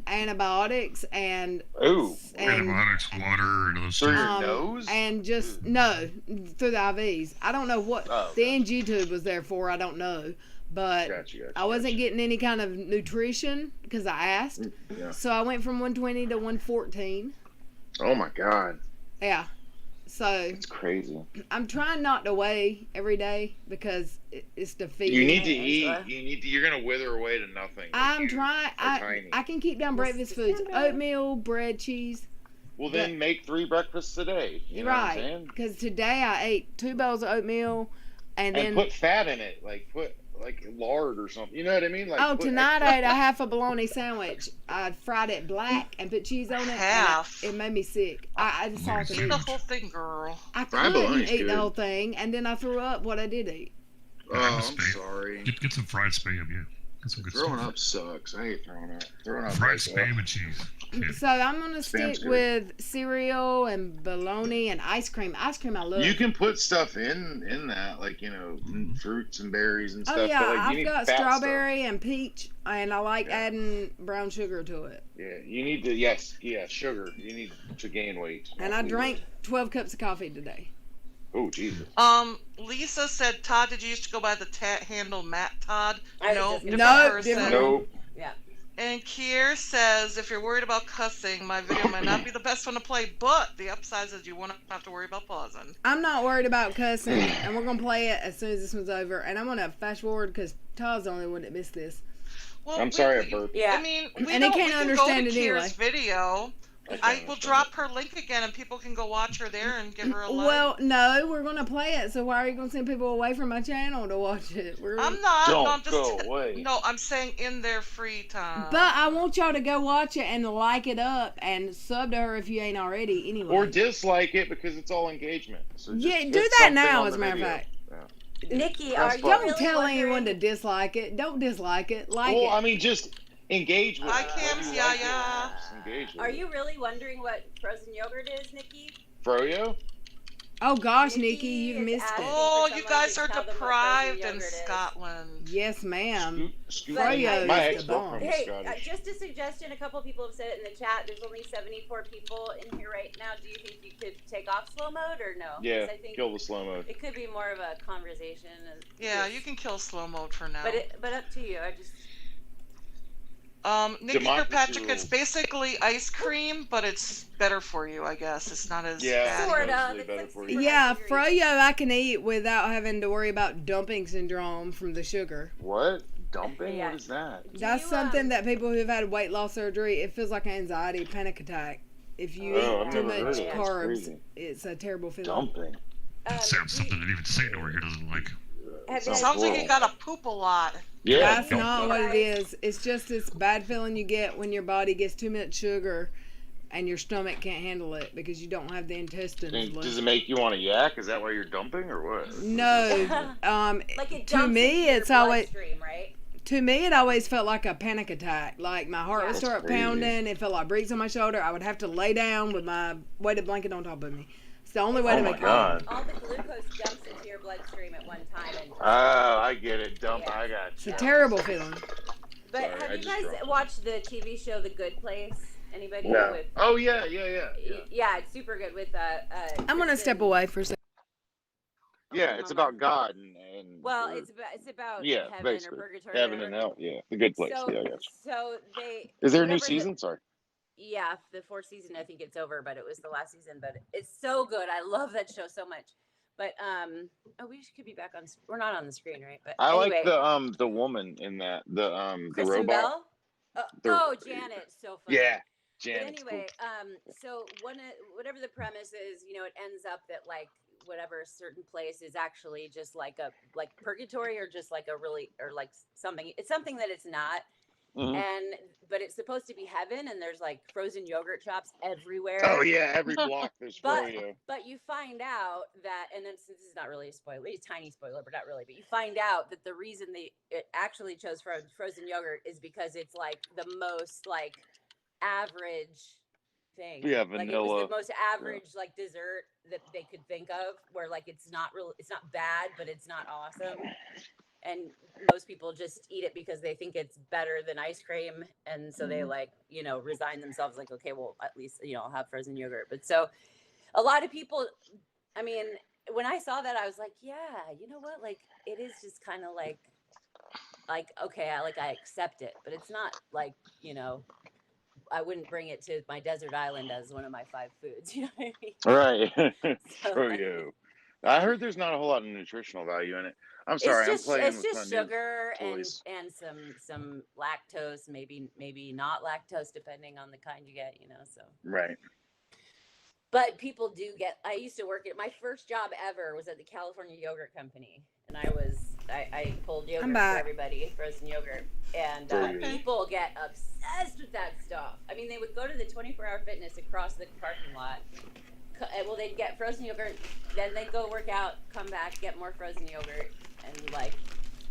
[SPEAKER 1] Antibiotics and
[SPEAKER 18] Ooh.
[SPEAKER 12] Antibiotics, water, and those
[SPEAKER 18] Through
[SPEAKER 12] things.
[SPEAKER 18] your nose?
[SPEAKER 1] and just no through the IVs. I don't know what
[SPEAKER 18] Oh,
[SPEAKER 1] the NG tube was there for. I don't know, but
[SPEAKER 18] Gotcha.
[SPEAKER 1] I wasn't getting any kind of nutrition because I asked.
[SPEAKER 18] Yeah.
[SPEAKER 1] So I went from 120 to 114.
[SPEAKER 18] Oh my God.
[SPEAKER 1] Yeah. So
[SPEAKER 18] It's crazy.
[SPEAKER 1] I'm trying not to weigh every day because it's defeating.
[SPEAKER 18] You need to
[SPEAKER 9] Angela.
[SPEAKER 18] eat. You're gonna wither away to nothing.
[SPEAKER 1] I'm
[SPEAKER 18] You
[SPEAKER 1] trying.
[SPEAKER 18] are tiny.
[SPEAKER 1] I can keep down breakfast foods: oatmeal, bread, cheese.
[SPEAKER 18] Well, then make 3 breakfasts a day. You know what I'm
[SPEAKER 1] Right.
[SPEAKER 18] saying?
[SPEAKER 1] Because today I ate 2 bowls of oatmeal, and then
[SPEAKER 18] And put fat in it, like put like lard or something. You know what I mean? Like
[SPEAKER 1] oh,
[SPEAKER 18] put
[SPEAKER 1] tonight
[SPEAKER 18] extra-
[SPEAKER 1] I ate a half a bologna sandwich. I fried it black and put cheese on it.
[SPEAKER 2] Half?
[SPEAKER 1] And it made me sick. I just all I could
[SPEAKER 2] Eat
[SPEAKER 1] eat.
[SPEAKER 2] the whole thing, girl.
[SPEAKER 1] I
[SPEAKER 18] Fried
[SPEAKER 1] couldn't
[SPEAKER 18] bologna's
[SPEAKER 1] eat the
[SPEAKER 18] good.
[SPEAKER 1] whole thing, and then I threw up what I did eat.
[SPEAKER 18] Oh, I'm
[SPEAKER 12] Spam.
[SPEAKER 18] sorry.
[SPEAKER 12] Get some fried spam, yeah. Get some good
[SPEAKER 18] Throwing
[SPEAKER 12] stuff.
[SPEAKER 18] up sucks. I hate throwing up. Throwing up.
[SPEAKER 12] Fried
[SPEAKER 18] sucks.
[SPEAKER 12] spam and cheese. Yeah.
[SPEAKER 1] So I'm gonna
[SPEAKER 18] Spam's
[SPEAKER 1] stick
[SPEAKER 18] good.
[SPEAKER 1] with cereal and bologna and ice cream. Ice cream I love.
[SPEAKER 18] You can put stuff in that, like fruits and berries and stuff.
[SPEAKER 1] Oh yeah,
[SPEAKER 18] but, like, you
[SPEAKER 1] I've
[SPEAKER 18] need
[SPEAKER 1] got
[SPEAKER 18] fat
[SPEAKER 1] strawberry and peach, and I like
[SPEAKER 18] Yeah.
[SPEAKER 1] adding brown sugar to it.
[SPEAKER 18] Stuff. Yeah, you need to. Sugar. You need to gain weight.
[SPEAKER 1] And I drank 12 cups of coffee today.
[SPEAKER 18] Oh Jesus.
[SPEAKER 2] Lisa said, Todd, did you used to go by the handle Matt Todd?
[SPEAKER 9] I was
[SPEAKER 2] No,
[SPEAKER 9] just-
[SPEAKER 2] different
[SPEAKER 1] No,
[SPEAKER 2] person.
[SPEAKER 1] different.
[SPEAKER 18] Nope.
[SPEAKER 9] Yeah.
[SPEAKER 2] And Kier says, if you're worried about cussing, my video might not be the best one to play, but the upside is you won't have to worry about pausing.
[SPEAKER 1] I'm not worried about cussing, and we're gonna play it as soon as this one's over. And I'm gonna fast forward because Todd's the only one that missed this.
[SPEAKER 2] Well,
[SPEAKER 18] I'm sorry I burped.
[SPEAKER 9] Yeah.
[SPEAKER 2] I mean, we
[SPEAKER 1] And he
[SPEAKER 2] don't,
[SPEAKER 1] can't
[SPEAKER 2] we can
[SPEAKER 1] understand
[SPEAKER 2] go
[SPEAKER 1] it
[SPEAKER 2] to
[SPEAKER 1] anyway.
[SPEAKER 2] Kier's video, I will drop her link again, and people can go watch her there and give her a like.
[SPEAKER 1] Well, no, we're gonna play it. So why are you gonna send people away from my channel to watch it?
[SPEAKER 2] I'm not.
[SPEAKER 18] Don't
[SPEAKER 2] no, I'm just,
[SPEAKER 18] go away.
[SPEAKER 2] No, I'm saying in their free time.
[SPEAKER 1] But I want y'all to go watch it and like it up and sub to her if you ain't already. Anyway.
[SPEAKER 18] Or dislike it because it's all engagement. So just
[SPEAKER 1] Yeah,
[SPEAKER 18] hit
[SPEAKER 1] do that
[SPEAKER 18] something
[SPEAKER 1] now.
[SPEAKER 18] on
[SPEAKER 1] As a
[SPEAKER 18] the
[SPEAKER 1] matter of
[SPEAKER 18] video.
[SPEAKER 1] fact.
[SPEAKER 18] Yeah.
[SPEAKER 9] Nikki, are you
[SPEAKER 1] Don't
[SPEAKER 9] really
[SPEAKER 1] tell
[SPEAKER 9] wondering?
[SPEAKER 1] anyone to dislike it. Don't dislike it. Like
[SPEAKER 18] Well,
[SPEAKER 1] it.
[SPEAKER 18] I mean, just engage with
[SPEAKER 2] Hi,
[SPEAKER 18] it.
[SPEAKER 2] Cams,
[SPEAKER 18] Whether you
[SPEAKER 2] yeah,
[SPEAKER 18] like it or
[SPEAKER 2] yeah.
[SPEAKER 18] not, just engage with
[SPEAKER 9] Are
[SPEAKER 18] it.
[SPEAKER 9] you really wondering what frozen yogurt is, Nikki?
[SPEAKER 18] Froyo?
[SPEAKER 1] Oh gosh, Nikki, you've
[SPEAKER 9] is
[SPEAKER 1] missed
[SPEAKER 9] asking
[SPEAKER 1] it.
[SPEAKER 2] Oh,
[SPEAKER 9] for
[SPEAKER 2] you
[SPEAKER 9] someone
[SPEAKER 2] guys
[SPEAKER 9] to
[SPEAKER 2] are
[SPEAKER 9] tell them what frozen
[SPEAKER 2] deprived in
[SPEAKER 9] yogurt is.
[SPEAKER 2] Scotland.
[SPEAKER 1] Yes, ma'am.
[SPEAKER 18] Froyo
[SPEAKER 1] My
[SPEAKER 18] is the bomb.
[SPEAKER 9] Hey, just a suggestion. A couple people have said it in the chat. There's only 74 people in here right now. Do you think you could take off slow mode or no? 'Cause
[SPEAKER 18] Yeah,
[SPEAKER 9] I think
[SPEAKER 18] kill the slow mode.
[SPEAKER 9] it could be more of a conversation.
[SPEAKER 2] Yeah, you can kill slow mode for now.
[SPEAKER 9] But up to you. I just.
[SPEAKER 2] Nikki
[SPEAKER 18] Democracy
[SPEAKER 2] Kirkpatrick, it's
[SPEAKER 18] rules.
[SPEAKER 2] basically ice cream, but it's better for you, I guess. It's not as
[SPEAKER 18] Yeah,
[SPEAKER 2] bad.
[SPEAKER 9] Sort of.
[SPEAKER 18] supposedly
[SPEAKER 9] It's
[SPEAKER 18] better
[SPEAKER 9] like
[SPEAKER 18] for you.
[SPEAKER 1] Yeah, Froyo I can eat without having to worry about dumping syndrome from the sugar.
[SPEAKER 18] What? Dumping?
[SPEAKER 9] Yeah.
[SPEAKER 18] What is that?
[SPEAKER 1] That's something that people who've had weight loss surgery, it feels like an anxiety panic attack. If you
[SPEAKER 18] Oh,
[SPEAKER 1] eat
[SPEAKER 18] I've
[SPEAKER 1] too
[SPEAKER 18] never
[SPEAKER 1] much
[SPEAKER 18] heard of that. It's
[SPEAKER 1] carbs,
[SPEAKER 18] crazy.
[SPEAKER 1] it's a terrible feeling.
[SPEAKER 18] Dumping.
[SPEAKER 12] That sounds something that even Satan over here doesn't like.
[SPEAKER 2] Sounds like you gotta poop a lot.
[SPEAKER 18] Yeah.
[SPEAKER 1] That's not what it is. It's just this bad feeling you get when your body gets too much sugar and your stomach can't handle it because you don't have the intestines
[SPEAKER 18] And
[SPEAKER 1] left.
[SPEAKER 18] does it make you want to yak? Is that why you're dumping or what?
[SPEAKER 1] No.
[SPEAKER 9] Like it
[SPEAKER 1] To
[SPEAKER 9] dumps
[SPEAKER 1] me,
[SPEAKER 9] into your
[SPEAKER 1] it's always
[SPEAKER 9] bloodstream, right?
[SPEAKER 1] to me it always felt like a panic attack. Like my heart would
[SPEAKER 18] That's
[SPEAKER 1] start
[SPEAKER 18] crazy.
[SPEAKER 1] pounding. It felt like bricks on my shoulder. I would have to lay down with my weighted blanket on top of me. It's the only way
[SPEAKER 18] Oh
[SPEAKER 1] to
[SPEAKER 18] my
[SPEAKER 1] make
[SPEAKER 18] God.
[SPEAKER 9] All the glucose jumps into your bloodstream at one time. And
[SPEAKER 18] Oh, I get it. Dump.
[SPEAKER 9] Yeah.
[SPEAKER 18] I got
[SPEAKER 1] It's
[SPEAKER 18] you.
[SPEAKER 1] a terrible feeling.
[SPEAKER 9] But
[SPEAKER 18] Sorry, I
[SPEAKER 9] have you
[SPEAKER 18] just
[SPEAKER 9] guys
[SPEAKER 18] dropped it.
[SPEAKER 9] watched the TV show The Good Place? Anybody?
[SPEAKER 18] No.
[SPEAKER 9] With,
[SPEAKER 18] Oh yeah.
[SPEAKER 9] yeah, it's super good with
[SPEAKER 1] I'm gonna step away for a second.
[SPEAKER 18] Yeah, it's about God and
[SPEAKER 9] Well,
[SPEAKER 18] or-
[SPEAKER 9] it's about
[SPEAKER 18] yeah,
[SPEAKER 9] heaven
[SPEAKER 18] basically
[SPEAKER 9] or purgatory.
[SPEAKER 18] heaven
[SPEAKER 9] or
[SPEAKER 18] and
[SPEAKER 9] whatever.
[SPEAKER 18] hell. Yeah, the good place.
[SPEAKER 9] So,
[SPEAKER 18] Yeah, I got you.
[SPEAKER 9] so they.
[SPEAKER 18] Is there a new
[SPEAKER 9] whatever the-
[SPEAKER 18] season? Sorry.
[SPEAKER 9] Yeah, the fourth season. I think it's over, but it was the last season. But it's so good. I love that show so much. But oh, we could be back on. We're not on the screen, right? But
[SPEAKER 18] I
[SPEAKER 9] anyway,
[SPEAKER 18] like the woman in that the
[SPEAKER 9] Kristen
[SPEAKER 18] robot.
[SPEAKER 9] Bell.
[SPEAKER 18] The-
[SPEAKER 9] Oh, Janet, so funny.
[SPEAKER 18] Yeah,
[SPEAKER 9] But
[SPEAKER 18] Janet's
[SPEAKER 9] anyway, so whatever the premise is, it ends up that like whatever certain place is actually just like a purgatory or just like a really or like something. It's something that it's not.
[SPEAKER 18] Mhm.
[SPEAKER 9] But it's supposed to be heaven, and there's like frozen yogurt shops everywhere.
[SPEAKER 18] Oh yeah, every block there's Froyo.
[SPEAKER 9] But you find out that, and then since this is not really a spoiler, it's a tiny spoiler, but not really. But you find out that the reason it actually chose frozen yogurt is because it's like the most like average thing.
[SPEAKER 18] Yeah,
[SPEAKER 9] Like it
[SPEAKER 18] vanilla.
[SPEAKER 9] was the most average like dessert that they could think of, where like it's not bad, but it's not awesome. And most people just eat it because they think it's better than ice cream. And so they like, resign themselves like, okay, well, at least, I'll have frozen yogurt. But so a lot of people, I mean, when I saw that, I was like, yeah, you know what? Like, it is just kind of like, okay, I accept it, but it's not like, I wouldn't bring it to my desert island as one of my 5 foods. You know what I mean?
[SPEAKER 18] Right, Froyo. I heard there's not a whole lot of nutritional value in it. I'm sorry,
[SPEAKER 9] It's
[SPEAKER 18] I'm playing
[SPEAKER 9] it's
[SPEAKER 18] with
[SPEAKER 9] just
[SPEAKER 18] my new
[SPEAKER 9] sugar
[SPEAKER 18] toys.
[SPEAKER 9] and some lactose, maybe not lactose, depending on the kind you get, So,
[SPEAKER 18] Right.
[SPEAKER 9] but people do get. I used to work at my first job ever was at the California Yogurt Company, and I pulled yogurt for
[SPEAKER 1] back.
[SPEAKER 9] everybody, frozen yogurt, and people get obsessed with that stuff. I mean, they would go to the 24-hour fitness across the parking lot. Well, they'd get frozen yogurt, then they'd go work out, come back, get more frozen yogurt, and like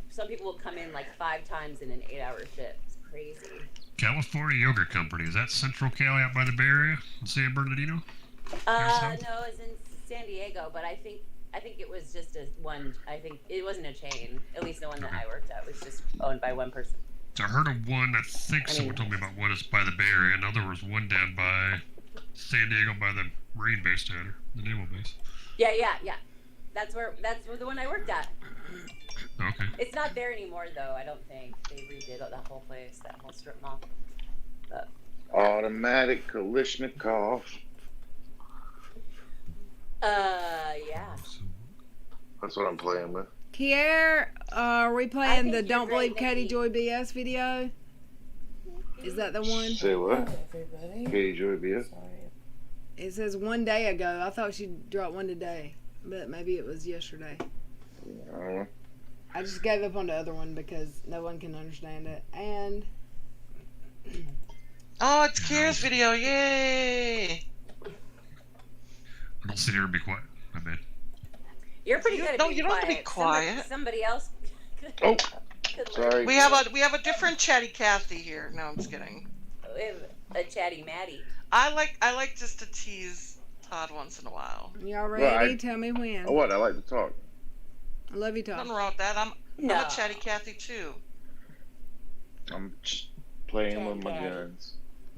[SPEAKER 9] some people will come in like 5 times in an 8-hour shift. It's crazy.
[SPEAKER 12] California Yogurt Company. Is that Central Cali out by the Bay Area in San Bernardino?
[SPEAKER 9] No, it's in San Diego, but I think it was just one. I think it wasn't a chain. At least the one that I worked at was just owned by one person.
[SPEAKER 12] So I heard of one. I think someone told me about one that's by the Bay Area. I know there was one down by San Diego by the Marine Base down there, the naval base.
[SPEAKER 9] Yeah. That's where the one I worked at.
[SPEAKER 12] Okay.
[SPEAKER 9] It's not there anymore, though. I don't think they redid that whole place, that whole strip mall. But
[SPEAKER 18] Automatic Kalishnikov.
[SPEAKER 9] yeah.
[SPEAKER 18] That's what I'm playing with.
[SPEAKER 1] Kier, are we playing
[SPEAKER 9] think
[SPEAKER 1] the
[SPEAKER 9] you're
[SPEAKER 1] Don't
[SPEAKER 9] great,
[SPEAKER 1] Believe Katie
[SPEAKER 9] Nikki.
[SPEAKER 1] Joy BS video? Is that the one?
[SPEAKER 18] Say what?
[SPEAKER 8] Everybody.
[SPEAKER 18] Katie Joy Via.
[SPEAKER 1] It says 1 day ago. I thought she dropped one today, but maybe it was yesterday.
[SPEAKER 18] I don't know.
[SPEAKER 1] I just gave up on the other one because no one can understand it. And
[SPEAKER 2] Oh, it's Kira's video! Yay!
[SPEAKER 12] I don't sit here and be quiet. My bad.
[SPEAKER 9] You're pretty good at being
[SPEAKER 2] you don't have to be quiet.
[SPEAKER 9] Somebody else.
[SPEAKER 18] Oh,
[SPEAKER 9] could
[SPEAKER 18] sorry.
[SPEAKER 2] We have a different chatty Cathy here. No, I'm just kidding.
[SPEAKER 9] We have a chatty Maddie.
[SPEAKER 2] I like just to tease Todd once in a while.
[SPEAKER 1] y'all ready? Tell me when.
[SPEAKER 18] What? I like to talk.
[SPEAKER 1] I love you, Todd.
[SPEAKER 2] Nothing wrong with that. I'm
[SPEAKER 9] No.
[SPEAKER 2] a chatty Cathy too.
[SPEAKER 18] I'm just playing with my guns.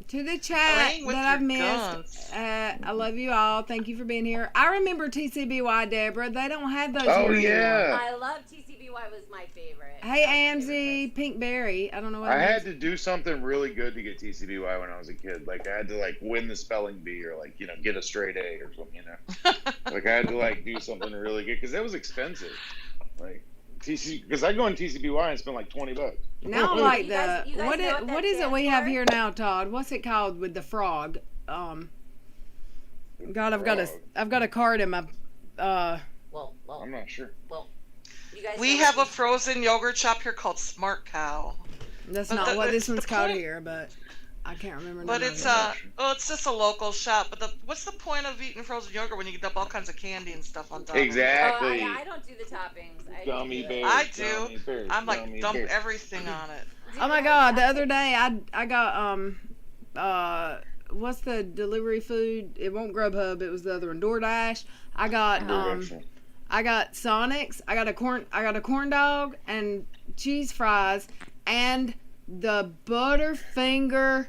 [SPEAKER 1] To the chat
[SPEAKER 2] Playing with
[SPEAKER 1] that I've
[SPEAKER 2] your
[SPEAKER 1] missed,
[SPEAKER 2] guns.
[SPEAKER 1] I love you all. Thank you for being here. I remember TCBY, Deborah. They don't have those
[SPEAKER 18] Oh,
[SPEAKER 1] here
[SPEAKER 18] yeah.
[SPEAKER 9] I love TCBY. Was my favorite.
[SPEAKER 1] Hey, Amzy, Pink Berry. I don't know what
[SPEAKER 18] I
[SPEAKER 1] it
[SPEAKER 18] had
[SPEAKER 1] is.
[SPEAKER 18] to do something really good to get TCBY when I was a kid. Like I had to win the spelling bee or get a straight A or something. Like I had to do something really good because that was expensive. Like because I go on TCBY and spend like $20.
[SPEAKER 1] Now I like
[SPEAKER 9] You guys know what that
[SPEAKER 1] what is it
[SPEAKER 9] stands
[SPEAKER 1] we have
[SPEAKER 9] for?
[SPEAKER 1] here now, Todd? What's it called with the frog? God, I've got a card in my
[SPEAKER 9] Well,
[SPEAKER 18] I'm not sure.
[SPEAKER 9] Well, you guys.
[SPEAKER 2] We
[SPEAKER 9] know
[SPEAKER 2] have a
[SPEAKER 9] what
[SPEAKER 2] frozen yogurt shop here called Smart Cow.
[SPEAKER 1] that's
[SPEAKER 2] But
[SPEAKER 1] not what this
[SPEAKER 2] the
[SPEAKER 1] one's called
[SPEAKER 2] point-
[SPEAKER 1] here, but I can't remember.
[SPEAKER 2] But
[SPEAKER 1] the name
[SPEAKER 2] it's
[SPEAKER 1] of it.
[SPEAKER 2] it's just a local shop. But what's the point of eating frozen yogurt when you can dump all kinds of candy and stuff on top?
[SPEAKER 18] Exactly.
[SPEAKER 9] Oh, I don't do the toppings. I
[SPEAKER 18] Gummy
[SPEAKER 9] do it.
[SPEAKER 18] bears.
[SPEAKER 2] I do.
[SPEAKER 18] Gummy bears,
[SPEAKER 2] I'm like
[SPEAKER 18] gummy
[SPEAKER 2] dump
[SPEAKER 18] bears.
[SPEAKER 2] everything on it.
[SPEAKER 1] Oh my God! The other day I got what's the delivery food? It won't Grubhub. It was the other one, DoorDash. I got I got Sonics. I got a corn dog and cheese fries and the Butterfinger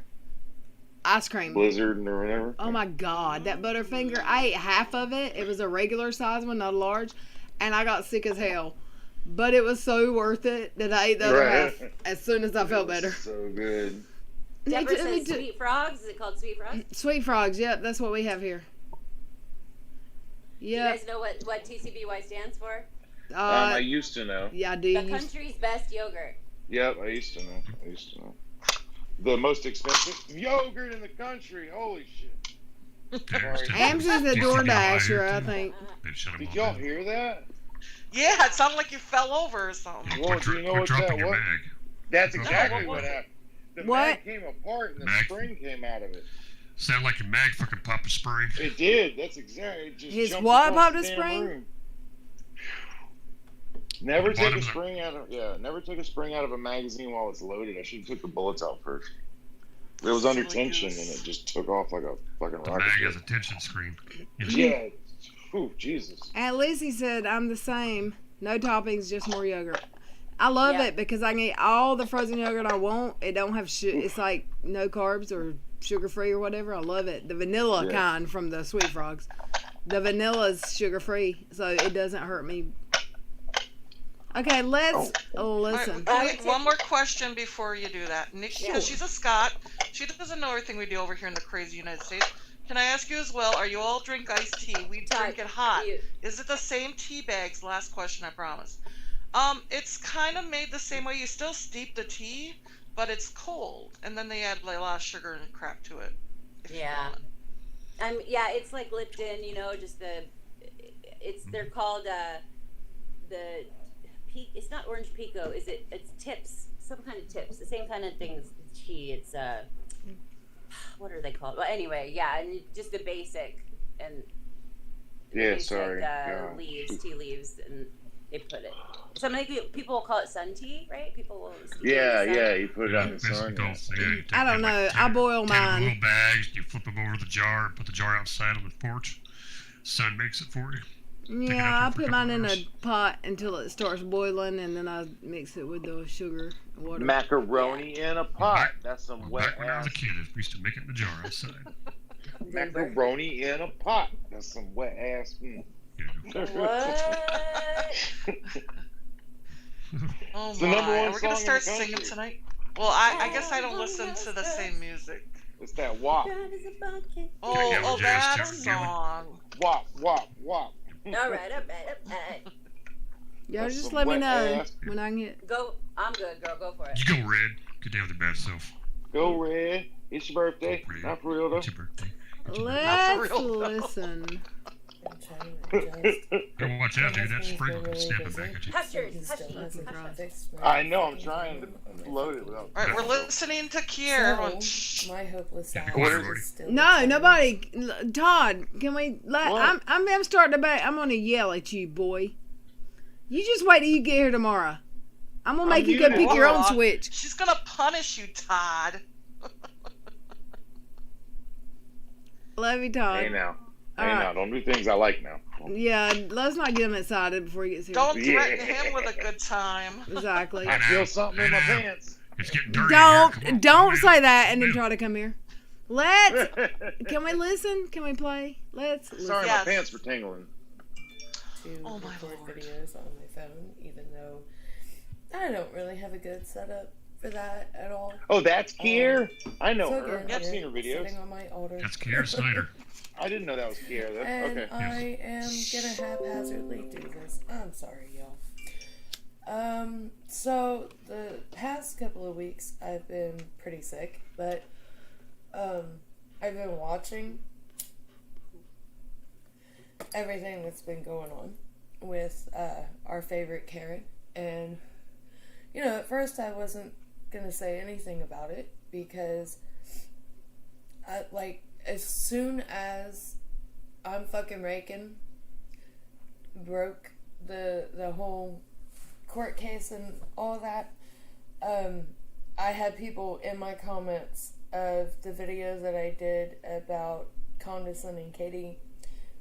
[SPEAKER 1] ice cream.
[SPEAKER 18] Blizzard or whatever.
[SPEAKER 1] Oh my God, that Butterfinger! I ate half of it. It was a regular size one, not a large, and I got sick as hell. But it was so worth it that I ate the other half as soon as I felt better.
[SPEAKER 18] So good.
[SPEAKER 9] Deborah says Sweet Frogs. Is it called Sweet Frogs?
[SPEAKER 1] Sweet Frogs, yep, that's what we have here.
[SPEAKER 9] You
[SPEAKER 1] Yeah.
[SPEAKER 9] guys know what TCBY stands for?
[SPEAKER 18] I used to know.
[SPEAKER 1] Yeah, I do.
[SPEAKER 9] The country's best yogurt.
[SPEAKER 18] Yep, I used to know. The most expensive yogurt in the country. Holy shit. Sorry.
[SPEAKER 1] Amzy's a DoorDasher, I think.
[SPEAKER 18] Did y'all hear that?
[SPEAKER 2] Yeah, it sounded like you fell over or something.
[SPEAKER 18] Well, do you know what that was? That's exactly
[SPEAKER 2] what
[SPEAKER 18] what happened. The
[SPEAKER 1] What?
[SPEAKER 18] mag came apart and the spring came out of it.
[SPEAKER 12] Sound like your mag fucking popped a spring.
[SPEAKER 18] It did. That's exactly. It just
[SPEAKER 1] His
[SPEAKER 18] jumped
[SPEAKER 1] what
[SPEAKER 18] across
[SPEAKER 1] popped a
[SPEAKER 18] the damn
[SPEAKER 1] spring?
[SPEAKER 18] room. Never
[SPEAKER 12] The
[SPEAKER 18] take
[SPEAKER 12] bottom
[SPEAKER 18] a
[SPEAKER 12] of the-
[SPEAKER 18] spring out of never take a spring out of a magazine while it's loaded. I should have took the bullets out first. It was under tension and it just took off like a fucking
[SPEAKER 12] The
[SPEAKER 18] rocket.
[SPEAKER 12] mag
[SPEAKER 18] ship.
[SPEAKER 12] has a tension screen.
[SPEAKER 18] Yeah. Ooh, Jesus.
[SPEAKER 1] And Lizzie said, I'm the same. No toppings, just more yogurt. I love it because I can eat all the frozen yogurt I want. It don't have it's like no carbs or sugar free or whatever. I love it. The vanilla kind from the Sweet Frogs. The vanilla's sugar free, so it doesn't hurt me. Okay, let's listen.
[SPEAKER 2] Wait, one more question before you do that. Nikki, because she's a Scot, she doesn't know everything we do over here in the crazy United States. Can I ask you as well, are you all drink iced tea? We drink it hot. Is it the same tea bags? Last question, I promise. It's kind of made the same way. You still steep the tea, but it's cold. And then they add a lot of sugar and crap to it.
[SPEAKER 9] Yeah. Yeah, it's like Lipton, just they're called, the it's not orange pico, is it? It's tips, some kind of tips, the same kind of thing as tea. It's what are they called? Well, anyway, yeah, and just the basic and
[SPEAKER 18] sorry.
[SPEAKER 9] leaves, tea leaves, and they put it. Some people will call it sun tea, right? People will.
[SPEAKER 18] Yeah, you put it out in the sun.
[SPEAKER 1] I don't know. I boil mine.
[SPEAKER 12] Little bags, you flip them over the jar, put the jar outside on the porch. Sun makes it for you.
[SPEAKER 1] Yeah, I put mine in a pot until it starts boiling, and then I mix it with the sugar and water.
[SPEAKER 18] Macaroni in a pot. That's some wet
[SPEAKER 12] Back when I was a
[SPEAKER 18] ass.
[SPEAKER 12] kid, we used to make it in the jar outside.
[SPEAKER 18] Macaroni in a pot. That's some wet ass.
[SPEAKER 2] Oh
[SPEAKER 18] It's the number
[SPEAKER 2] my,
[SPEAKER 18] one
[SPEAKER 2] are we gonna
[SPEAKER 18] song in
[SPEAKER 2] start
[SPEAKER 18] the country.
[SPEAKER 2] singing tonight? Well, I guess I don't listen to the same music.
[SPEAKER 18] It's that wop.
[SPEAKER 2] Oh, that song.
[SPEAKER 18] Wop, wop, wop.
[SPEAKER 9] All right.
[SPEAKER 1] Y'all
[SPEAKER 18] That's
[SPEAKER 1] just
[SPEAKER 18] some
[SPEAKER 1] let me
[SPEAKER 18] wet
[SPEAKER 1] know
[SPEAKER 18] ass.
[SPEAKER 1] when I can get.
[SPEAKER 9] Go. I'm good, girl. Go for it.
[SPEAKER 12] You go red. Get down with your bad self.
[SPEAKER 18] Go Red. It's your birthday. Not for real though.
[SPEAKER 12] It's your birthday.
[SPEAKER 1] Let's listen.
[SPEAKER 12] Don't watch out, dude. That spring will snap it back at you.
[SPEAKER 9] Hushers.
[SPEAKER 18] I know. I'm trying to load it without.
[SPEAKER 2] All right, we're listening to Kier.
[SPEAKER 8] So, my hope was that
[SPEAKER 1] No, nobody. Todd, can we? I'm starting to back. I'm gonna yell at you, boy. You just wait till you get here tomorrow. I'm gonna make you go pick your own switch.
[SPEAKER 2] She's gonna punish you, Todd.
[SPEAKER 1] Love you, Todd.
[SPEAKER 18] Hey now. Now. Don't do things I like now.
[SPEAKER 1] Yeah, let's not get him excited before he gets here.
[SPEAKER 2] Don't threaten him with a good time.
[SPEAKER 1] Exactly.
[SPEAKER 18] I feel something in my pants.
[SPEAKER 12] It's getting dirty.
[SPEAKER 1] Don't say that and then try to come here. Can we listen? Can we play? Let's listen.
[SPEAKER 18] Sorry, my pants were tingling.
[SPEAKER 8] To record videos on my phone, even though I don't really have a good setup for that at all.
[SPEAKER 18] Oh, that's Kier? I know
[SPEAKER 8] so
[SPEAKER 18] her.
[SPEAKER 8] again,
[SPEAKER 18] I've seen her videos.
[SPEAKER 8] Sitting on my altar.
[SPEAKER 12] That's Kier Snyder.
[SPEAKER 18] I didn't know that was Kier.
[SPEAKER 8] And
[SPEAKER 18] Okay.
[SPEAKER 8] I am gonna haphazardly do this. I'm sorry, y'all. So the past couple of weeks I've been pretty sick, but I've been watching everything that's been going on with our favorite Karen, and at first I wasn't gonna say anything about it because as soon as I'm fucking raking broke the whole court case and all that, I had people in my comments of the videos that I did about condescending Katie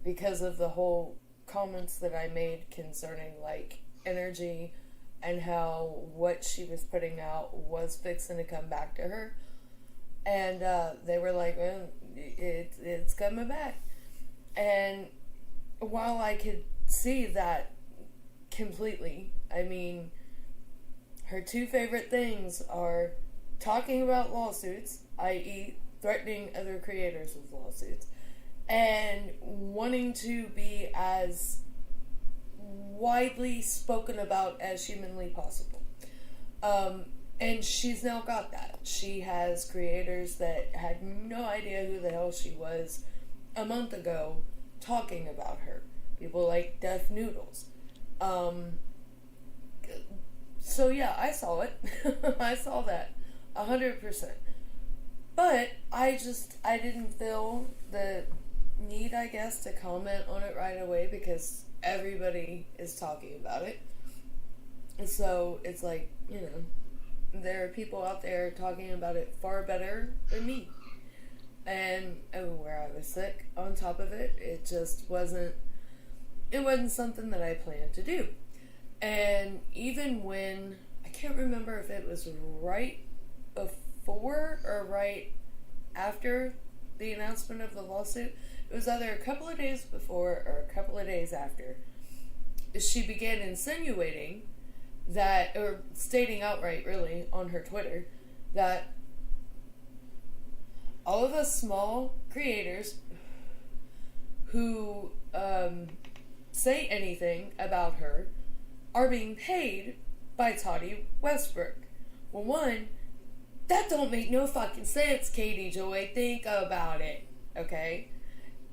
[SPEAKER 8] because of the whole comments that I made concerning energy and how what she was putting out was fixing to come back to her. And they were like, well, it's coming back. And while I could see that completely, I mean, her two favorite things are talking about lawsuits, i.e. threatening other creators with lawsuits, and wanting to be as widely spoken about as humanly possible. And she's now got that. She has creators that had no idea who the hell she was a month ago talking about her. People like Deaf Noodles. So yeah, I saw it. I saw that 100%. But I didn't feel the need, I guess, to comment on it right away because everybody is talking about it. And so it's like, there are people out there talking about it far better than me. And where I was sick on top of it, it just wasn't something that I planned to do. And even when, I can't remember if it was right before or right after the announcement of the lawsuit, it was either a couple of days before or a couple of days after, she began insinuating that, or stating outright really on her Twitter, that all of us small creators who say anything about her are being paid by Toddy Westbrook. Well, one, that don't make no fucking sense, Katie Joy. Think about it, okay?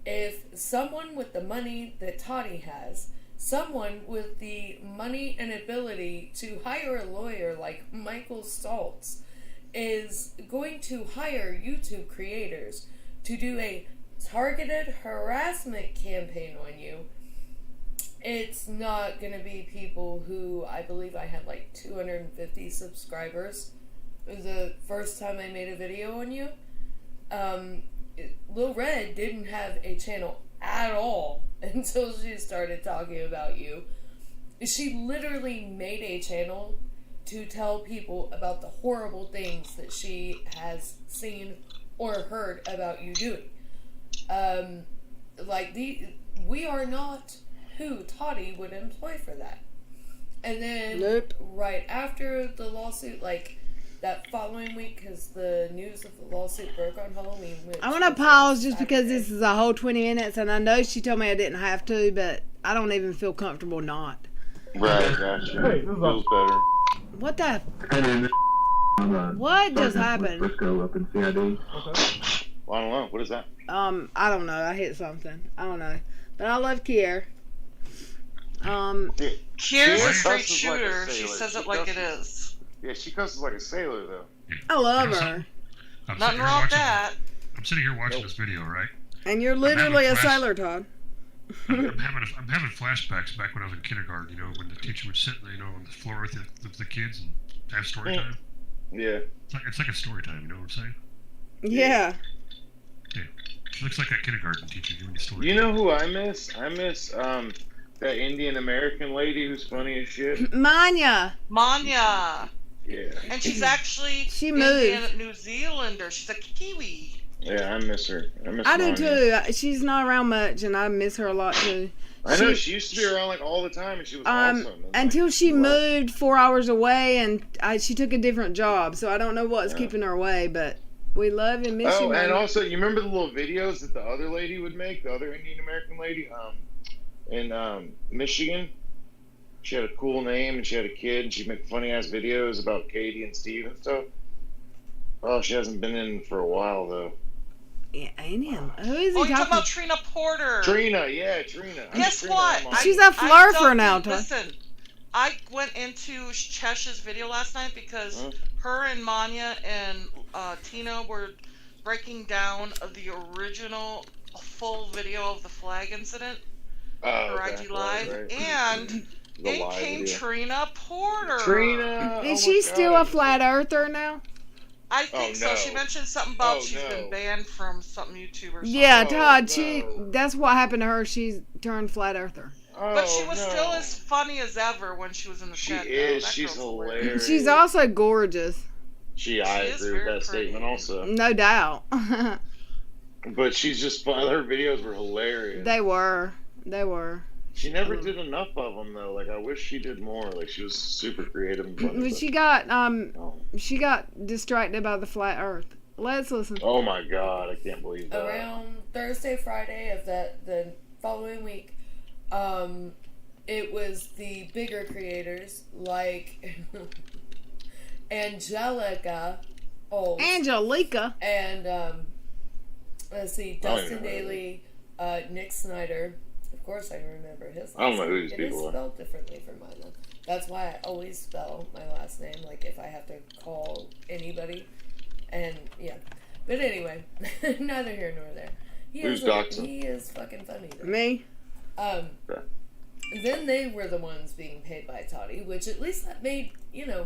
[SPEAKER 8] If someone with the money that Toddy has, someone with the money and ability to hire a lawyer like Michael Stoltz, is going to hire YouTube creators to do a targeted harassment campaign on you, it's not going to be people who, I believe I had 250 subscribers the first time I made a video on you. Lil Red didn't have a channel at all until she started talking about you. She literally made a channel to tell people about the horrible things that she has seen or heard about you doing. We are not who Toddy would employ for that. And then right after the lawsuit, that following week, because the news of the lawsuit broke on Halloween.
[SPEAKER 1] I want to pause just because this is a whole 20 minutes, and I know she told me I didn't have to, but I don't even feel comfortable not.
[SPEAKER 18] Right, gotcha. Hey, feels better.
[SPEAKER 1] What the? What just happened?
[SPEAKER 6] Frisco up in CID.
[SPEAKER 11] Okay.
[SPEAKER 18] Well, I don't know. What is that?
[SPEAKER 1] I don't know. I hit something. I don't know. But I love Kier.
[SPEAKER 2] Kier's a straight
[SPEAKER 18] cusses
[SPEAKER 2] shooter.
[SPEAKER 18] like a
[SPEAKER 2] She
[SPEAKER 18] sailor.
[SPEAKER 2] says it
[SPEAKER 18] She
[SPEAKER 2] like it
[SPEAKER 18] cusses.
[SPEAKER 2] is.
[SPEAKER 18] Yeah, she cusses like a sailor, though.
[SPEAKER 1] I love her.
[SPEAKER 2] Nothing wrong with that.
[SPEAKER 12] I'm sitting here watching this video, right?
[SPEAKER 1] And you're literally a sailor, Todd.
[SPEAKER 12] I'm having flashbacks back when I was in kindergarten. You know, when the teacher would sit, on the floor with the kids and have story time.
[SPEAKER 18] Yeah.
[SPEAKER 12] It's like a story time. You know what I'm saying?
[SPEAKER 1] Yeah.
[SPEAKER 12] Yeah. She looks like that kindergarten teacher giving you story.
[SPEAKER 18] You know who I miss? I miss that Indian American lady who's funny as shit.
[SPEAKER 1] Manya.
[SPEAKER 2] Manya.
[SPEAKER 18] Yeah.
[SPEAKER 2] And she's actually
[SPEAKER 1] She
[SPEAKER 2] Indian
[SPEAKER 1] moved.
[SPEAKER 2] New Zealander. She's a Kiwi.
[SPEAKER 18] Yeah, I miss her.
[SPEAKER 1] I do too. She's not around much, and I miss her a lot too.
[SPEAKER 18] I know she used to be around like all the time, and she was awesome. And,
[SPEAKER 1] Until she moved 4 hours away, and she took a different job, so I don't know what's keeping her away. But we love and miss you.
[SPEAKER 18] Oh, and
[SPEAKER 1] Manya.
[SPEAKER 18] also, you remember the little videos that the other lady would make, the other Indian American lady, in Michigan? She had a cool name, and she had a kid, and she'd make funny ass videos about Katie and Steve and stuff. Oh, she hasn't been in for a while though.
[SPEAKER 1] Yeah, ain't him. Who is he
[SPEAKER 2] Oh, you're talking
[SPEAKER 1] talking
[SPEAKER 2] about Trina Porter.
[SPEAKER 18] Trina, yeah, Trina.
[SPEAKER 2] Guess what?
[SPEAKER 1] She's a flirter now, Todd.
[SPEAKER 2] Listen, I went into Chesh's video last night because her and Manya and Tina were breaking down of the original full video of the flag incident. Her IG Live.
[SPEAKER 18] Right.
[SPEAKER 2] And
[SPEAKER 18] The
[SPEAKER 2] in
[SPEAKER 18] live
[SPEAKER 2] came
[SPEAKER 18] video.
[SPEAKER 2] Trina Porter.
[SPEAKER 18] Trina!
[SPEAKER 1] Is she still a flat earther now?
[SPEAKER 2] I think so.
[SPEAKER 18] no.
[SPEAKER 2] She mentioned something about
[SPEAKER 18] Oh,
[SPEAKER 2] she's been banned from something YouTube or something.
[SPEAKER 1] Yeah, Todd. That's what happened to her. She's turned flat earther.
[SPEAKER 2] But she was still as funny as ever when she was in the chat.
[SPEAKER 18] She is. She's hilarious.
[SPEAKER 1] She's also gorgeous.
[SPEAKER 18] I agree with that statement also.
[SPEAKER 1] No doubt.
[SPEAKER 18] But she's just fun. Her videos were hilarious.
[SPEAKER 1] They were.
[SPEAKER 18] She never did enough of them though. Like I wish she did more. Like she was super creative and funny.
[SPEAKER 1] But she got distracted by the flat Earth. Let's listen.
[SPEAKER 18] Oh my God, I can't believe that.
[SPEAKER 19] Around Thursday, Friday of the following week, it was the bigger creators like Angelica and let's see, Dustin Daly, Nick Snyder. Of course, I remember his last name.
[SPEAKER 18] I don't know who these people
[SPEAKER 19] It is
[SPEAKER 18] are.
[SPEAKER 19] spelled differently for mine. That's why I always spell my last name, like if I have to call anybody. And yeah, but anyway, neither here nor there.
[SPEAKER 18] Who's doxing?
[SPEAKER 19] He is fucking funny. Though.
[SPEAKER 1] Me.
[SPEAKER 19] Then they were the ones being paid by Toddy, which at least that made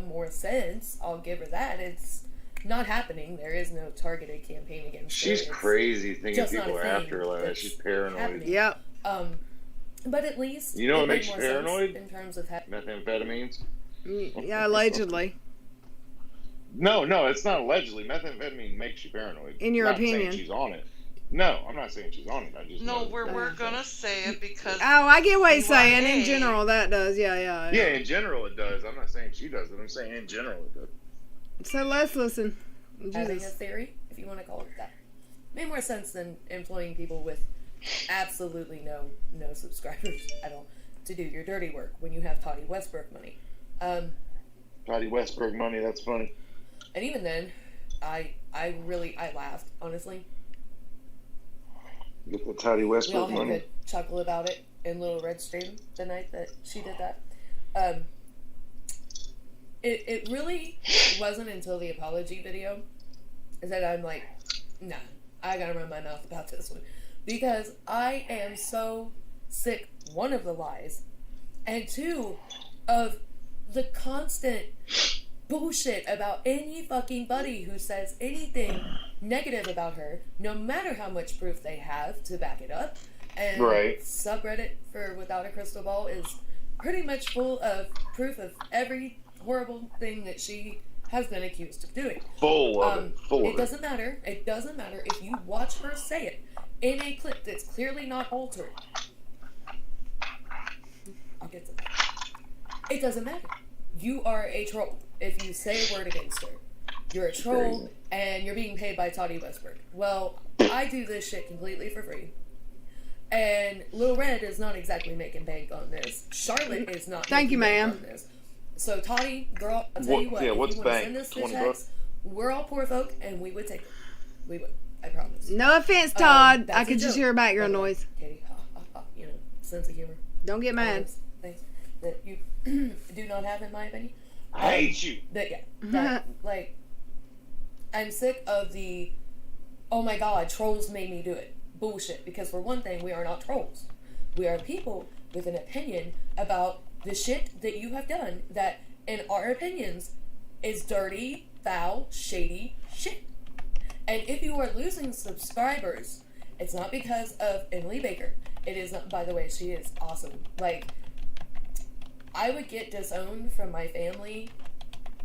[SPEAKER 19] more sense. I'll give her that. It's not happening. There is no targeted campaign against her.
[SPEAKER 18] She's crazy thinking
[SPEAKER 19] just
[SPEAKER 18] people
[SPEAKER 19] not
[SPEAKER 18] are
[SPEAKER 19] a
[SPEAKER 18] after her
[SPEAKER 19] thing
[SPEAKER 18] like that.
[SPEAKER 19] that's
[SPEAKER 18] She's paranoid.
[SPEAKER 19] happening.
[SPEAKER 1] Yep.
[SPEAKER 19] But at least
[SPEAKER 18] You know what
[SPEAKER 19] it made
[SPEAKER 18] makes you
[SPEAKER 19] more sense
[SPEAKER 18] paranoid?
[SPEAKER 19] in terms of
[SPEAKER 18] Methamphetamines?
[SPEAKER 1] Yeah, allegedly.
[SPEAKER 18] No, it's not allegedly. Methamphetamine makes you paranoid.
[SPEAKER 1] In your
[SPEAKER 18] Not
[SPEAKER 1] opinion.
[SPEAKER 18] saying she's on it. No, I'm not saying she's on it. I just
[SPEAKER 2] No,
[SPEAKER 18] know
[SPEAKER 2] we're gonna say it because.
[SPEAKER 1] Oh, I get what he's saying. In
[SPEAKER 2] CIA
[SPEAKER 1] general, that does. Yeah.
[SPEAKER 18] Yeah, in general it does. I'm not saying she does it. I'm saying in general it does.
[SPEAKER 1] So let's listen.
[SPEAKER 19] having a theory, if you want to call it that. Made more sense than employing people with absolutely no subscribers at all to do your dirty work when you have Toddy Westbrook money.
[SPEAKER 18] Toddy Westbrook money, that's funny.
[SPEAKER 19] And even then, I laughed, honestly.
[SPEAKER 18] Get the Toddy
[SPEAKER 19] We all
[SPEAKER 18] Westbrook
[SPEAKER 19] had a
[SPEAKER 18] money.
[SPEAKER 19] good chuckle about it in Little Red Stream the night that she did that. It really wasn't until the apology video that I'm like, nah, I gotta run my mouth about this one. Because I am so sick, one, of the lies, and two, of the constant bullshit about any fucking buddy who says anything negative about her, no matter how much proof they have to back it up. And
[SPEAKER 18] Right.
[SPEAKER 19] subreddit for Without a Crystal Ball is pretty much full of proof of every horrible thing that she has been accused of doing.
[SPEAKER 18] Full of it. Full of
[SPEAKER 19] It
[SPEAKER 18] it.
[SPEAKER 19] doesn't matter. It doesn't matter if you watch her say it in a clip that's clearly not altered. I'll get to that. It doesn't matter. You are a troll if you say a word against her. You're a troll and you're being paid by Toddy Westbrook. Well, I do this shit completely for free. And Lil Red is not exactly making bank on this. Charlotte is not
[SPEAKER 1] Thank you,
[SPEAKER 19] making
[SPEAKER 1] ma'am.
[SPEAKER 19] bank on this. So Toddy, girl, I'll tell you what.
[SPEAKER 18] Yeah,
[SPEAKER 19] if
[SPEAKER 18] what's
[SPEAKER 19] you want to
[SPEAKER 18] bank?
[SPEAKER 19] send us fish
[SPEAKER 18] 20
[SPEAKER 19] eggs,
[SPEAKER 18] bucks?
[SPEAKER 19] we're all poor folk, and we would take it. We would. I promise.
[SPEAKER 1] No offense, Todd.
[SPEAKER 19] That's
[SPEAKER 1] I
[SPEAKER 19] a
[SPEAKER 1] could just
[SPEAKER 19] joke,
[SPEAKER 1] hear
[SPEAKER 19] by
[SPEAKER 1] background
[SPEAKER 19] the way.
[SPEAKER 1] noise.
[SPEAKER 19] Katie, you know, sense of humor.
[SPEAKER 1] Don't get
[SPEAKER 19] All
[SPEAKER 1] mad.
[SPEAKER 19] those things that you do not have, in my opinion.
[SPEAKER 18] I hate you.
[SPEAKER 19] Like, I'm sick of the, oh my god, trolls made me do it bullshit. Because for one thing, we are not trolls. We are people with an opinion about the shit that you have done that, in our opinions, is dirty, foul, shady shit. And if you are losing subscribers, it's not because of Emily Baker. It is not, by the way, she is awesome. Like, I would get disowned from my family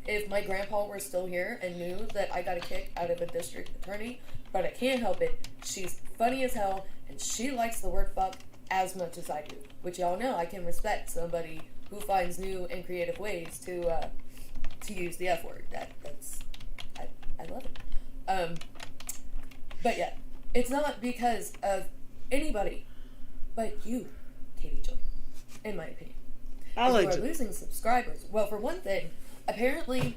[SPEAKER 19] if my grandpa were still here and knew that I got a kick out of a district attorney, but I can't help it. She's funny as hell, and she likes the word fuck as much as I do. Which y'all know I can respect somebody who finds new and creative ways to use the F word. I love it. But yeah, it's not because of anybody but you, Katie Joy, in my opinion.
[SPEAKER 1] I
[SPEAKER 19] You
[SPEAKER 1] like
[SPEAKER 19] are
[SPEAKER 1] you.
[SPEAKER 19] losing subscribers. Well, for one thing, apparently,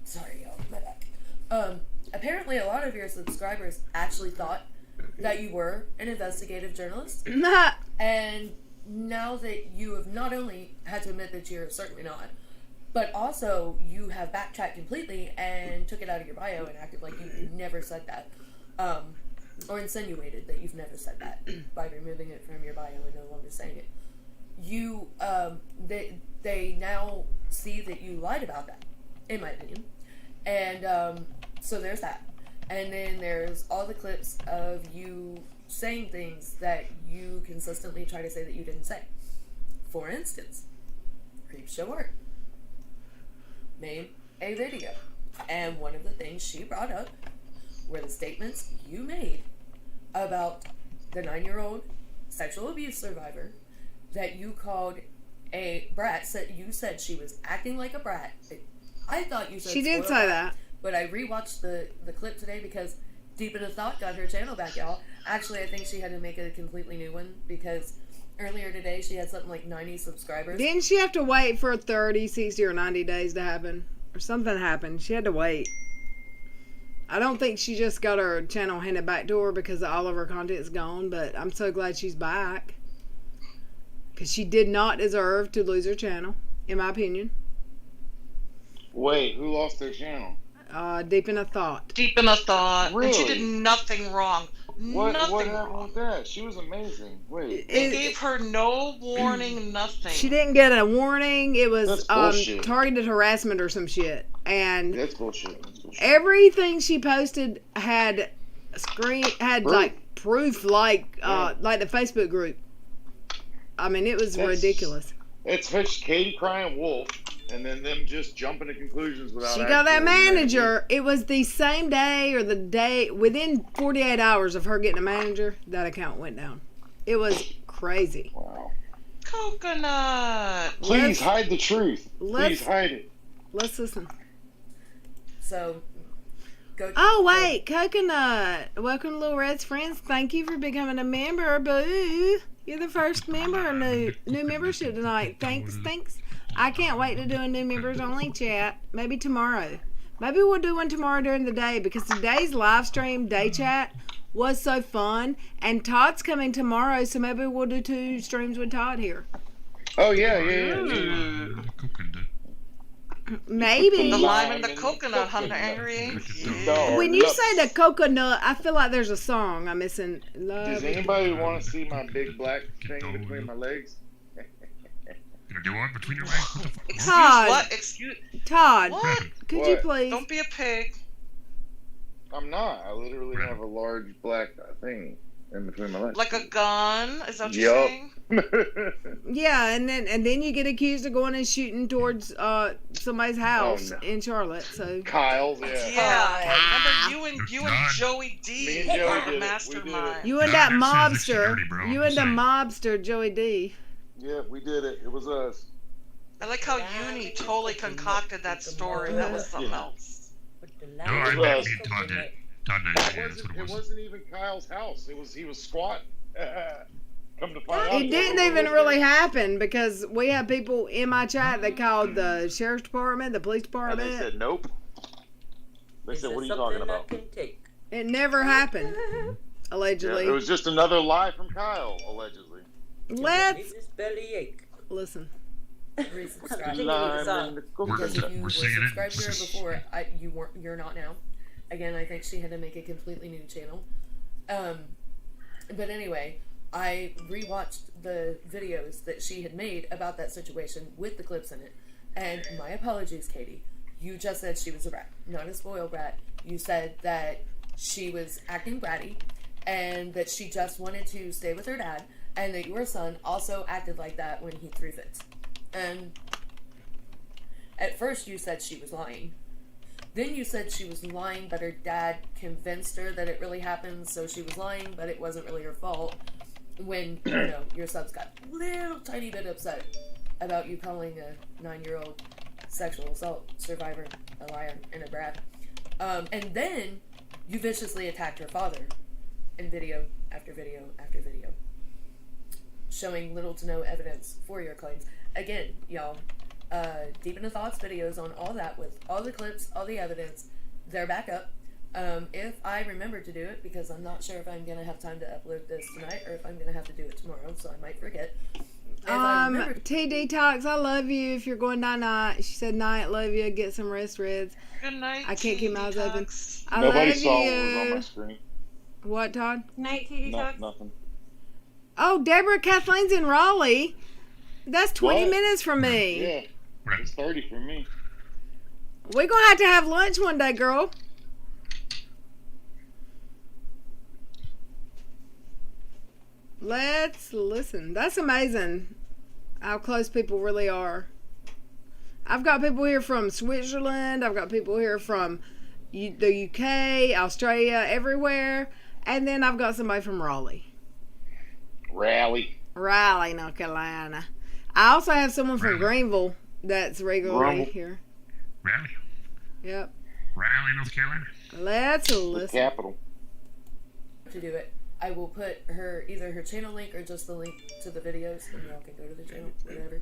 [SPEAKER 19] sorry y'all, my back. Apparently a lot of your subscribers actually thought that you were an investigative journalist. And now that you have not only had to admit that you're certainly not, but also you have backtracked completely and took it out of your bio and acted like you never said that. Or insinuated that you've never said that by removing it from your bio and no longer saying it. You, they now see that you lied about that, in my opinion. And, so there's that. And then there's all the clips of you saying things that you consistently try to say that you didn't say. For instance, Creepshow Art made a video, and one of the things she brought up were the statements you made about the 9-year-old sexual abuse survivor that you called a brat. You said she was acting like a brat. I thought you said
[SPEAKER 1] She did
[SPEAKER 19] spoiled
[SPEAKER 1] say
[SPEAKER 19] brat,
[SPEAKER 1] that.
[SPEAKER 19] but I rewatched the clip today because Deep in a Thought got her channel back, y'all. Actually, I think she had to make a completely new one because earlier today she had something like 90 subscribers.
[SPEAKER 1] Didn't she have to wait for 30, 60, or 90 days to happen? Or something happened. She had to wait. I don't think she just got her channel handed back to her because all of her content's gone, but I'm so glad she's back. Because she did not deserve to lose her channel, in my opinion.
[SPEAKER 18] Wait, who lost their channel?
[SPEAKER 1] Deep in a Thought.
[SPEAKER 2] Deep in a Thought.
[SPEAKER 18] Really?
[SPEAKER 2] And she did nothing wrong.
[SPEAKER 18] What
[SPEAKER 2] Nothing
[SPEAKER 18] happened
[SPEAKER 2] wrong.
[SPEAKER 18] with that? She was amazing. Wait.
[SPEAKER 2] They gave her no warning, nothing.
[SPEAKER 1] She didn't get a warning. It was
[SPEAKER 18] That's bullshit.
[SPEAKER 1] targeted harassment or some shit. And
[SPEAKER 18] That's bullshit. That's bullshit.
[SPEAKER 1] everything she posted had
[SPEAKER 18] Proof.
[SPEAKER 1] like proof, like the Facebook group. I mean, it was ridiculous.
[SPEAKER 18] It's Katie crying wolf, and then them just jumping to conclusions without.
[SPEAKER 1] She got that
[SPEAKER 18] actually-
[SPEAKER 1] manager. It was the same day or the day within 48 hours of her getting a manager, that account went down. It was crazy.
[SPEAKER 18] Wow.
[SPEAKER 2] Coconut.
[SPEAKER 18] Please hide the truth.
[SPEAKER 1] let's-
[SPEAKER 18] Please hide it.
[SPEAKER 1] Let's listen.
[SPEAKER 19] So, go.
[SPEAKER 1] Oh wait, Coconut. Welcome to Little Red's Friends. Thank you for becoming a member. Boo. You're the first member, new membership tonight. Thanks. I can't wait to do a new members only chat. Maybe tomorrow. Maybe we'll do one tomorrow during the day because today's live stream day chat was so fun. And Todd's coming tomorrow, so maybe we'll do 2 streams with Todd here.
[SPEAKER 18] Oh yeah.
[SPEAKER 1] Maybe.
[SPEAKER 2] The lime and the coconut, Hunter Angry.
[SPEAKER 1] When you say the coconut, I feel like there's a song I'm missing.
[SPEAKER 18] Does anybody want to see my big black thing between my legs?
[SPEAKER 12] Do what between your legs? What the fuck?
[SPEAKER 1] Todd.
[SPEAKER 2] What? Excuse.
[SPEAKER 1] Todd.
[SPEAKER 2] What?
[SPEAKER 1] Could you please?
[SPEAKER 2] Don't be a pig.
[SPEAKER 18] I'm not. I literally have a large black thing in between my legs.
[SPEAKER 2] Like a gun? Is that what you're saying?
[SPEAKER 1] Yeah, and then you get accused of going and shooting towards somebody's house
[SPEAKER 18] Oh, no.
[SPEAKER 1] in Charlotte. So
[SPEAKER 18] Kyle's, yeah.
[SPEAKER 2] Yeah. Remember you and Joey D.
[SPEAKER 18] Me and Joey
[SPEAKER 2] are
[SPEAKER 18] did
[SPEAKER 2] the
[SPEAKER 18] it. We
[SPEAKER 2] mastermind.
[SPEAKER 1] you and that mobster,
[SPEAKER 12] bro.
[SPEAKER 1] you and the mobster, Joey D.
[SPEAKER 18] Yeah, we did it. It was us.
[SPEAKER 2] I like how Uni totally concocted that story. That was something else.
[SPEAKER 12] No, I bet me and Todd did. Todd did. Yeah, that's what it
[SPEAKER 18] It
[SPEAKER 12] was.
[SPEAKER 18] wasn't even Kyle's house. He was squatting. Come to find out,
[SPEAKER 1] It didn't even really happen because we had people in my chat that called the sheriff's department, the police
[SPEAKER 18] And
[SPEAKER 1] department.
[SPEAKER 18] they said nope. They said, "What are you talking about?"
[SPEAKER 1] It never happened. Allegedly.
[SPEAKER 18] Yeah, it was just another lie from Kyle, allegedly.
[SPEAKER 1] Let's listen.
[SPEAKER 19] Resubscribe. Because if you were subscribed to her before, you're not now. Again, I think she had to make a completely new channel. But anyway, I rewatched the videos that she had made about that situation with the clips in it. And my apologies, Katie. You just said she was a brat, not a spoiled brat. You said that she was acting bratty and that she just wanted to stay with her dad, and that your son also acted like that when he threw fits. And at first you said she was lying. Then you said she was lying, but her dad convinced her that it really happened, so she was lying, but it wasn't really her fault. When, your subs got a little tiny bit upset about you calling a 9-year-old sexual assault survivor a liar and a brat. And then you viciously attacked her father in video after video after video, showing little to no evidence for your claims. Again, y'all, Deep in the Thoughts videos on all that with all the clips, all the evidence, they're back up. If I remember to do it, because I'm not sure if I'm going to have time to upload this tonight or if I'm going to have to do it tomorrow, so I might forget.
[SPEAKER 1] T Detox, I love you. If you're going night, she said night, love you. Get some rest, Reds.
[SPEAKER 2] Good night.
[SPEAKER 1] I can't keep my eyes open. I
[SPEAKER 18] Nobody
[SPEAKER 1] love
[SPEAKER 18] saw
[SPEAKER 1] you.
[SPEAKER 18] what was on my screen.
[SPEAKER 1] What, Todd?
[SPEAKER 3] Night, T Detox.
[SPEAKER 18] Nothing.
[SPEAKER 1] Oh, Deborah Kathleen's in Raleigh. That's 20
[SPEAKER 18] What?
[SPEAKER 1] minutes from me.
[SPEAKER 18] Yeah, it's 30 for me.
[SPEAKER 1] We're going to have lunch one day, girl. Let's listen. That's amazing how close people really are. I've got people here from Switzerland. I've got people here from the UK, Australia, everywhere. And then I've got somebody from Raleigh, North Carolina. I also have someone from Greenville that's regularly here.
[SPEAKER 12] Raleigh.
[SPEAKER 1] Yep.
[SPEAKER 12] Raleigh, North Carolina.
[SPEAKER 1] Let's listen.
[SPEAKER 18] Capital.
[SPEAKER 19] To do it, I will put either her channel link or just the link to the videos, and y'all can go to the channel, whatever,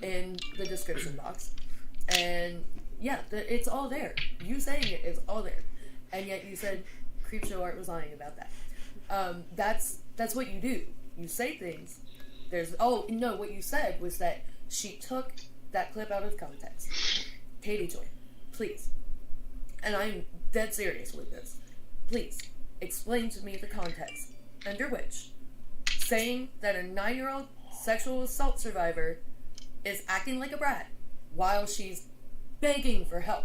[SPEAKER 19] in the description box. And yeah, it's all there. You saying it is all there, and yet you said Creepshow Art was lying about that. That's what you do. You say things. What you said was that she took that clip out of context. Katie Joy, please, and I'm dead serious with this. Please explain to me the context under which saying that a 9-year-old sexual assault survivor is acting like a brat while she's begging for help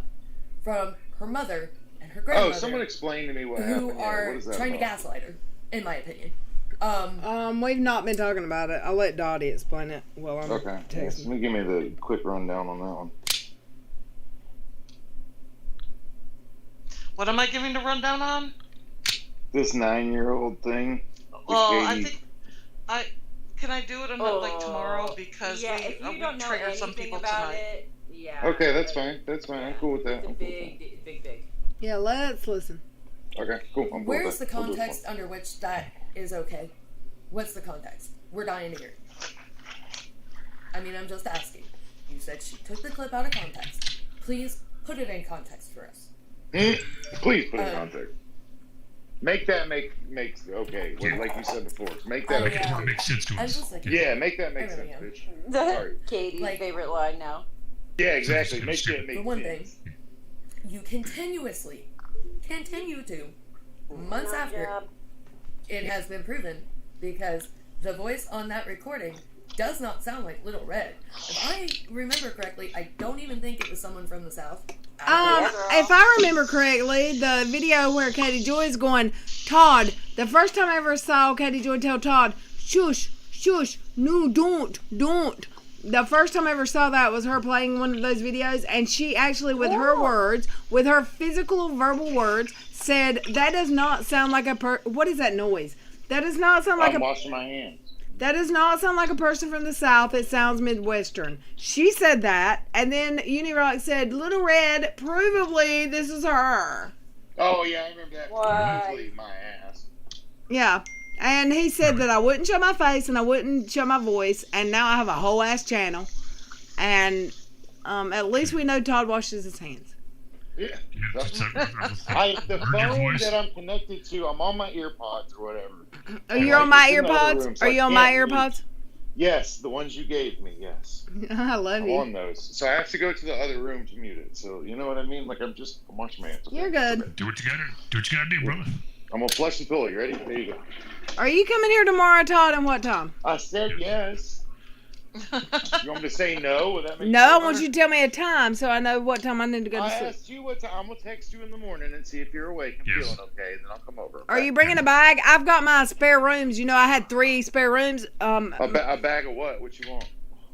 [SPEAKER 19] from her mother and her grandmother.
[SPEAKER 18] Oh, someone explain to me what
[SPEAKER 19] who
[SPEAKER 18] happened.
[SPEAKER 19] are
[SPEAKER 18] what is that
[SPEAKER 19] trying
[SPEAKER 18] about?
[SPEAKER 19] to gaslight her, in my opinion.
[SPEAKER 1] We've not been talking about it. I'll let Dottie explain it while I'm
[SPEAKER 18] Okay.
[SPEAKER 1] texting.
[SPEAKER 18] Let me give me the quick rundown on that one.
[SPEAKER 2] What am I giving the rundown on?
[SPEAKER 18] This 9-year-old thing.
[SPEAKER 2] Well,
[SPEAKER 18] Katie.
[SPEAKER 2] Can I do it like tomorrow, because
[SPEAKER 9] if you don't know
[SPEAKER 2] trigger some
[SPEAKER 9] anything
[SPEAKER 2] people
[SPEAKER 9] about
[SPEAKER 2] tonight.
[SPEAKER 9] it, yeah.
[SPEAKER 18] Okay, that's fine. That's fine. I'm cool with that.
[SPEAKER 9] It's a big.
[SPEAKER 1] Yeah, let's listen.
[SPEAKER 18] Okay, cool. I'm cool
[SPEAKER 19] Where's
[SPEAKER 18] with
[SPEAKER 19] the
[SPEAKER 18] that. We'll do it
[SPEAKER 19] context under which that is okay? What's the context? We're dying to hear. I mean, I'm just asking. You said she took the clip out of context. Please put it in context for us.
[SPEAKER 18] Please put it in context. Make that makes okay. Well, like you said before, make that okay.
[SPEAKER 12] Makes sense to us.
[SPEAKER 18] Yeah, make that make sense, bitch. Sorry.
[SPEAKER 9] Katie's favorite line now.
[SPEAKER 18] Yeah, exactly. Make sure it makes
[SPEAKER 19] For one
[SPEAKER 18] sense.
[SPEAKER 19] thing, you continue to, months after, it has been proven, because the voice on that recording does not sound like Little Red. If I remember correctly, I don't even think it was someone from the South.
[SPEAKER 1] If I remember correctly, the video where Katie Joy's going, Todd, the first time I ever saw Katie Joy tell Todd, shush, no, don't. The first time I ever saw that was her playing one of those videos, and she actually, with her words, with her physical verbal words, said, that does not sound like what is that noise? That does not sound like
[SPEAKER 18] I'm washing my hands.
[SPEAKER 1] That does not sound like a person from the South. It sounds Midwestern. She said that, and then Unirock said, Little Red, provably this is her.
[SPEAKER 18] Oh yeah, I remember that.
[SPEAKER 9] Why?
[SPEAKER 18] Usually my ass.
[SPEAKER 1] Yeah, And he said that I wouldn't show my face and I wouldn't show my voice, and now I have a whole ass channel. And at least we know Todd washes his hands.
[SPEAKER 18] Yeah. The
[SPEAKER 12] Heard your
[SPEAKER 18] phone
[SPEAKER 12] voice.
[SPEAKER 18] that I'm connected to, I'm on my earpods or whatever.
[SPEAKER 1] Are
[SPEAKER 18] And,
[SPEAKER 1] you on my
[SPEAKER 18] it's in the other
[SPEAKER 1] earpods?
[SPEAKER 18] room, so
[SPEAKER 1] Are
[SPEAKER 18] I
[SPEAKER 1] you on my
[SPEAKER 18] can't mute.
[SPEAKER 1] earpods?
[SPEAKER 18] Yes, the ones you gave me, yes.
[SPEAKER 1] I love
[SPEAKER 18] I'm
[SPEAKER 1] you.
[SPEAKER 18] on those. So I have to go to the other room to mute it. So you know what I mean? Like I'm watching my hands.
[SPEAKER 1] You're good.
[SPEAKER 12] Do what you gotta do, brother.
[SPEAKER 18] I'm gonna flush the toilet. You ready? There you go.
[SPEAKER 1] Are you coming here tomorrow, Todd, and what time?
[SPEAKER 18] I said yes. You want me to say no? Will that make
[SPEAKER 1] No, I
[SPEAKER 18] you
[SPEAKER 1] want you to tell me a time so I know what time I need to go to
[SPEAKER 18] I
[SPEAKER 1] sleep.
[SPEAKER 18] asked you what time. I'm gonna text you in the morning and see if you're awake and feeling okay, and then I'll come over.
[SPEAKER 1] Are you bringing a bag? I've got my spare rooms. You know, I had 3 spare rooms.
[SPEAKER 18] A bag of what? What you want?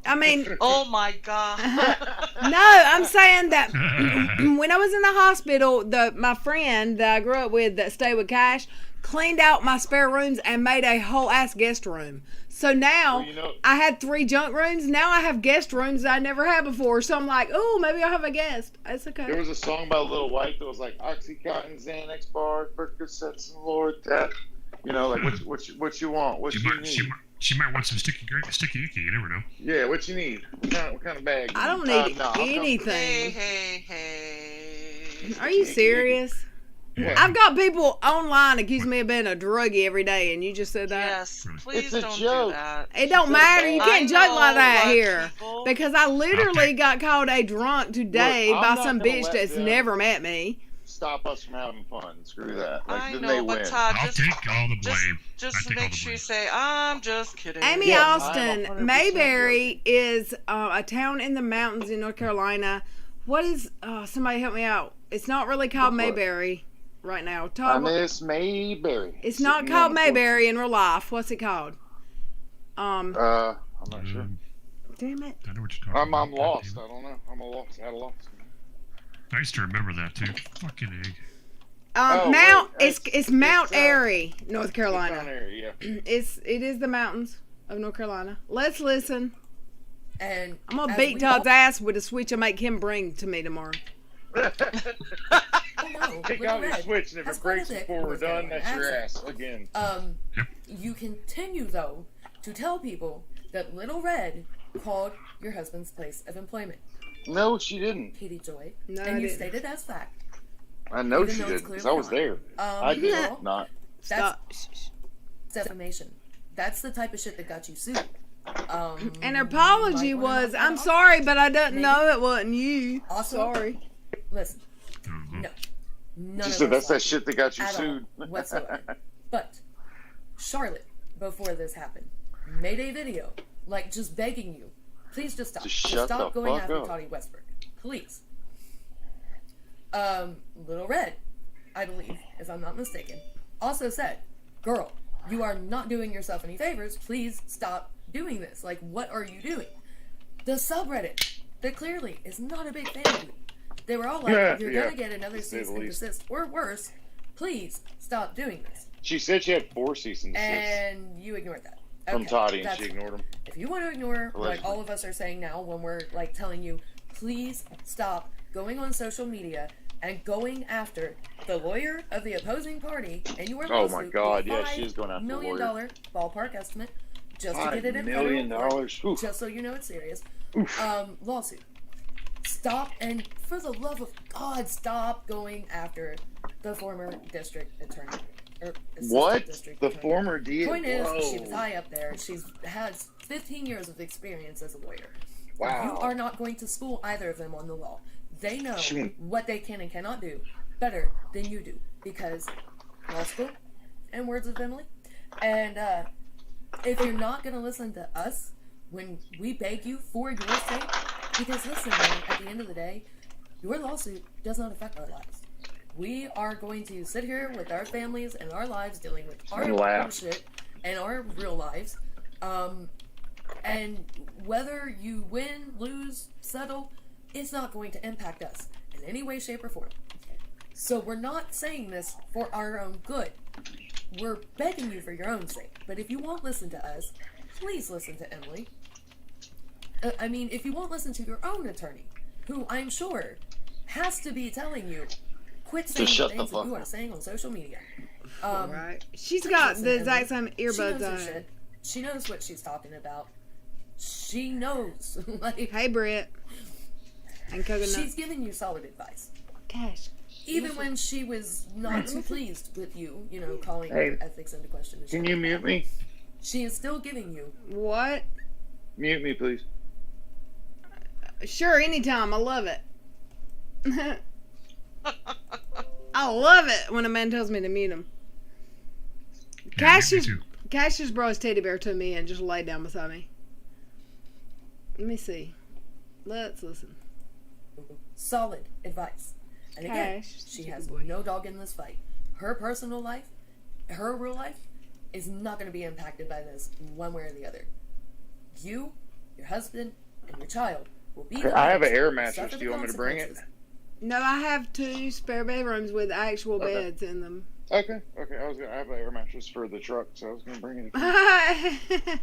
[SPEAKER 1] I mean,
[SPEAKER 2] Oh my God.
[SPEAKER 1] no, I'm saying that when I was in the hospital, my friend that I grew up with that stayed with Cash cleaned out my spare rooms and made a whole ass guest room. So now I had 3 junk rooms. Now I have guest rooms that I never had before. So I'm like, oh, maybe I'll have a guest. It's okay.
[SPEAKER 18] There was a song by Little White that was like Oxycontin, Xanax bars, Percocets, and Lord that. You know, like what you want? What you need?
[SPEAKER 12] She might want some sticky icky. You never know.
[SPEAKER 18] Yeah, what you need? What kind of bag?
[SPEAKER 1] I don't need anything. Are you serious?
[SPEAKER 18] What?
[SPEAKER 1] I've got people online accusing me of being a druggie every day, and you just said that?
[SPEAKER 2] Yes, please
[SPEAKER 18] It's a
[SPEAKER 2] don't
[SPEAKER 18] joke.
[SPEAKER 2] do that.
[SPEAKER 1] It don't matter. You can't joke like that
[SPEAKER 2] but
[SPEAKER 1] here. Because I literally got called a drunk today
[SPEAKER 18] Look, I'm
[SPEAKER 1] by
[SPEAKER 18] not
[SPEAKER 1] some
[SPEAKER 18] gonna
[SPEAKER 1] bitch
[SPEAKER 18] let
[SPEAKER 1] that's
[SPEAKER 18] them
[SPEAKER 1] never met me.
[SPEAKER 18] Stop us from having fun. Screw that. Like,
[SPEAKER 2] I
[SPEAKER 18] then
[SPEAKER 2] know,
[SPEAKER 18] they
[SPEAKER 2] but
[SPEAKER 18] win.
[SPEAKER 2] Todd,
[SPEAKER 12] I'll take all the blame.
[SPEAKER 2] Just make sure you say, I'm just kidding.
[SPEAKER 1] Amy
[SPEAKER 18] Yeah,
[SPEAKER 1] Austin,
[SPEAKER 18] I'm 100%
[SPEAKER 1] Mayberry is a town in the mountains in North Carolina. What is, somebody help me out. It's not really called
[SPEAKER 18] What?
[SPEAKER 1] Mayberry right now.
[SPEAKER 18] I
[SPEAKER 1] Todd,
[SPEAKER 18] miss Mayberry.
[SPEAKER 1] it's not
[SPEAKER 18] Sitting
[SPEAKER 1] called
[SPEAKER 18] on the porch.
[SPEAKER 1] Mayberry in real life. What's it called?
[SPEAKER 18] I'm not sure.
[SPEAKER 1] Damn it.
[SPEAKER 12] I know what you're talking
[SPEAKER 18] I'm
[SPEAKER 12] about.
[SPEAKER 18] lost. I don't know. I'm a lost. I had a lost.
[SPEAKER 12] I used to remember that too. Fucking egg.
[SPEAKER 1] Mount.
[SPEAKER 18] wait,
[SPEAKER 1] It's Mount Airy, North Carolina.
[SPEAKER 18] Mount Airy, yeah.
[SPEAKER 1] It is the mountains of North Carolina. Let's listen.
[SPEAKER 19] And
[SPEAKER 1] I'm gonna
[SPEAKER 19] as
[SPEAKER 1] beat
[SPEAKER 19] we
[SPEAKER 1] Todd's
[SPEAKER 19] all-
[SPEAKER 1] ass with a switch I make him bring to me tomorrow.
[SPEAKER 19] Oh, no,
[SPEAKER 18] Take
[SPEAKER 19] Little
[SPEAKER 18] out your
[SPEAKER 19] Red
[SPEAKER 18] switch, and if
[SPEAKER 19] has
[SPEAKER 18] it
[SPEAKER 19] quite a
[SPEAKER 18] breaks
[SPEAKER 19] thick
[SPEAKER 18] before we're
[SPEAKER 19] North
[SPEAKER 18] done,
[SPEAKER 19] Carolina
[SPEAKER 18] that's your
[SPEAKER 19] accent.
[SPEAKER 18] ass again.
[SPEAKER 19] You continue though to tell people that Little Red called your husband's place of employment
[SPEAKER 18] No, she didn't.
[SPEAKER 19] Katie Joy,
[SPEAKER 1] No, I
[SPEAKER 19] and you
[SPEAKER 1] didn't.
[SPEAKER 19] stated as fact.
[SPEAKER 18] I know
[SPEAKER 19] Even
[SPEAKER 18] she
[SPEAKER 19] though it's
[SPEAKER 18] didn't, because
[SPEAKER 19] clearly
[SPEAKER 18] I was
[SPEAKER 19] not.
[SPEAKER 18] there. I did
[SPEAKER 19] Girl,
[SPEAKER 18] not.
[SPEAKER 19] That's defamation. That's the type of shit that got you sued.
[SPEAKER 1] And her apology
[SPEAKER 19] might wanna
[SPEAKER 1] was,
[SPEAKER 19] knock
[SPEAKER 1] I'm
[SPEAKER 19] that off.
[SPEAKER 1] sorry, but I didn't
[SPEAKER 19] Maybe.
[SPEAKER 1] know it wasn't you.
[SPEAKER 19] Also,
[SPEAKER 1] Sorry.
[SPEAKER 19] Listen, no, none
[SPEAKER 18] She
[SPEAKER 19] of
[SPEAKER 18] said
[SPEAKER 19] us
[SPEAKER 18] that's that
[SPEAKER 19] want
[SPEAKER 18] shit that got you
[SPEAKER 19] at all
[SPEAKER 18] sued.
[SPEAKER 19] whatsoever. But Charlotte, before this happened, made a video like just begging you, please just stop,
[SPEAKER 18] Just shut
[SPEAKER 19] stop
[SPEAKER 18] the
[SPEAKER 19] going
[SPEAKER 18] fuck
[SPEAKER 19] after
[SPEAKER 18] up.
[SPEAKER 19] Toddy Westbrook, please. Little Red, I believe, if I'm not mistaken, also said, "Girl, you are not doing yourself any favors. Please stop doing this. Like, what are you doing?" The subreddit that clearly is not a big fan of you. They were all like, "You're
[SPEAKER 18] Yeah,
[SPEAKER 19] gonna get another
[SPEAKER 18] to say the
[SPEAKER 19] cease and
[SPEAKER 18] least.
[SPEAKER 19] desist, or worse. Please stop doing this."
[SPEAKER 18] She said she had 4 cease and desists
[SPEAKER 19] And you ignored that.
[SPEAKER 18] from
[SPEAKER 19] Okay,
[SPEAKER 18] Toddy, and
[SPEAKER 19] that's
[SPEAKER 18] she
[SPEAKER 19] fine.
[SPEAKER 18] ignored them.
[SPEAKER 19] If you want to ignore what
[SPEAKER 18] Allegedly.
[SPEAKER 19] all of us are saying now when we're like telling you, please stop going on social media and going after the lawyer of the opposing party and your
[SPEAKER 18] Oh
[SPEAKER 19] lawsuit.
[SPEAKER 18] my God,
[SPEAKER 19] with
[SPEAKER 18] yeah, she is going after
[SPEAKER 19] $5
[SPEAKER 18] the
[SPEAKER 19] million
[SPEAKER 18] lawyer.
[SPEAKER 19] ballpark estimate just to
[SPEAKER 18] $5
[SPEAKER 19] get it in
[SPEAKER 18] million?
[SPEAKER 19] federal court,
[SPEAKER 18] Oof.
[SPEAKER 19] just so you know it's serious. Lawsuit. Stop, and for the love of God, stop going after the former district attorney. Or assistant
[SPEAKER 18] What?
[SPEAKER 19] district
[SPEAKER 18] The
[SPEAKER 19] attorney.
[SPEAKER 18] former DA?
[SPEAKER 19] Point is, she
[SPEAKER 18] Whoa.
[SPEAKER 19] was high up there. She's has 15 years of experience as a lawyer.
[SPEAKER 18] Wow.
[SPEAKER 19] You are not going to school either of them on the law. They know
[SPEAKER 18] Shoot.
[SPEAKER 19] what they can and cannot do better than you do, because law school, and words of Emily. And if you're not going to listen to us when we beg you for your sake, because listen, man, at the end of the day, your lawsuit does not affect our lives. We are going to sit here with our families and our lives dealing with our
[SPEAKER 18] And laugh.
[SPEAKER 19] bullshit and our real lives. And whether you win, lose, settle, it's not going to impact us in any way, shape, or form. So we're not saying this for our own good. We're begging you for your own sake. But if you won't listen to us, please listen to Emily. I mean, if you won't listen to your own attorney, who I'm sure has to be telling you, quit saying
[SPEAKER 18] Just
[SPEAKER 19] the
[SPEAKER 18] shut the
[SPEAKER 19] things that
[SPEAKER 18] fuck
[SPEAKER 19] you
[SPEAKER 18] up.
[SPEAKER 19] are saying on social media.
[SPEAKER 1] Right. She's got the exact same earbuds on.
[SPEAKER 19] Shit. She knows what she's talking about. She knows. Like,
[SPEAKER 1] hey, Britt. And coconut.
[SPEAKER 19] She's giving you solid advice.
[SPEAKER 1] Gosh.
[SPEAKER 19] Even when she was not too pleased with you, you know, calling your ethics into question.
[SPEAKER 18] Can you mute me?
[SPEAKER 19] She is still giving you.
[SPEAKER 1] What?
[SPEAKER 18] Mute me, please.
[SPEAKER 1] Sure, anytime. I love it. I love it when a man tells me to mute him. Cash just brought his teddy bear to me and just laid down beside me. Let me see. Let's listen.
[SPEAKER 19] Solid advice. And again, she has no dog in this fight. Her personal life, her real life, is not going to be impacted by this one way or the other. You, your husband, and your child will be.
[SPEAKER 18] I have an air mattress. Do you want me to bring it?
[SPEAKER 1] No, I have 2 spare bedrooms with actual beds in them.
[SPEAKER 18] Okay. I have an air mattress for the truck, so I was gonna bring it.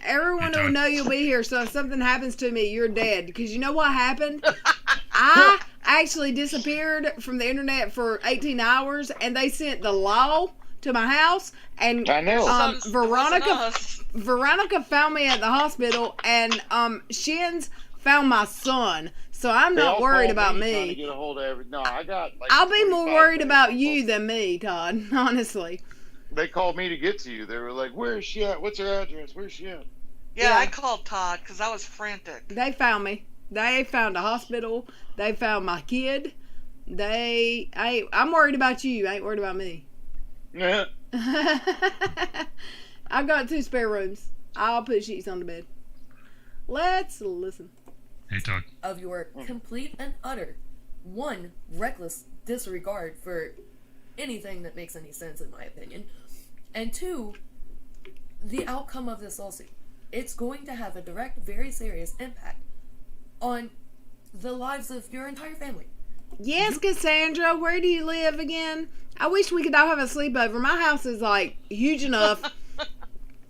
[SPEAKER 1] Everyone will know you'll be here, so if something happens to me, you're dead. Because you know what happened? I actually disappeared from the internet for 18 hours, and they sent the law to my house. And
[SPEAKER 18] I know.
[SPEAKER 1] Veronica found me at the hospital, and Shins found my son. So I'm not worried about me. I'll be more worried about you than me, Todd, honestly.
[SPEAKER 18] They called me to get to you. They were like, "Where's she at? What's her address? Where's she at?"
[SPEAKER 2] Yeah, I called Todd because I was frantic.
[SPEAKER 1] They found me. They found a hospital. They found my kid. I'm worried about you. I ain't worried about me.
[SPEAKER 18] Yeah.
[SPEAKER 1] I've got 2 spare rooms. I'll put sheets on the bed. Let's listen.
[SPEAKER 12] Hey, Todd.
[SPEAKER 19] Of your complete and utter, 1, reckless disregard for anything that makes any sense, in my opinion, and 2, the outcome of this lawsuit. It's going to have a direct, very serious impact on the lives of your entire family.
[SPEAKER 1] Yes, Cassandra, where do you live again? I wish we could all have a sleepover. My house is, like, huge enough.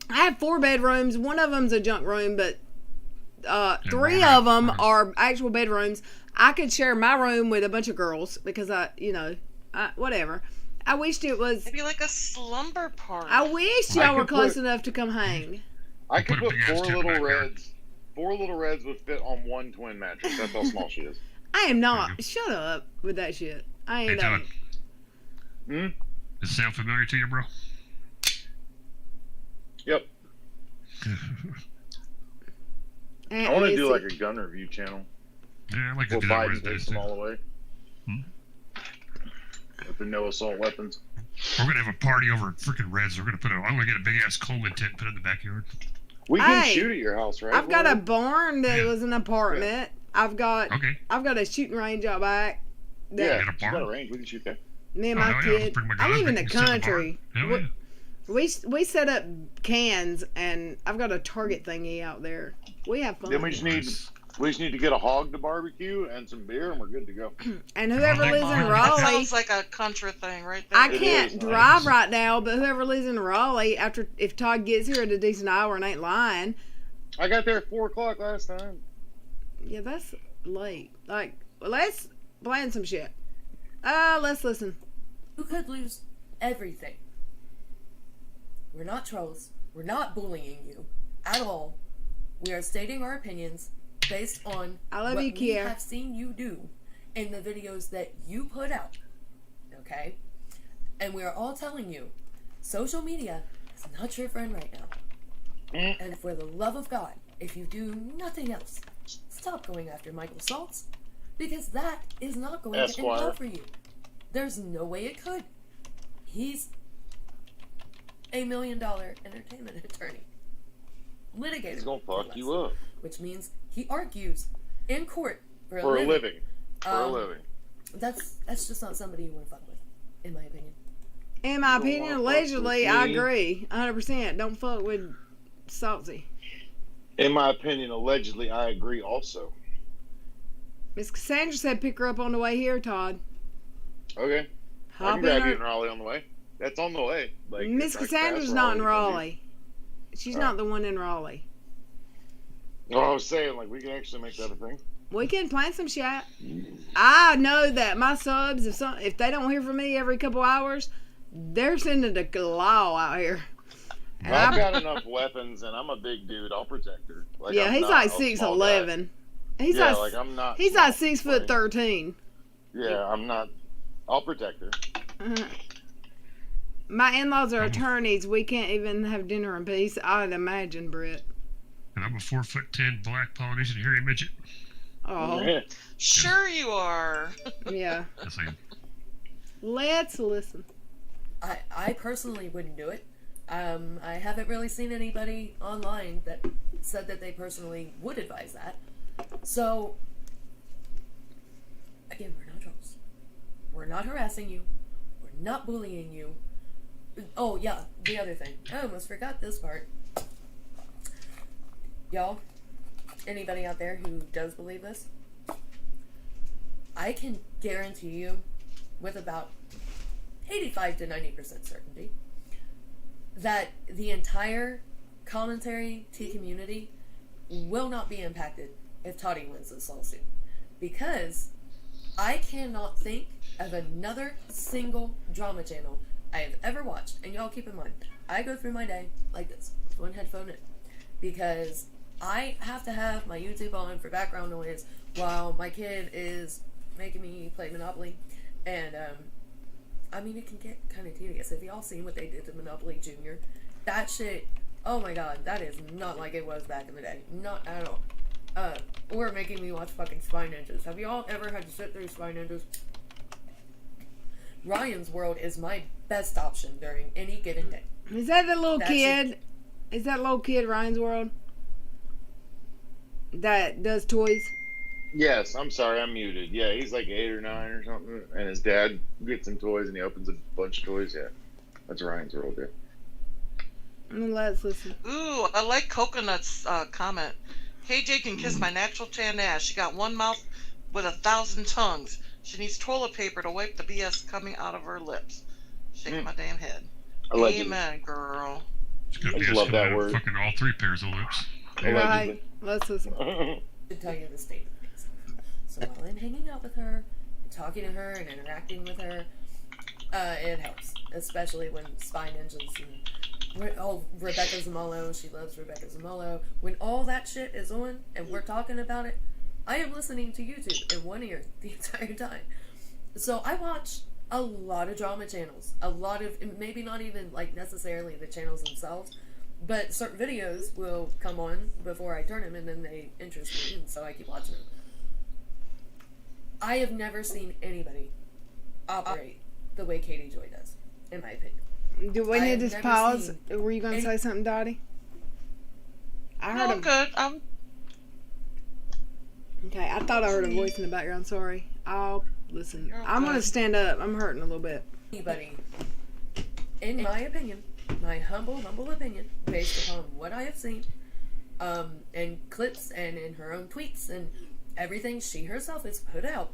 [SPEAKER 1] I have 4 bedrooms. One of them's a junk room, but 3 of them are actual bedrooms. I could share my room with a bunch of girls because whatever. I wished it was.
[SPEAKER 2] Maybe like a slumber party.
[SPEAKER 1] I wish y'all were close enough to come hang.
[SPEAKER 18] I could put 4 little reds. 4 little reds would fit on 1 twin mattress. That's how small she is.
[SPEAKER 1] I am not. Shut up with that shit. I ain't.
[SPEAKER 12] Hey, Todd. Does it sound familiar to you, bro?
[SPEAKER 18] Yep. I want to do like a gun review channel.
[SPEAKER 12] Yeah, I like to do
[SPEAKER 18] that.
[SPEAKER 12] Biden
[SPEAKER 18] takes them all away. With the no assault weapons.
[SPEAKER 12] We're gonna have a party over at freaking Reds. I'm gonna get a big ass Coleman tent and put it in the backyard.
[SPEAKER 18] We can shoot at your house, right?
[SPEAKER 1] I've got a barn that was an apartment. I've got a shooting range out back.
[SPEAKER 18] Yeah, you got a range. We can shoot there.
[SPEAKER 1] Me and my kid. I live in the country. We set up cans, and I've got a Target thingy out there. We have fun.
[SPEAKER 18] Then we just need to get a hog to barbecue and some beer, and we're good to go.
[SPEAKER 1] And whoever lives in Raleigh,
[SPEAKER 2] that sounds like a country thing, right there.
[SPEAKER 1] I can't drive right now, but whoever lives in Raleigh, if Todd gets here at a decent hour and ain't lying,
[SPEAKER 18] I got there at 4:00 last time.
[SPEAKER 1] Yeah, that's late. Like, let's plan some shit. Let's listen.
[SPEAKER 19] You could lose everything. We're not trolls. We're not bullying you at all. We are stating our opinions based on what we have seen you do in the videos that you put out. Okay? And we are all telling you, social media is not your friend right now. And for the love of God, if you do nothing else, stop going after Michael Saltz, because that is not going to end well for you. There's no way it could. He's $1 million entertainment attorney. Litigator.
[SPEAKER 18] He's gonna fuck you up.
[SPEAKER 19] Which means he argues in court for a living. That's just not somebody you want to fuck with, in my opinion.
[SPEAKER 1] In my opinion, allegedly, I agree. 100%. Don't fuck with Salty.
[SPEAKER 18] In my opinion, allegedly, I agree also.
[SPEAKER 1] Miss Cassandra said pick her up on the way here, Todd.
[SPEAKER 18] Okay. I can grab you in Raleigh on the way. That's on the way. Like,
[SPEAKER 1] Miss Cassandra's not in Raleigh. She's not the one in Raleigh.
[SPEAKER 18] No, I was saying, like, we can actually make that a thing.
[SPEAKER 1] We can plan some shit. I know that my subs, if they don't hear from me every couple hours, They're sending a law out here. And
[SPEAKER 18] I've got enough weapons, and I'm a big dude. I'll protect her. Like,
[SPEAKER 1] yeah,
[SPEAKER 18] I'm
[SPEAKER 1] he's
[SPEAKER 18] not
[SPEAKER 1] like
[SPEAKER 18] a small
[SPEAKER 1] 6'11".
[SPEAKER 18] guy.
[SPEAKER 1] He's
[SPEAKER 18] Yeah,
[SPEAKER 1] like,
[SPEAKER 18] like, I'm not
[SPEAKER 1] He's
[SPEAKER 18] small.
[SPEAKER 1] like 6'13".
[SPEAKER 18] Yeah, I'm not. I'll protect her.
[SPEAKER 1] My in-laws are attorneys. We can't even have dinner in peace. I'd imagine, Britt.
[SPEAKER 12] And I'm a 4'10" black Polynesian hairy midget.
[SPEAKER 1] Oh,
[SPEAKER 2] Sure you are.
[SPEAKER 1] yeah.
[SPEAKER 12] Yes, I am.
[SPEAKER 1] Let's listen.
[SPEAKER 19] I personally wouldn't do it. I haven't really seen anybody online that said that they personally would advise that. So, again, we're not trolls. We're not harassing you. We're not bullying you. Oh, yeah, the other thing. I almost forgot this part. Y'all, anybody out there who does believe this, I can guarantee you with about 85 to 90% certainty that the entire commentary T community will not be impacted if Toddy wins this lawsuit. Because I cannot think of another single drama channel I have ever watched. And y'all keep in mind, I go through my day like this, with one headphone in. Because I have to have my YouTube on for background noise while my kid is making me play Monopoly. And, I mean, it can get kind of tedious. Have y'all seen what they did to Monopoly Junior? That shit, oh my god, that is not like it was back in the day. Not at all. Or making me watch fucking Spy Ninjas. Have y'all ever had to sit through Spy Ninjas? Ryan's World is my best option during any given day.
[SPEAKER 1] Is that the little kid? Is that little kid Ryan's World? That does toys?
[SPEAKER 18] Yes, I'm sorry, I'm muted. Yeah, he's like 8 or 9 or something, and his dad gets him toys, and he opens a bunch of toys. Yeah, that's Ryan's World. Yeah.
[SPEAKER 1] Let's listen.
[SPEAKER 2] Ooh, I like Coconut's comment. KJ can kiss my natural tan ass. She got one mouth with 1,000 tongues. She needs toilet paper to wipe the BS coming out of her lips. Shaking my damn head.
[SPEAKER 18] Allegedly.
[SPEAKER 2] Amen, girl.
[SPEAKER 12] It's gonna
[SPEAKER 18] I
[SPEAKER 12] be
[SPEAKER 18] just love that word.
[SPEAKER 12] Fucking all 3 pairs of lips.
[SPEAKER 1] Right. Let's listen.
[SPEAKER 19] To tell you the state of things. So while I'm hanging out with her, and talking to her, and interacting with her, it helps. Especially when Spy Ninjas and Rebecca Zamolo, she loves Rebecca Zamolo. When all that shit is on and we're talking about it, I am listening to YouTube in one ear the entire time. So I watch a lot of drama channels. A lot of, maybe not even like necessarily the channels themselves, but certain videos will come on before I turn them, and then they interest me, and so I keep watching them. I have never seen anybody operate the way Katie Joy does, in my opinion.
[SPEAKER 1] Do we need to pause? Were you going to say something, Dottie? I heard
[SPEAKER 2] I'm good.
[SPEAKER 1] Okay, I thought I heard a voice in the background. Sorry. I'll listen. I'm going to stand up. I'm hurting a little bit.
[SPEAKER 19] Anybody, in my opinion, my humble opinion, based upon what I have seen, and clips and in her own tweets and everything she herself has put out,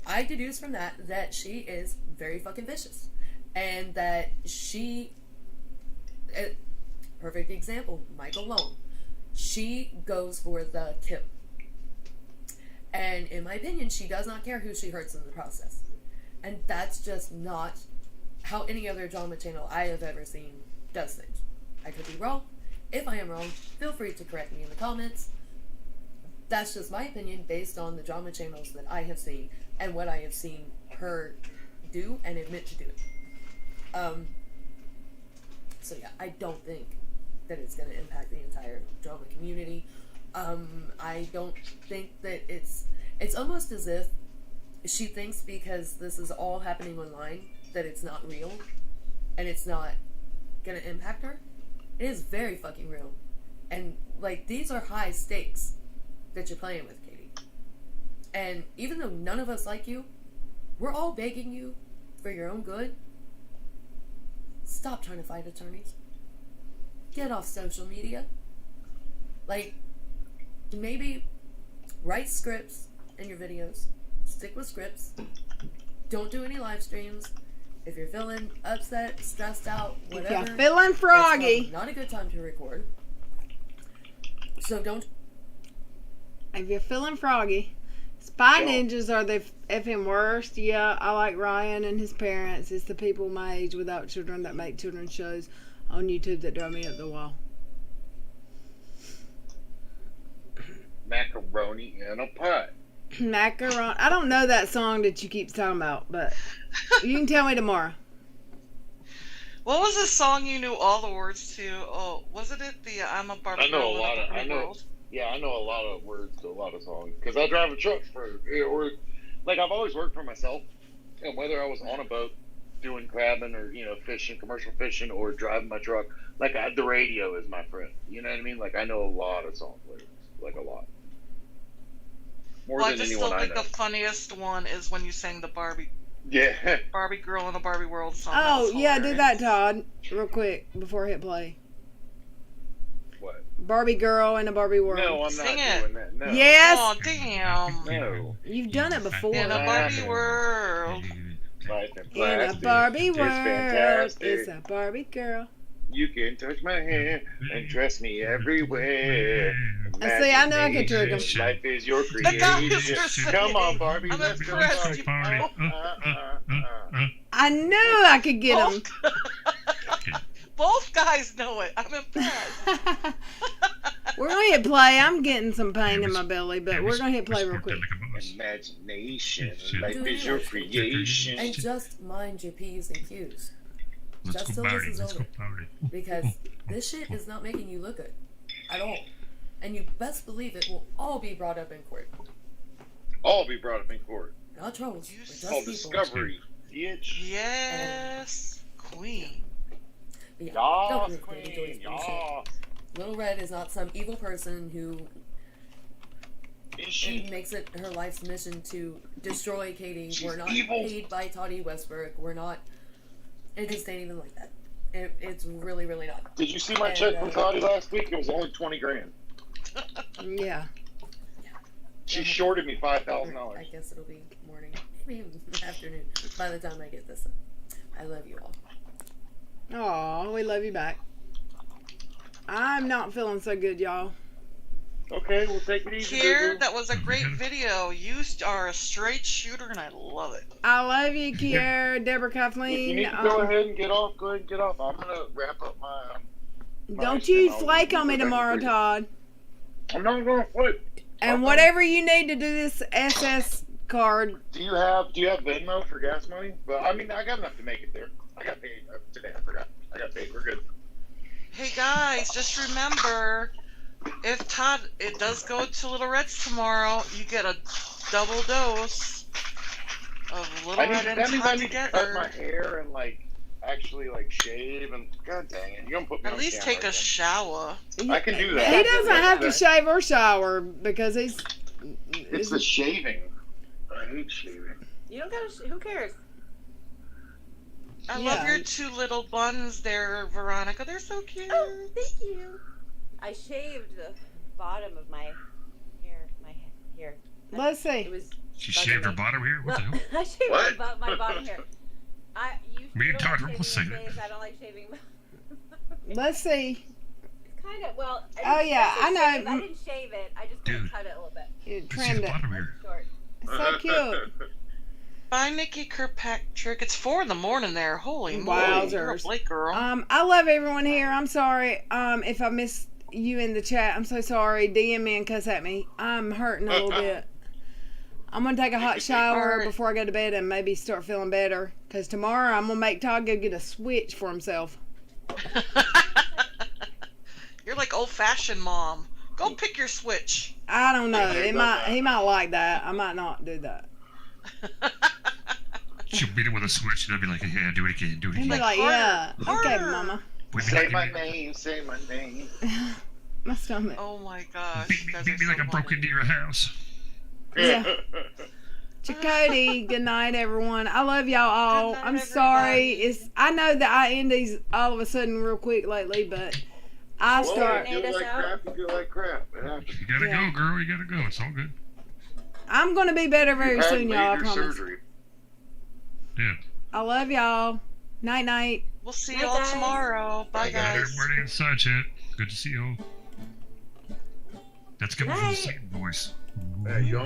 [SPEAKER 19] I deduce from that she is very fucking vicious. And that she, perfect example, Michael Long, she goes for the kill. And in my opinion, she does not care who she hurts in the process. And that's just not how any other drama channel I have ever seen does things. I could be wrong. If I am wrong, feel free to correct me in the comments. That's just my opinion based on the drama channels that I have seen and what I have seen her do and admit to do. So yeah, I don't think that it's going to impact the entire drama community. I don't think that it's almost as if she thinks because this is all happening online that it's not real and it's not going to impact her. It is very fucking real. And like, these are high stakes that you're playing with, Katie. And even though none of us like you, we're all begging you for your own good. Stop trying to fight attorneys. Get off social media. Like, maybe write scripts in your videos. Stick with scripts. Don't do any live streams. If you're feeling upset, stressed out, whatever.
[SPEAKER 1] If you're feeling froggy.
[SPEAKER 19] It's not a good time to record. So don't.
[SPEAKER 1] If you're feeling froggy, Spy ninjas are the effing worst. Yeah, I like Ryan and his parents. It's the people my age without children that make children's shows on YouTube that drive me up the wall.
[SPEAKER 18] Macaroni in a pot.
[SPEAKER 1] Macaroni. I don't know that song that you keep talking about, but you can tell me tomorrow.
[SPEAKER 2] What was the song you knew all the words to? Oh, wasn't it the I'm a Barbie
[SPEAKER 18] I know
[SPEAKER 2] Girl
[SPEAKER 18] a lot
[SPEAKER 2] in a
[SPEAKER 18] of.
[SPEAKER 2] Barbie
[SPEAKER 18] I know.
[SPEAKER 2] World?
[SPEAKER 18] Yeah, I know a lot of words to a lot of songs because I drive a truck or like I've always worked for myself, and whether I was on a boat doing crabbing or fishing, commercial fishing, or driving my truck, like the radio is my friend. You know what I mean? Like I know a lot of song lyrics, like a lot. More
[SPEAKER 2] Well, I
[SPEAKER 18] than
[SPEAKER 2] just
[SPEAKER 18] anyone
[SPEAKER 2] still
[SPEAKER 18] I
[SPEAKER 2] think
[SPEAKER 18] know.
[SPEAKER 2] the funniest one is when you sang the Barbie
[SPEAKER 18] Yeah.
[SPEAKER 2] Barbie Girl in a Barbie World song.
[SPEAKER 1] Oh, yeah, do that, Todd, real quick, before I hit play.
[SPEAKER 18] What?
[SPEAKER 1] Barbie Girl in a Barbie World.
[SPEAKER 18] No, I'm
[SPEAKER 2] Sing
[SPEAKER 18] not
[SPEAKER 2] it.
[SPEAKER 18] doing that. No.
[SPEAKER 1] Yes!
[SPEAKER 2] Oh, damn.
[SPEAKER 18] No.
[SPEAKER 1] You've done it before.
[SPEAKER 2] In a Barbie world.
[SPEAKER 18] Life in
[SPEAKER 1] In a
[SPEAKER 18] plastic.
[SPEAKER 1] Barbie
[SPEAKER 18] It's
[SPEAKER 1] world,
[SPEAKER 18] fantastic.
[SPEAKER 1] it's a Barbie girl.
[SPEAKER 18] You can touch my hand and dress me everywhere.
[SPEAKER 1] See, I know I can trick 'em.
[SPEAKER 18] Imagination. Life is your
[SPEAKER 2] The guys
[SPEAKER 18] creation.
[SPEAKER 2] are saying,
[SPEAKER 18] Come on, Barbie.
[SPEAKER 2] I'm
[SPEAKER 18] Let's go,
[SPEAKER 2] impressed.
[SPEAKER 18] Barbie.
[SPEAKER 1] I knew I could get him.
[SPEAKER 2] Both guys know it. I'm impressed.
[SPEAKER 1] We're going to hit play. I'm getting some pain in my belly, but we're going to hit play real quick.
[SPEAKER 18] Imagination. Life is your creation.
[SPEAKER 19] And just mind your P's and Q's.
[SPEAKER 12] Let's
[SPEAKER 19] Just
[SPEAKER 12] go
[SPEAKER 19] till this
[SPEAKER 12] party.
[SPEAKER 19] is
[SPEAKER 12] Let's go
[SPEAKER 19] over.
[SPEAKER 12] party.
[SPEAKER 19] Because this shit is not making you look good. At all. And you best believe it will all be brought up in court.
[SPEAKER 18] All be brought up in court.
[SPEAKER 19] Not trolls. But just
[SPEAKER 18] Called
[SPEAKER 19] people.
[SPEAKER 18] discovery. Bitch.
[SPEAKER 2] Yes, queen.
[SPEAKER 19] But yeah,
[SPEAKER 18] Yas,
[SPEAKER 19] don't really get into
[SPEAKER 18] queen.
[SPEAKER 19] this bullshit.
[SPEAKER 18] Yas.
[SPEAKER 19] Little Red is not some evil person who
[SPEAKER 18] Is she?
[SPEAKER 19] makes it her life's mission to destroy Katie.
[SPEAKER 18] She's
[SPEAKER 19] We're not
[SPEAKER 18] evil.
[SPEAKER 19] paid by Toddy Westbrook. We're not. It just ain't even like that. It's really, really not.
[SPEAKER 18] Did you see my
[SPEAKER 19] And,
[SPEAKER 18] check from Toddy last week? It was only $20,000.
[SPEAKER 1] Yeah.
[SPEAKER 18] She shorted me
[SPEAKER 19] I
[SPEAKER 18] $5,000.
[SPEAKER 19] guess it'll be morning, maybe afternoon by the time I get this. I love you all.
[SPEAKER 1] Aw, we love you back. I'm not feeling so good, y'all.
[SPEAKER 18] Okay, we'll take it easy.
[SPEAKER 2] Kier,
[SPEAKER 18] Boo-boo.
[SPEAKER 2] that was a great video. You are a straight shooter, and I love it.
[SPEAKER 1] I love you, Kier, Deborah,
[SPEAKER 18] If
[SPEAKER 1] Kathleen.
[SPEAKER 18] you need to go ahead and get off, go ahead and get off. I'm gonna wrap up my.
[SPEAKER 1] Don't you flake on me tomorrow, Todd.
[SPEAKER 18] I'm not gonna flake.
[SPEAKER 1] And whatever you need to do this SS card.
[SPEAKER 18] Do you have Venmo for gas money? But I mean, I got enough to make it there. I got paid today. I forgot. I got paid. We're good.
[SPEAKER 2] Hey guys, just remember, if it does go to Little Reds tomorrow, you get a double dose of Little Red and
[SPEAKER 18] That means I
[SPEAKER 2] Todd
[SPEAKER 18] need to cut my
[SPEAKER 2] together.
[SPEAKER 18] hair and actually shave and god dang it, you're gonna put me
[SPEAKER 2] At
[SPEAKER 18] on
[SPEAKER 2] least
[SPEAKER 18] camera
[SPEAKER 2] take a
[SPEAKER 18] again.
[SPEAKER 2] shower.
[SPEAKER 18] I can do that.
[SPEAKER 1] He doesn't have to shave or shower because he's.
[SPEAKER 18] It's the shaving. I hate shaving.
[SPEAKER 9] You don't gotta. Who cares?
[SPEAKER 2] I love your two little buns there, Veronica. They're so cute.
[SPEAKER 9] Oh, thank you. I shaved the bottom of my hair.
[SPEAKER 1] Let's see.
[SPEAKER 9] It was.
[SPEAKER 12] She shaved her bottom here? What the hell?
[SPEAKER 9] I shaved my bottom hair.
[SPEAKER 12] Me and
[SPEAKER 9] don't
[SPEAKER 12] Todd
[SPEAKER 9] like
[SPEAKER 12] are almost
[SPEAKER 9] shaving
[SPEAKER 12] saying
[SPEAKER 9] your
[SPEAKER 12] it.
[SPEAKER 9] face. I don't like shaving.
[SPEAKER 1] Let's see.
[SPEAKER 9] Kind of. Well.
[SPEAKER 1] Oh, yeah, I know.
[SPEAKER 9] I didn't shave it. I just kind of cut it a little bit.
[SPEAKER 1] You
[SPEAKER 12] See
[SPEAKER 1] trimmed
[SPEAKER 12] the
[SPEAKER 1] it.
[SPEAKER 12] bottom here.
[SPEAKER 9] Short.
[SPEAKER 1] So cute.
[SPEAKER 2] Bye, Nikki Kirkpatrick. It's 4 in there. Holy moly. You're a
[SPEAKER 1] Wowzers.
[SPEAKER 2] Blake girl.
[SPEAKER 1] I love everyone here. I'm sorry. If I missed you in the chat, I'm so sorry. DM me and cuss at me. I'm hurting a little bit. I'm gonna take a hot shower before I go to bed and maybe start feeling better. Cause tomorrow I'm gonna make Todd go get a Switch for himself.
[SPEAKER 2] You're like old-fashioned mom. Go pick your Switch.
[SPEAKER 1] I don't know. He might like that. I might not do that.
[SPEAKER 12] She'll beat it with a switch and I'll be like, yeah, do it again, do it
[SPEAKER 1] He'll
[SPEAKER 12] again.
[SPEAKER 1] be like, yeah, okay, mama.
[SPEAKER 18] Say my name, say my name.
[SPEAKER 1] My stomach.
[SPEAKER 2] Oh my gosh.
[SPEAKER 12] Beat me like I broke into your house.
[SPEAKER 1] Yeah. Chakotay, good night, everyone. I love y'all all. I'm sorry. I know that I end these all of a sudden real quick lately, but I start.
[SPEAKER 18] You feel like crap, you feel like crap. It happens.
[SPEAKER 12] You gotta go, girl. You gotta go. It's all good.
[SPEAKER 1] I'm gonna be better very
[SPEAKER 18] You had
[SPEAKER 1] soon, y'all. I
[SPEAKER 18] major
[SPEAKER 1] promise.
[SPEAKER 18] surgery.
[SPEAKER 12] Yeah.
[SPEAKER 1] I love y'all. Night, night.
[SPEAKER 2] We'll see y'all tomorrow. Bye, guys.
[SPEAKER 12] Everybody inside chat. Good to see you all. That's coming from the same voice.
[SPEAKER 18] Hey, you